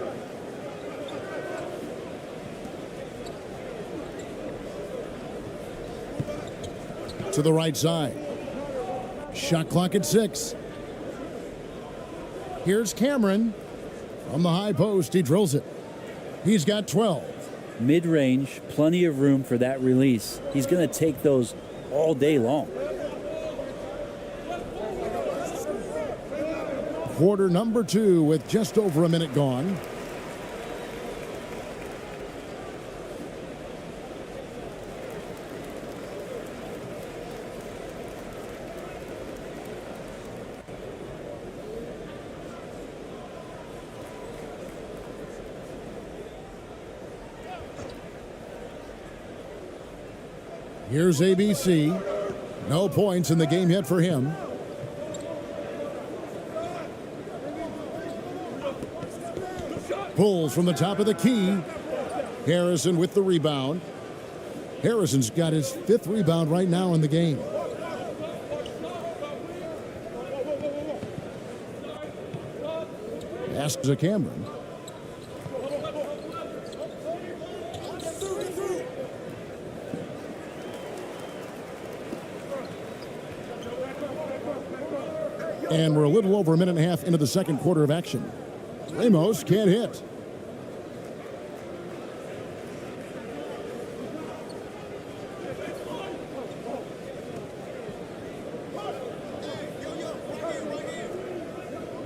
A: To the right side. Shot clock at 6. Here's Cameron. From the high post, he drills it. He's got 12.
Q: Mid-range, plenty of room for that release. He's going to take those all day long.
A: Quarter number 2 with just over a minute gone. Here's ABC. No points in the game yet for him. Pulls from the top of the key. Harrison with the rebound. Harrison's got his 5th rebound right now in the game. Asks to Cameron. And we're a little over a minute and a half into the second quarter of action. Ramos can't hit.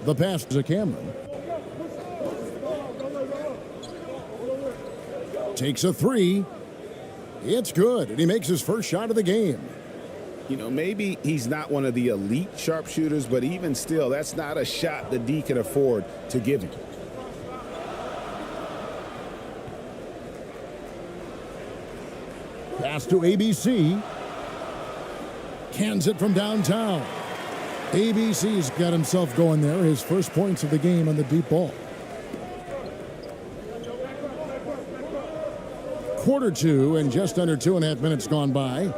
A: The pass to Cameron. Takes a 3. It's good, and he makes his first shot of the game.
C: You know, maybe he's not one of the elite sharpshooters, but even still, that's not a shot that D can afford to give him.
A: Pass to ABC. Cans it from downtown. ABC's got himself going there. His first points of the game on the deep ball. Quarter 2 and just under 2.5 minutes gone by.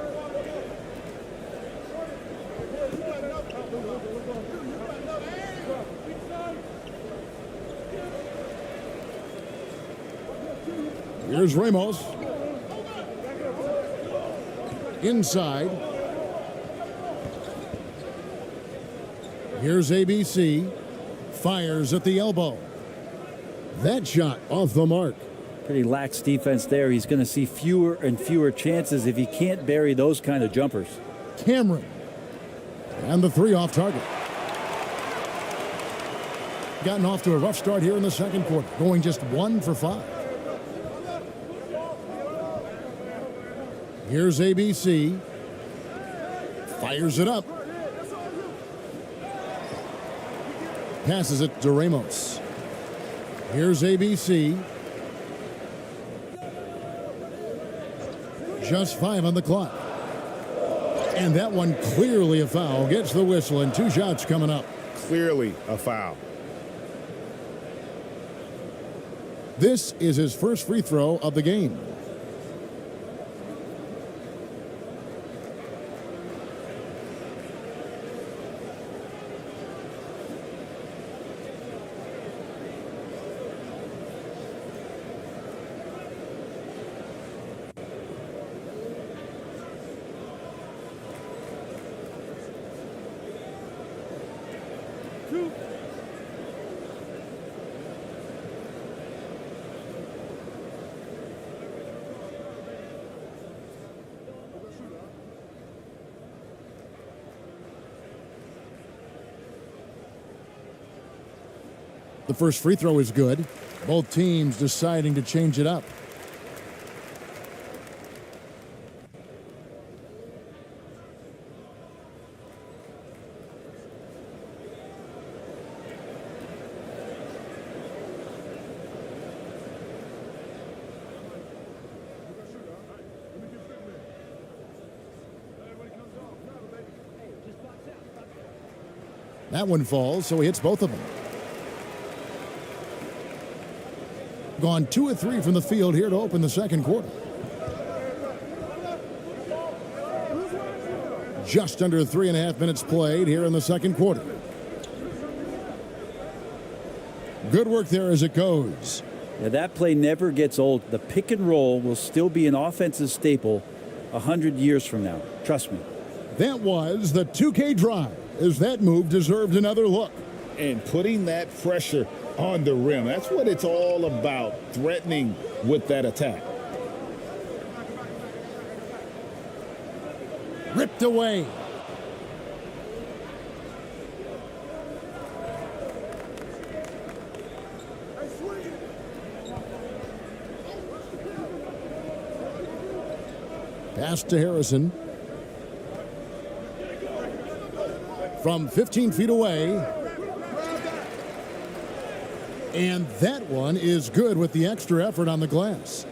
A: Here's Ramos. Inside. Here's ABC. Fires at the elbow. That shot off the mark.
Q: Pretty lax defense there. He's going to see fewer and fewer chances if he can't bury those kind of jumpers.
A: Cameron. And the 3 off target. gotten off to a rough start here in the second quarter, going just 1 for 5. Here's ABC. Fires it up. Passes it to Ramos. Here's ABC. Just 5 on the clock. And that one clearly a foul. Gets the whistle, and 2 shots coming up.
B: Clearly a foul.
A: This is his first free throw of the game. The first free throw is good. Both teams deciding to change it up. That one falls, so he hits both of them. Gone 2 of 3 from the field here to open the second quarter. Just under 3.5 minutes played here in the second quarter. Good work there as it goes.
Q: Yeah, that play never gets old. The pick and roll will still be an offensive staple 100 years from now. Trust me.
A: That was the 2K drive, as that move deserved another look.
C: And putting that pressure on the rim. That's what it's all about, threatening with that attack.
A: Ripped away. Pass to Harrison. From 15 feet away. And that one is good with the extra effort on the glass.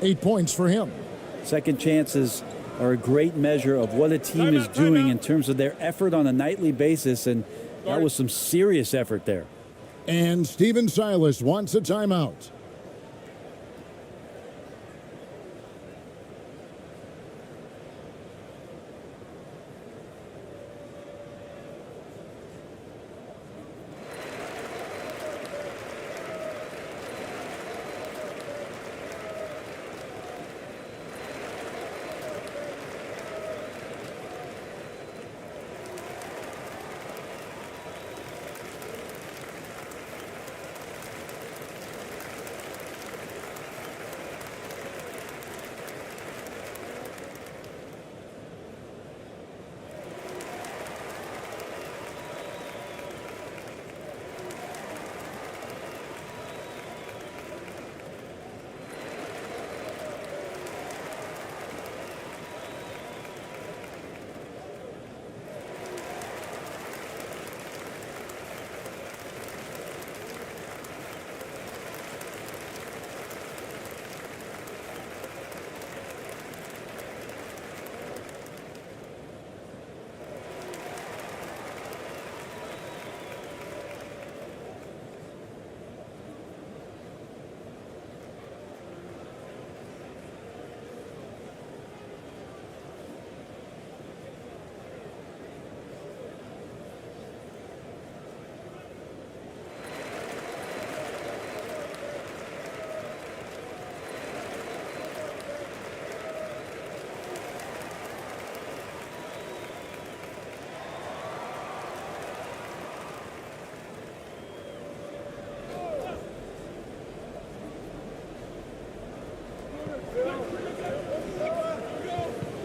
A: 8 points for him.
Q: Second chances are a great measure of what a team is doing in terms of their effort on a nightly basis, and that was some serious effort there.
A: And Steven Silas wants a timeout.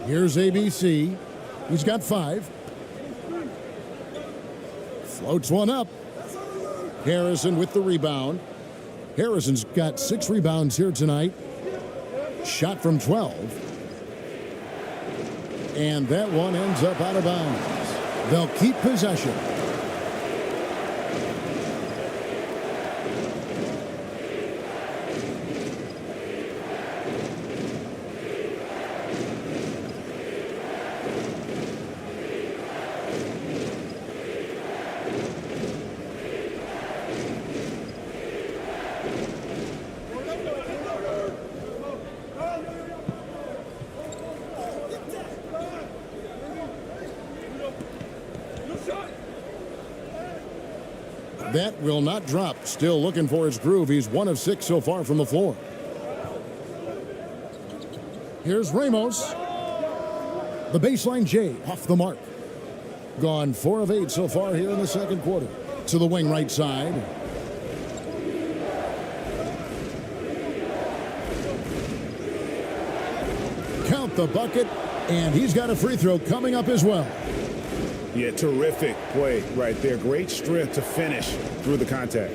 A: Here's ABC. He's got 5. Floats one up. Harrison with the rebound. Harrison's got 6 rebounds here tonight. Shot from 12. And that one ends up out of bounds. They'll keep possession. That will not drop. Still looking for his groove. He's 1 of 6 so far from the floor. Here's Ramos. The baseline J off the mark. Gone 4 of 8 so far here in the second quarter. To the wing right side. Count the bucket. And he's got a free throw coming up as well.
B: Yeah, terrific play right there. Great strength to finish through the contact.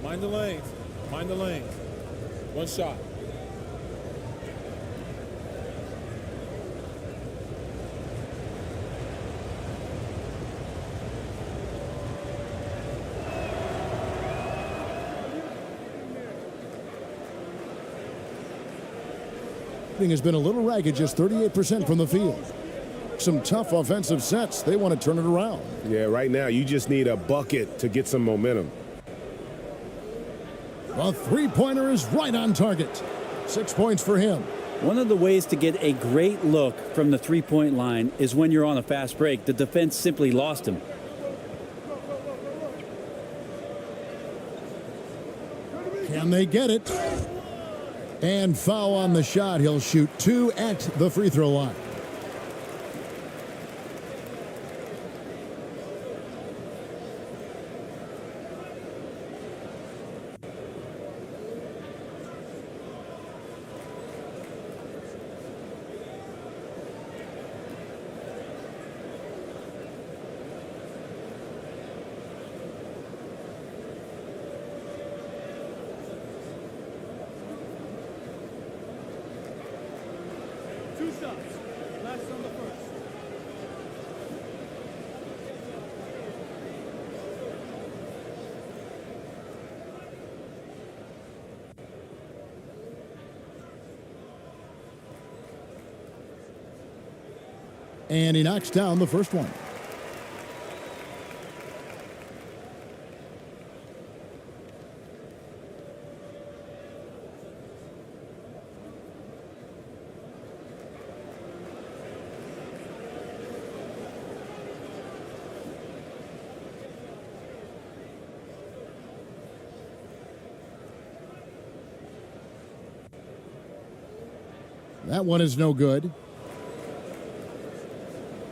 E: Mind the lanes. Mind the lanes. One shot.
A: Has been a little ragged, just 38% from the field. Some tough offensive sets. They want to turn it around.
B: Yeah, right now you just need a bucket to get some momentum.
A: A three-pointer is right on target. 6 points for him.
Q: One of the ways to get a great look from the three-point line is when you're on a fast break. The defense simply lost him.
A: Can they get it? And foul on the shot. He'll shoot 2 at the free throw line. And he knocks down the first one. That one is no good.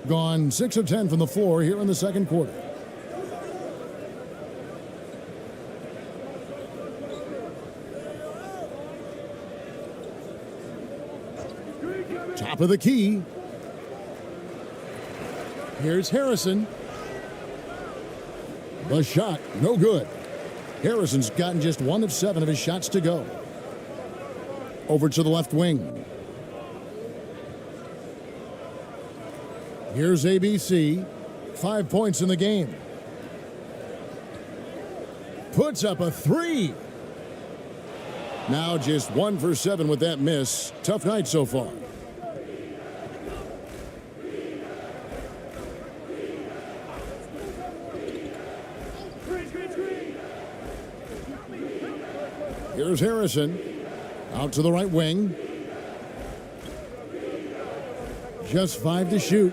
A: Gone 6 of 10 from the floor here in the second quarter. Top of the key. Here's Harrison. The shot, no good. Harrison's gotten just 1 of 7 of his shots to go. Over to the left wing. Here's ABC. 5 points in the game. Puts up a 3. Now just 1 for 7 with that miss. Tough night so far. Here's Harrison. Out to the right wing. Just 5 to shoot.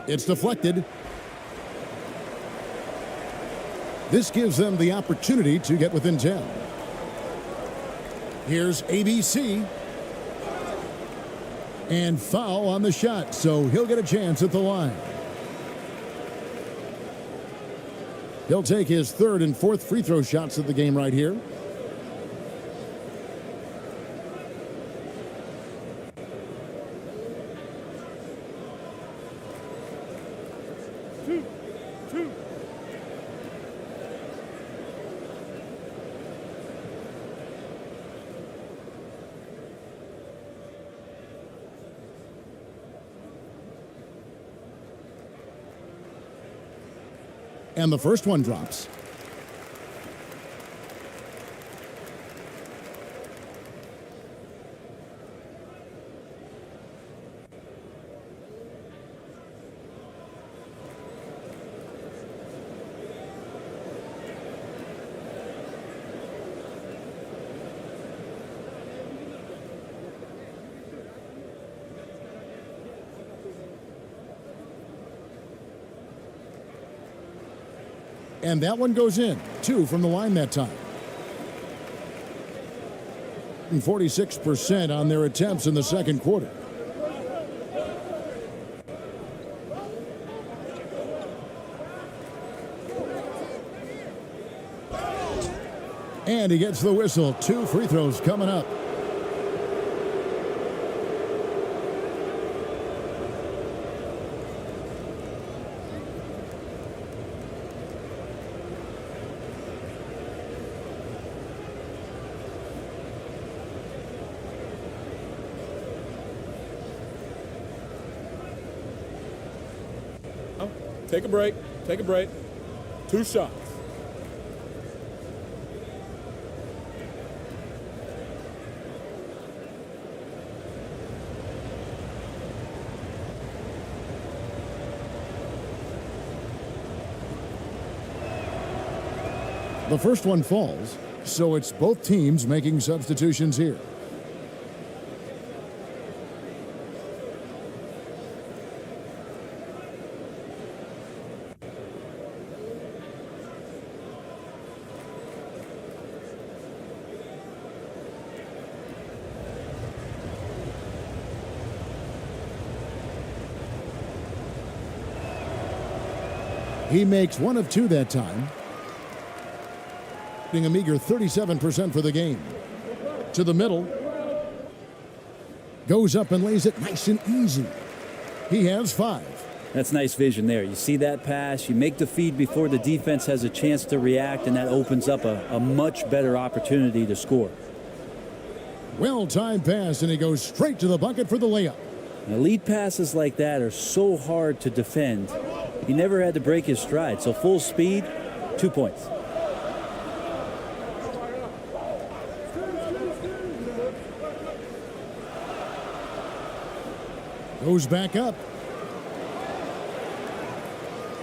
A: It's deflected. This gives them the opportunity to get within 10. Here's ABC. And foul on the shot, so he'll get a chance at the line. He'll take his third and fourth free throw shots of the game right here. And the first one drops. And that one goes in. 2 from the line that time. And 46% on their attempts in the second quarter. And he gets the whistle. 2 free throws coming up.
E: Take a break. Take a break. 2 shots.
A: The first one falls, so it's both teams making substitutions here. He makes 1 of 2 that time. Being a meager 37% for the game. To the middle. Goes up and lays it nice and easy. He has 5.
Q: That's nice vision there. You see that pass, you make the feed before the defense has a chance to react, and that opens up a much better opportunity to score.
A: Well-timed pass, and he goes straight to the bucket for the layup.
Q: Now, lead passes like that are so hard to defend. He never had to break his stride, so full speed, 2 points.
A: Goes back up.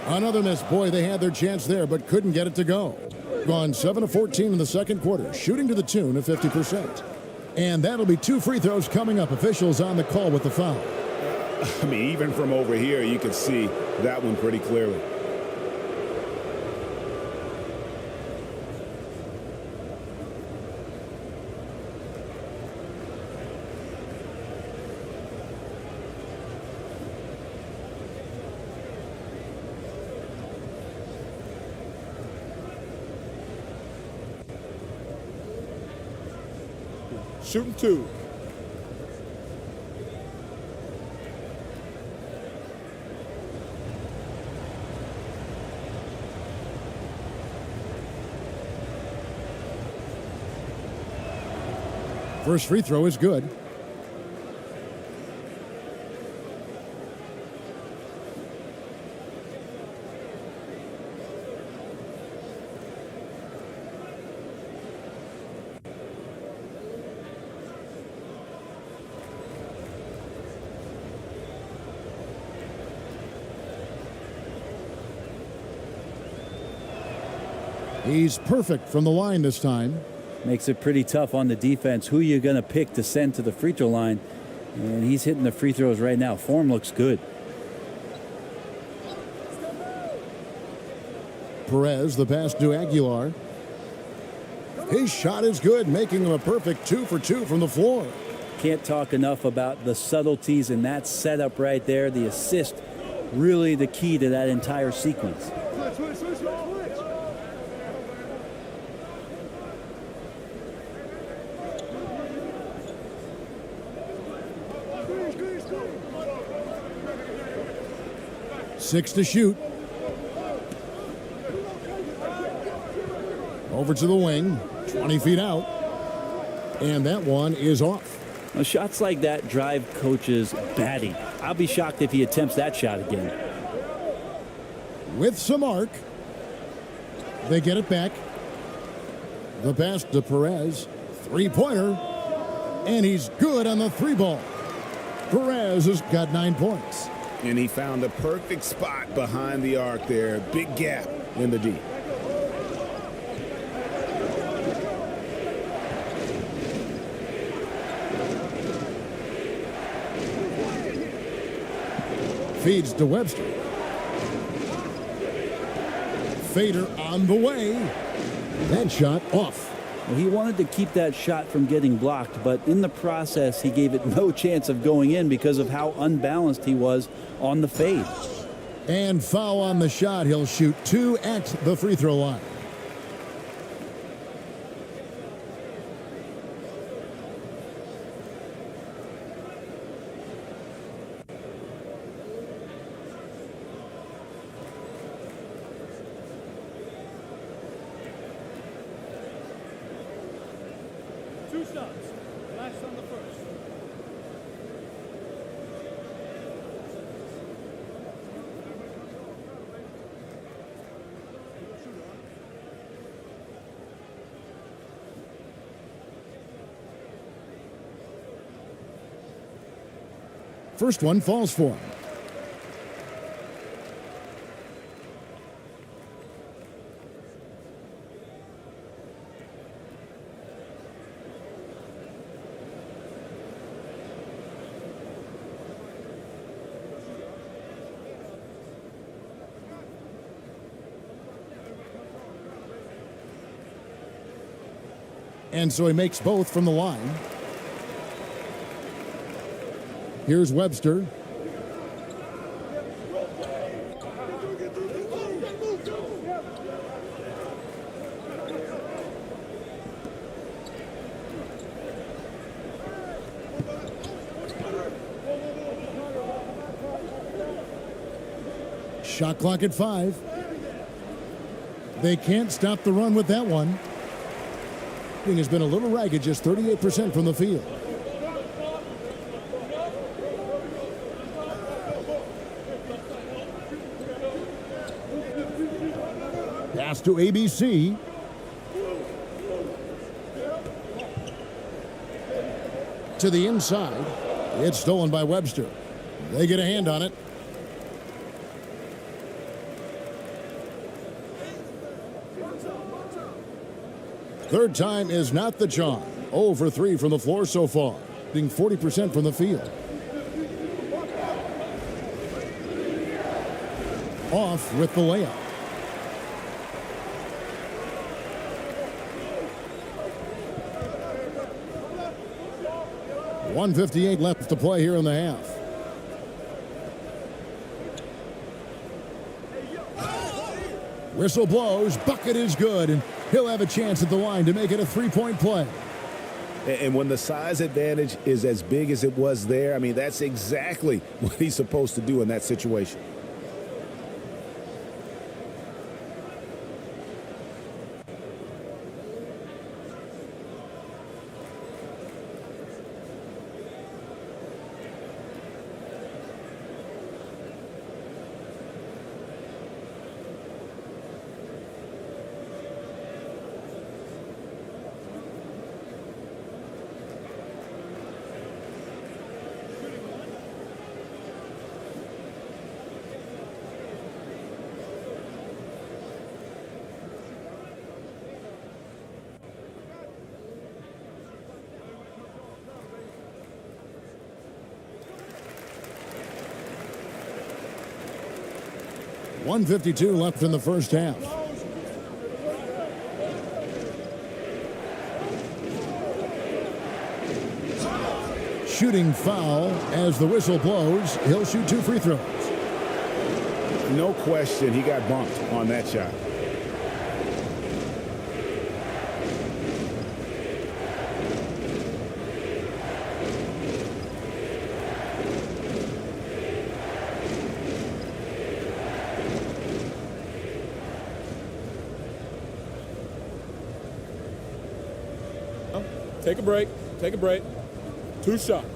A: Another miss. Boy, they had their chance there, but couldn't get it to go. Gone 7 of 14 in the second quarter, shooting to the tune of 50%. And that'll be 2 free throws coming up. Officials on the call with the foul.
C: I mean, even from over here, you can see that one pretty clearly.
E: Shooting 2.
A: First free throw is good. He's perfect from the line this time.
Q: Makes it pretty tough on the defense. Who you're going to pick to send to the free throw line. And he's hitting the free throws right now. Form looks good.
A: Perez, the pass to Aguilar. His shot is good, making him a perfect 2 for 2 from the floor.
Q: Can't talk enough about the subtleties in that setup right there. The assist, really the key to that entire sequence.
A: Six to shoot. Over to the wing, 20 feet out. And that one is off.
Q: Now, shots like that drive coaches batty. I'll be shocked if he attempts that shot again.
A: With some arc, they get it back. The pass to Perez, three-pointer, and he's good on the three ball. Perez has got 9 points.
B: And he found the perfect spot behind the arc there. Big gap in the D.
A: Feeds to Webster. Fader on the way. That shot off.
Q: Well, he wanted to keep that shot from getting blocked, but in the process, he gave it no chance of going in because of how unbalanced he was on the fade.
A: And foul on the shot. He'll shoot 2 at the free throw line. First one falls for him. And so he makes both from the line. Here's Webster. Shot clock at 5. They can't stop the run with that one. Shooting has been a little ragged, just 38% from the field. Pass to ABC. To the inside. It's stolen by Webster. They get a hand on it. Third time is not the charm. 0 for 3 from the floor so far, being 40% from the field. Off with the layup. .158 left to play here in the half. Whistle blows, bucket is good, and he'll have a chance at the line to make it a three-point play.
B: And when the size advantage is as big as it was there, I mean, that's exactly what he's supposed to do in that situation. .152 left in the first half.
A: shooting foul as the whistle blows. He'll shoot 2 free throws.
C: No question, he got bumped on that shot.
E: Take a break. Take a break. 2 shots.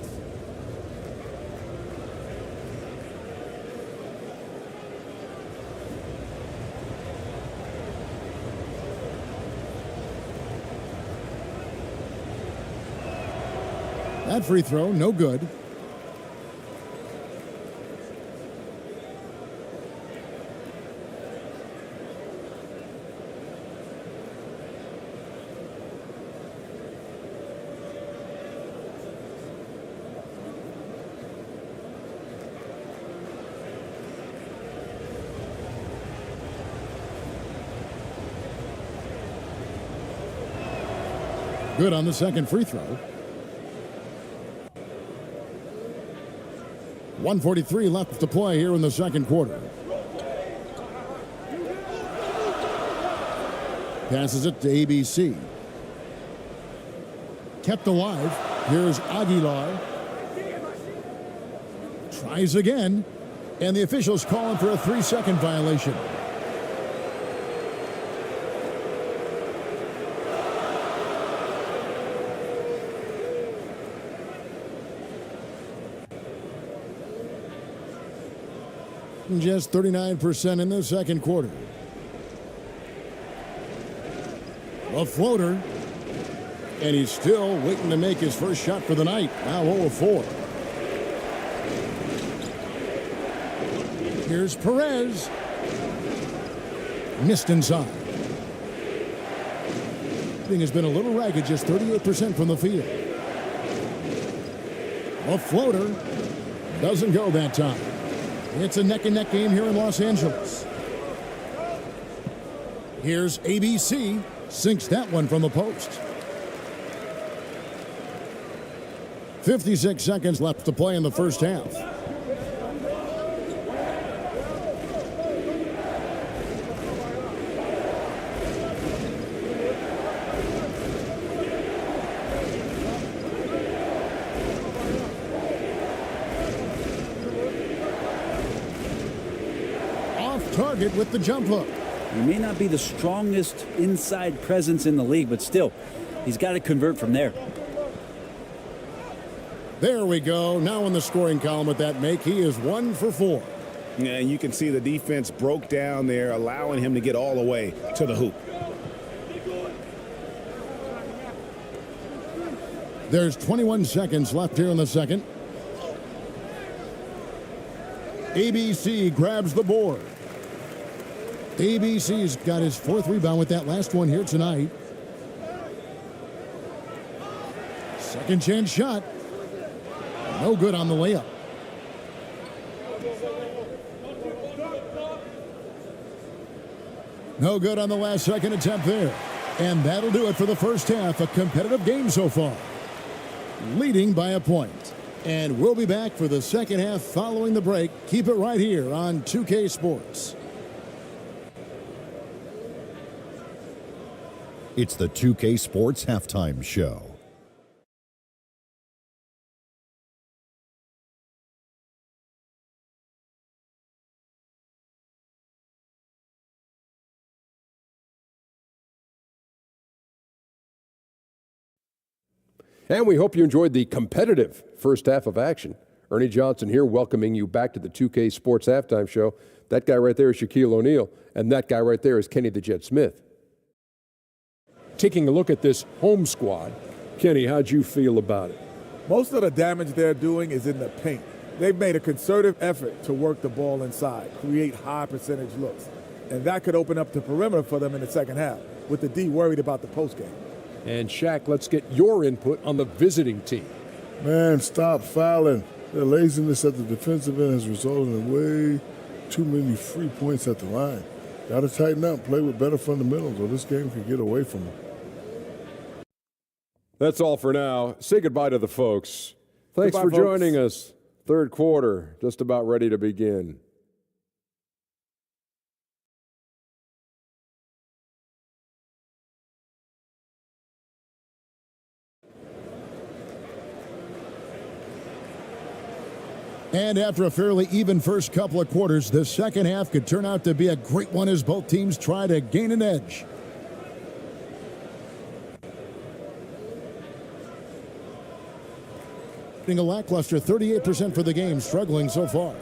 A: That free throw, no good. Good on the second free throw. 1:43 left to play here in the second quarter. Passes it to ABC. Kept alive. Here's Aguilar. Tries again. And the officials calling for a 3-second violation. Just 39% in the second quarter. A floater. And he's still waiting to make his first shot for the night. Now 0 of 4. Here's Perez. Missed inside. Thing has been a little ragged, just 38% from the field. A floater. Doesn't go that time. It's a neck-and-neck game here in Los Angeles. Here's ABC. Sinks that one from the post. 56 seconds left to play in the first half. Target with the jump hook.
Q: He may not be the strongest inside presence in the league, but still, he's got to convert from there.
A: There we go. Now in the scoring column with that make, he is 1 for 4.
B: Yeah, and you can see the defense broke down there, allowing him to get all the way to the hoop.
A: There's 21 seconds left here in the second. ABC grabs the board. ABC's got his 4th rebound with that last one here tonight. Second chance shot. No good on the layup. No good on the last second attempt there. And that'll do it for the first half. A competitive game so far. Leading by a point. And we'll be back for the second half following the break. Keep it right here on 2K Sports.
F: It's the 2K Sports Halftime Show.
H: And we hope you enjoyed the competitive first half of action. Ernie Johnson here, welcoming you back to the 2K Sports Halftime Show. That guy right there is Shaquille O'Neal, and that guy right there is Kenny the Jet Smith. Taking a look at this home squad, Kenny, how'd you feel about it?
J: Most of the damage they're doing is in the paint. They've made a concerted effort to work the ball inside, create high percentage looks. And that could open up the perimeter for them in the second half, with the D worried about the postgame.
H: And Shaq, let's get your input on the visiting team.
I: Man, stop fouling. Their laziness at the defensive end has resulted in way too many free points at the line. Got to tighten up, play with better fundamentals, or this game could get away from them.
H: That's all for now. Say goodbye to the folks. Thanks
J: Goodbye,
H: for
J: folks.
H: joining us. Third quarter, just about ready to begin.
A: And after a fairly even first couple of quarters, the second half could turn out to be a great one as both teams try to gain an edge. A lackluster 38% for the game, struggling so far.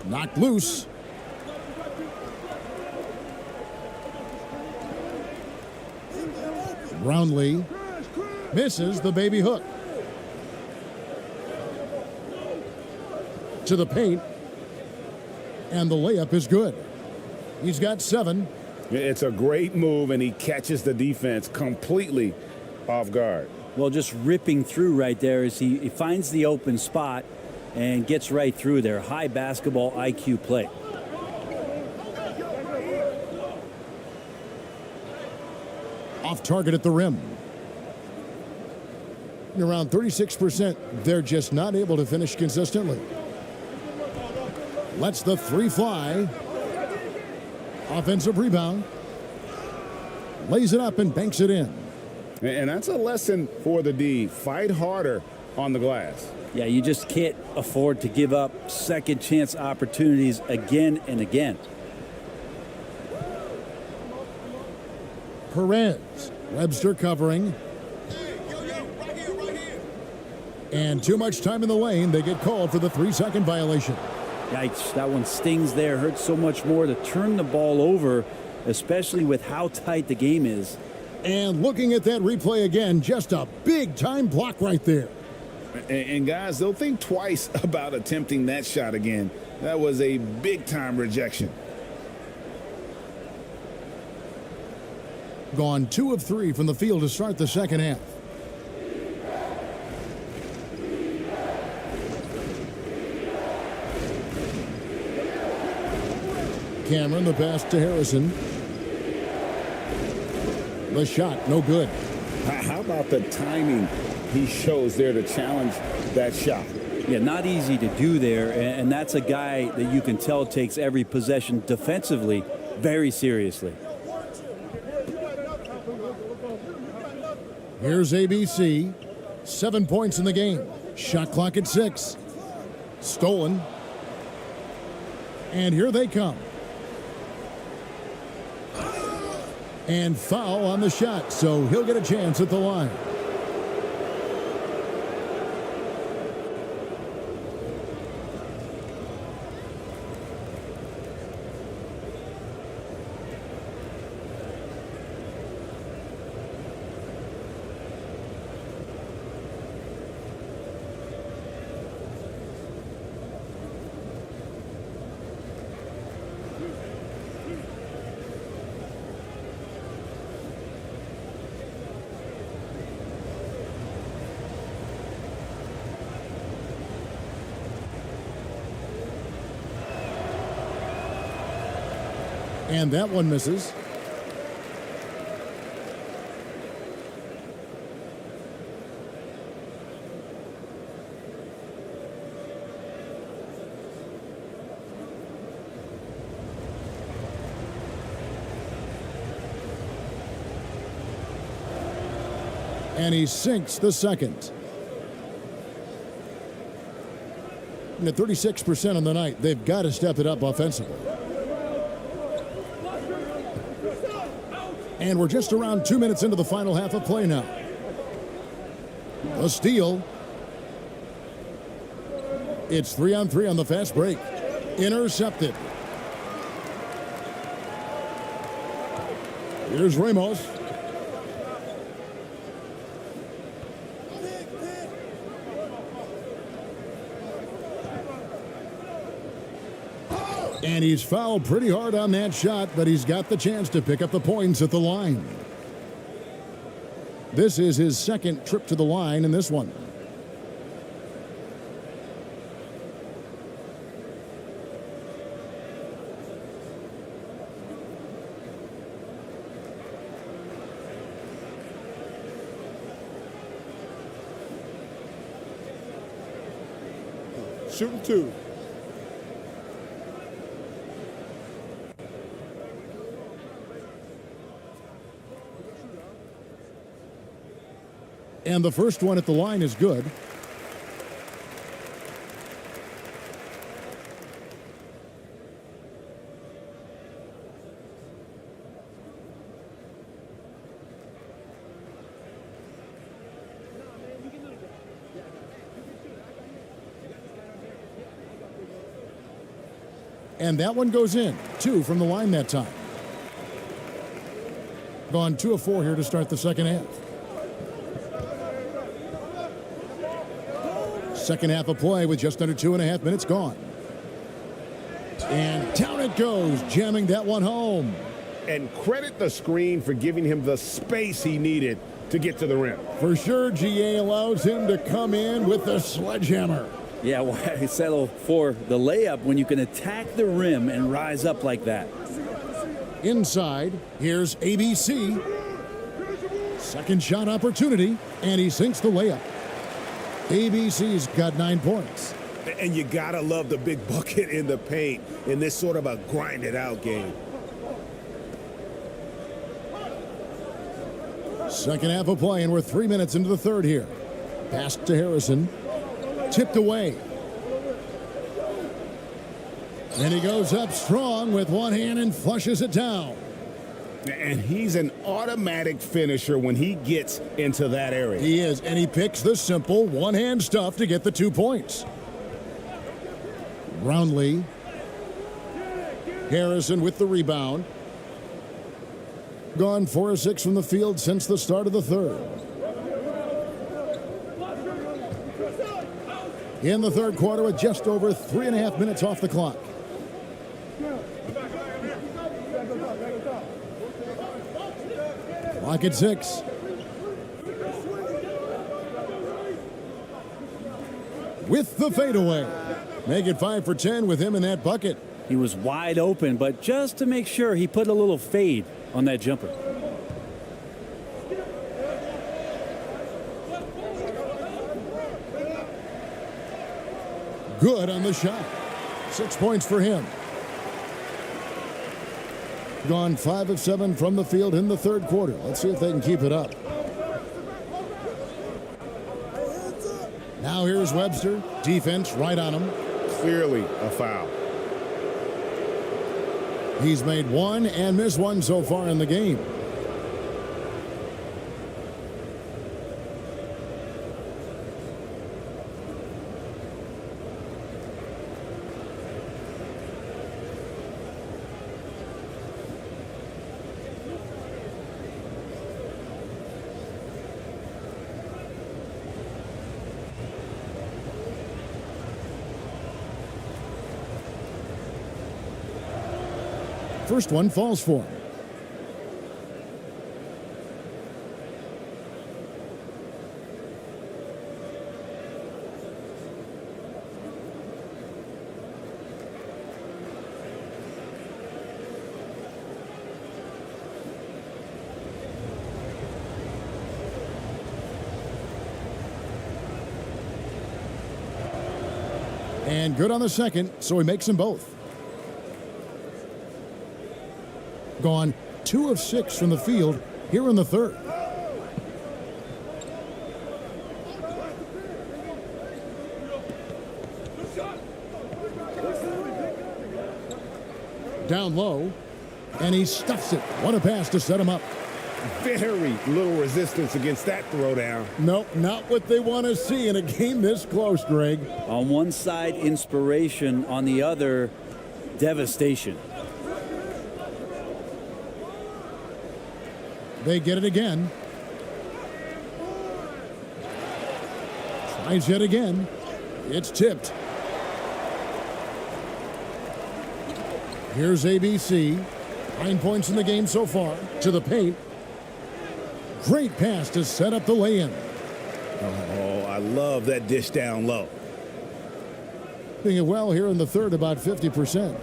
A: Knocked loose. Brownlee misses the baby hook. To the paint. And the layup is good. He's got 7.
C: It's a great move, and he catches the defense completely off guard.
Q: Well, just ripping through right there as he finds the open spot and gets right through there. High basketball IQ play.
A: Off target at the rim. Around 36%, they're just not able to finish consistently. Lets the 3 fly. Offensive rebound. Lays it up and banks it in.
C: And that's a lesson for the D. Fight harder on the glass.
Q: Yeah, you just can't afford to give up second chance opportunities again and again.
A: Perez. Webster covering. And too much time in the lane. They get called for the 3-second violation.
Q: Yikes, that one stings there. Hurts so much more to turn the ball over, especially with how tight the game is.
A: And looking at that replay again, just a big-time block right there.
C: And guys, they'll think twice about attempting that shot again. That was a big-time rejection.
A: Gone 2 of 3 from the field to start the second half. Cameron, the pass to Harrison. The shot, no good.
C: How about the timing he shows there to challenge that shot?
Q: Yeah, not easy to do there, and that's a guy that you can tell takes every possession defensively very seriously.
A: Here's ABC. 7 points in the game. Shot clock at 6. Stolen. And here they come. And foul on the shot, so he'll get a chance at the line. And that one misses. And he sinks the second. And at 36% on the night, they've got to step it up offensively. And we're just around 2 minutes into the final half of play now. A steal. It's 3-on-3 on the fast break. Intercepted. Here's Ramos. And he's fouled pretty hard on that shot, but he's got the chance to pick up the points at the line. This is his second trip to the line in this one.
E: shooting 2.
A: And the first one at the line is good. And that one goes in. 2 from the line that time. Gone 2 of 4 here to start the second half. Second half of play with just under 2.5 minutes gone. And down it goes, jamming that one home.
B: And credit the screen for giving him the space he needed to get to the rim.
A: For sure, GA allows him to come in with the sledgehammer.
Q: Yeah, why settle for the layup when you can attack the rim and rise up like that?
A: Inside, here's ABC. Second shot opportunity, and he sinks the layup. ABC's got 9 points.
B: And you gotta love the big bucket in the paint in this sort of a grinded out game.
A: Second half of play, and we're 3 minutes into the third here. Pass to Harrison. Tipped away. And he goes up strong with one hand and flushes it down.
B: And he's an automatic finisher when he gets into that area.
A: He is, and he picks the simple one-hand stuff to get the 2 points. Brownlee. Harrison with the rebound. Gone 4 of 6 from the field since the start of the third. In the third quarter with just over 3.5 minutes off the clock. Clock at 6. With the fadeaway. Make it 5 for 10 with him in that bucket.
Q: He was wide open, but just to make sure, he put a little fade on that jumper.
A: Good on the shot. 6 points for him. Gone 5 of 7 from the field in the third quarter. Let's see if they can keep it up. Now here's Webster. Defense right on him.
B: Clearly a foul.
A: He's made 1 and missed 1 so far in the game. First one falls for him. And good on the second, so he makes them both. Gone 2 of 6 from the field here in the third. Down low, and he stuffs it. What a pass to set him up.
B: Very little resistance against that throwdown.
A: Nope, not what they want to see in a game this close, Greg.
Q: On one side, inspiration. On the other, devastation.
A: They get it again. Tries yet again. It's tipped. Here's ABC. 9 points in the game so far. To the paint. Great pass to set up the lay-in.
B: Oh, I love that dish down low.
A: Doing it well here in the third, about 50%.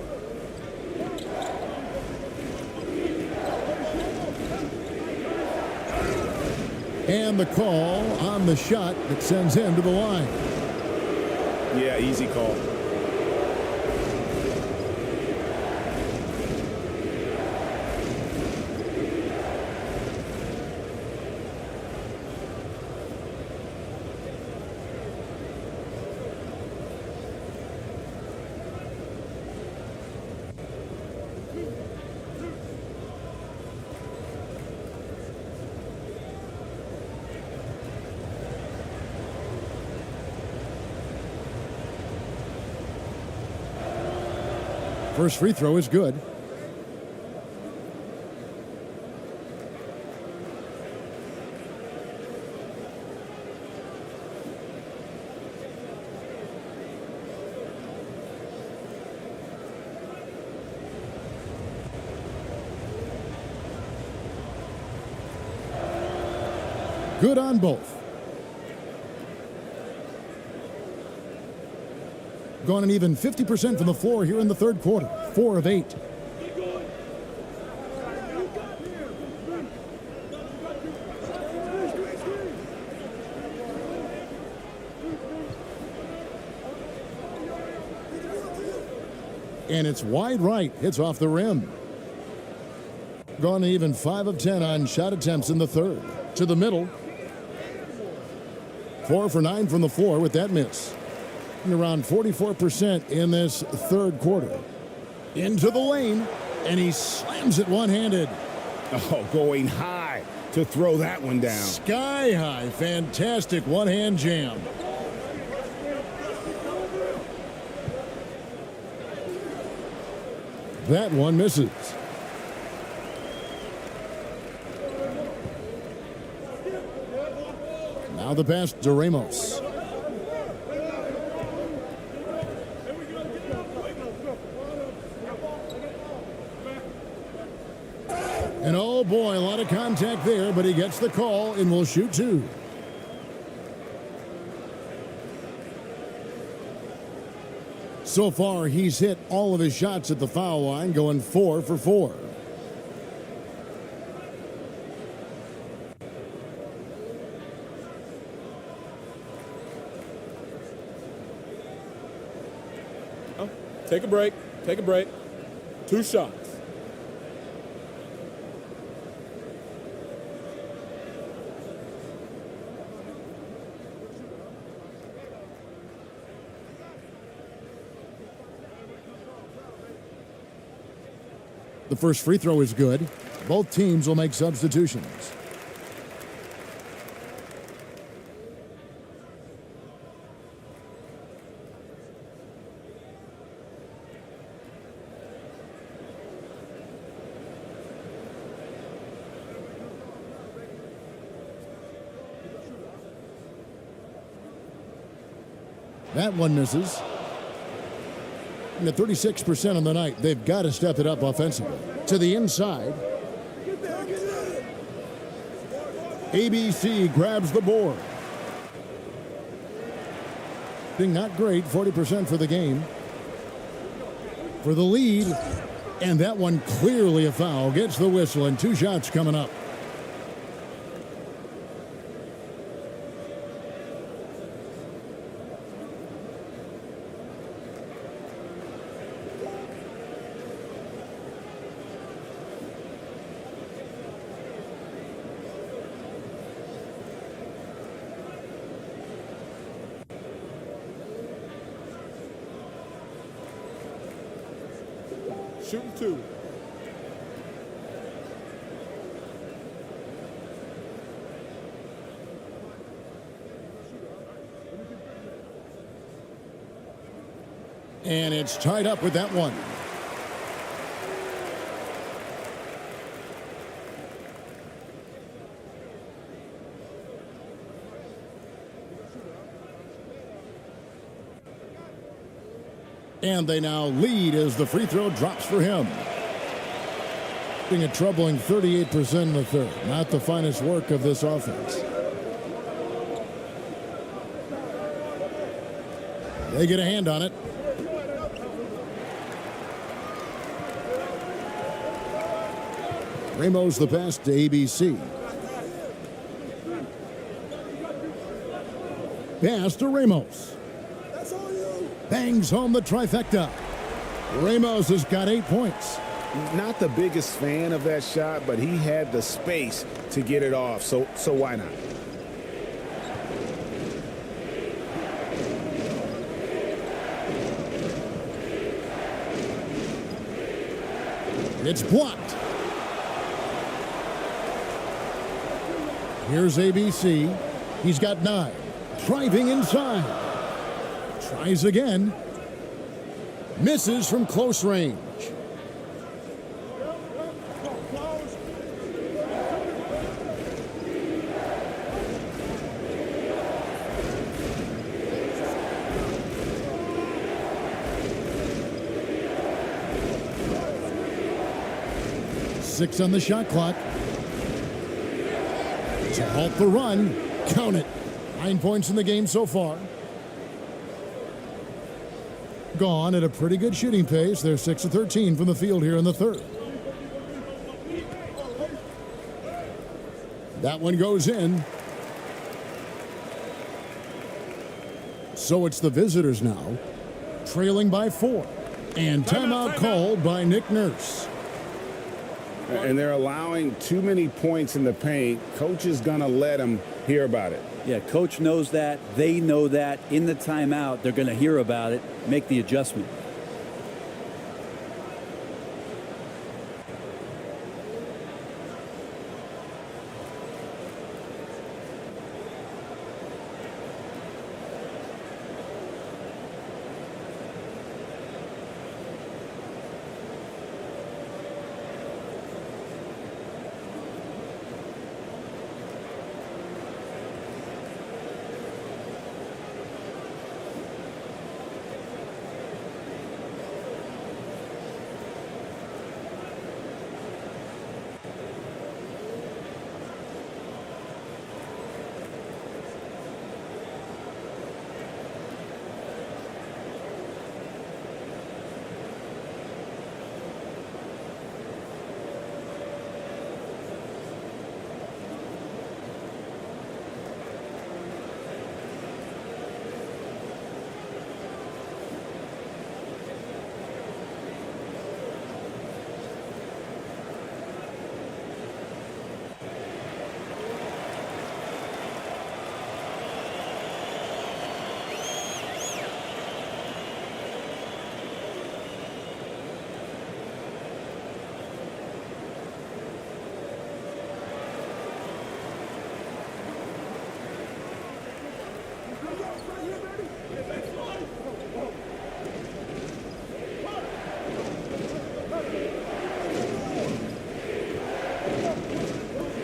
A: And the call on the shot that sends him to the line.
C: Yeah, easy call.
A: First free throw is good. Good on both. Gone an even 50% from the floor here in the third quarter. 4 of 8. And it's wide right. Hits off the rim. Gone even 5 of 10 on shot attempts in the third. To the middle. 4 for 9 from the floor with that miss. And around 44% in this third quarter. Into the lane, and he slams it one-handed.
C: Oh, going high to throw that one down.
A: Sky high. Fantastic one-hand jam. That one misses. Now the pass to Ramos. And oh boy, a lot of contact there, but he gets the call and will shoot 2. So far, he's hit all of his shots at the foul line, going 4 for 4.
E: Oh, take a break. Take a break. 2 shots.
A: The first free throw is good. Both teams will make substitutions. That one misses. And at 36% on the night, they've got to step it up offensively. To the inside. ABC grabs the board. Being not great, 40% for the game. For the lead. And that one clearly a foul. Gets the whistle, and 2 shots coming up.
E: Shooting 2.
A: And it's tied up with that one. And they now lead as the free throw drops for him. Being a troubling 38% in the third. Not the finest work of this offense. They get a hand on it. Ramos the pass to ABC. Pass to Ramos. Bangs home the trifecta. Ramos has got 8 points.
B: Not the biggest fan of that shot, but he had the space to get it off, so why not?
A: It's blocked. Here's ABC. He's got 9. Driving inside. Tries again. Misses from close range. Six on the shot clock. To halt the run. Count it. 9 points in the game so far. Gone at a pretty good shooting pace. They're 6 of 13 from the field here in the third. That one goes in. So it's the visitors now, trailing by 4. And timeout called by Nick Nurse.
C: And they're allowing too many points in the paint. Coach is going to let them hear about it.
Q: Yeah, coach knows that. They know that. In the timeout, they're going to hear about it, make the adjustment.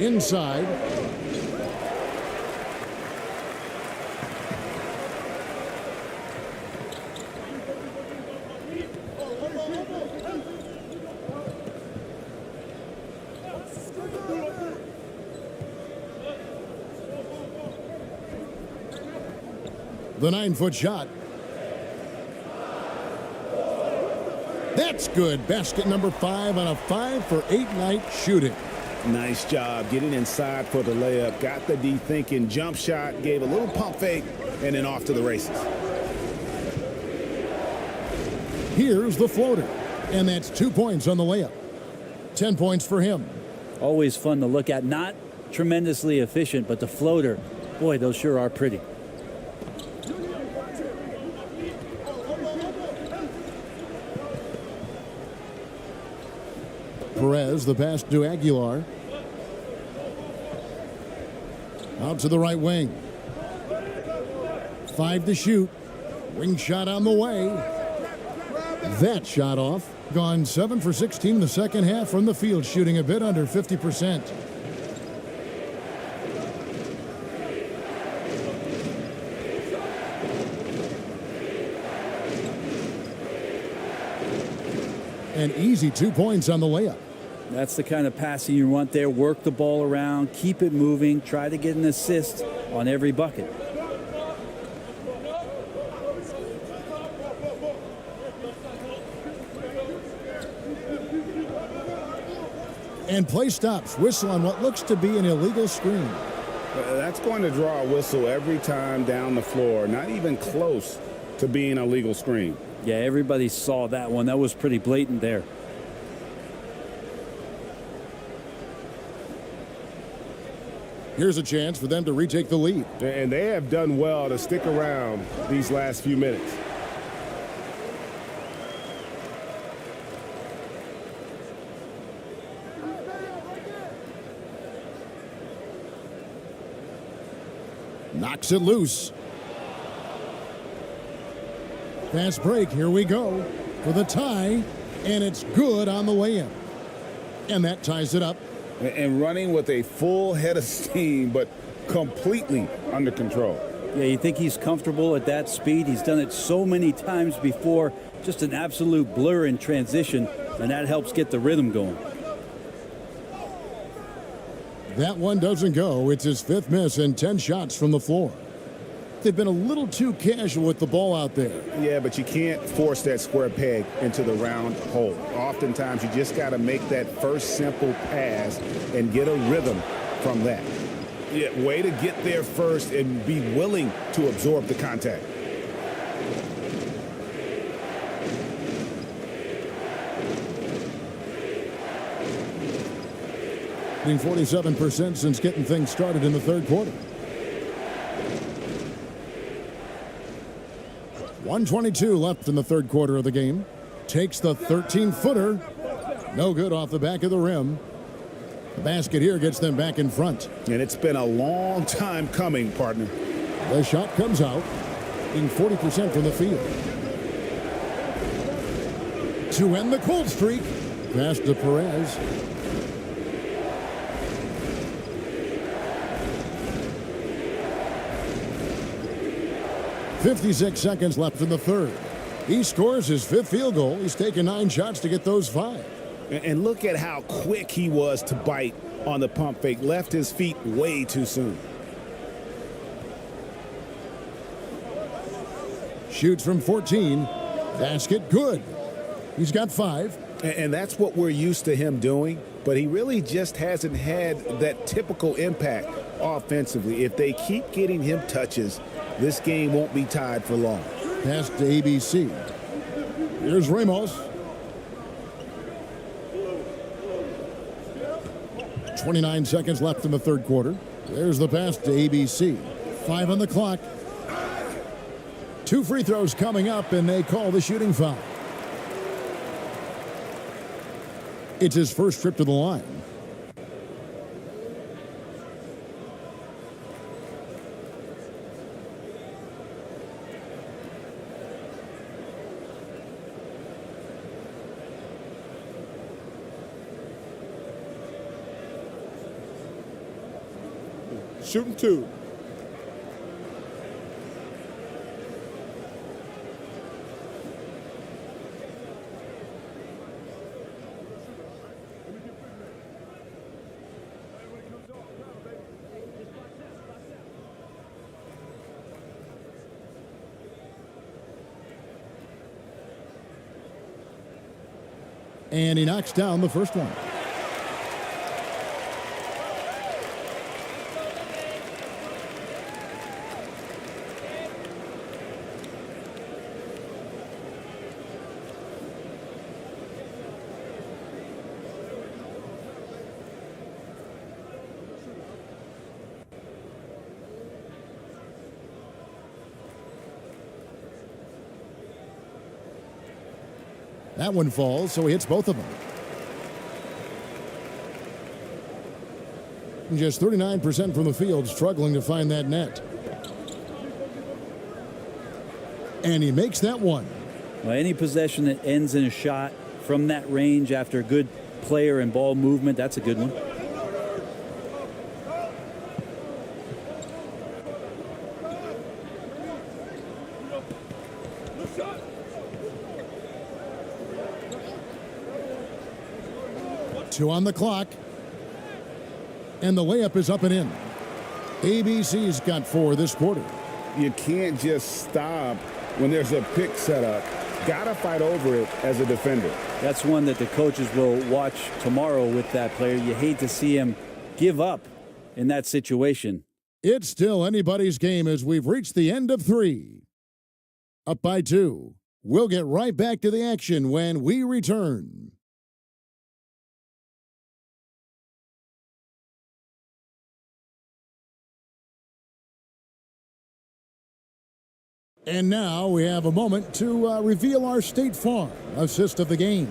A: Inside. The 9-foot shot. That's good. Basket number 5 on a 5-for-8 night shooting.
B: Nice job getting inside for the layup. Got the D thinking. Jump shot. Gave a little pump fake. And then off to the races.
A: Here's the floater. And that's 2 points on the layup. 10 points for him.
Q: Always fun to look at. Not tremendously efficient, but the floater, boy, those sure are pretty.
A: Perez, the pass to Aguilar. Out to the right wing. 5 to shoot. Wing shot on the way. That shot off. Gone 7 for 16 the second half from the field, shooting a bit under 50%. An easy 2 points on the layup.
Q: That's the kind of passing you want there. Work the ball around, keep it moving, try to get an assist on every bucket.
A: And play stops. Whistle on what looks to be an illegal screen.
C: That's going to draw a whistle every time down the floor. Not even close to to being a legal screen.
Q: Yeah, everybody saw that one. That was pretty blatant there.
A: Here's a chance for them to retake the lead.
B: And they have done well to stick around these last few minutes.
A: Knocks it loose. Fast break. Here we go for the tie. And it's good on the way in. And that ties it up.
C: And running with a full head of steam, but completely under control.
Q: Yeah, you think he's comfortable at that speed? He's done it so many times before. Just an absolute blur in transition, and that helps get the rhythm going.
A: That one doesn't go. It's his 5th miss and 10 shots from the floor. They've been a little too casual with the ball out there.
B: Yeah, but you can't force that square peg into the round hole. Oftentimes, you just got to make that first simple pass and get a rhythm from that. Yeah, way to get there first and be willing to absorb the contact.
A: Being 47% since getting things started in the 3rd quarter. 1:22 left in the 3rd quarter of the game. Takes the 13-footer. No good off the back of the rim. The basket here gets them back in front.
B: And it's been a long time coming, partner.
A: The shot comes out, being 40% from the field. To end the cold streak, pass to Perez. .56 seconds left in the 3rd. He scores his 5th field goal. He's taken 9 shots to get those 5.
B: And look at how quick he was to bite on the pump fake. Left his feet way too soon.
A: Shoots from 14. Basket good. He's got 5.
B: And that's what we're used to him doing. But he really just hasn't had that typical impact offensively. If they keep getting him touches, this game won't be tied for long.
A: Pass to ABC. Here's Ramos. 29 seconds left in the 3rd quarter. There's the pass to ABC. 5 on the clock. 2 free throws coming up, and they call the shooting foul. It's his first trip to the line.
E: Shooting 2.
A: And he knocks down the first one. That one falls, so he hits both of them. Just 39% from the field, struggling to find that net. And he makes that one.
Q: Well, any possession that ends in a shot from that range after a good player and ball movement, that's a good one.
A: Two on the clock. And the layup is up and in. ABC's got 4 this quarter.
C: You can't just stop when there's a pick set up. Got to fight over it as a defender.
Q: That's one that the coaches will watch tomorrow with that player. You hate to see him give up in that situation.
A: It's still anybody's game as we've reached the end of 3. Up by 2. We'll get right back to the action when we return. And now we have a moment to reveal our State Farm assist of the game.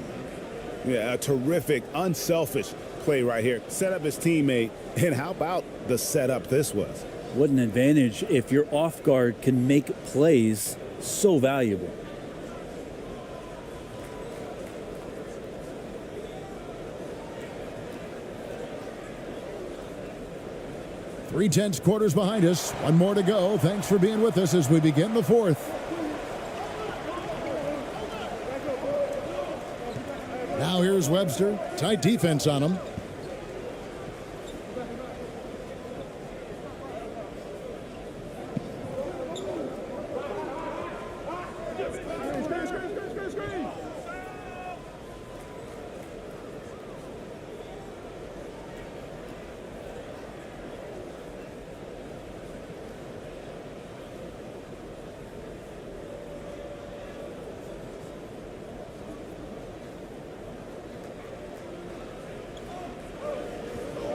B: Yeah, a terrific, unselfish play right here. Set up his teammate, and how about the setup this was?
Q: What an advantage if your off guard can make plays so valuable.
A: Three tenths quarters behind us. One more to go. Thanks for being with us as we begin the fourth. Now here's Webster. Tight defense on him.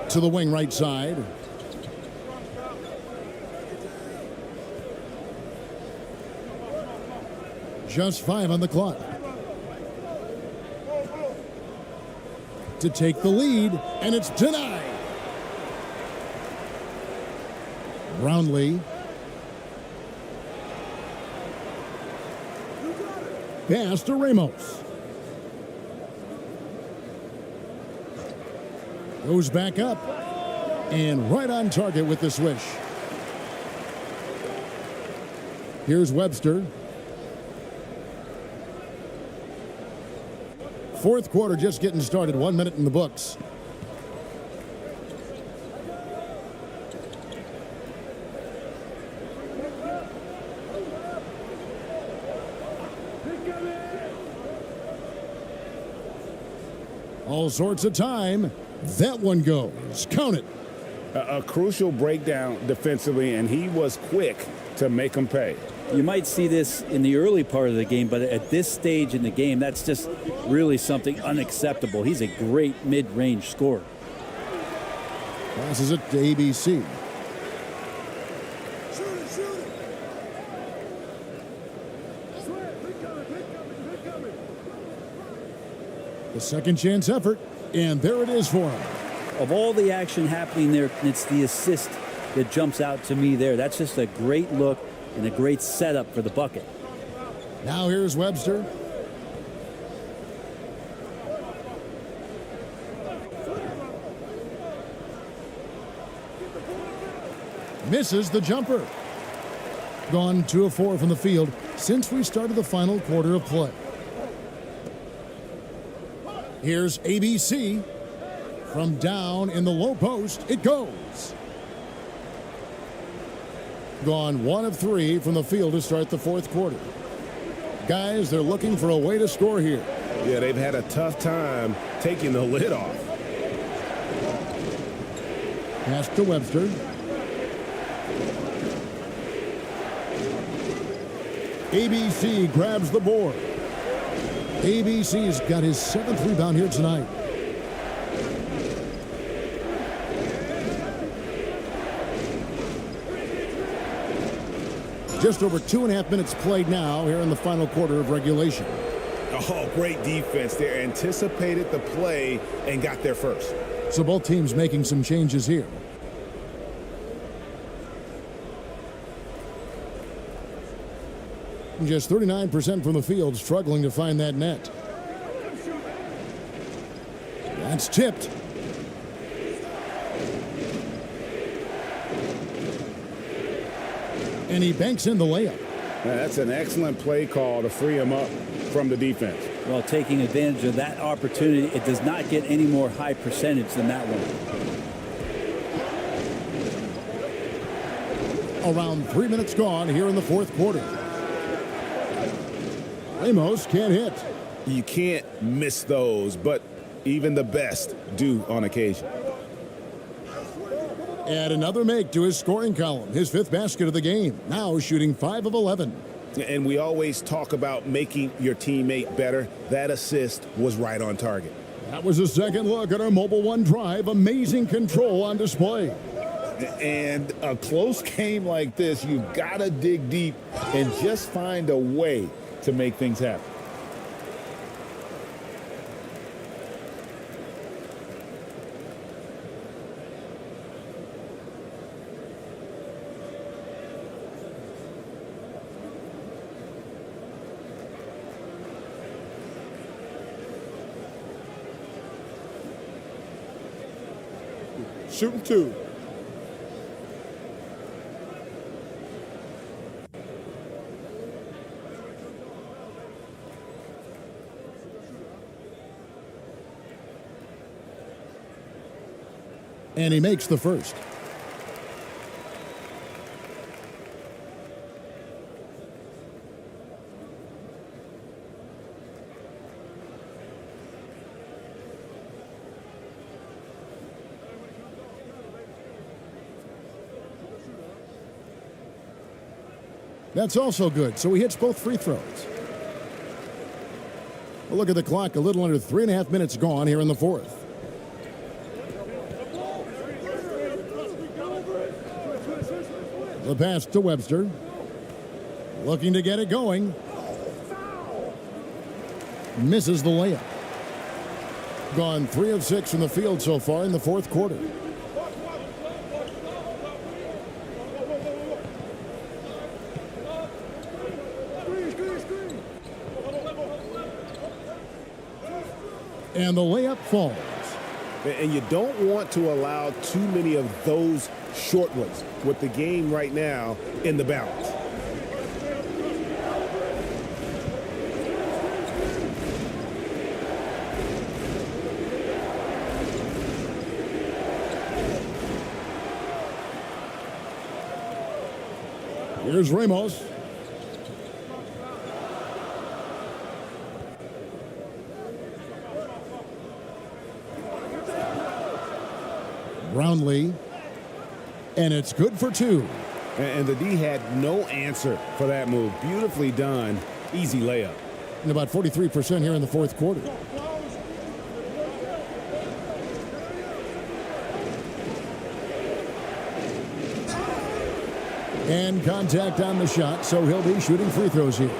A: To the wing right side. Just 5 on the clock. To take the lead, and it's denied. Brownlee. Pass to Ramos. Goes back up and right on target with the swish. Here's Webster. Fourth quarter just getting started. 1 minute in the books. All sorts of time. That one goes. Count it.
B: A crucial breakdown defensively, and he was quick to make them pay.
Q: You might see this in the early part of the game, but at this stage in the game, that's just really something unacceptable. He's a great mid-range scorer.
A: Passes it to ABC. The second chance effort. And there it is for him.
Q: Of all the action happening there, it's the assist that jumps out to me there. That's just a great look and a great setup for the bucket.
A: Now here's Webster. Misses the jumper. Gone 2 of 4 from the field since we started the final quarter of play. Here's ABC. From down in the low post, it goes. Gone 1 of 3 from the field to start the fourth quarter. Guys, they're looking for a way to score here.
B: Yeah, they've had a tough time taking the lid off.
A: Pass to Webster. ABC grabs the board. ABC's got his 7th rebound here tonight. Just over 2.5 minutes played now here in the final quarter of regulation.
B: Oh, great defense there. Anticipated the play and got there first.
A: So both teams making some changes here. Just 39% from the field, struggling to find that net. That's tipped. And he banks in the layup.
B: That's an excellent play call to free him up from the defense.
Q: Well, taking advantage of that opportunity, it does not get any more high percentage than that one.
A: Around 3 minutes gone here in the fourth quarter. Ramos can't hit.
B: You can't miss those, but even the best do on occasion.
A: Add another make to his scoring column. His 5th basket of the game. Now shooting 5 of 11.
B: And we always talk about making your teammate better. That assist was right on target.
A: That was a second look at our Mobile One drive. Amazing control on display.
C: And a close game like this, you've got to dig deep and just find a way to make things happen.
E: Shooting two.
A: And he makes the first. That's also good, so he hits both free throws. Well, look at the clock, a little under 3.5 minutes gone here in the fourth. The pass to Webster. Looking to get it going. Misses the layup. Gone 3 of 6 from the field so far in the fourth quarter. And the layup falls.
B: And you don't want to allow too many of those short ones with the game right now in the balance.
A: Here's Ramos. Brownlee, and it's good for 2.
B: And the D had no answer for that move. Beautifully done. Easy layup.
A: And about 43% here in the fourth quarter. And contact on the shot, so he'll be shooting free throws here.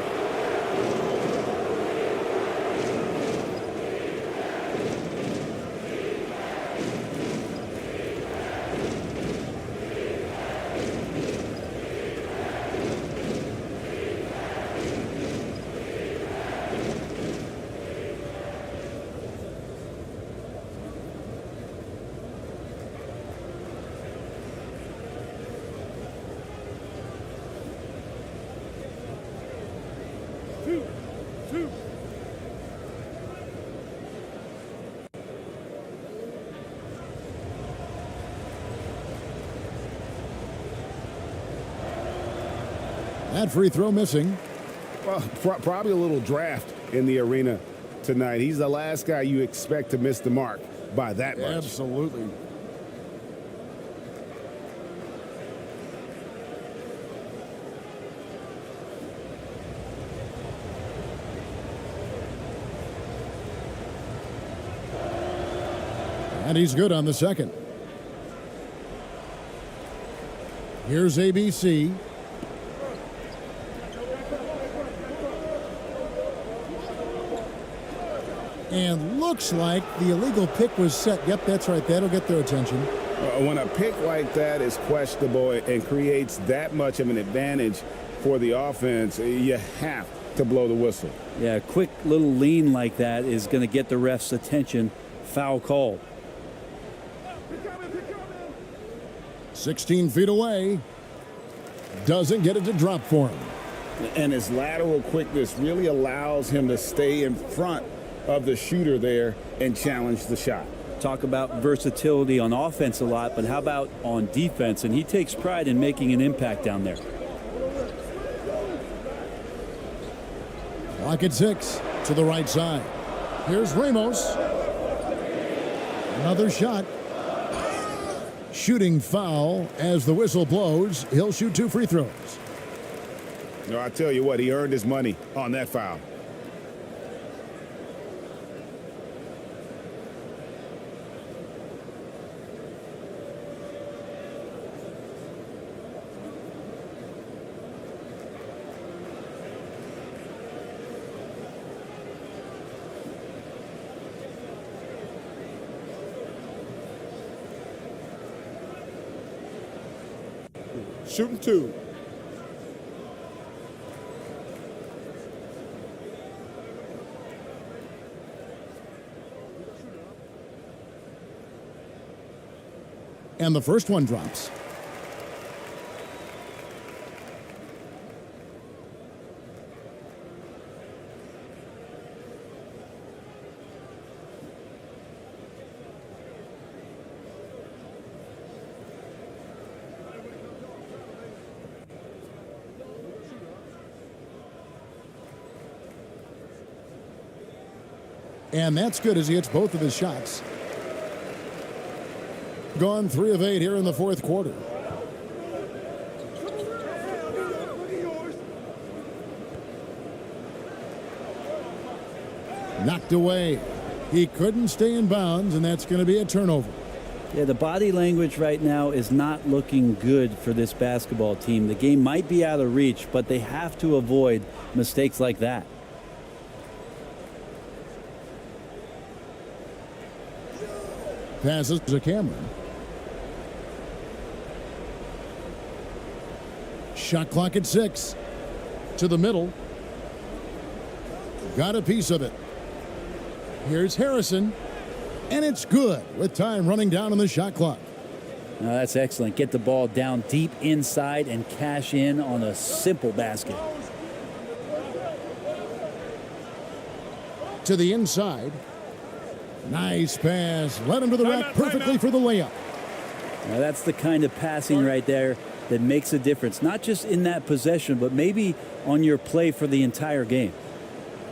A: That free throw missing.
B: Well, probably a little draft in the arena tonight. He's the last guy you expect to miss the mark by that much.
A: Absolutely. And he's good on the second. Here's ABC. And looks like the illegal pick was set. Yep, that's right. That'll get their attention.
B: When a pick like that is questionable and creates that much of an advantage for the offense, you have to blow the whistle.
Q: Yeah, a quick little lean like that is going to get the ref's attention. Foul call.
A: 16 feet away. Doesn't get it to drop for him.
B: And his lateral quickness really allows him to stay in front of the shooter there and challenge the shot.
Q: Talk about versatility on offense a lot, but how about on defense? And he takes pride in making an impact down there.
A: Clock at 6 to the right side. Here's Ramos. Another shot. Shooting foul as the whistle blows. He'll shoot 2 free throws.
B: No, I tell you what, he earned his money on that foul.
E: Shooting 2.
A: And the first one drops. And that's good as he hits both of his shots. Gone 3 of 8 here in the fourth quarter. Knocked away. He couldn't stay in bounds, and that's going to be a turnover.
Q: Yeah, the body language right now is not looking good for this basketball team. The game might be out of reach, but they have to avoid mistakes like that.
A: Passes to Cameron. Shot clock at 6. To the middle. Got a piece of it. Here's Harrison. And it's good with time running down on the shot clock.
Q: Now that's excellent. Get the ball down deep inside and cash in on a simple basket.
A: To the inside. Nice pass. Led him to the rack perfectly for the layup.
Q: Now that's the kind of passing right there that makes a difference. Not just in that possession, but maybe on your play for the entire game.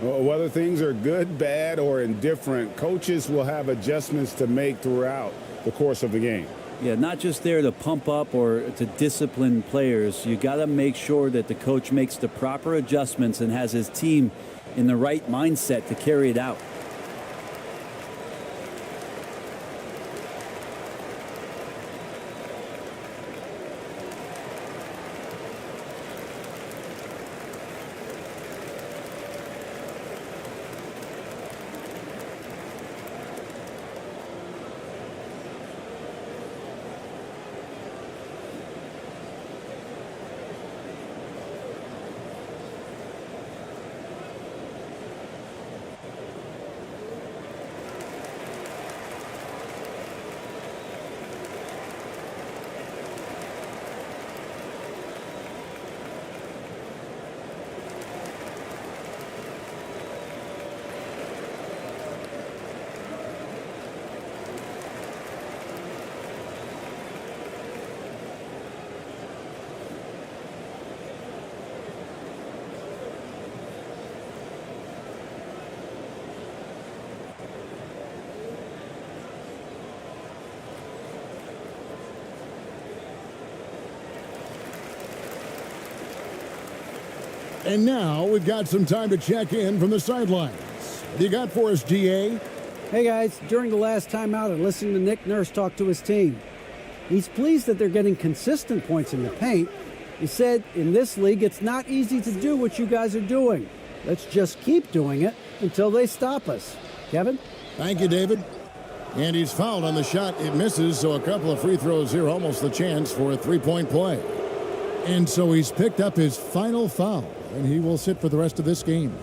B: Well, whether things are good, bad, or indifferent, coaches will have adjustments to make throughout the course of the game.
Q: Yeah, not just there to pump up or to discipline players. You got to make sure that the coach makes the proper adjustments and has his team in the right mindset to carry it out.
A: And now we've got some time to check in from the sidelines. What do you got for us, GA?
K: Hey guys, during the last timeout, I listened to Nick Nurse talk to his team. He's pleased that they're getting consistent points in the paint. He said, in this league, it's not easy to do what you guys are doing. Let's just keep doing it until they stop us. Kevin?
A: Thank you, David. And he's fouled on the shot. It misses, so a couple of free throws here, almost the chance for a three-point play. And so he's picked up his final foul, and he will sit for the rest of this game.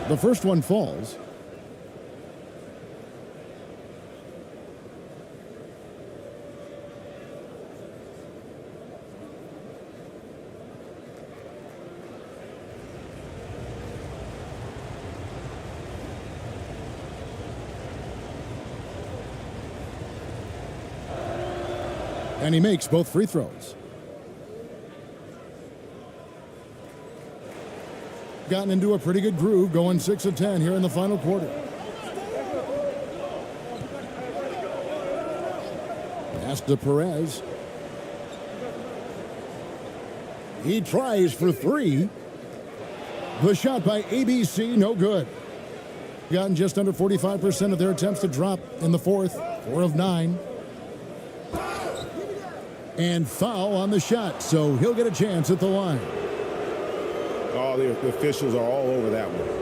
A: The first one falls. And he makes both free throws. Gotten into a pretty good groove, going 6 of 10 here in the final quarter. Pass to Perez. He tries for 3. The shot by ABC, no good. Gotten just under 45% of their attempts to drop in the fourth. 4 of 9. And foul on the shot, so he'll get a chance at the line.
B: Oh, the officials are all over that one.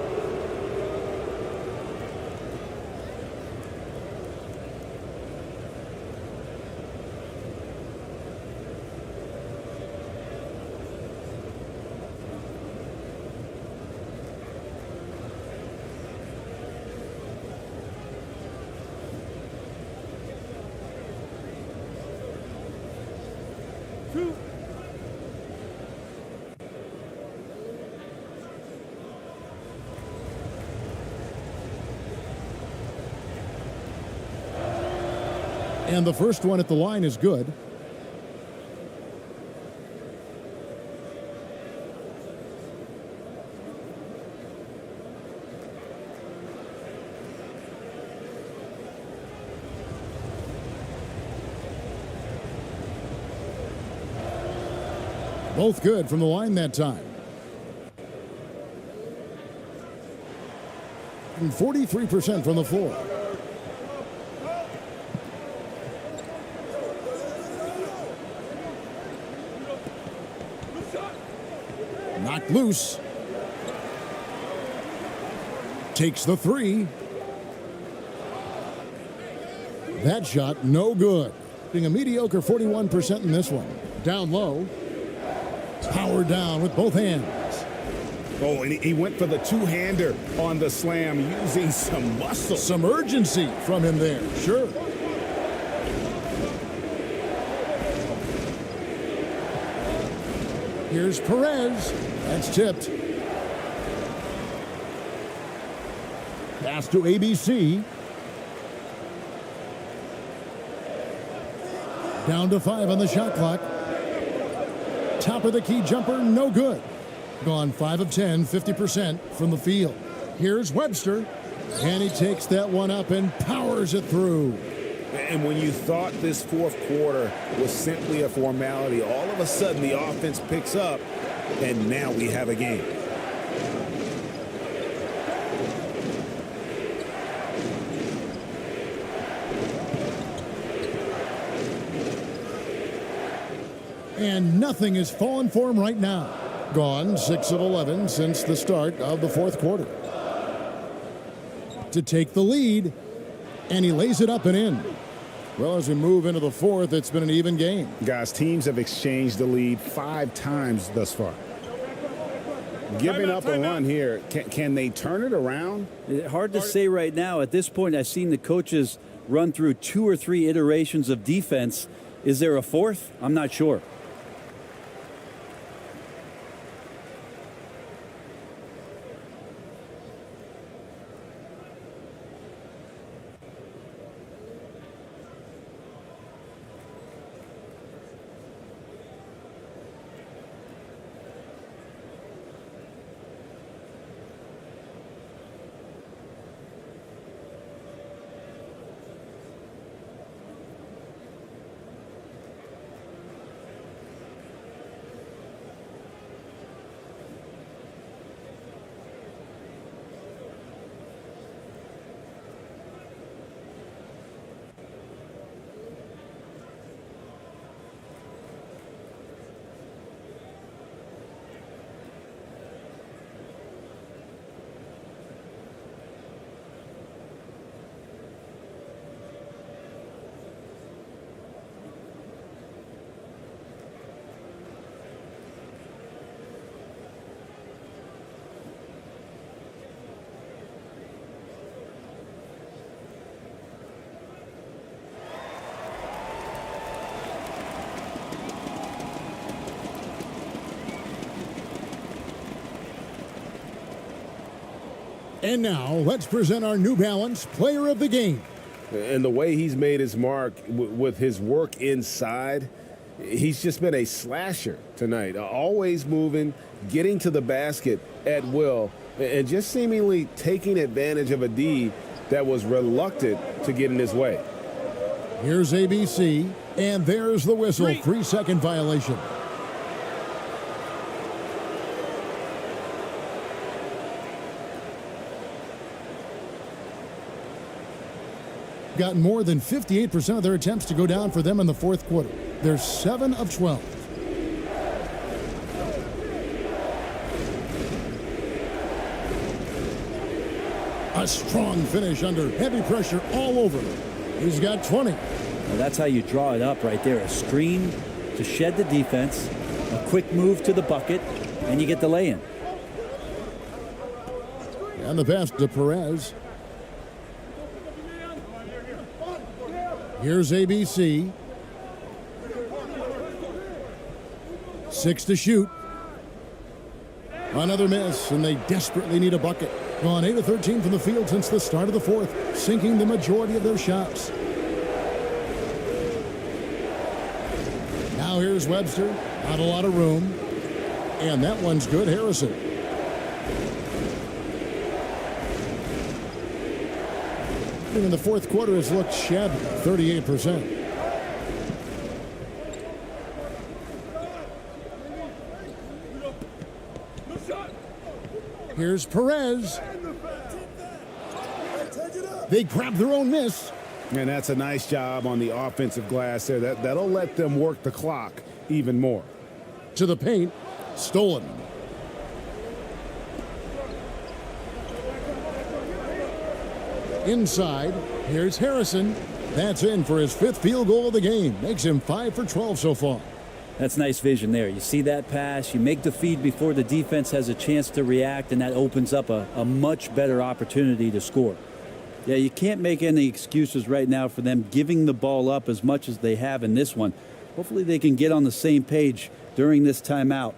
A: And the first one at the line is good. Both good from the line that time. And 43% from the floor. Knocked loose. Takes the 3. That shot, no good. Being a mediocre 41% in this one. Down low. Power down with both hands.
B: Oh, and he went for the two-hander on the slam, using some muscle.
A: Some urgency from him there, sure. Here's Perez. That's tipped. Pass to ABC. Down to 5 on the shot clock. Top of the key jumper, no good. Gone 5 of 10, 50% from the field. Here's Webster. And he takes that one up and powers it through.
B: And when you thought this fourth quarter was simply a formality, all of a sudden the offense picks up, and now we have a game.
A: And nothing is falling for him right now. Gone 6 of 11 since the start of the fourth quarter. To take the lead, and he lays it up and in. Well, as we move into the fourth, it's been an even game.
B: Guys, teams have exchanged the lead 5 times thus far. Giving up a run here, can they turn it around?
Q: Hard to say right now. At this point, I've seen the coaches run through 2 or 3 iterations of defense. Is there a fourth? I'm not sure.
A: And now, let's present our New Balance Player of the Game.
B: And the way he's made his mark with his work inside, he's just been a slasher tonight. Always moving, getting to the basket at will, and just seemingly taking advantage of a D that was reluctant to get in his way.
A: Here's ABC, and there's the whistle. 3-second violation. Gotten more than 58% of their attempts to go down for them in the fourth quarter. They're 7 of 12. A strong finish under heavy pressure all over. He's got 20.
Q: Well, that's how you draw it up right there. A screen to shed the defense, a quick move to the bucket, and you get the lay-in.
A: And the pass to Perez. Here's ABC. 6 to shoot. Another miss, and they desperately need a bucket. Gone 8 of 13 from the field since the start of the fourth, sinking the majority of their shots. Now here's Webster. Not a lot of room. And that one's good. Harrison. In the fourth quarter has looked shabby, 38%. Here's Perez. They grab their own miss.
B: And that's a nice job on the offensive glass there. That'll let them work the clock even more.
A: To the paint. Stolen. Inside, here's Harrison. That's in for his 5th field goal of the game. Makes him 5 for 12 so far.
Q: That's nice vision there. You see that pass, you make the feed before the defense has a chance to react, and that opens up a much better opportunity to score. Yeah, you can't make any excuses right now for them giving the ball up as much as they have in this one. Hopefully they can get on the same page during this timeout.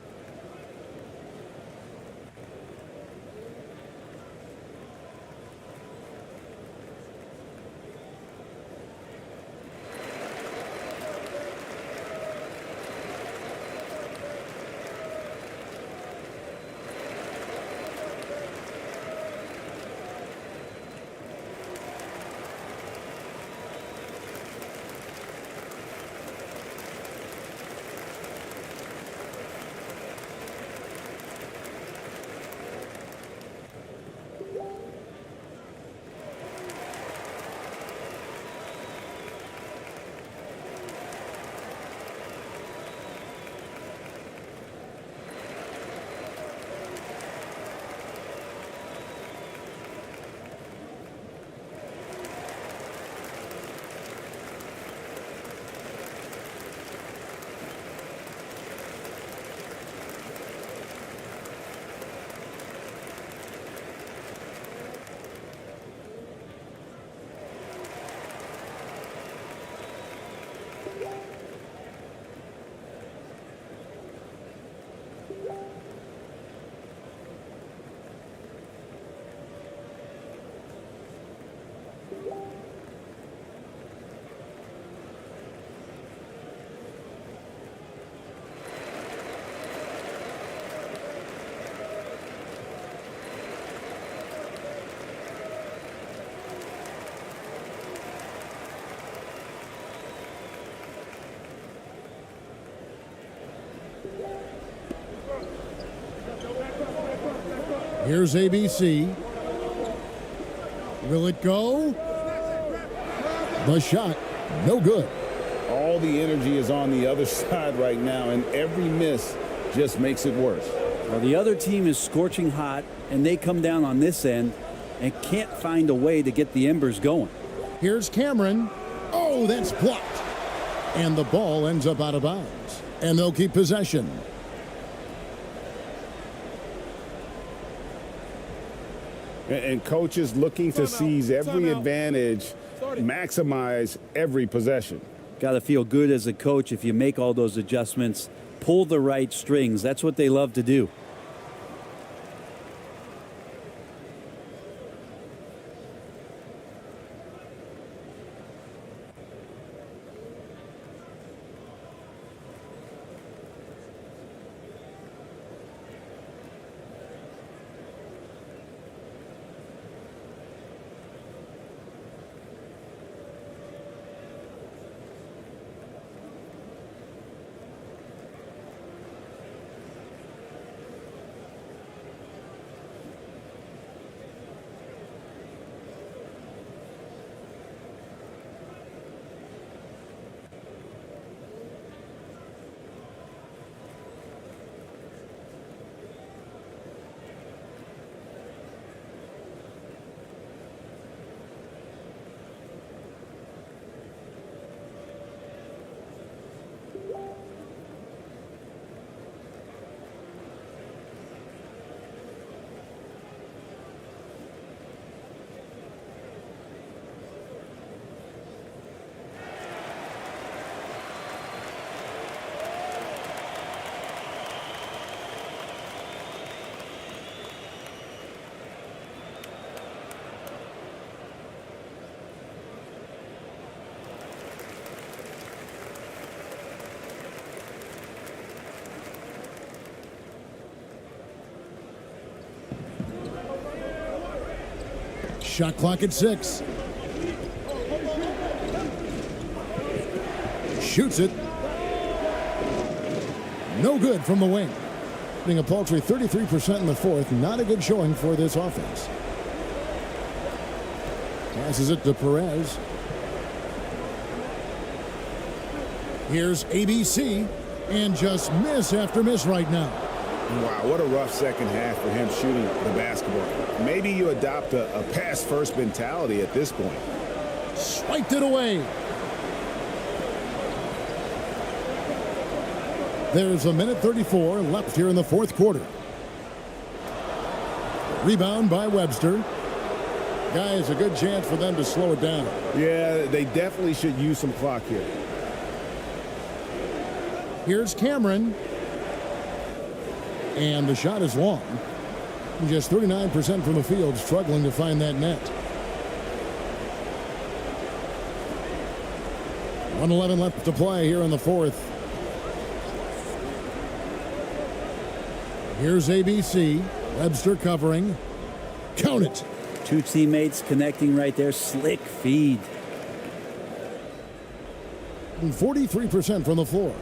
A: Here's ABC. Will it go? The shot, no good.
B: All the energy is on the other side right now, and every miss just makes it worse.
Q: Well, the other team is scorching hot, and they come down on this end and can't find a way to get the embers going.
A: Here's Cameron. Oh, that's blocked. And the ball ends up out of bounds. And they'll keep possession.
B: And coaches looking to seize every advantage, maximize every possession.
Q: Got to feel good as a coach if you make all those adjustments, pull the right strings. That's what they love to do.
A: Shot clock at 6. Shoots it. No good from the wing. Being a paltry 33% in the fourth. Not a good showing for this offense. Passes it to Perez. Here's ABC. And just miss after miss right now.
B: Wow, what a rough second half for him shooting the basketball. Maybe you adopt a pass-first mentality at this point.
A: Swiped it away. There's a minute 34 left here in the fourth quarter. Rebound by Webster. Guys, a good chance for them to slow it down.
B: Yeah, they definitely should use some clock here.
A: Here's Cameron. And the shot is long. Just 39% from the field, struggling to find that net. 1:11 left to play here in the fourth. Here's ABC. Webster covering. Count it.
Q: Two teammates connecting right there. Slick feed.
A: 43% from the floor.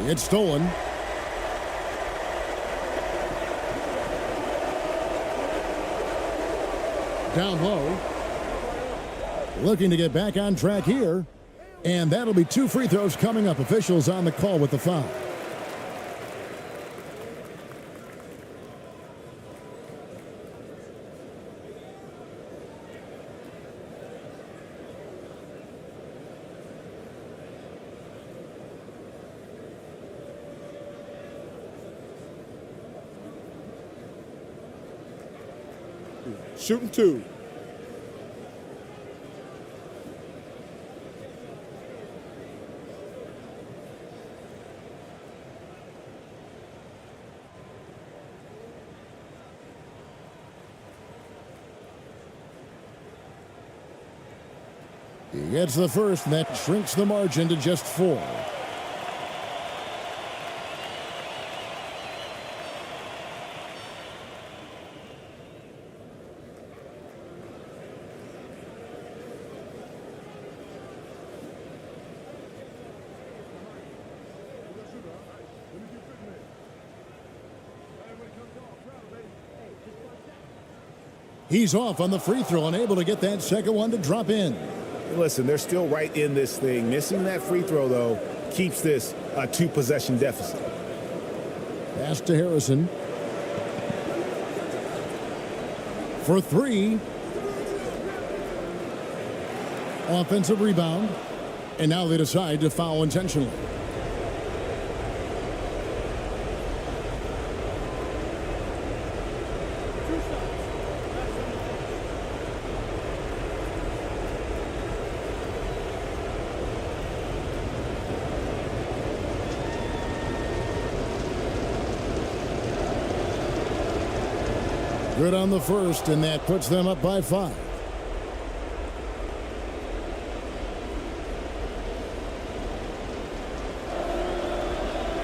A: It's stolen. Down low. Looking to get back on track here. And that'll be 2 free throws coming up. Officials on the call with the foul.
E: Shooting 2.
A: He gets the first, and that shrinks the margin to just 4. He's off on the free throw, unable to get that second one to drop in.
B: Listen, they're still right in this thing. Missing that free throw, though, keeps this a 2-possession deficit.
A: Pass to Harrison. For 3. Offensive rebound. And now they decide to foul intentionally. Good on the first, and that puts them up by 5.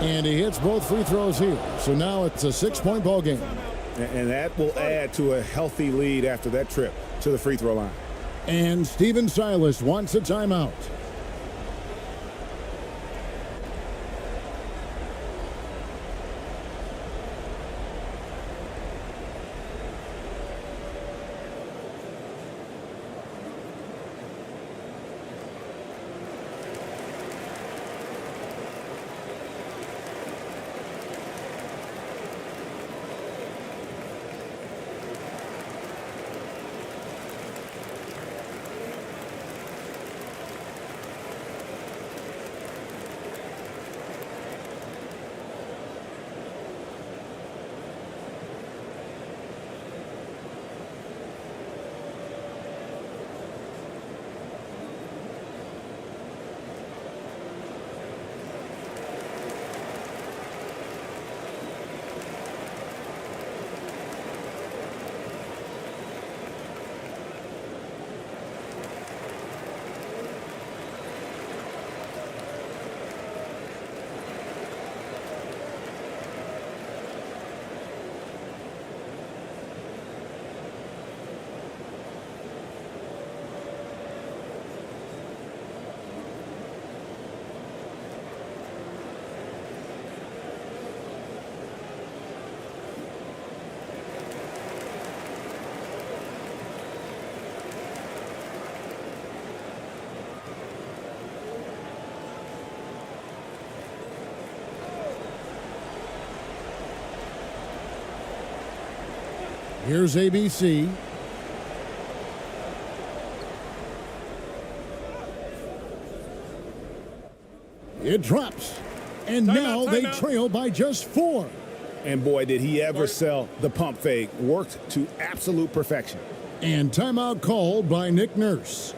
A: And he hits both free throws here. So now it's a 6-point ball game.
B: And that will add to a healthy lead after that trip to the free throw line.
A: And Steven Silas wants a timeout. Here's ABC. It drops. And now they trail by just 4.
B: And boy, did he ever sell the pump fake. Worked to absolute perfection.
A: And timeout called by Nick Nurse.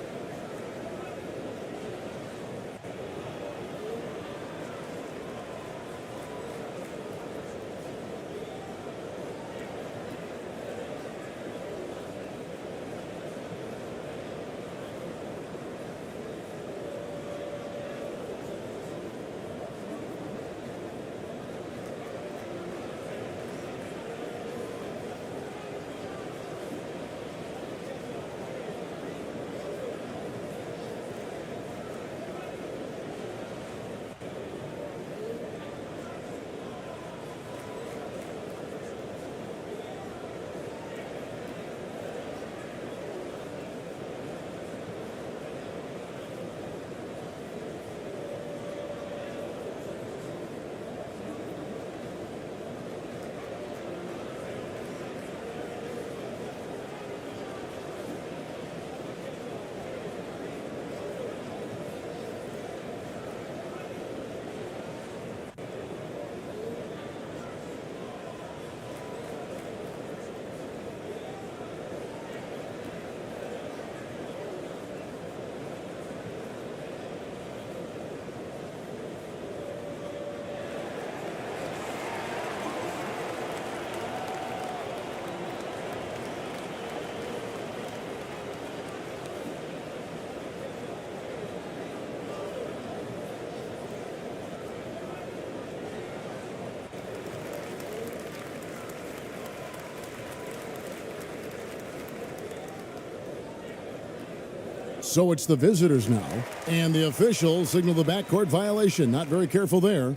A: So it's the visitors now, and the officials signal the backcourt violation. Not very careful there.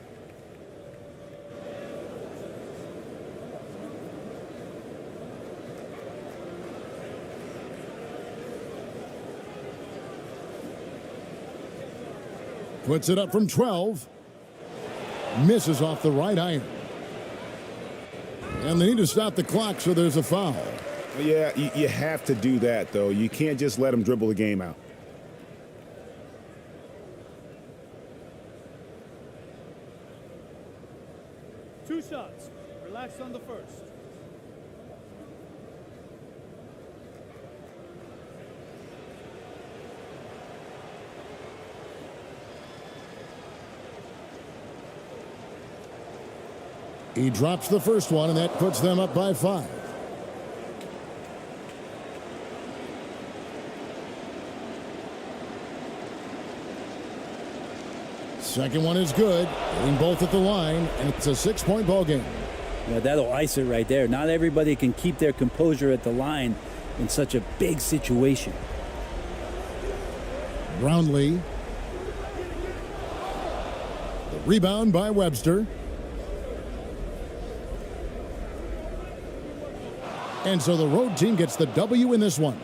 A: Puts it up from 12. Misses off the right iron. And they need to stop the clock, so there's a foul.
B: Yeah, you have to do that, though. You can't just let them dribble the game out.
L: Two shots. Relax on the first.
A: He drops the first one, and that puts them up by 5. Second one is good. Hitting both at the line, and it's a 6-point ball game.
Q: Yeah, that'll ice it right there. Not everybody can keep their composure at the line in such a big situation.
A: Brownlee. The rebound by Webster. And so the road team gets the W in this one.